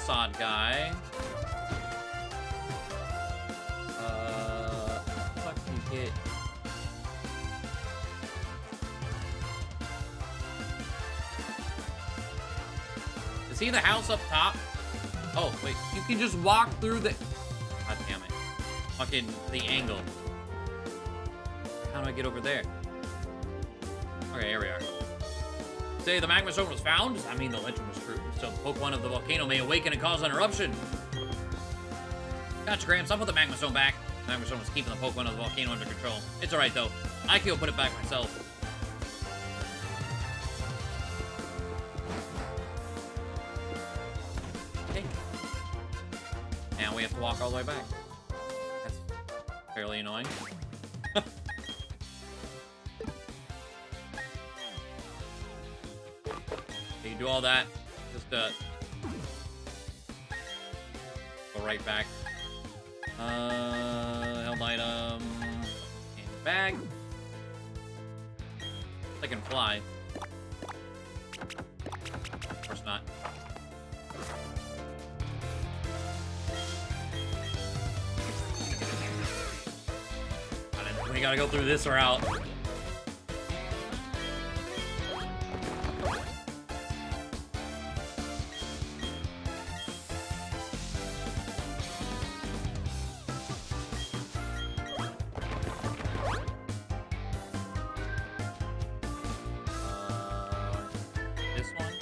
Sod guy. What can you get? Is he the house up top? Oh, wait. You can just walk through the... God damn it. Fucking the angle. How do I get over there? Okay, here we are. Say the magma stone was found? I mean, the legend was true. So the Pokemon of the volcano may awaken and cause an eruption. Gotcha, Gramps. I'll put the magma stone back. The magma stone was keeping the Pokemon of the volcano under control. It's alright, though. I can go put it back myself. Okay. And we have to walk all the way back. That's fairly annoying. You do all that, just go right back. Held item in bag. I can fly. Of course not. We gotta go through this route. This one.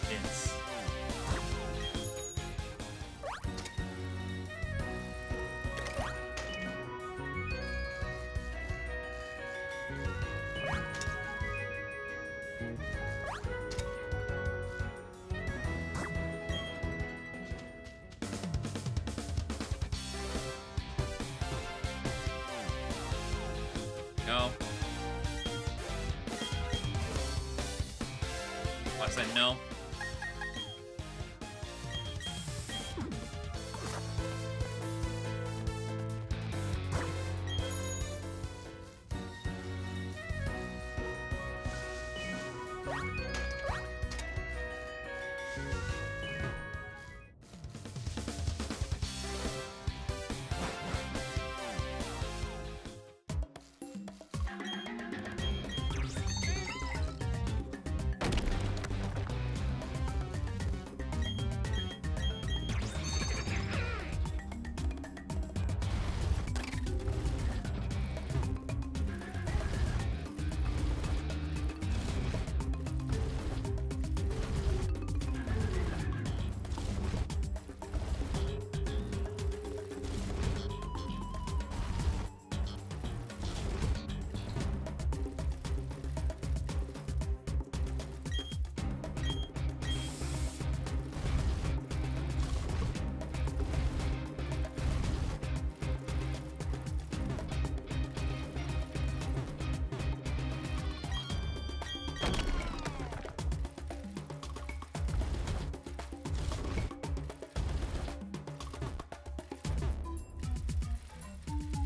Yes. No. I said no.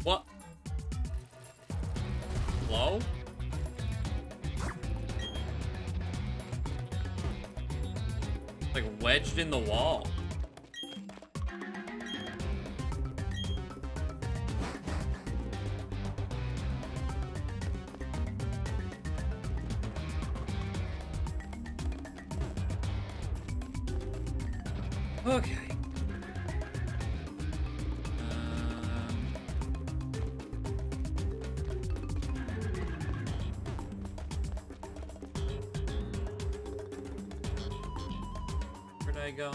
What? Hello? Like wedged in the wall. Okay. Where did I go?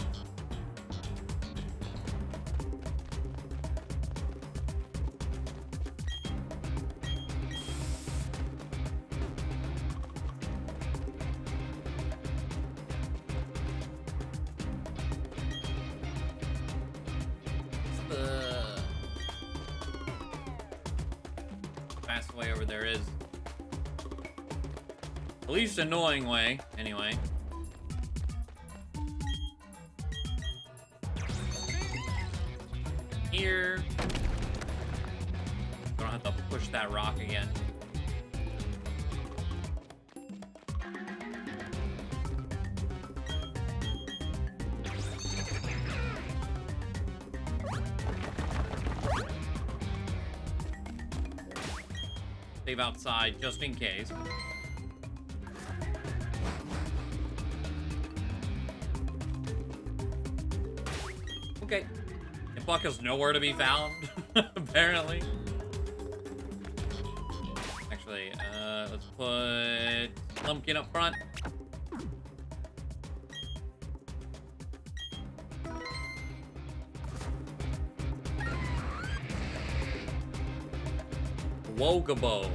What's the fast way over there is? The least annoying way, anyway. Here. Don't have to push that rock again. Save outside just in case. Okay. And Buck is nowhere to be found, apparently. Actually, let's put Lumpkin up front. Wogabo.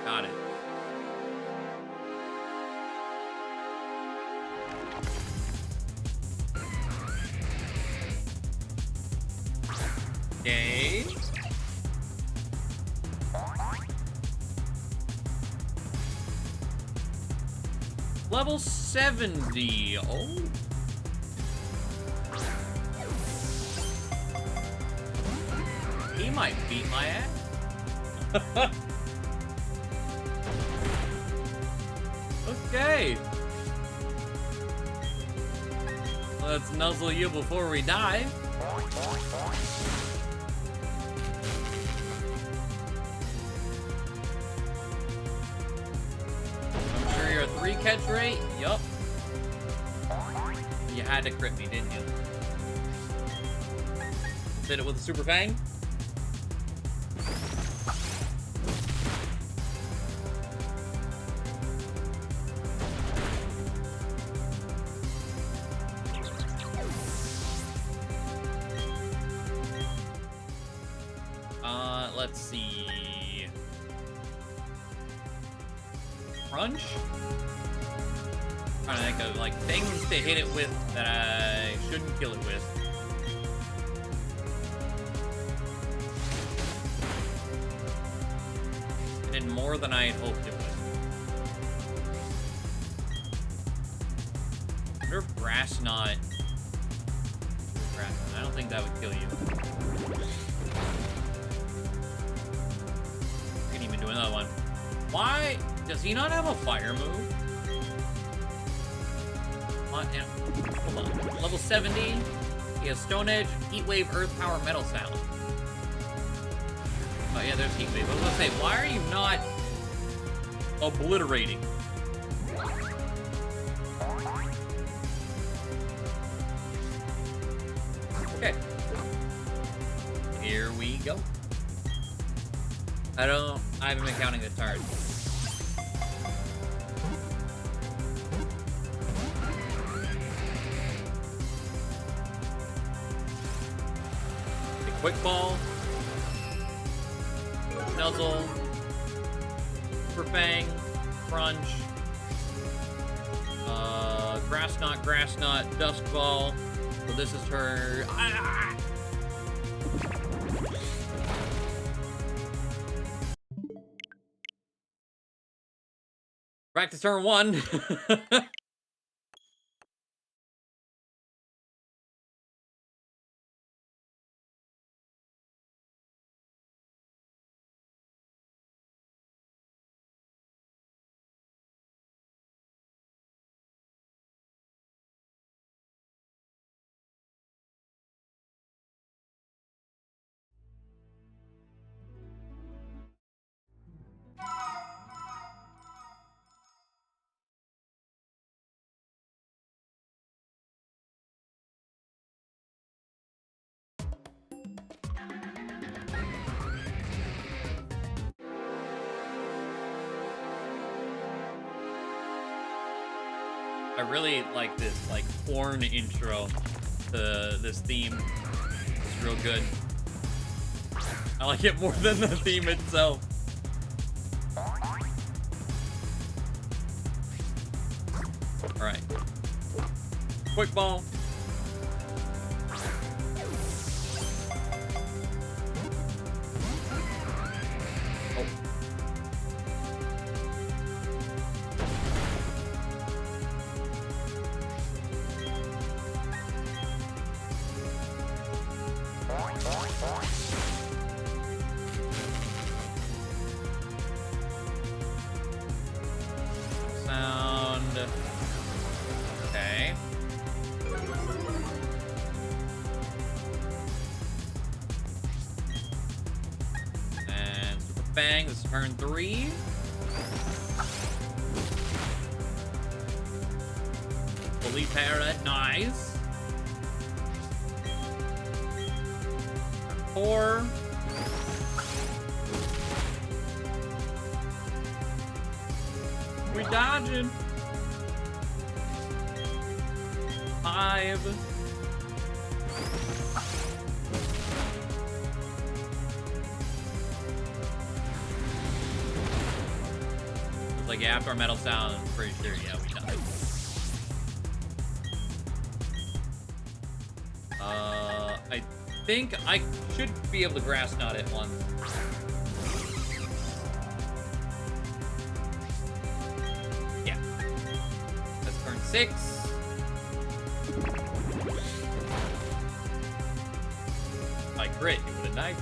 Got it. Okay. Level 70. Oh. He might beat my ass. Okay. Let's nuzzle you before we die. I'm sure you're a 3 catch rate. Yup. You had to crit me, didn't you? Hit it with a super fang. Let's see. Crunch? Trying to think of like things to hit it with that I shouldn't kill it with. It did more than I had hoped it would. I wonder if grass knot. I don't think that would kill you. Do another one. Why does he not have a fire move? Hold on. Level 70. He has Stone Edge, Heat Wave, Earth Power, Metal Sound. Oh yeah, there's Heat Wave. I was gonna say, why are you not obliterating? Okay. Here we go. I haven't been counting the turns. The quick ball. Nuzzle. Super fang. Crunch. Grass knot, dusk ball. So this is her. Back to turn 1. I really like this, like, horn intro to this theme. It's real good. I like it more than the theme itself. Alright. Quick ball. Sound. Okay. And Super Bang, this is turn 3. Elite parrot. Nice. 4. We dodging. 5. It's like after our metal sound, I'm pretty sure, yeah, we died. I think I should be able to grass knot it once. Yeah. That's turn 6. I crit, you would have died.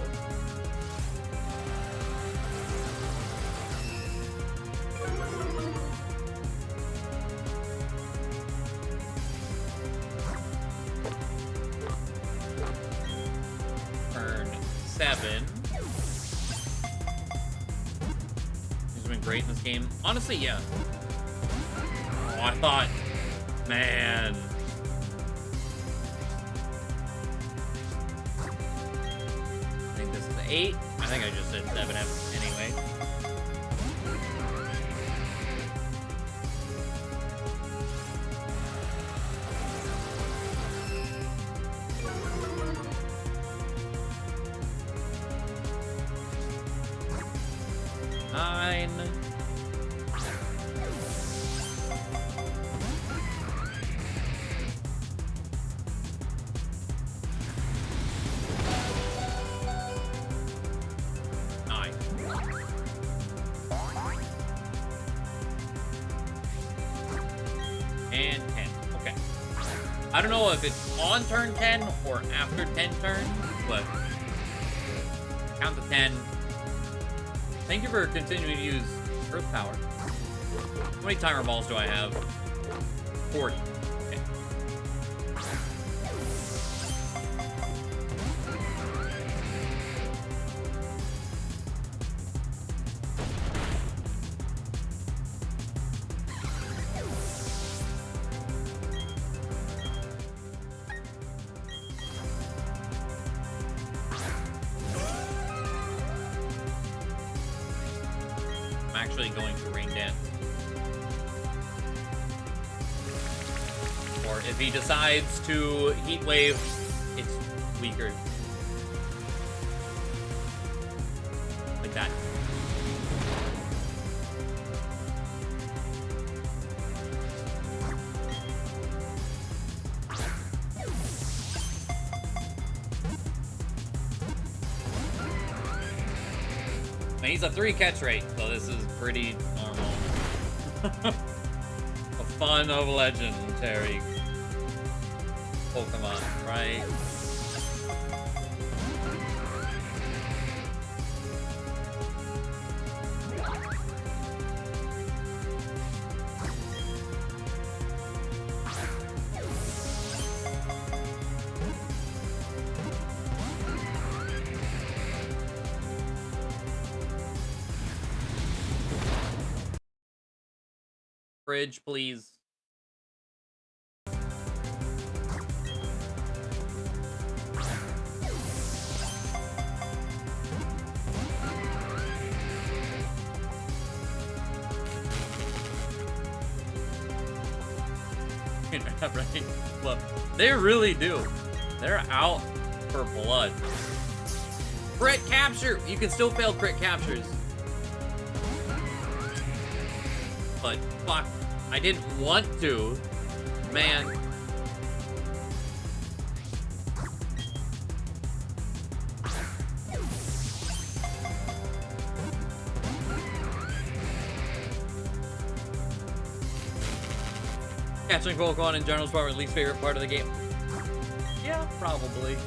Turn 7. He's been great in this game. Honestly, yeah. Oh, I thought, man. I think this is 8. I think I just said 7 anyway. And 10. Okay. I don't know if it's on turn 10 or after 10 turns, but count to 10. Thank you for continuing to use Earth Power. How many timer balls do I have? 40. Okay. I'm actually going to rain dance. Or if he decides to heat wave, it's weaker. Like that. And he's a 3 catch rate, so this is pretty normal. A fun of legendary Pokemon, right? Fridge, please. Right? Well, they really do. They're out for blood. Crit capture! You can still fail crit captures. But fuck, I didn't want to. Man. Catching Pokemon in general is probably my least favorite part of the game. Yeah, probably.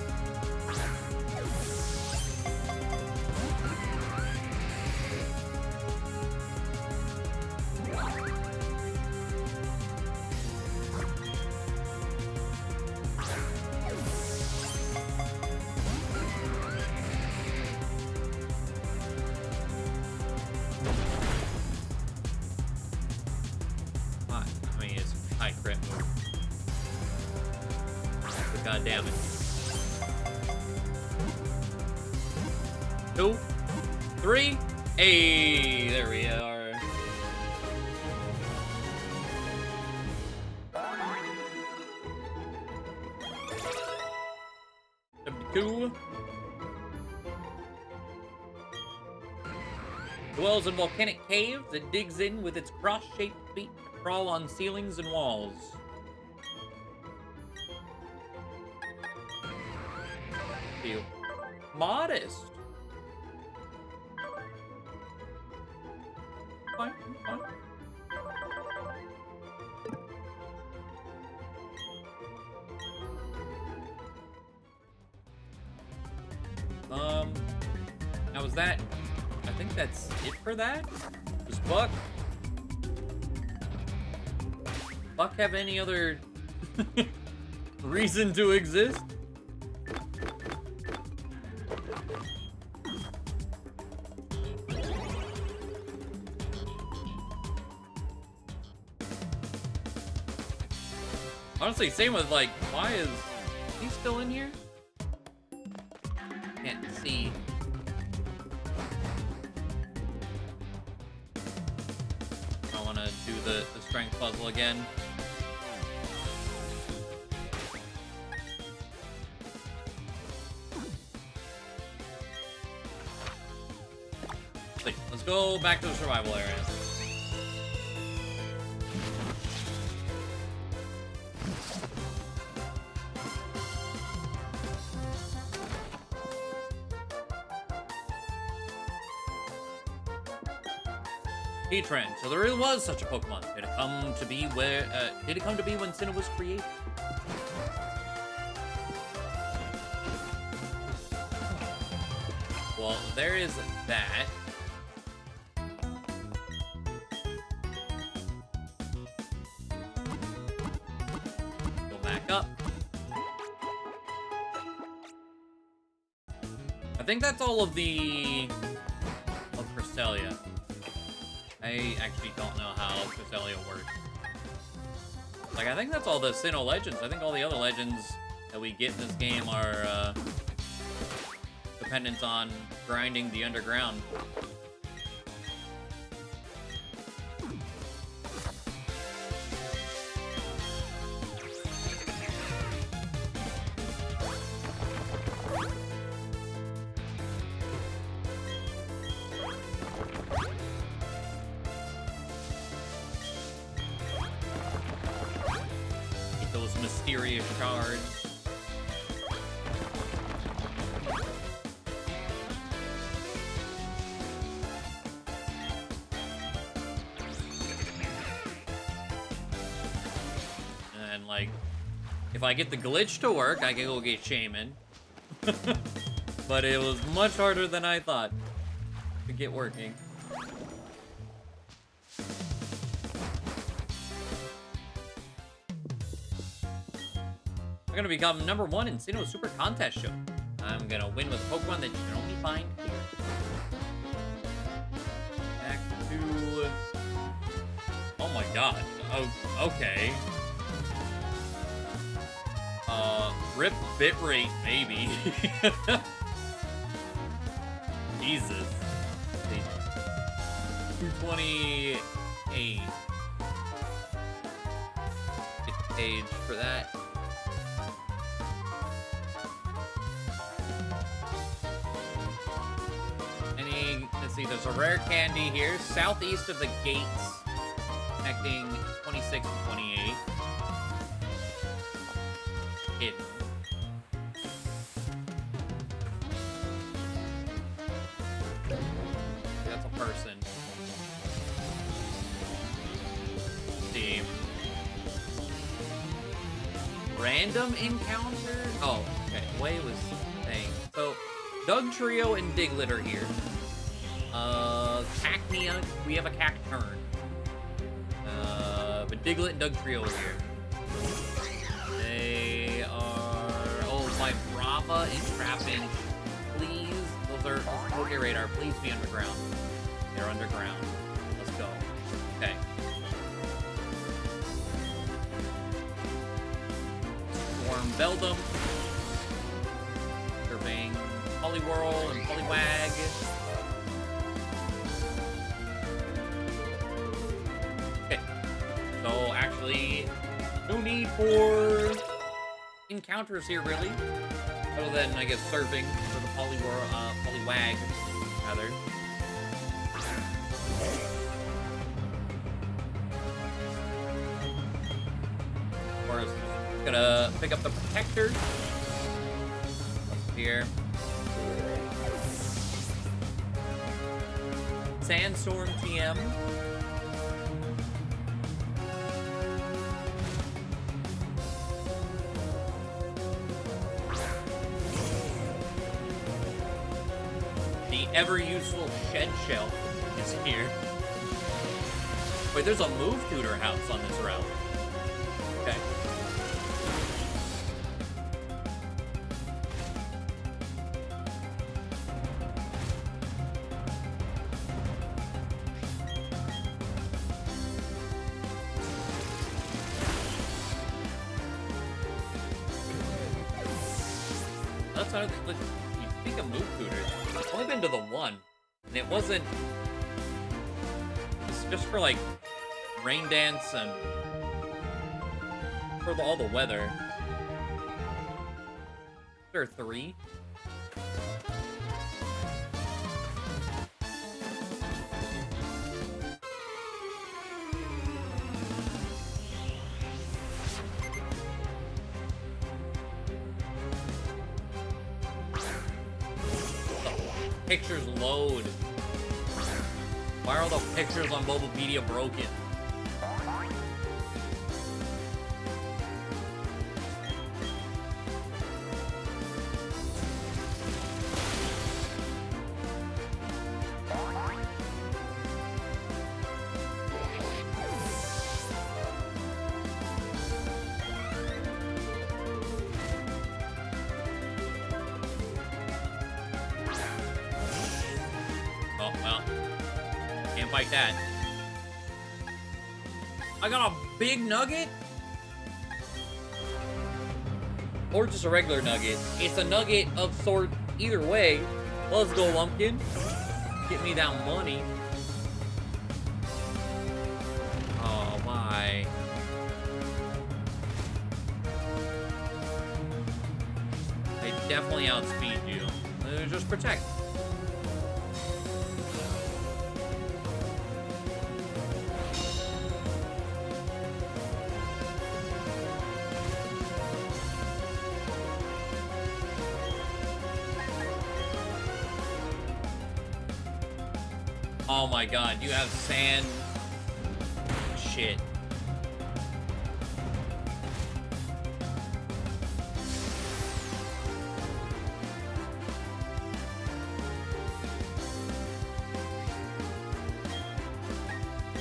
I mean, it's high crit move. but god damn it. 2, 3, hey, there we are. Two. Dwells in volcanic caves and digs in with its cross-shaped feet to crawl on ceilings and walls. Feel modest. Fine, fine. Now is that? I think that's it for that. Does Buck have any other reason to exist? Honestly, same with like, why is he still in here? Can't see. I want to do the strength puzzle again. Let's go back to the survival area. Trend. So there really was such a Pokemon. Did it come to be when Sinnoh was created? Well, there is that. Go back up. I think that's all of Cresselia. I actually don't know how Cresselia works. Like, I think that's all the Sinnoh legends. I think all the other legends that we get in this game are dependent on grinding the underground. Mysterious shards. And like, if I get the glitch to work, I can go get Shaman. But it was much harder than I thought to get working. I'm gonna become #1 in Sinnoh Super Contest Show. I'm gonna win with Pokemon that you can only find here. Back to... Oh my god. Oh, okay. Rip bitrate, maybe. Jesus. 228. Get the page for that. Let's see, there's a rare candy here, southeast of the gates, connecting 26 and 28. Hidden. That's a person. Let's see. Random encounter? Oh, okay. The way it was saying. So, Doug Trio and Diglett are here. Cacnea, we have a Cacturn. But Diglett and Doug Trio are here. They are... Oh, my Brava and Trapinch. Please, those are Poke Radar. Please be underground. They're underground. Let's go. Okay. Sandstorm Beldum. Serving Poliwhirl and Poliwag. Okay. So actually, no need for encounters here, really. Other than, I guess, surfing for the Poliwag, rather. Of course, gonna pick up the Protector. Here. Sandstorm TM. The ever-useful Shed Shell is here. Wait, there's a move tutor house on this route. Okay. That's how, like, you speak of move tutors. I've only been to the one, and it wasn't. It's just for like rain dance and for all the weather. There are 3. Pictures load. Why are all the pictures on Mobilepedia broken? Oh, well. Can't fight that. I got a big nugget? Or just a regular nugget. It's a nugget of sort either way. Let's go, Lumpkin. Get me that money. Oh, why? I definitely outspeed you. Just protect. Oh my god, you have sand. Shit.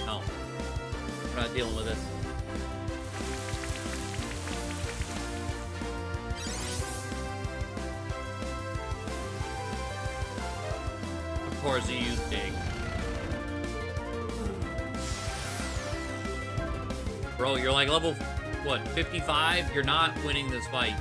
No. We're not dealing with this. Of course, you use Dig. Bro, you're like level, what, 55? You're not winning this fight.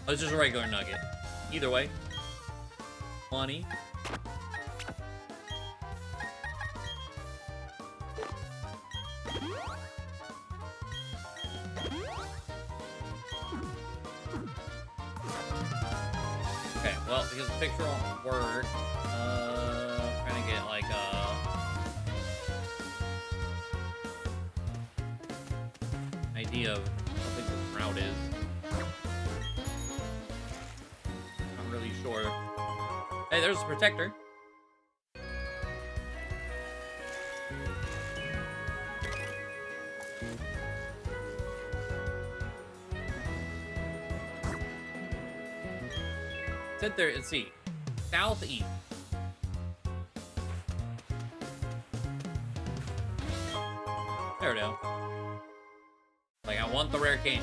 Oh, it's just a regular nugget. Either way. Money. Okay, well, because the picture won't work, trying to get like I idea of how big this route is. Not really sure. Hey, there's a protector. Sit there and see. Southeast. There we go. Like, I want the rare candy.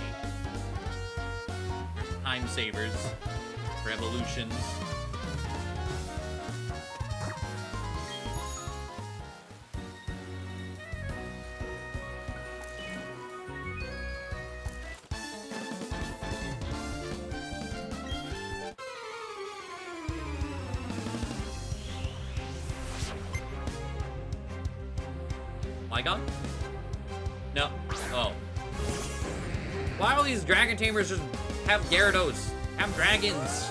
There's time savers. Revolutions. My god? No. Oh. Why do these dragon tamers just have Gyarados? Have dragons?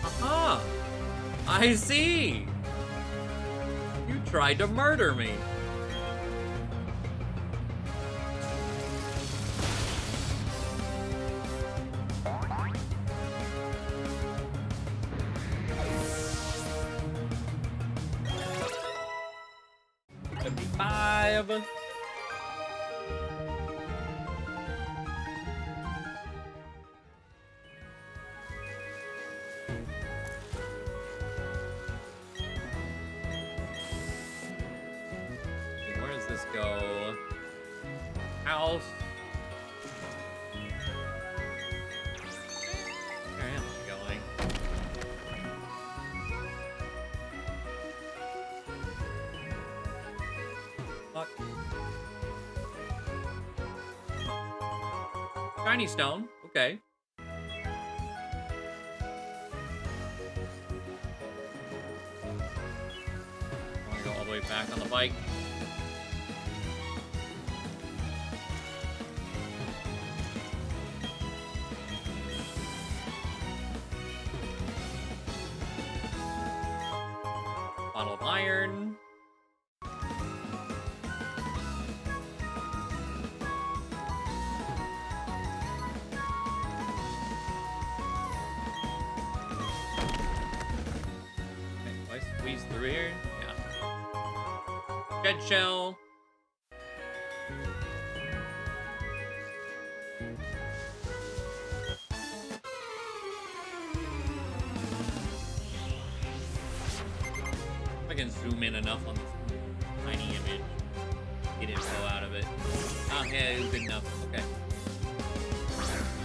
Aha! I see! You tried to murder me. $75. Where does this go? House. Where am I going? Fuck. Shiny stone. Okay. I'm gonna go all the way back on the bike. Bottle of iron. Okay, do I squeeze through here? Yeah. Shed shell. I can zoom in enough on this tiny image. Get info out of it. Oh, yeah, it was good enough. Okay.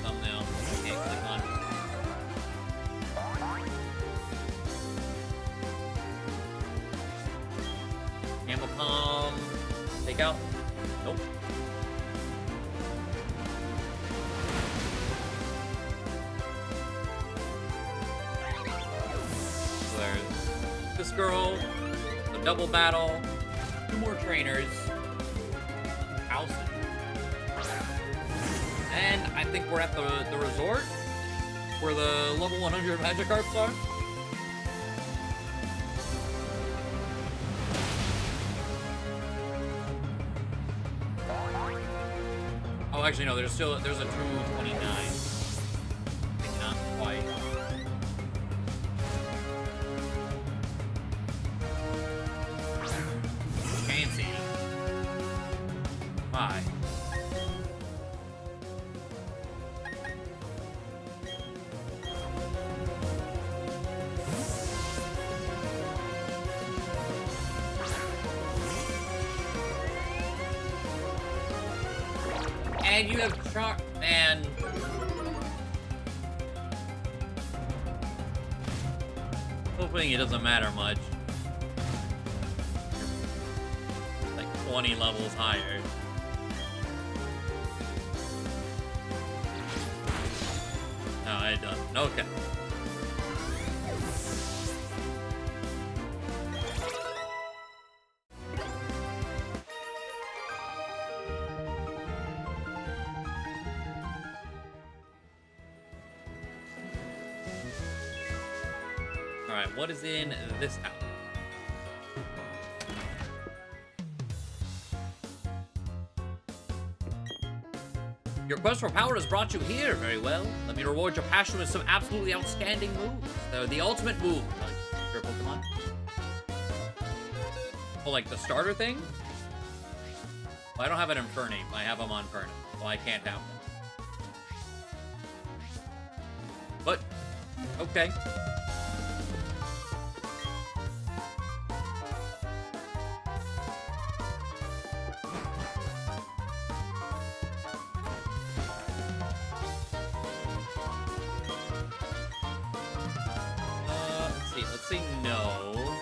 Thumbnail. I can't click on. Camel palm. Take out. Nope. So there's this girl. The double battle. 2 more trainers. House. And I think we're at the resort. Where the level 100 Magikarps are. Oh, actually, no, there's a 229. I think not quite. Fancy. Hi. And you have char- and hopefully it doesn't matter much. Like 20 levels higher. No, it doesn't. Okay. Alright, what is in this house? Your quest for power has brought you here. Very well. Let me reward your passion with some absolutely outstanding moves. They're the ultimate move. Like, your Pokemon. Oh, like the starter thing? Well, I don't have an Infernape. I have them on Infernape. Well, I can't have them. But, okay. Let's say no.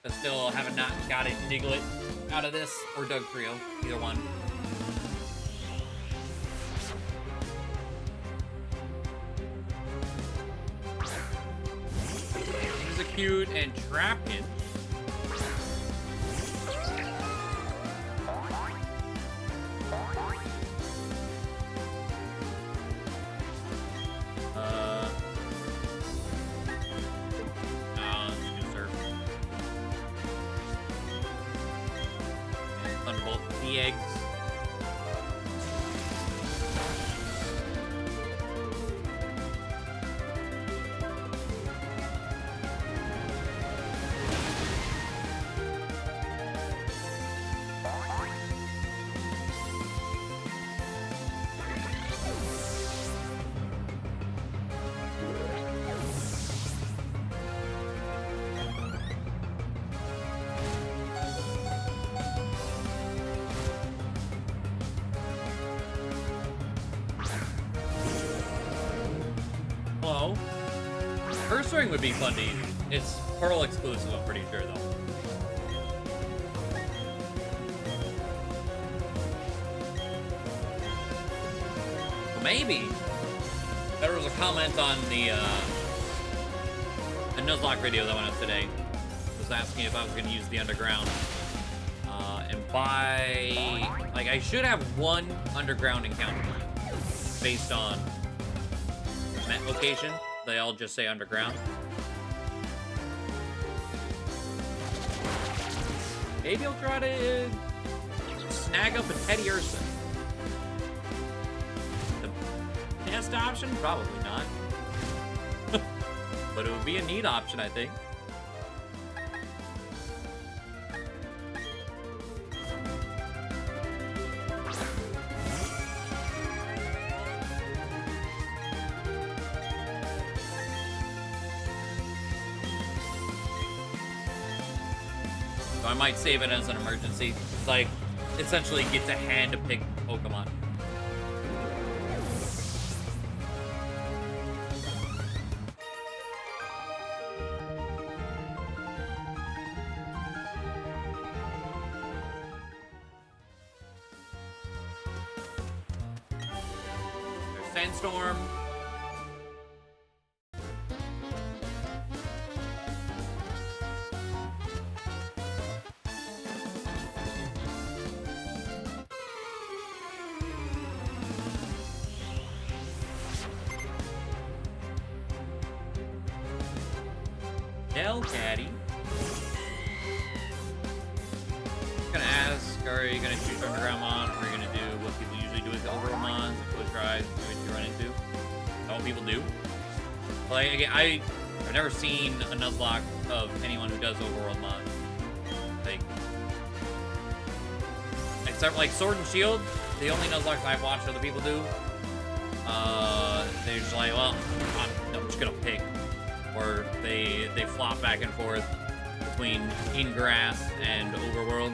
But still haven't not got it Diglett out of this, or Dugtrio, either one. Execute and Trapinch. The eggs. Hello. Pursuing would be fun to use. It's Pearl exclusive, I'm pretty sure, though. Well, maybe. There was a comment on the a Nuzlocke video that went up today. It was asking if I was going to use the underground. And by... Like, I should have one underground encounter based on met location. They all just say underground. Maybe I'll try to snag up a Teddy Ursa. The best option? Probably not. But it would be a neat option, I think. So I might save it as an emergency. It's like, essentially get to hand pick Pokemon. There's Sandstorm. Caddy. Gonna ask, are you gonna shoot underground mons? Or are you gonna do what people usually do with the overworld mons? Go tries, do what you run into. Is that what people do? Like, again, I've never seen a Nuzlocke of anyone who does overworld mons. Like, except like Sword and Shield, the only Nuzlocks I've watched other people do, they're just like, well, I'm just gonna pick. Or they flop back and forth between Ingrass and Overworld.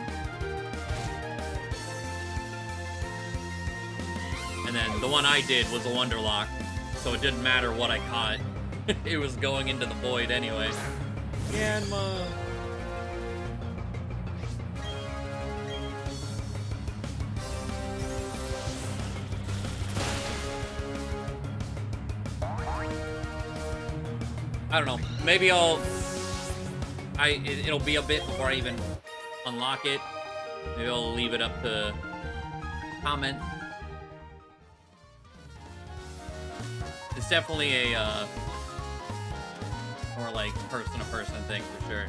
And then the one I did was a Wonderlock, so it didn't matter what I caught. It was going into the void anyway. Yanma! I don't know. Maybe it'll be a bit before I even unlock it. Maybe I'll leave it up to comment. It's definitely a more like person-to-person thing for sure.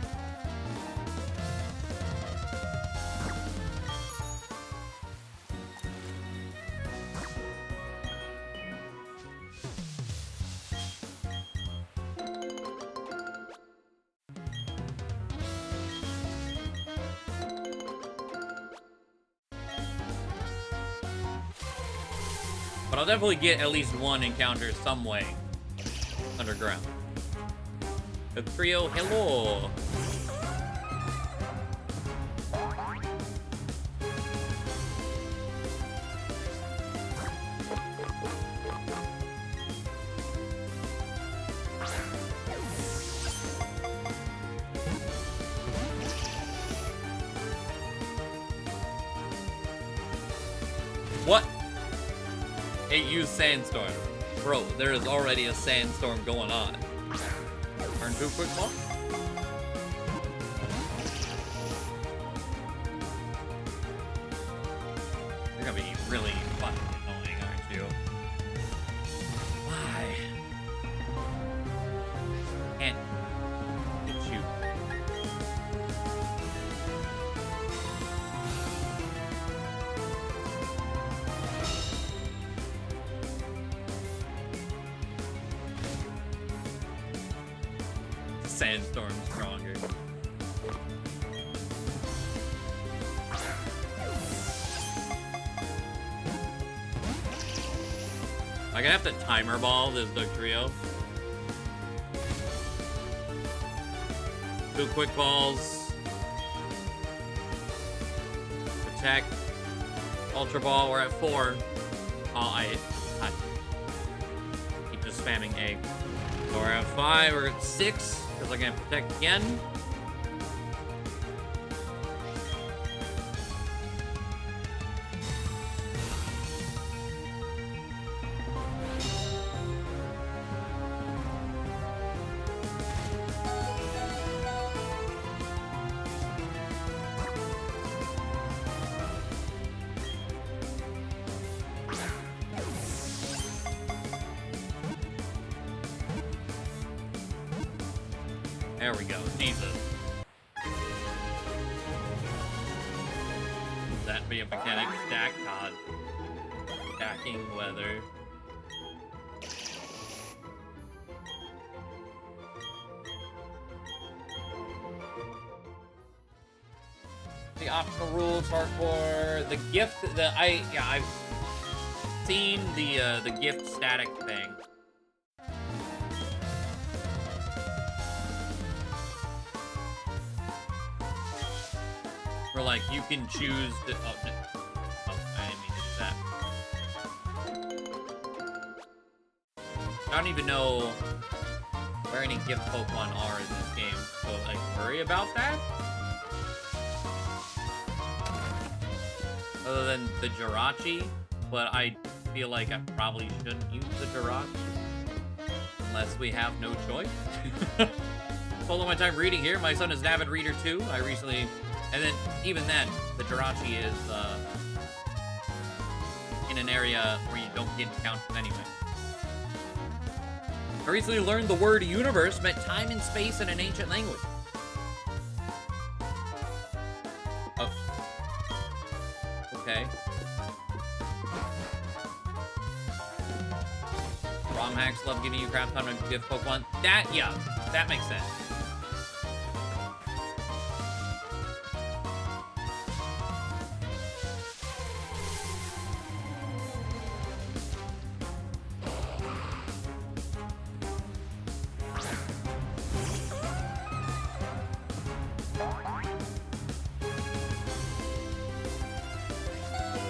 But I'll definitely get at least one encounter some way underground. The trio, hello. What? It used sandstorm. Bro, there is already a sandstorm going on. Turn 2 quick ball. You're gonna be really fucking annoying, aren't you? Why? Can't hit you. Sandstorm stronger. I'm gonna have to timer ball this Doug Trio. 2 quick balls. Protect. Ultra ball, we're at 4. Oh, I keep just spamming A. So we're at 5, we're at 6. Because I'm going to protect again. There we go. Jesus. Would that be a mechanic stack? God. Stacking weather. The optional rules, hardcore. The gift that I've seen the gift static thing. Where, like, you can choose to... Oh, I didn't mean to do that. I don't even know where any gift Pokemon are in this game, so, like, worry about that? Other than the Jirachi, but I feel like I probably shouldn't use the Jirachi. Unless we have no choice. Follow my time reading here. My son is an avid reader, too. I recently... And then, even then, the Jirachi is in an area where you don't get encounters anyway. I recently learned the word universe meant time and space in an ancient language. Oh. Okay. ROM hacks love giving you crap ton of gift Pokemon. That, yeah, that makes sense.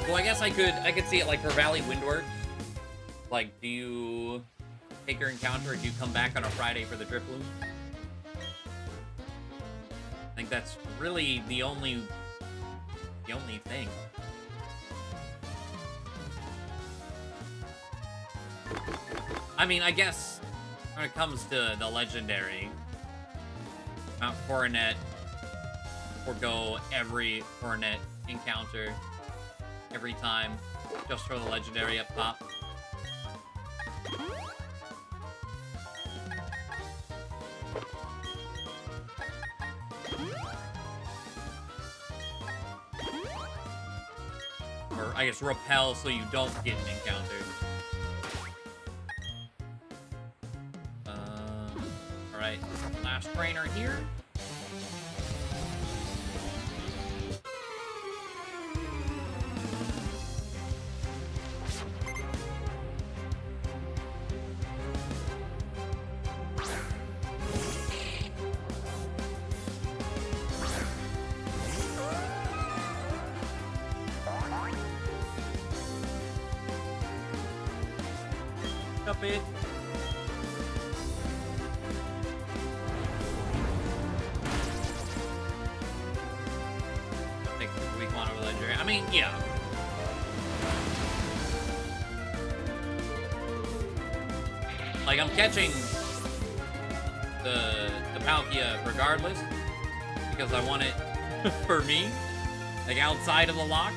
Well, I guess I could see it like for Valley Windworks. Like, do you take your encounter or do you come back on a Friday for the Drifloon? I think that's really the only thing. I mean, I guess when it comes to the legendary, Mount Coronet, forego every Coronet encounter every time, just for the legendary up top. Or, I guess, repel so you don't get an encounter. Alright, last trainer here. Up it. Take the weak one over legendary. I mean, yeah. Like, I'm catching the Palkia regardless because I want it for me, like outside of the lock.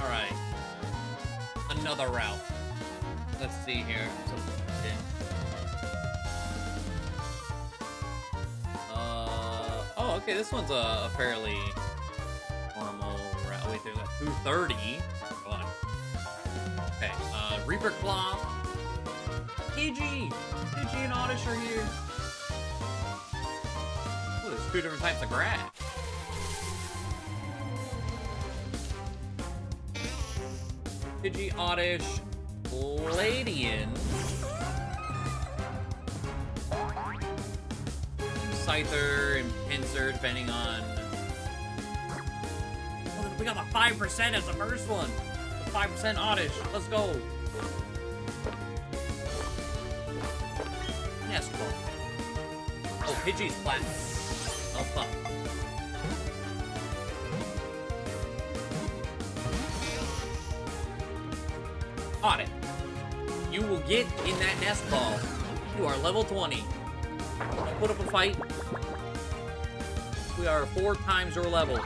Alright. Another route. Let's see here. Oh, okay, this one's a fairly normal route. Wait, there's a 230. Go on. Okay, Reaper Claw. Pidgey and Oddish are here. Oh, there's 2 different types of grass. Pidgey, Oddish, Ladian, Scyther, and Pinsir, depending on... Oh, we got the 5% as the first one. The 5% Oddish. Let's go. Nest Ball. Oh, Pidgey's flat. Oh, fuck. Audit. You will get in that nest ball. You are level 20. Don't put up a fight. We are 4 times your level.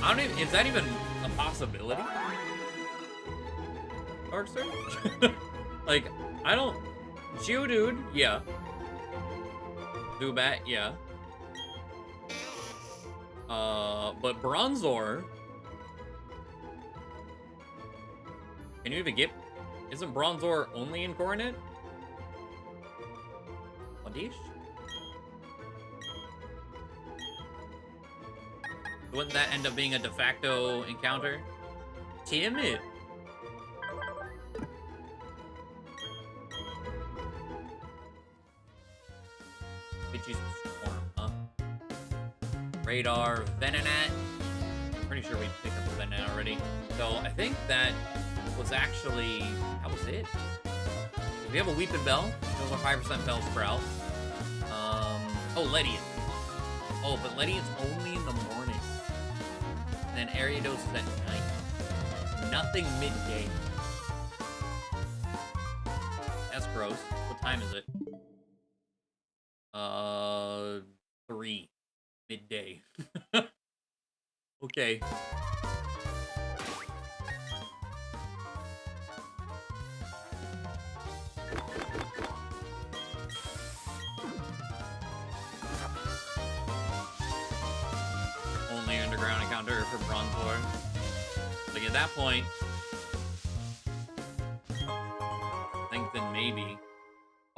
I don't even, is that even a possibility? Dark Surge? Like, I don't... Geodude, yeah. Zubat, yeah. But Bronzor... Can you even get... Isn't Bronzor only in Coronet? Oddish? Wouldn't that end up being a de facto encounter? Timid. Pidgey's Storm, huh? Radar, Venonat. Pretty sure we picked up the Venonat already. So I think that was actually... That was it. We have a Weeping Bell. Those are 5% Bell Sprout. Oh, Ledian. Oh, but Ledian's only in the morning. And then Ariados is at night. Nothing midday. That's gross. What time is it? 3. Midday. Okay. Only underground encounter for Bronzor. Like at that point,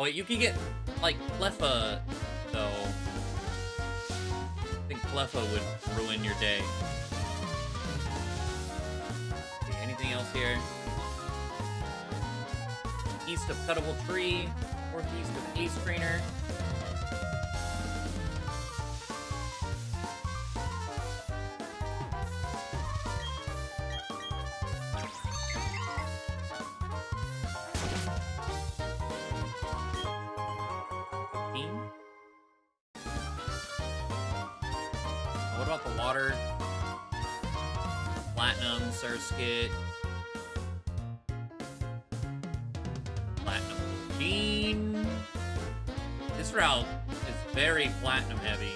Oh, wait, you can get, like, Cleffa, though. I think Cleffa would ruin your day. Okay, anything else here? East of Cuttable Tree, northeast of Ace Trainer. What about the water? Platinum, Surskit. Platinum Bean. This route is very platinum heavy.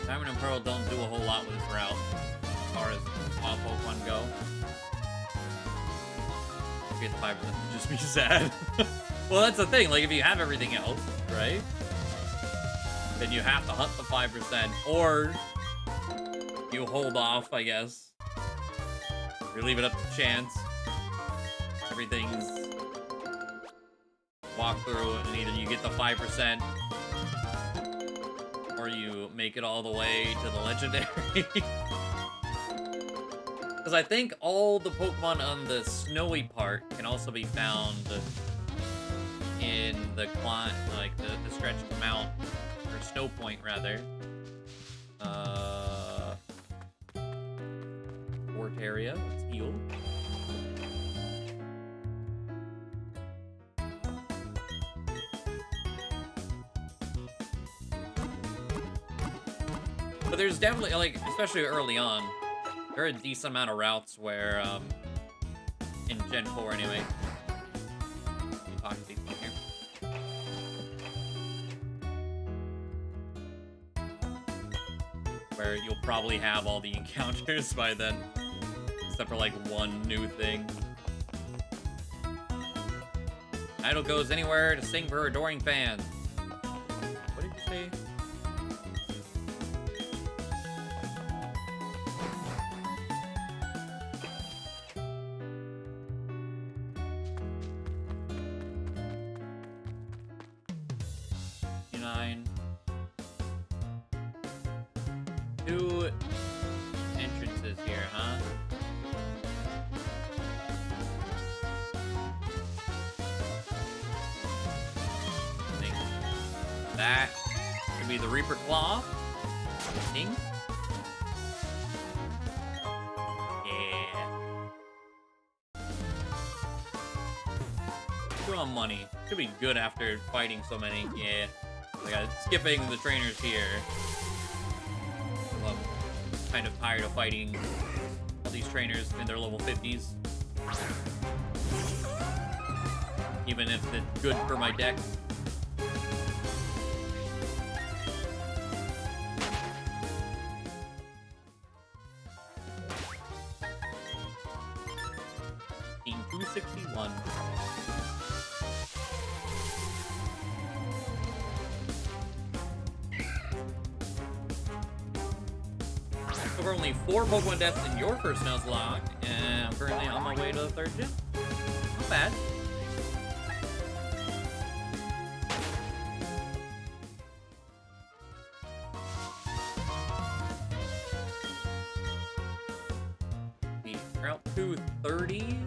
Diamond and Pearl don't do a whole lot with this route as far as wild Pokemon go. If you get the 5%, would just be sad. Well, that's the thing. Like, if you have everything else, right? Then you have to hunt the 5%, or you hold off, I guess. You leave it up to chance. Everything's walk through, and either you get the 5%, or you make it all the way to the legendary. Because I think all the Pokemon on the snowy part can also be found in the stretched mount, or snow point rather. Fort area, let's heal. But there's definitely, like, especially early on, there are a decent amount of routes where, in Gen 4 anyway. Let me talk to these people here. Where you'll probably have all the encounters by then. Except for, like, one new thing. Idol goes anywhere to sing for her adoring fans. What did you say? Two entrances here, huh? I think that could be the Reaper Claw. I think. Yeah. Good on money. Could be good after fighting so many. Yeah. Like, skipping the trainers here. I'm kind of tired of fighting all these trainers in their level 50s. Even if it's good for my deck. Team 261. So we're only 4 Pokemon deaths in your first Nuzlocke, and I'm currently on my way to the 3rd gym. Not bad. Route 230.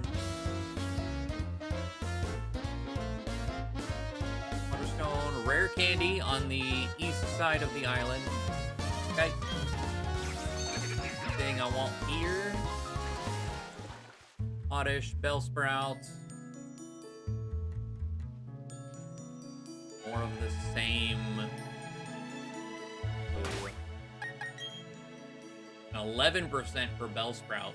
Waterstone, Rare Candy on the east side of the island. Okay. Thing I want here. Oddish, Bellsprout. More of the same. Oh. 11% for Bellsprout.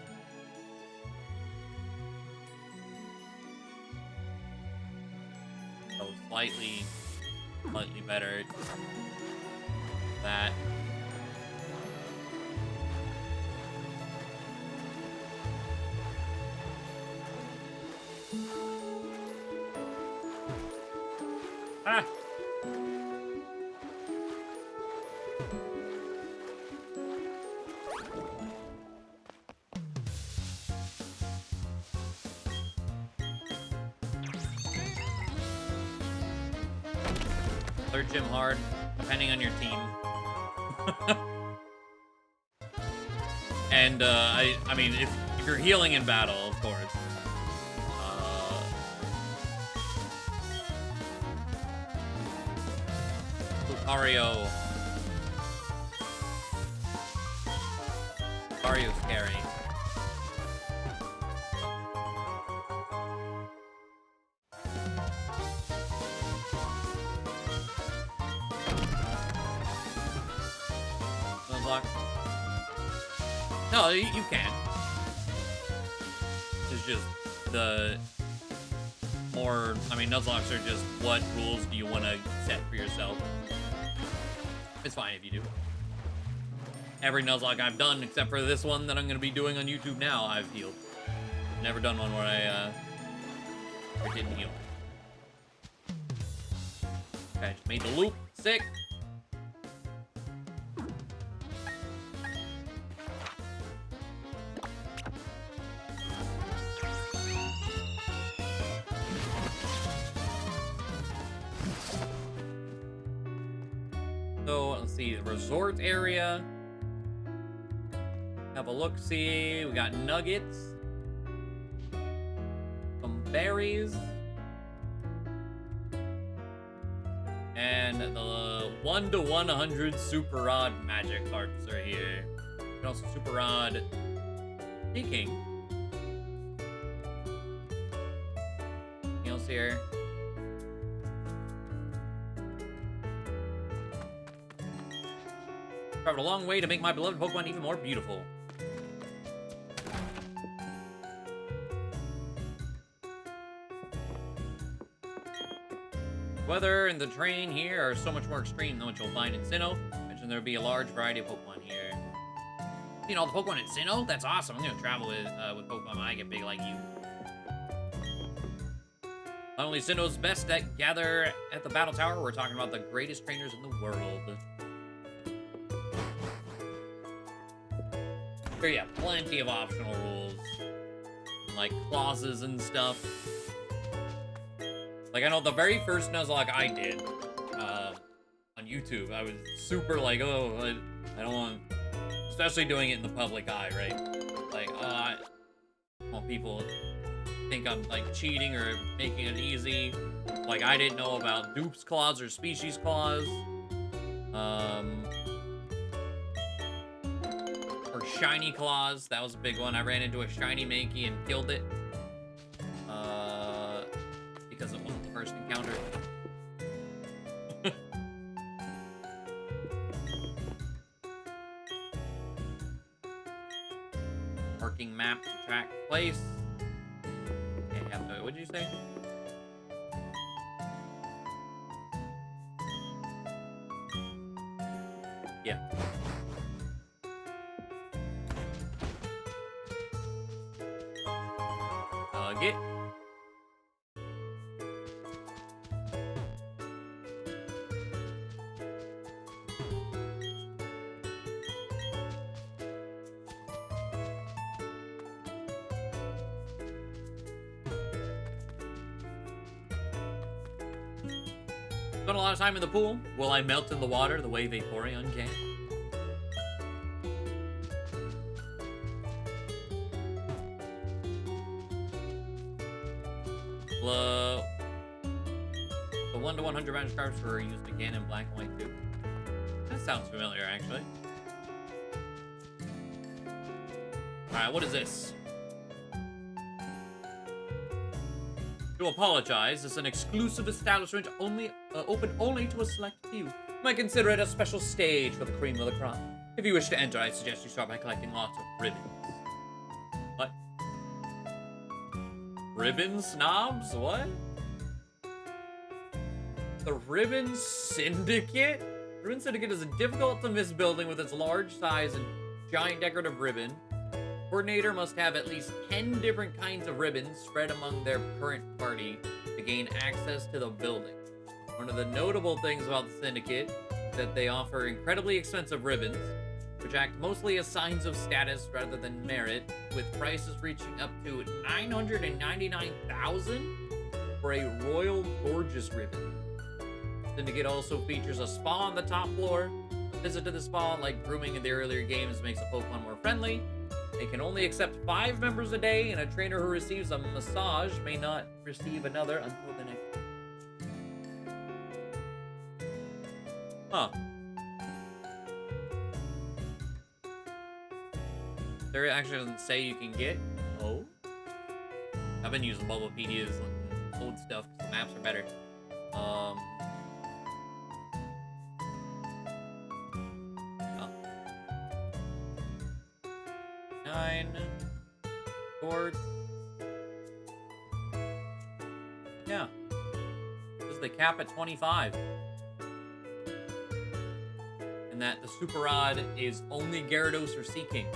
So slightly better. That. Ah! Third gym hard, depending on your team. And I mean, if you're healing in battle, of course. Lucario. Lucario's scary. Unlock. No, you can. It's just the more, I mean, Nuzlocks are just what rules do you want to set for yourself. It's fine if you do. Every Nuzlocke I've done, except for this one that I'm going to be doing on YouTube now, I've healed. Never done one where I didn't heal. Okay, just made the loop. Sick. So, let's see, the resort area. Have a look-see. We got nuggets. Some berries. And the 1 to 100 Super Rod magic hearts are here. And also Super Rod Seeking. Anything else here? Traveled a long way to make my beloved Pokemon even more beautiful. Weather and the terrain here are so much more extreme than what you'll find in Sinnoh. I mentioned there'll be a large variety of Pokemon here. Seen all the Pokemon in Sinnoh? That's awesome. I'm gonna travel with Pokemon when I get big like you. Not only Sinnoh's best that gather at the Battle Tower, we're talking about the greatest trainers in the world. Here, yeah, plenty of optional rules. Like clauses and stuff. Like, I know the very first Nuzlocke I did on YouTube, I was super like, oh, I don't want, especially doing it in the public eye, right? Like, I don't want people to think I'm like cheating or making it easy. Like, I didn't know about dupes clause or species clause. Or shiny clause, that was a big one. I ran into a shiny Mankey and killed it. Because it wasn't the first encounter. Marking map to track place. Okay, what did you say? Yeah. Get. Spent a lot of time in the pool. Will I melt in the water the way Vaporeon can? The 1 to 100 magic cards were used again in black and white too. That sounds familiar, actually. Alright, what is this? To apologize, it's an exclusive establishment only open only to a select few. You might consider it a special stage for the cream of the crop. If you wish to enter, I suggest you start by collecting lots of ribbons. What? Ribbon snobs? What? The Ribbon Syndicate? Ribbon Syndicate is a difficult-to-miss building with its large size and giant decorative ribbon. Coordinator must have at least 10 different kinds of ribbons spread among their current party to gain access to the building. One of the notable things about the Syndicate is that they offer incredibly expensive ribbons, which act mostly as signs of status rather than merit, with prices reaching up to $999,000 for a Royal Gorgeous ribbon. Syndicate also features a spa on the top floor. A visit to the spa, like grooming in the earlier games, makes the Pokemon more friendly. They can only accept 5 members a day, and a trainer who receives a massage may not receive another until the next. Huh. There actually doesn't say you can get. Oh. I've been using Bulbapedia's old stuff because the maps are better. Oh. 9. Sword. Yeah. This is the cap at 25. And that the Super Rod is only Gyarados or Seeking.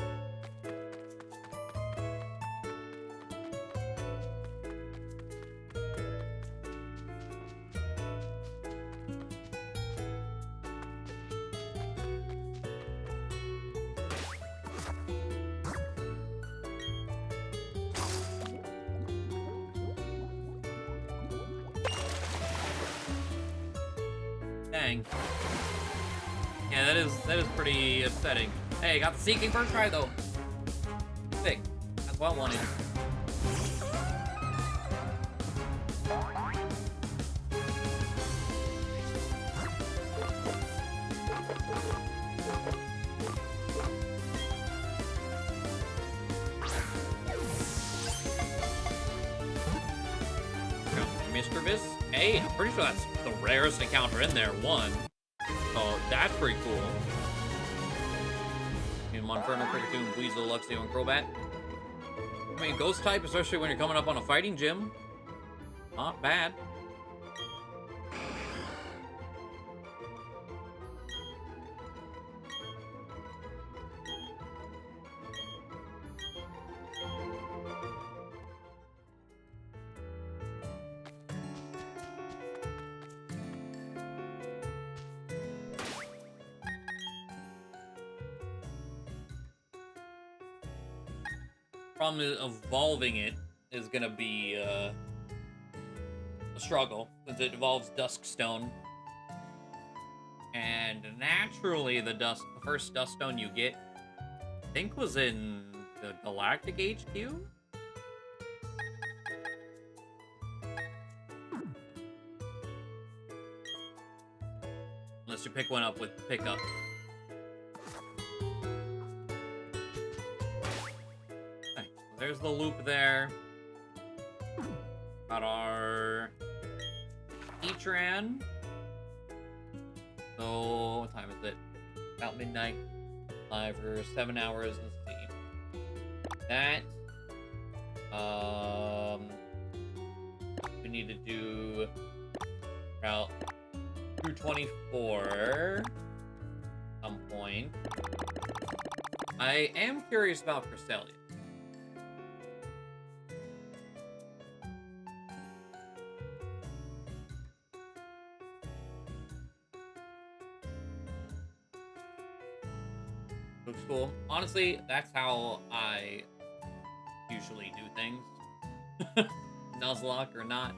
Dang. Yeah, that is pretty upsetting. Hey, got the Seeking first try though. Sick. That's what I wanted. Mischievous. Hey, I'm pretty sure that's the rarest encounter in there. 1. So that's pretty cool. Monferno, Kricketune, Weasel, Luxio, and Crobat. I mean, Ghost type, especially when you're coming up on a fighting gym. Not bad. Problem is, evolving it is gonna be a struggle since it evolves Duskstone, and naturally the first Duskstone you get, I think, was in the Galactic HQ. Unless you pick one up with pickup. There's the loop there. Got our Heatran. So, what time is it? About midnight. Live for 7 hours. Let's see. That. We need to do about 224 at some point. I am curious about Cresselia. Looks cool. Honestly, that's how I usually do things. Nuzlocke or not.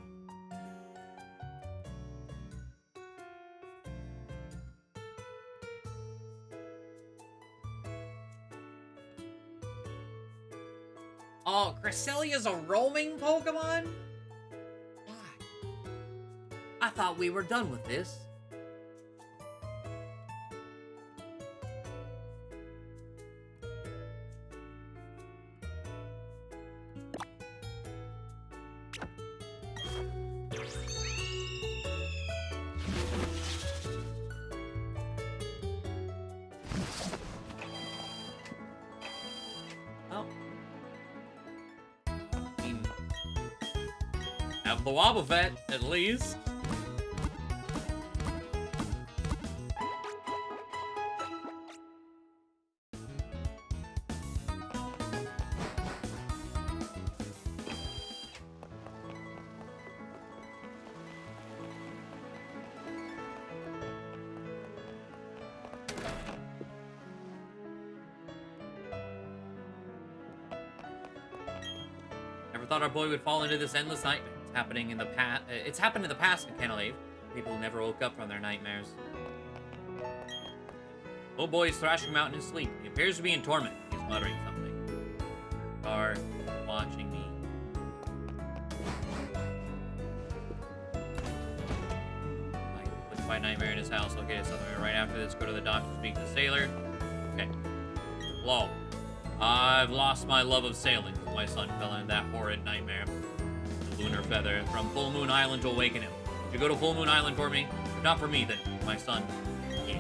Oh, Cresselia's a roaming Pokemon? Why? I thought we were done with this. Have the Wobbuffet, at least. Never thought our boy would fall into this endless nightmare. Happening in the past. It's happened in the past in Canalave. People who never woke up from their nightmares. Old boy is thrashing him out in his sleep. He appears to be in torment. He's muttering something. Are watching me. By nightmare in his house. Located somewhere right after this. Go to the doctor. Speak to the sailor. Okay. Hello. I've lost my love of sailing. My son fell into that horrid nightmare. The lunar feather from Full Moon Island to awaken him. Would you go to Full Moon Island for me? If not for me, then my son. Yeah.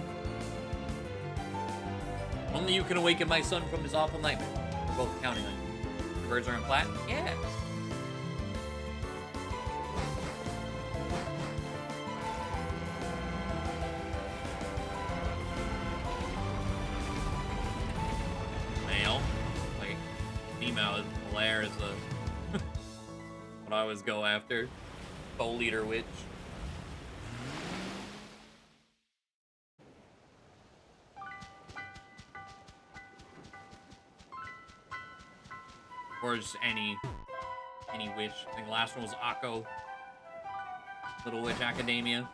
Only you can awaken my son from his awful nightmare. We're both counting on you. The birds are in flat? Yeah. Female is Blair is a what I always go after. Soul Eater Witch. Or just any witch. I think the last one was Akko. Little Witch Academia.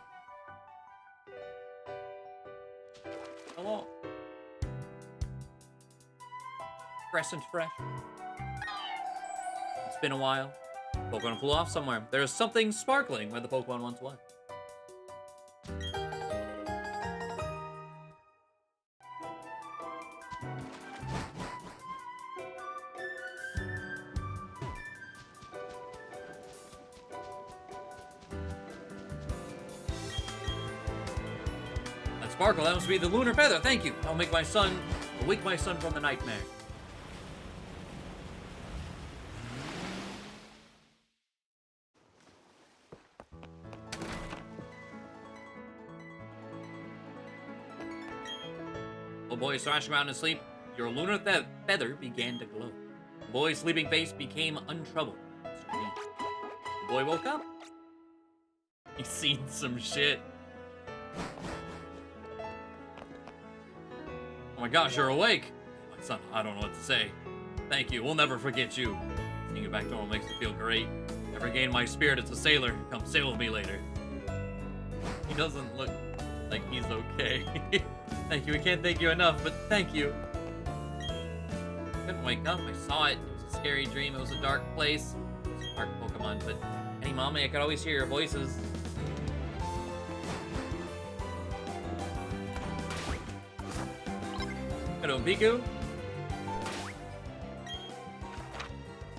Hello. Crescent fresh. It's been a while. Pokemon flew off somewhere. There's something sparkling where the Pokemon once was. That sparkle, that must be the lunar feather. Thank you. I'll make my son, awake my son from the nightmare. The boy thrashing around in sleep, your lunar feather began to glow. The boy's sleeping face became untroubled. The boy woke up. He's seen some shit. Oh my gosh, you're awake. My son, I don't know what to say. Thank you, we'll never forget you. Seeing you back to normal makes me feel great. Never gain my spirit as a sailor. Come sail with me later. He doesn't look like he's okay. Thank you, we can't thank you enough, but thank you. I couldn't wake up, I saw it. It was a scary dream, it was a dark place. It was a dark Pokemon, but hey, Mommy, I could always hear your voices. Hello, Piku.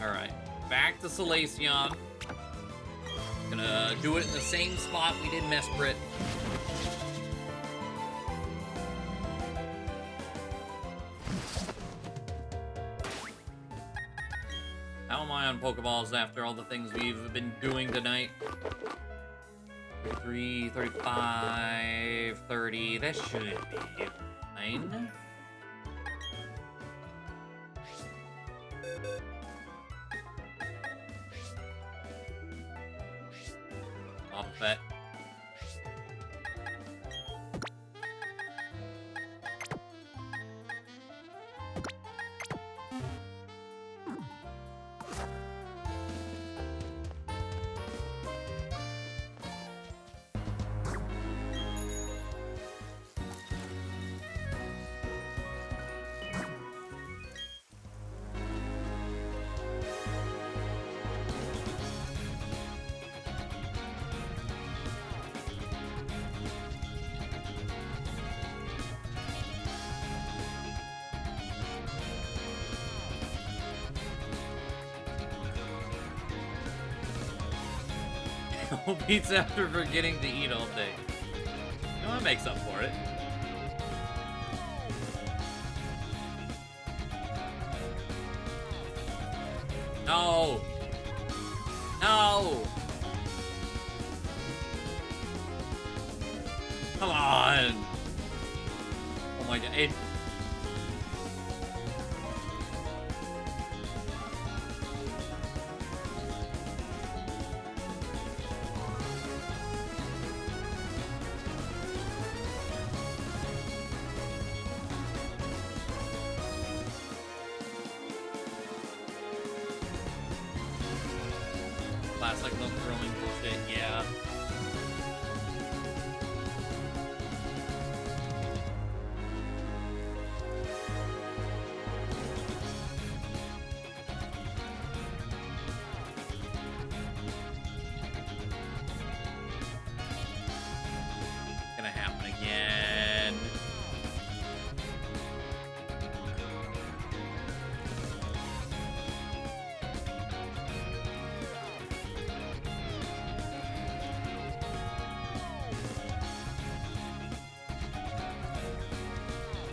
Alright, back to Salacion. Gonna do it in the same spot we did Mesprit. How am I on Pokeballs after all the things we've been doing tonight? 33, 35, 30. That should be fine. Off that. Pizza after forgetting to eat all day. You know, that makes up for it. No! No! Come on! Oh my god, it... Classic love throwing bullshit, yeah.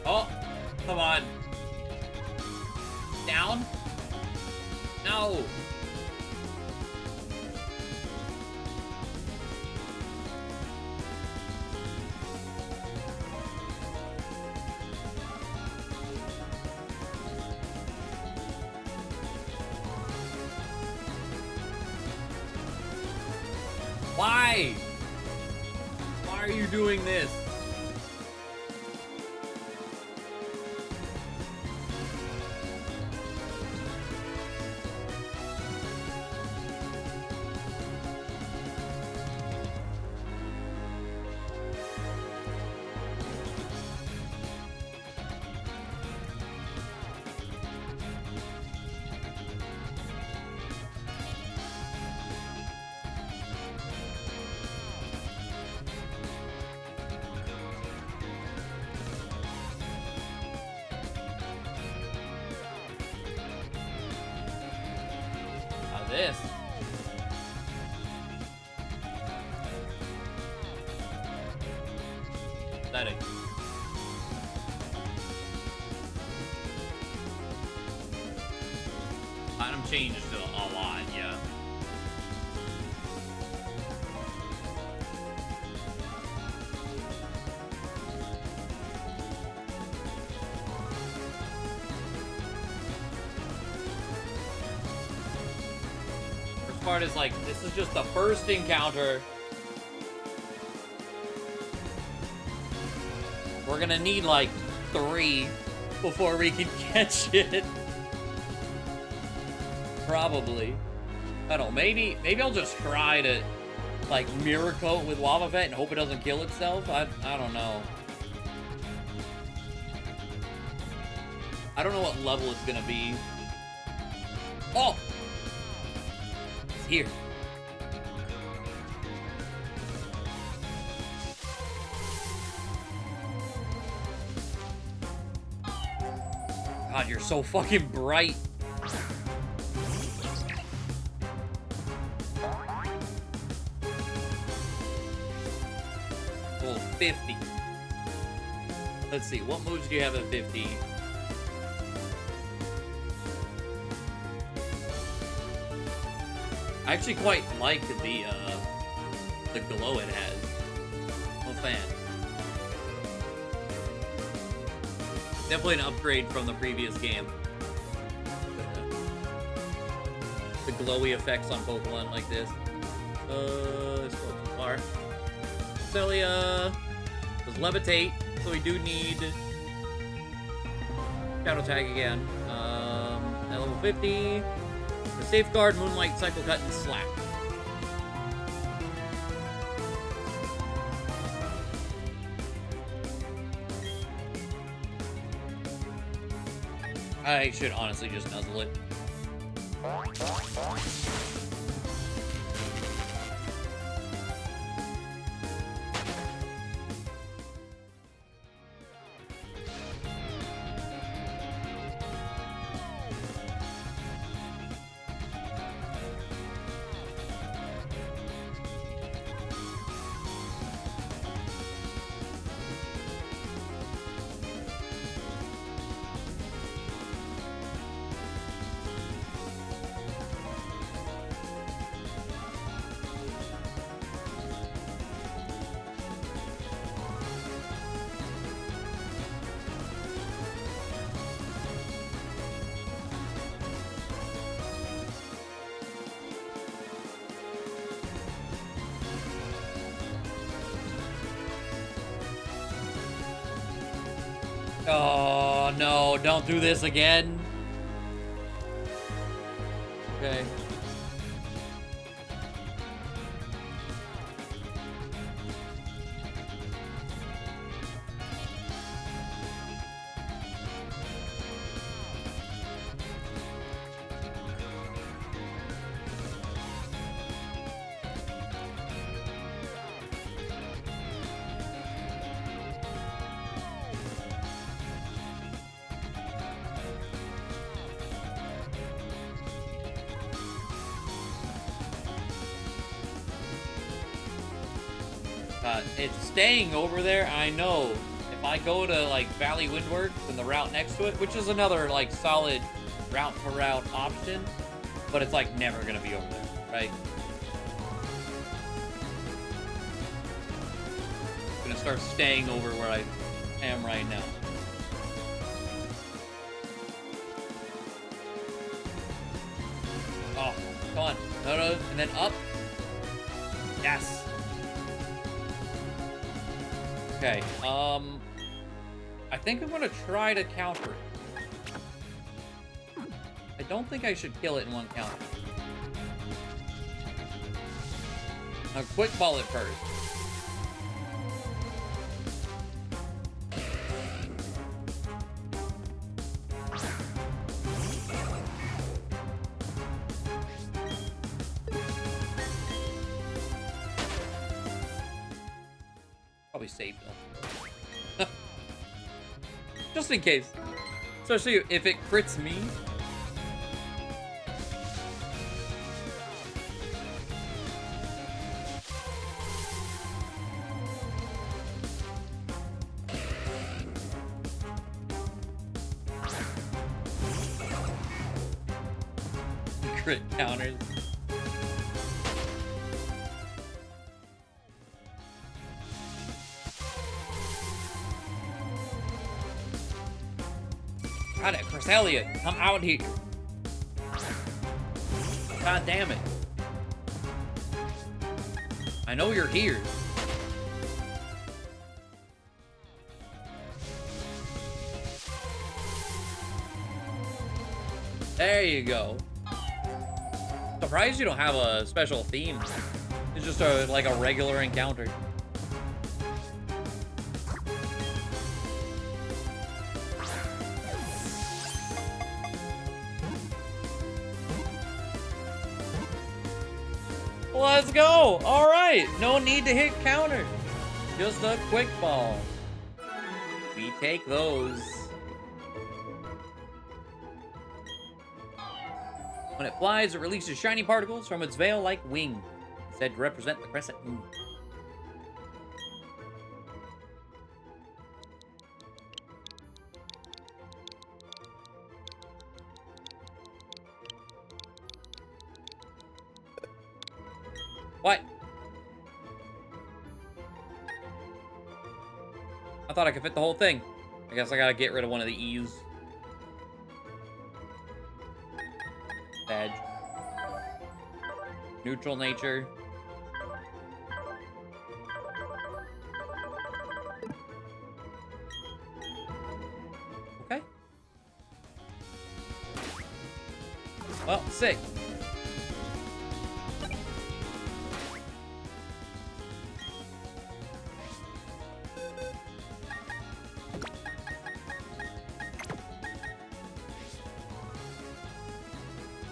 Oh, come on. Down? No. Why? Why are you doing this? This. Pathetic. Item changed a lot, yeah. Part is like, this is just the first encounter. We're gonna need like 3 before we can catch it. Probably. I don't know, maybe I'll just try to like mirror coat with lava vet and hope it doesn't kill itself. I don't know. I don't know what level it's gonna be. Oh! Here. God, you're so fucking bright. Well, 50. Let's see, what moves do you have at 50? I actually quite like the glow it has. I'm a fan. Definitely an upgrade from the previous game. The glowy effects on Pokemon like this. Let's go too far. Celia does levitate, so we do need Shadow Tag again. At level 50. The Safeguard, Moonlight, Cycle Cut, and Slap. I should honestly just nuzzle it. Oh, no, don't do this again. Okay. It's staying over there, I know. If I go to like Valley Windward and the route next to it, which is another like solid route to route option, but it's like never gonna be over there, right? I'm gonna start staying over where I am right now. Oh, come on. No, no, and then up. Yes. Okay, I think I'm gonna try to counter it. I don't think I should kill it in one counter. Now, quick ball it first. Probably saved them. Just in case. Especially if it crits me. Crit counters. God, Cresselia, come out here. God damn it. I know you're here. There you go. Surprised you don't have a special theme. It's just like a regular encounter. Let's go! Alright! No need to hit counter. Just a quick ball. We take those. When it flies, it releases shiny particles from its veil-like wing, said to represent the crescent moon. What? I thought I could fit the whole thing. I guess I gotta get rid of one of the E's. Badge. Neutral nature. Okay. Well, sick.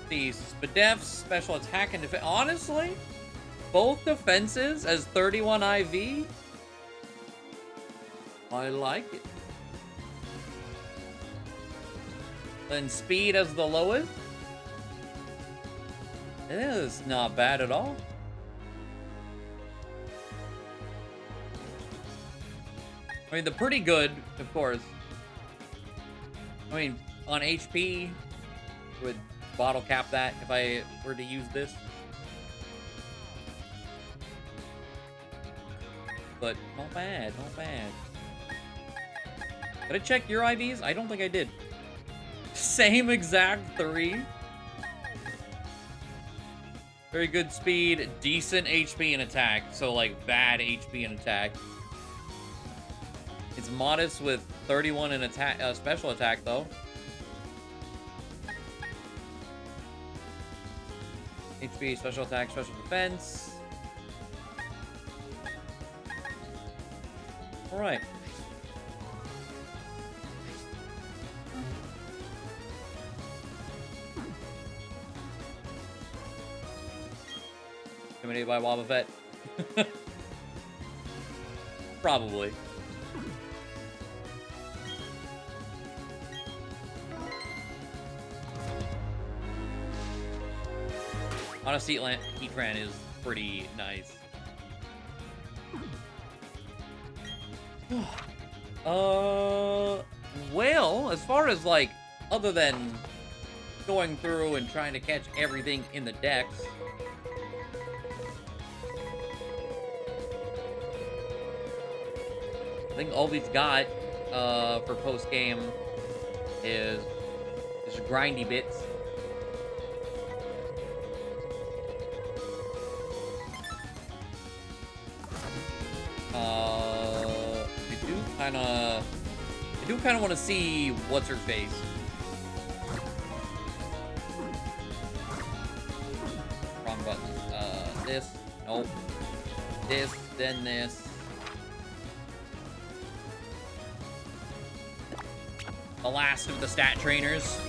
These Spadef's special attack and defense. Honestly, both defenses as 31 IV. I like it. Then speed as the lowest. It is not bad at all. I mean, they're pretty good, of course. I mean, on HP, would bottle cap that if I were to use this. But not bad, not bad. Did I check your IVs? I don't think I did. Same exact 3. Very good speed, decent HP and attack. So like bad HP and attack. It's modest with 31 in attack, special attack though. HP, special attack, special defense. Alright. Intimidated by Wobba Fett? Probably. Honestly, Heatran is pretty nice. Well, as far as, like, other than going through and trying to catch everything in the decks, I think all we've got, for post-game is just grindy bits. I do kind of want to see what's her face. Wrong button. This. Nope. This. Then this. The last of the stat trainers.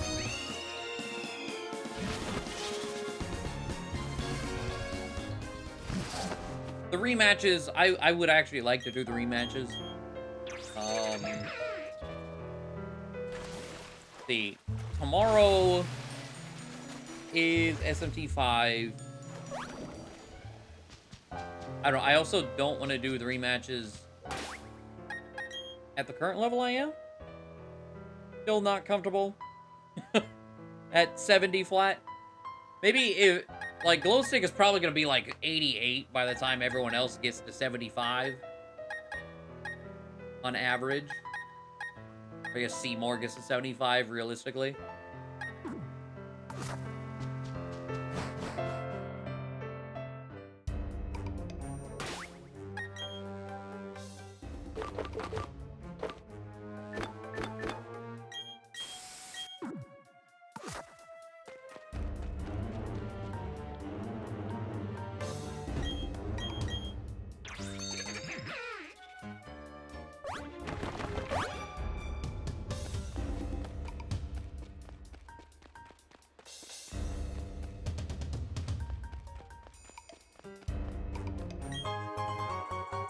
The rematches, I would actually like to do the rematches. See, tomorrow is SMT 5. I don't know, I also don't want to do the rematches at the current level I am. Still not comfortable at 70 flat. Maybe if, like, glow stick is probably going to be like 88 by the time everyone else gets to 75 on average. I guess Seymour gets to 75 realistically.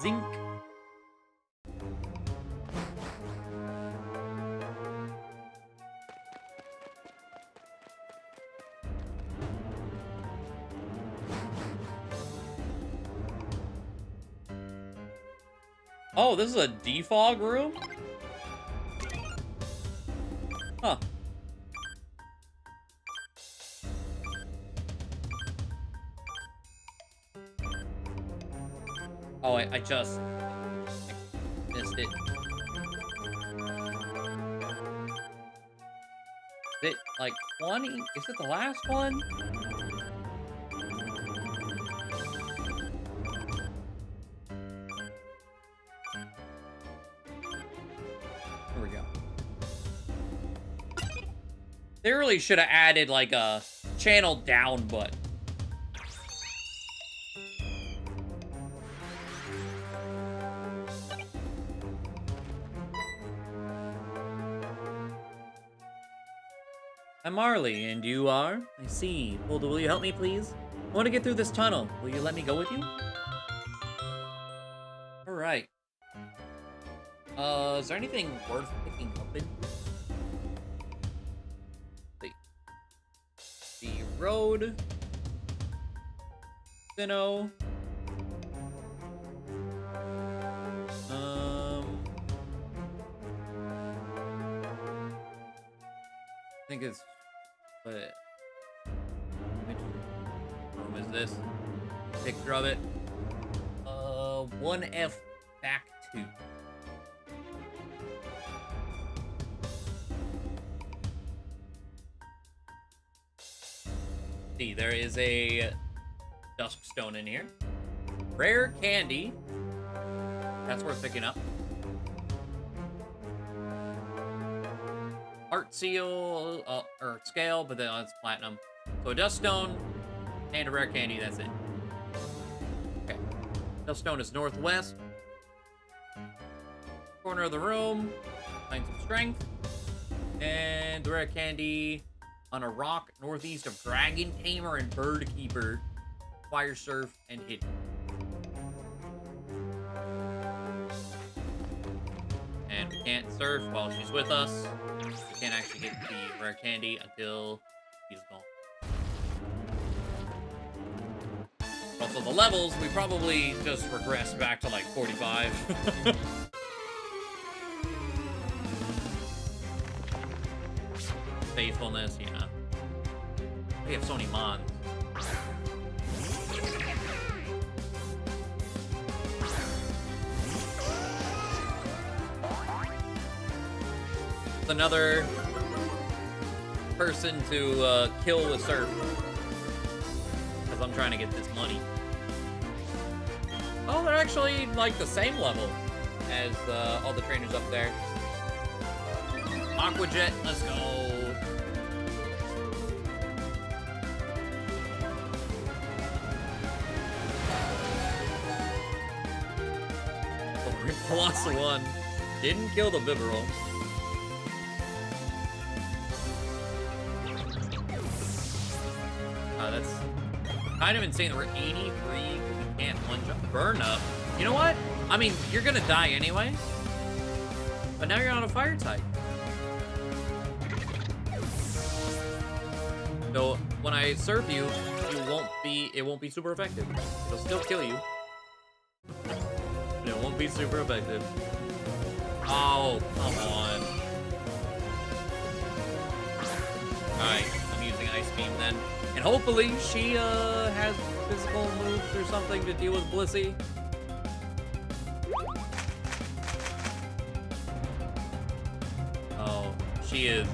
Zink. Oh, this is a defog room? Huh. Oh, I just missed it. Is it like 20? Is it the last one? Here we go. They really should have added like a channel down button. I'm Marley, and you are? I see. Well, will you help me, please? I want to get through this tunnel. Will you let me go with you? Alright. Is there anything worth picking up in? Let's see. The road. Sinnoh. I think it's... But which room is this? Picture of it. 1F back 2. See, there is a dusk stone in here. Rare candy. That's worth picking up. Art seal, or scale, but then it's platinum. So a dust stone and a rare candy, that's it. Okay. Dust stone is northwest. Corner of the room. Find some strength. And the rare candy on a rock northeast of Dragon Tamer and Bird Keeper. Fire Surf and Hidden. And we can't surf while she's with us. We can't actually get the rare candy until she's gone. Also, the levels, we probably just regressed back to like 45. faithfulness, yeah. We have so many mods. It's another person to kill with surf. Because I'm trying to get this money. Oh, they're actually like the same level as all the trainers up there. Aquajet, let's go. +1. Didn't kill the Bibarel. That's kind of insane. We're 83. We can't one jump. Burn up. You know what? I mean, you're gonna die anyway. But now you're on a fire type. So when I serve you, it won't be super effective. It'll still kill you. It won't be super effective. Oh, come on. Alright, I'm using Ice Beam then. And hopefully she has physical moves or something to deal with Blissey. Oh, she is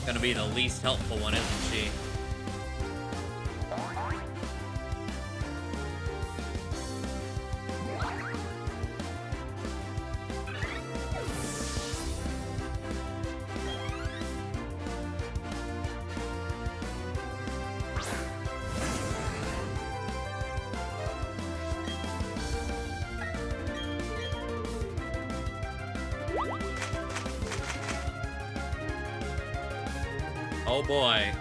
gonna be the least helpful one, isn't she? Oh boy.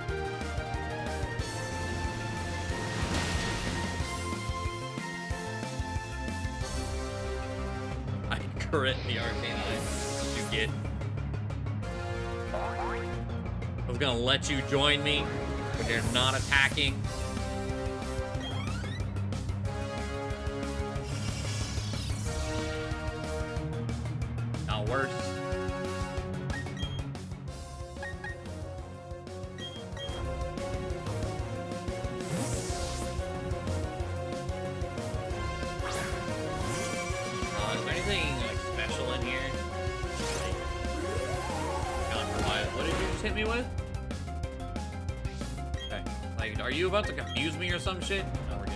I crit the Arcane Eye. You get. I was gonna let you join me, but you're not attacking. Not worse. Hit me with? Okay. Like, are you about to confuse me or some shit? No, we're good.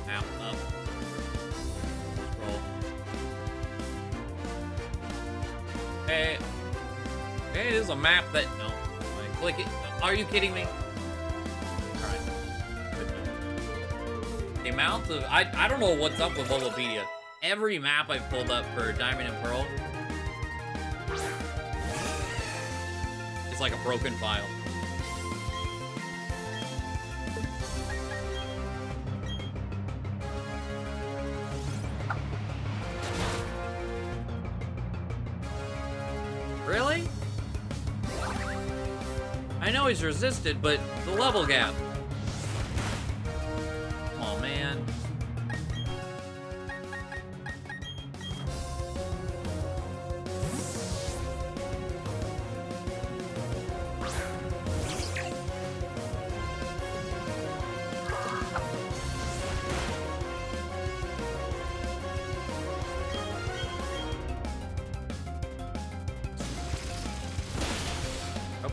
Ow, up. Roll. Hey. Hey, this is a map that... No. Like, click it. Are you kidding me? Alright. The amount of... I don't know what's up with Bulbapedia. Every map I've pulled up for Diamond and Pearl is like a broken file. Really? I know he's resisted, but the level gap. Come on, man.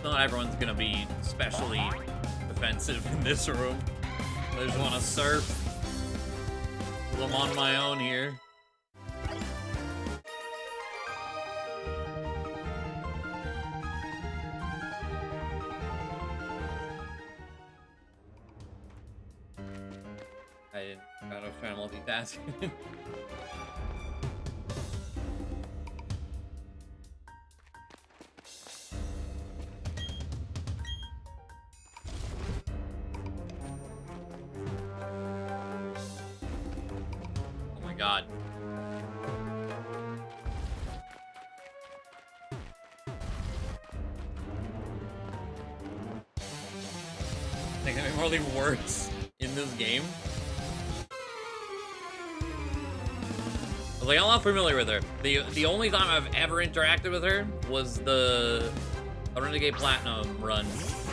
Not everyone's gonna be especially defensive in this room. I just want to surf. I'm on my own here. I was trying to multitask. God. Like, I mean, probably worse in this game. I was like, I'm not familiar with her. The only time I've ever interacted with her was the Renegade Platinum run.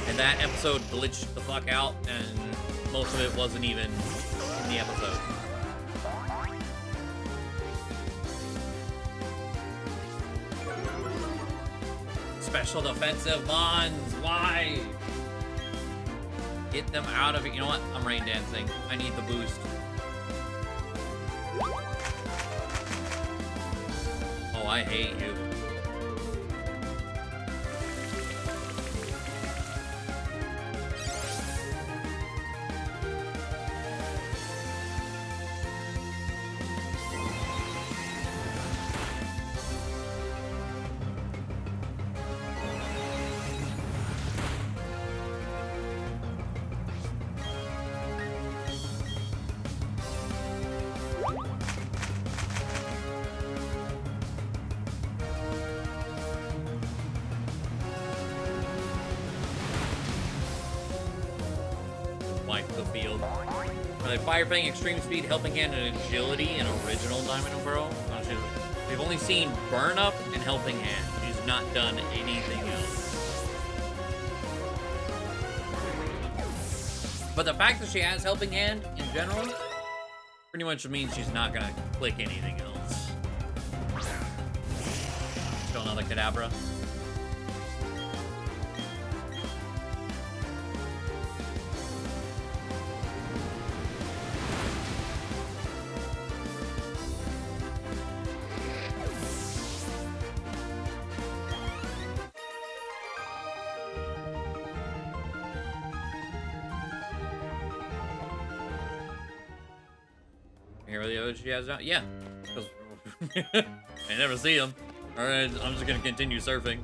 And that episode glitched the fuck out, and most of it wasn't even in the episode. Special defensive bonds, why? Get them out of it. You know what? I'm rain dancing. I need the boost. Oh, I hate you. Firefighting, extreme speed, helping hand, and agility in original Diamond and Pearl. We've only seen burn up and helping hand. She's not done anything else. But the fact that she has helping hand in general pretty much means she's not gonna click anything else. Still another Kadabra. She has out, yeah. I never see them. All right, I'm just gonna continue surfing.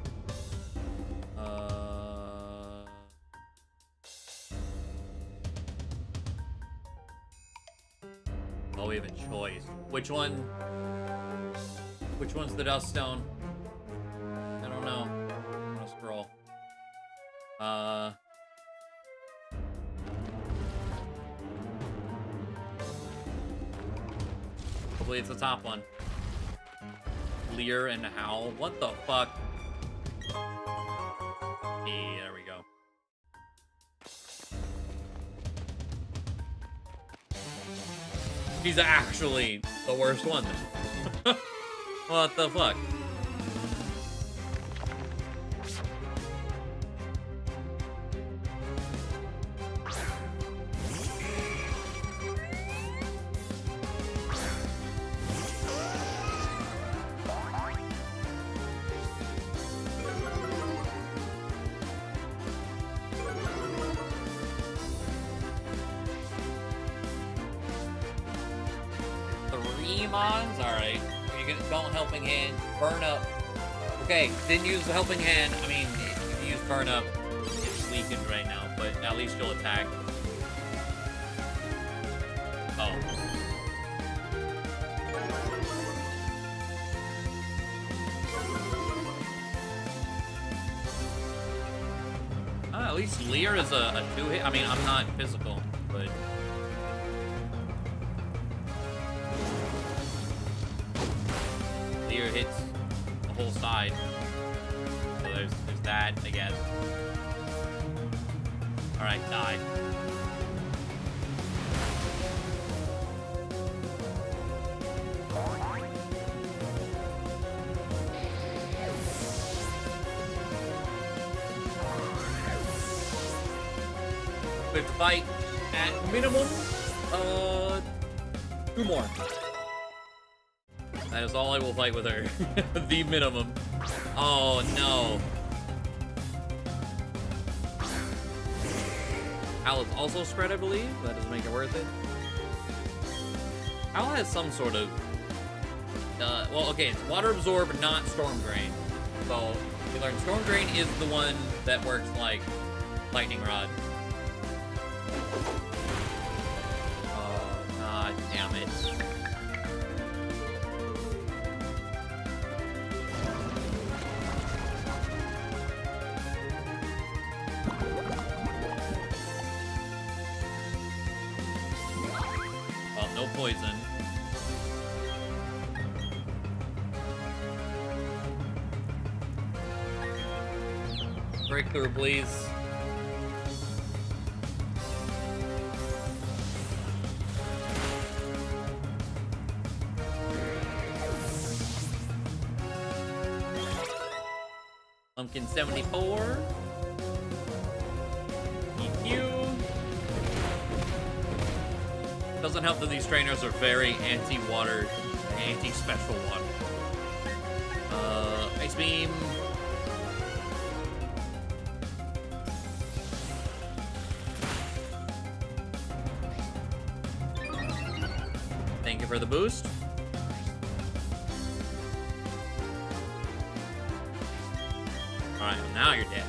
Oh, we have a choice. Which one? Which one's the dust stone? I don't know. I'm gonna scroll. Hopefully it's the top one. Lear and Howl. What the fuck? Yeah, there we go. She's actually the worst one. What the fuck? Alright. You don't helping hand. Burn up. Okay, didn't use the helping hand. I mean, if you use burn up, it's weakened right now, but at least you'll attack. Oh. At least Lear is a 2-hit. I mean, I'm not physical, but... Lear hits the whole side. So there's that, I guess. Alright, die. We have to fight at minimum 2 more. That is all I will fight with her. The minimum. Oh no. Owl is also spread, I believe. That doesn't make it worth it. Owl has some sort of... well, okay, it's Water Absorb, not Storm Drain. So, we learned Storm Drain is the one that works like Lightning Rod. Oh, god damn it. poison. Breakthrough, please. Pumpkin 74. EQ. Doesn't help that these trainers are very anti-water, anti-special water. Ice Beam. Thank you for the boost. Alright, now you're dead.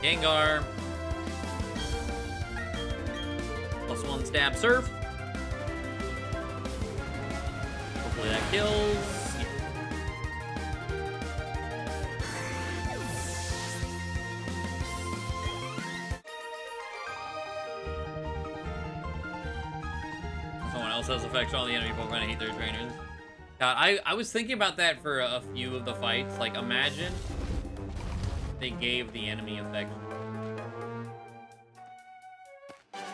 Gengar. +1 stab surf. Hopefully that kills. Yeah. Someone else has effects on the enemy Pokemon to hate their trainers. God, I was thinking about that for a few of the fights. Like, imagine they gave the enemy effect.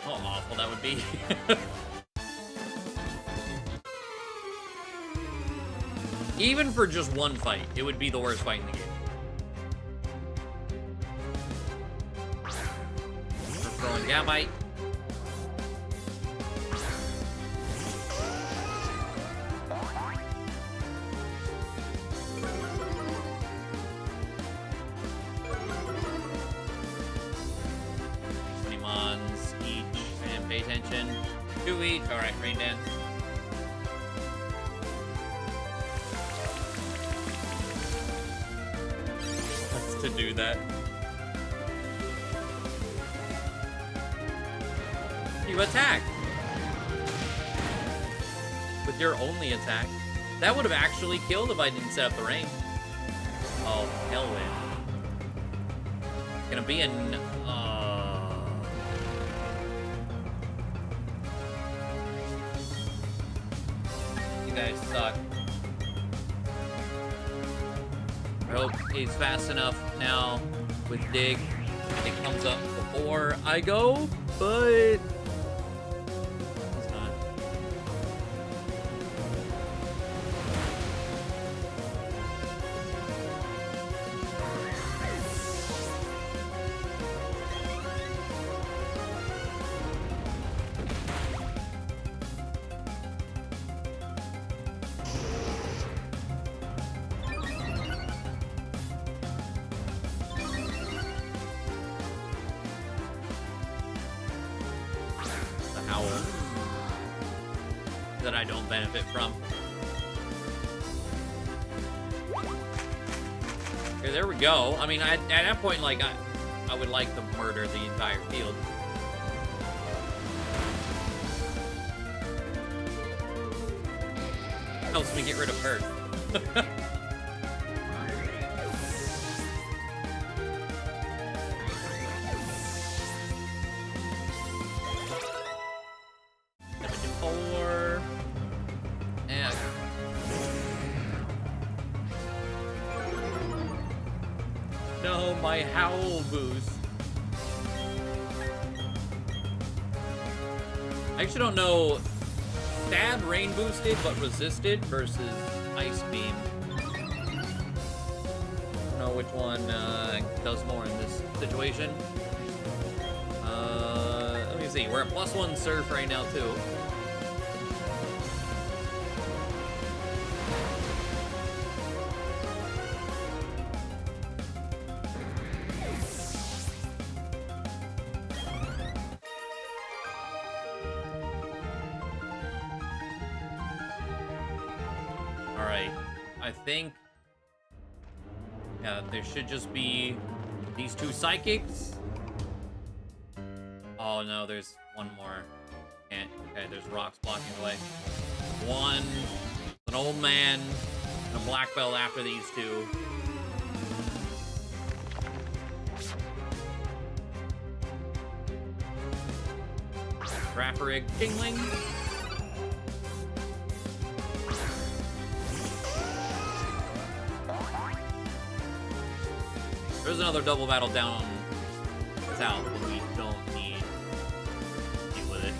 How awful that would be. Even for just one fight, it would be the worst fight in the game. We're throwing Gabite. Two each. Alright, Rain Dance. What's to do that? You attack! With your only attack. That would have actually killed if I didn't set up the rain. Oh, hell with. Gonna be an... You guys suck. I hope he's fast enough now with Dig. It comes up before I go, but it's not. That I don't benefit from. Okay, there we go. I mean, at that point, like, I would like to murder the entire field. Helps me get rid of her. No, my howl boost. I actually don't know. Stab rain boosted but resisted versus ice beam. I don't know which one does more in this situation. Let me see. We're at +1 surf right now too. Alright, I think, yeah, there should just be these two psychics. Oh no, there's one more. Can't, okay, there's rocks blocking the way. 1, An old man and a black belt after these two. Draft rig, tingling. There's another double battle down south, but we don't need to deal with it.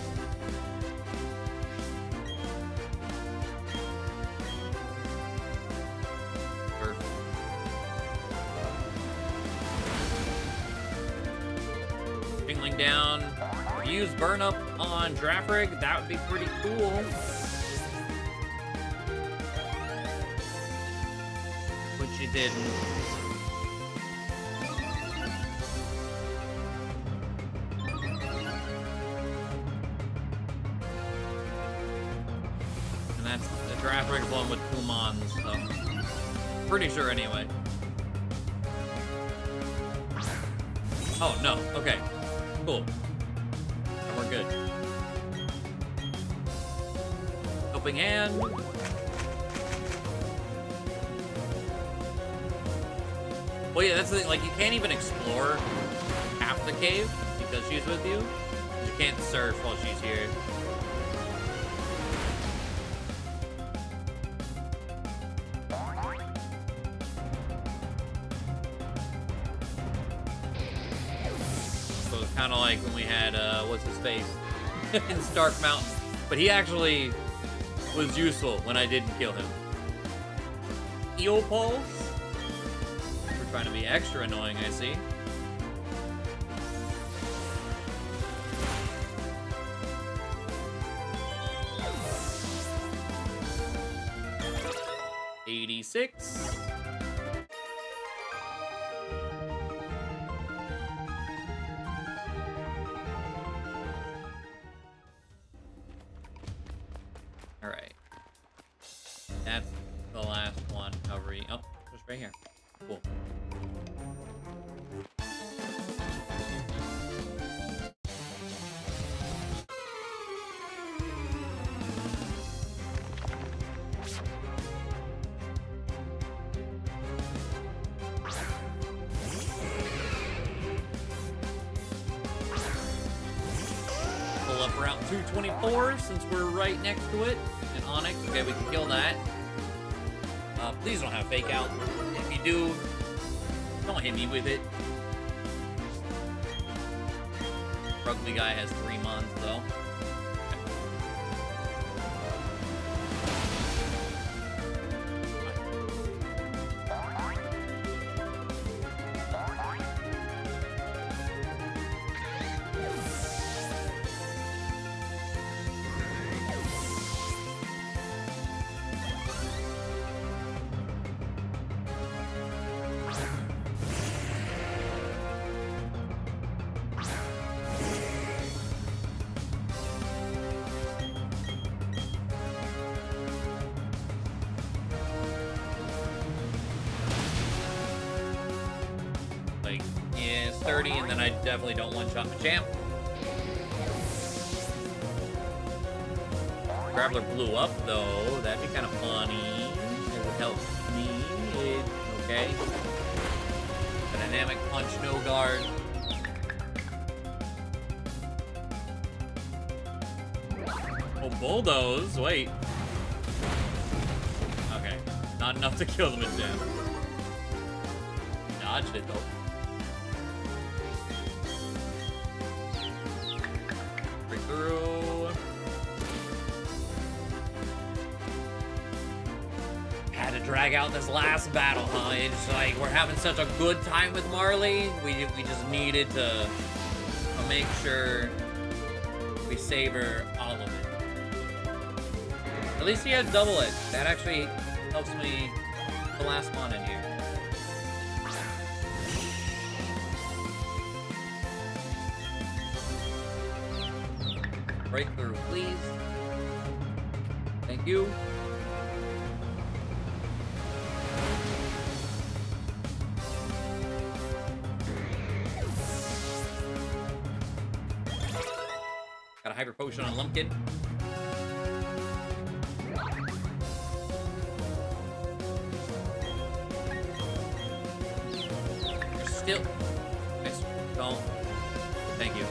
Perfect. Tingling down. Use burn up on draft rig. That would be pretty cool. But you didn't. And that's the draft rig one with Kumans, so pretty sure anyway. Oh no, okay. Cool. We're good. Helping hand. Well, yeah, that's the thing. Like, you can't even explore half the cave because she's with you. You can't surf while she's here. So it's kind of like when we had, what's his face? In Stark Mountain. But he actually was useful when I didn't kill him. Eopulse? We're trying to be extra annoying, I see. $86. Alright. That's the last one. However, oh, just right here. Cool. Pull up Route 224 since we're right next to it. And Onyx, okay, we can kill that. Please don't have fake out. If you do, don't hit me with it. Rugby guy has 3 months though. Like, yeah, it's 30, and then I definitely don't one-shot the champ. Grappler blew up, though. That'd be kind of funny. It would help me. Okay. A dynamic punch, no guard. Oh, bulldoze. Wait. Okay. Not enough to kill them in jam. Dodged it, though. Break through. Had to drag out this last battle, huh? It's like we're having such a good time with Marley. We just needed to make sure we savor all of it. At least he had double edge. That actually helps me the last one in here. Breakthrough, please. Thank you. Got a hyper potion on Lumpkin. still... Guys, don't. Thank you.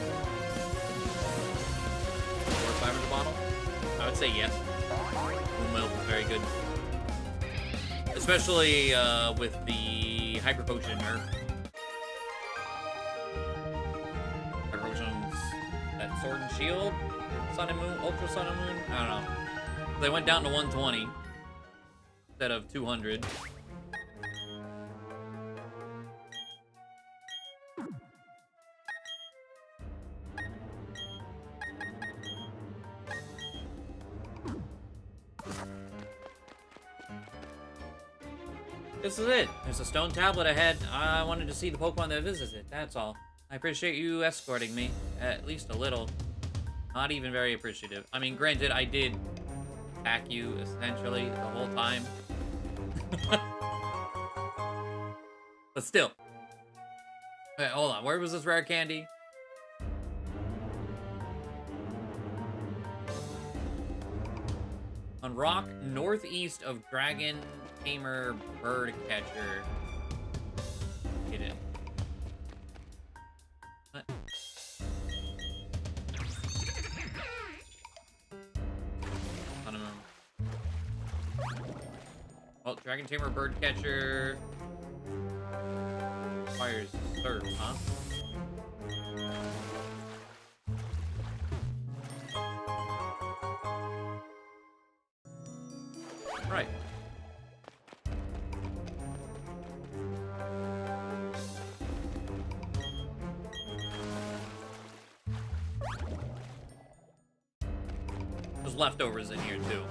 Or 500 bottle? I would say yes. Moon milk is very good. Especially with the Hyper Potion nerf. Hyper Potion's that Sword and Shield? Sun and Moon? Ultra Sun and Moon? I don't know. They went down to 120 instead of 200. This is it. There's a stone tablet ahead. I wanted to see the Pokemon that visits it. That's all. I appreciate you escorting me. At least a little. Not even very appreciative. I mean, granted, I did back you, essentially, the whole time. But still. Okay, hold on. Where was this rare candy? On rock northeast of Dragon Tamer Bird Catcher. Get it. What? Well, Dragon Tamer Bird Catcher requires surf, huh? Right. There's leftovers in here too,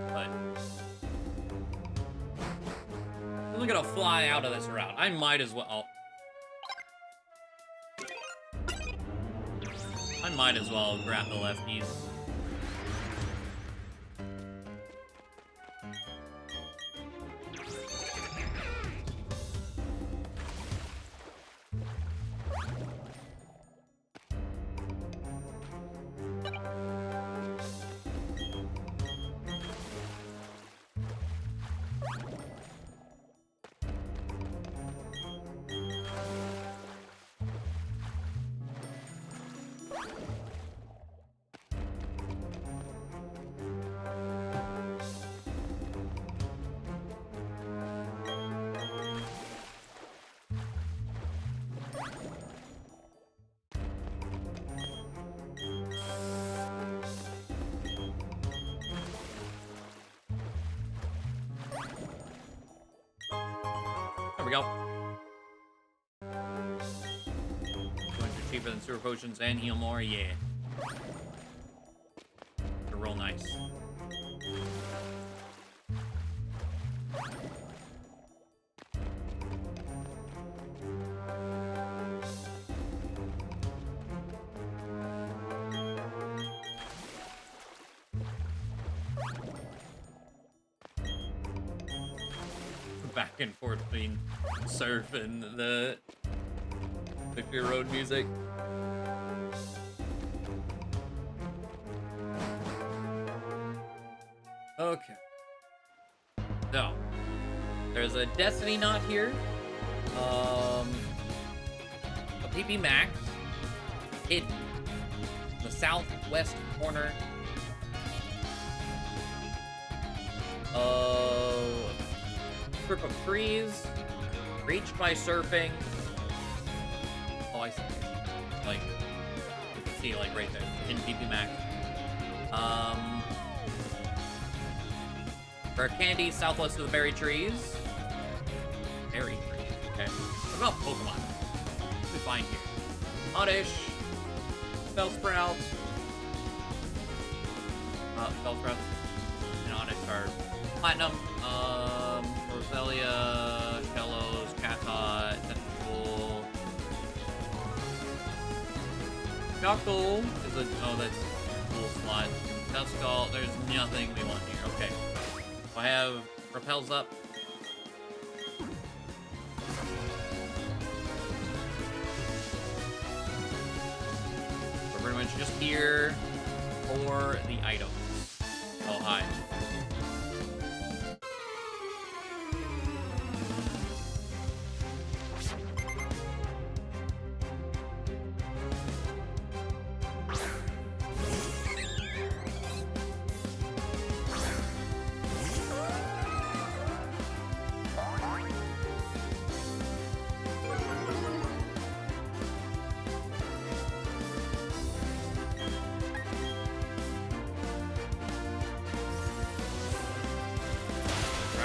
but I'm gonna fly out of this route. I might as well. I might as well grab the lefties. There we go. 200 cheaper than sewer potions and heal more, yeah. They're real nice. Back and forth between surf and the Victory Road music. Okay. So, there's a Destiny knot here. A PP Max hidden in the southwest corner. Strip of trees, reached by surfing. Oh, I see. Like, you can see, like, right there, in PP Max. Rare candy, southwest of the berry trees. Berry trees, okay. What about Pokemon? What do we find here? Oddish, Bellsprout. Bellsprout and Oddish are platinum. Roselia, Shellos, Catot, Tentacle. Shuckle is a... Oh, that's a cool slot. Duskull, there's nothing we want here. Okay. So I have Repels up. We're pretty much just here for the items. Oh, hi.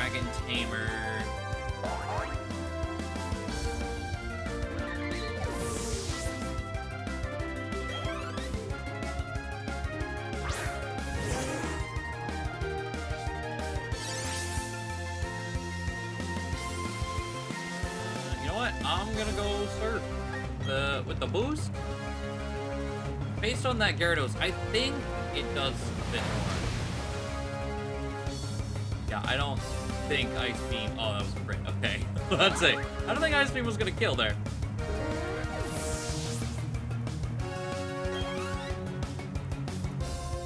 Dragon Tamer. You know what? I'm gonna go Surf. With the boost. Based on that Gyarados, I think it does a bit more. Yeah, I don't think Ice Beam. Oh, that was a crit. Okay. Let's see. I don't think Ice Beam was gonna kill there.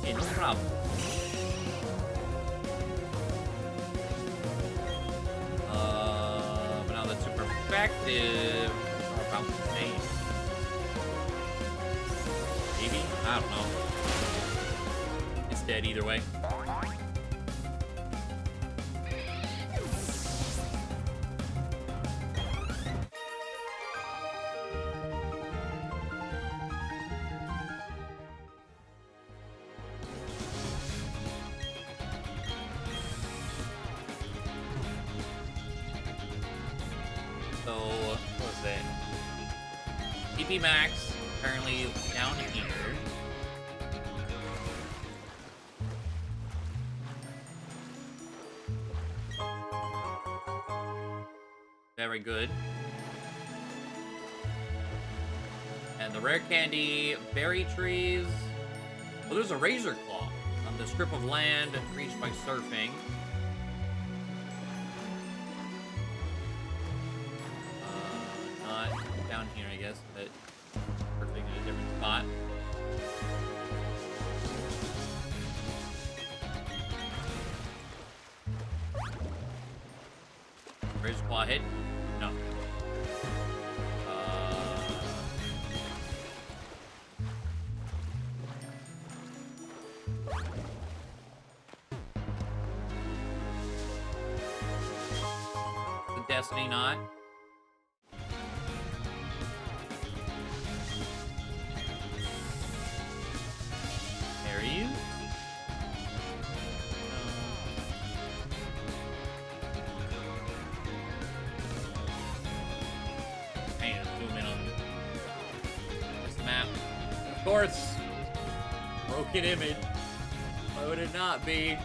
Yeah, no problem. But now that's super effective. About the same. Maybe? I don't know. It's dead either way. So, what was it? TP Max, apparently down here. Very good. And the rare candy, berry trees. Well, there's a Razor Claw on the strip of land reached by surfing. Not down here, I guess, but surfing in a different spot. Razor Claw hit? No. The Destiny Knot. Berries? Zoom in on this map. Of course, broken image. Why would it not be?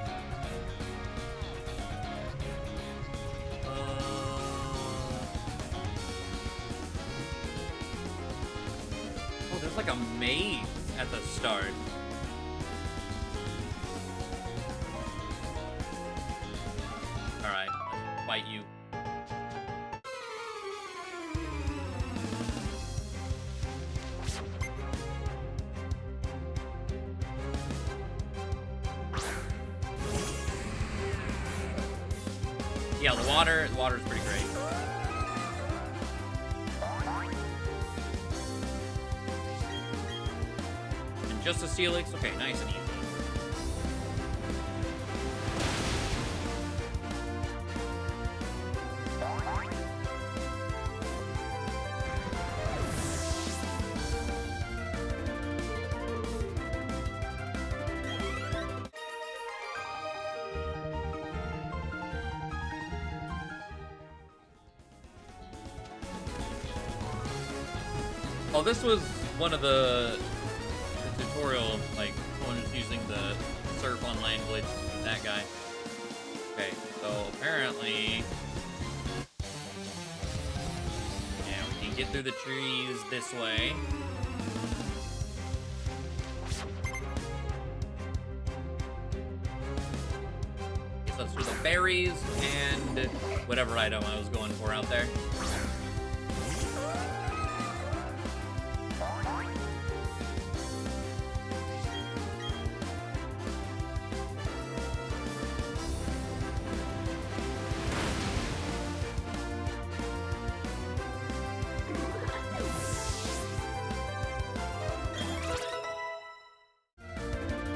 Oh, there's like a maze at the start. All right, let's fight you. Yeah, the water's pretty great. And just a Steelix, okay, nice and easy. Oh, this was one of the tutorial, like, someone who's using the surf on land glitch, that guy. Okay, so apparently, yeah, we can get through the trees this way. Guess let's do the berries and whatever item I was going for out there.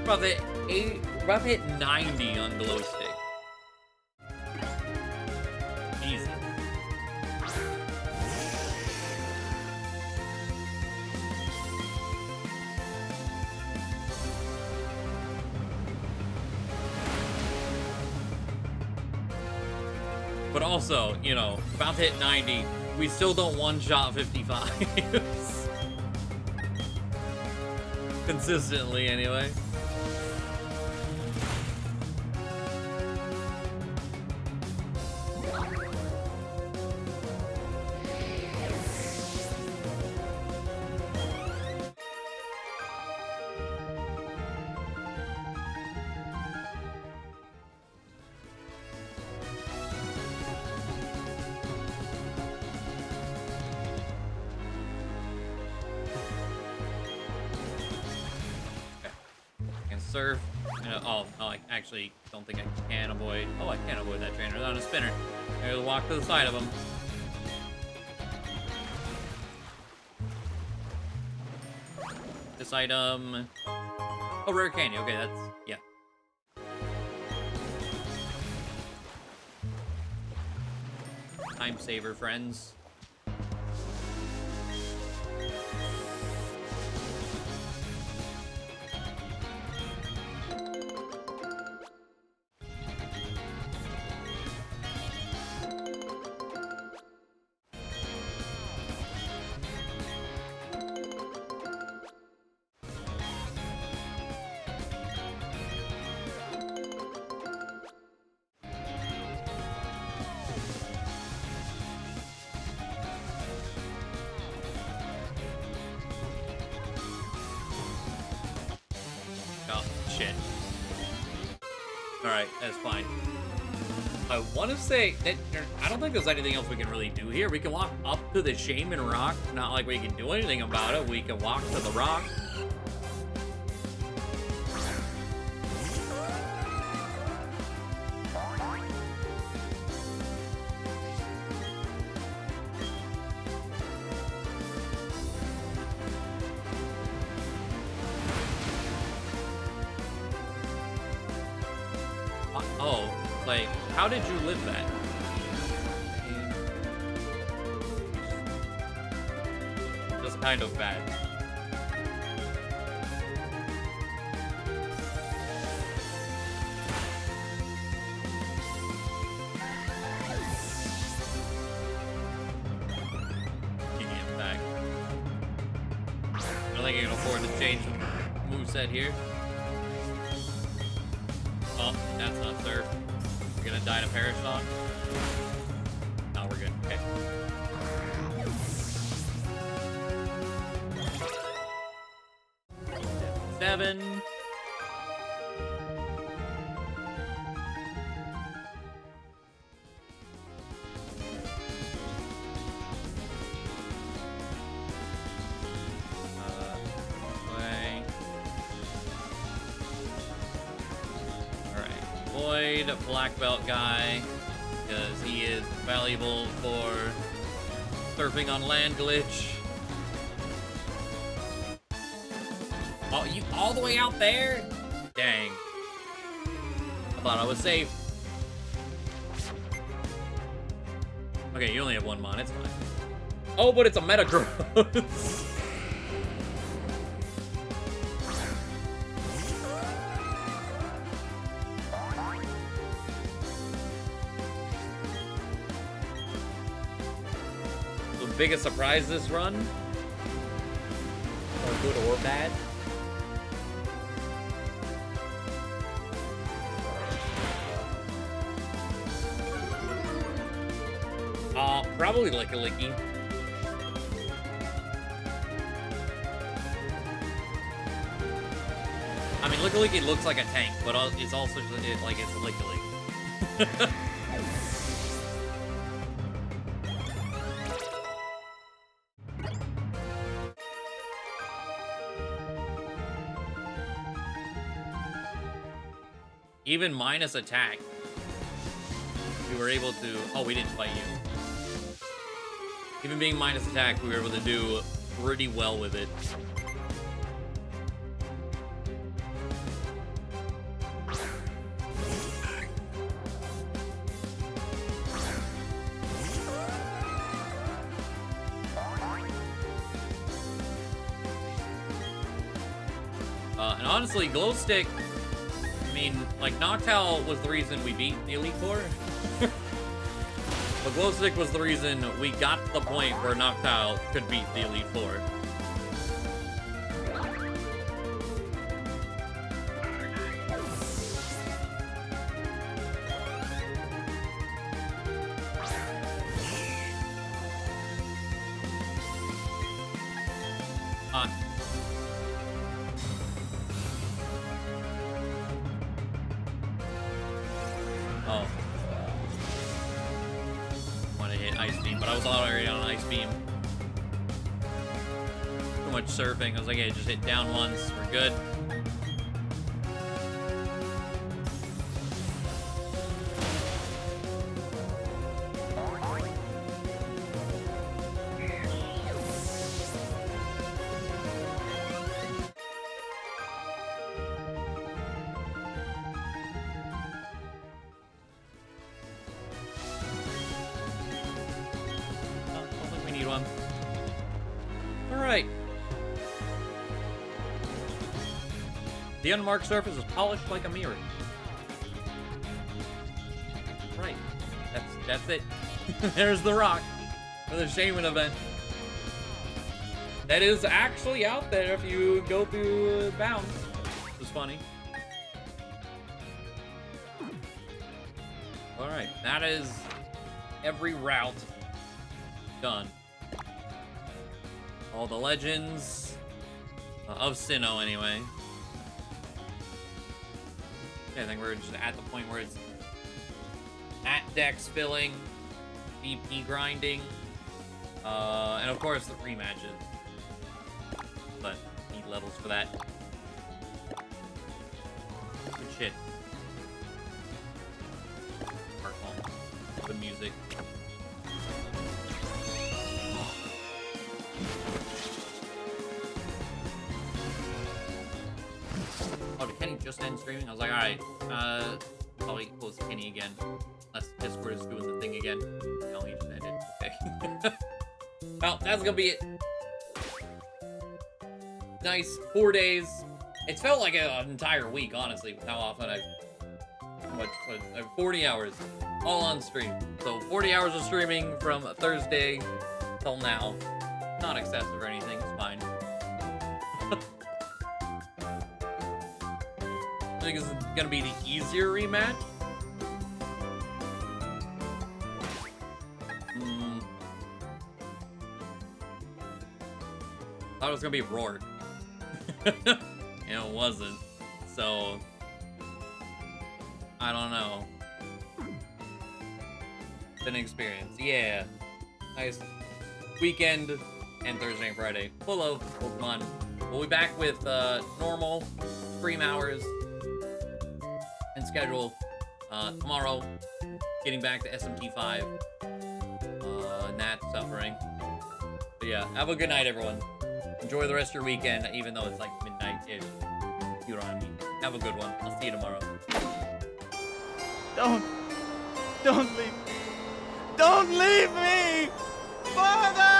Bro, Rough hit 90 on glow stick. Easy. But also, you know, about to hit 90, we still don't one-shot 55s. Consistently, anyway. Surf. Oh, I actually don't think I can avoid. Oh, I can avoid that trainer on a spinner. I'll walk to the side of him. This item. Oh, rare candy. Okay, that's yeah. Time saver, friends. Alright, that's fine. I want to say that I don't think there's anything else we can really do here. We can walk up to the Shaman Rock. Not like we can do anything about it. We can walk to the rock. Oh, like, how did you live that? Just kind of bad. Give me him back. I don't think I can afford to change the moveset here. Oh, that's not surf. We're gonna die to perish on. No, we're good. Okay. Seven. Black belt guy, because he is valuable for surfing on land glitch. Oh, you all the way out there? Dang. I thought I was safe. Okay, you only have one mon, it's fine. Oh, but it's a Metagross. Biggest surprise this run? Or good or bad? Probably Licky. I mean, Licky looks like a tank, but it's also like it's Licky. Even minus attack, we were able to... Oh, we didn't fight you. Even being minus attack, we were able to do pretty well with it. And honestly, Glow Stick... I mean, like, Noctowl was the reason we beat the Elite Four. Glow Stick was the reason we got to the point where Noctile could beat the Elite Four. Oh. Want to hit Ice Beam, but I was already on Ice Beam. Too much surfing. I was like, hey, just hit down once. We're good. The unmarked surface is polished like a mirror. Right. That's it. There's the rock for the Shaman event. That is actually out there if you go through Bounds. It was funny. Alright, that is every route done. All the legends of Sinnoh, anyway. I think we're just at the point where it's at dex filling, DP grinding, and of course the rematches. But need levels for that. Good shit. Good music. Oh, did Kenny just end streaming? I was like, alright, probably close Kenny again. Unless Discord is doing the thing again. No, he just ended. Okay. Well, that's gonna be it. Nice 4 days. It's felt like an entire week, honestly, with how often I've... 40 hours, all on stream. So 40 hours of streaming from Thursday till now. Not excessive or anything, it's fine. I think this is gonna be the easier rematch. Thought it was gonna be Rourke. And it wasn't. So I don't know. It's an experience. Yeah. Nice weekend and Thursday and Friday. Full of Pokemon. We'll be back with normal stream hours and schedule tomorrow. Getting back to SMT5. Nat suffering. But yeah, have a good night, everyone. Enjoy the rest of your weekend, even though it's like midnight-ish. You know what I mean. Have a good one. I'll see you tomorrow. Don't leave me. Don't leave me! Father!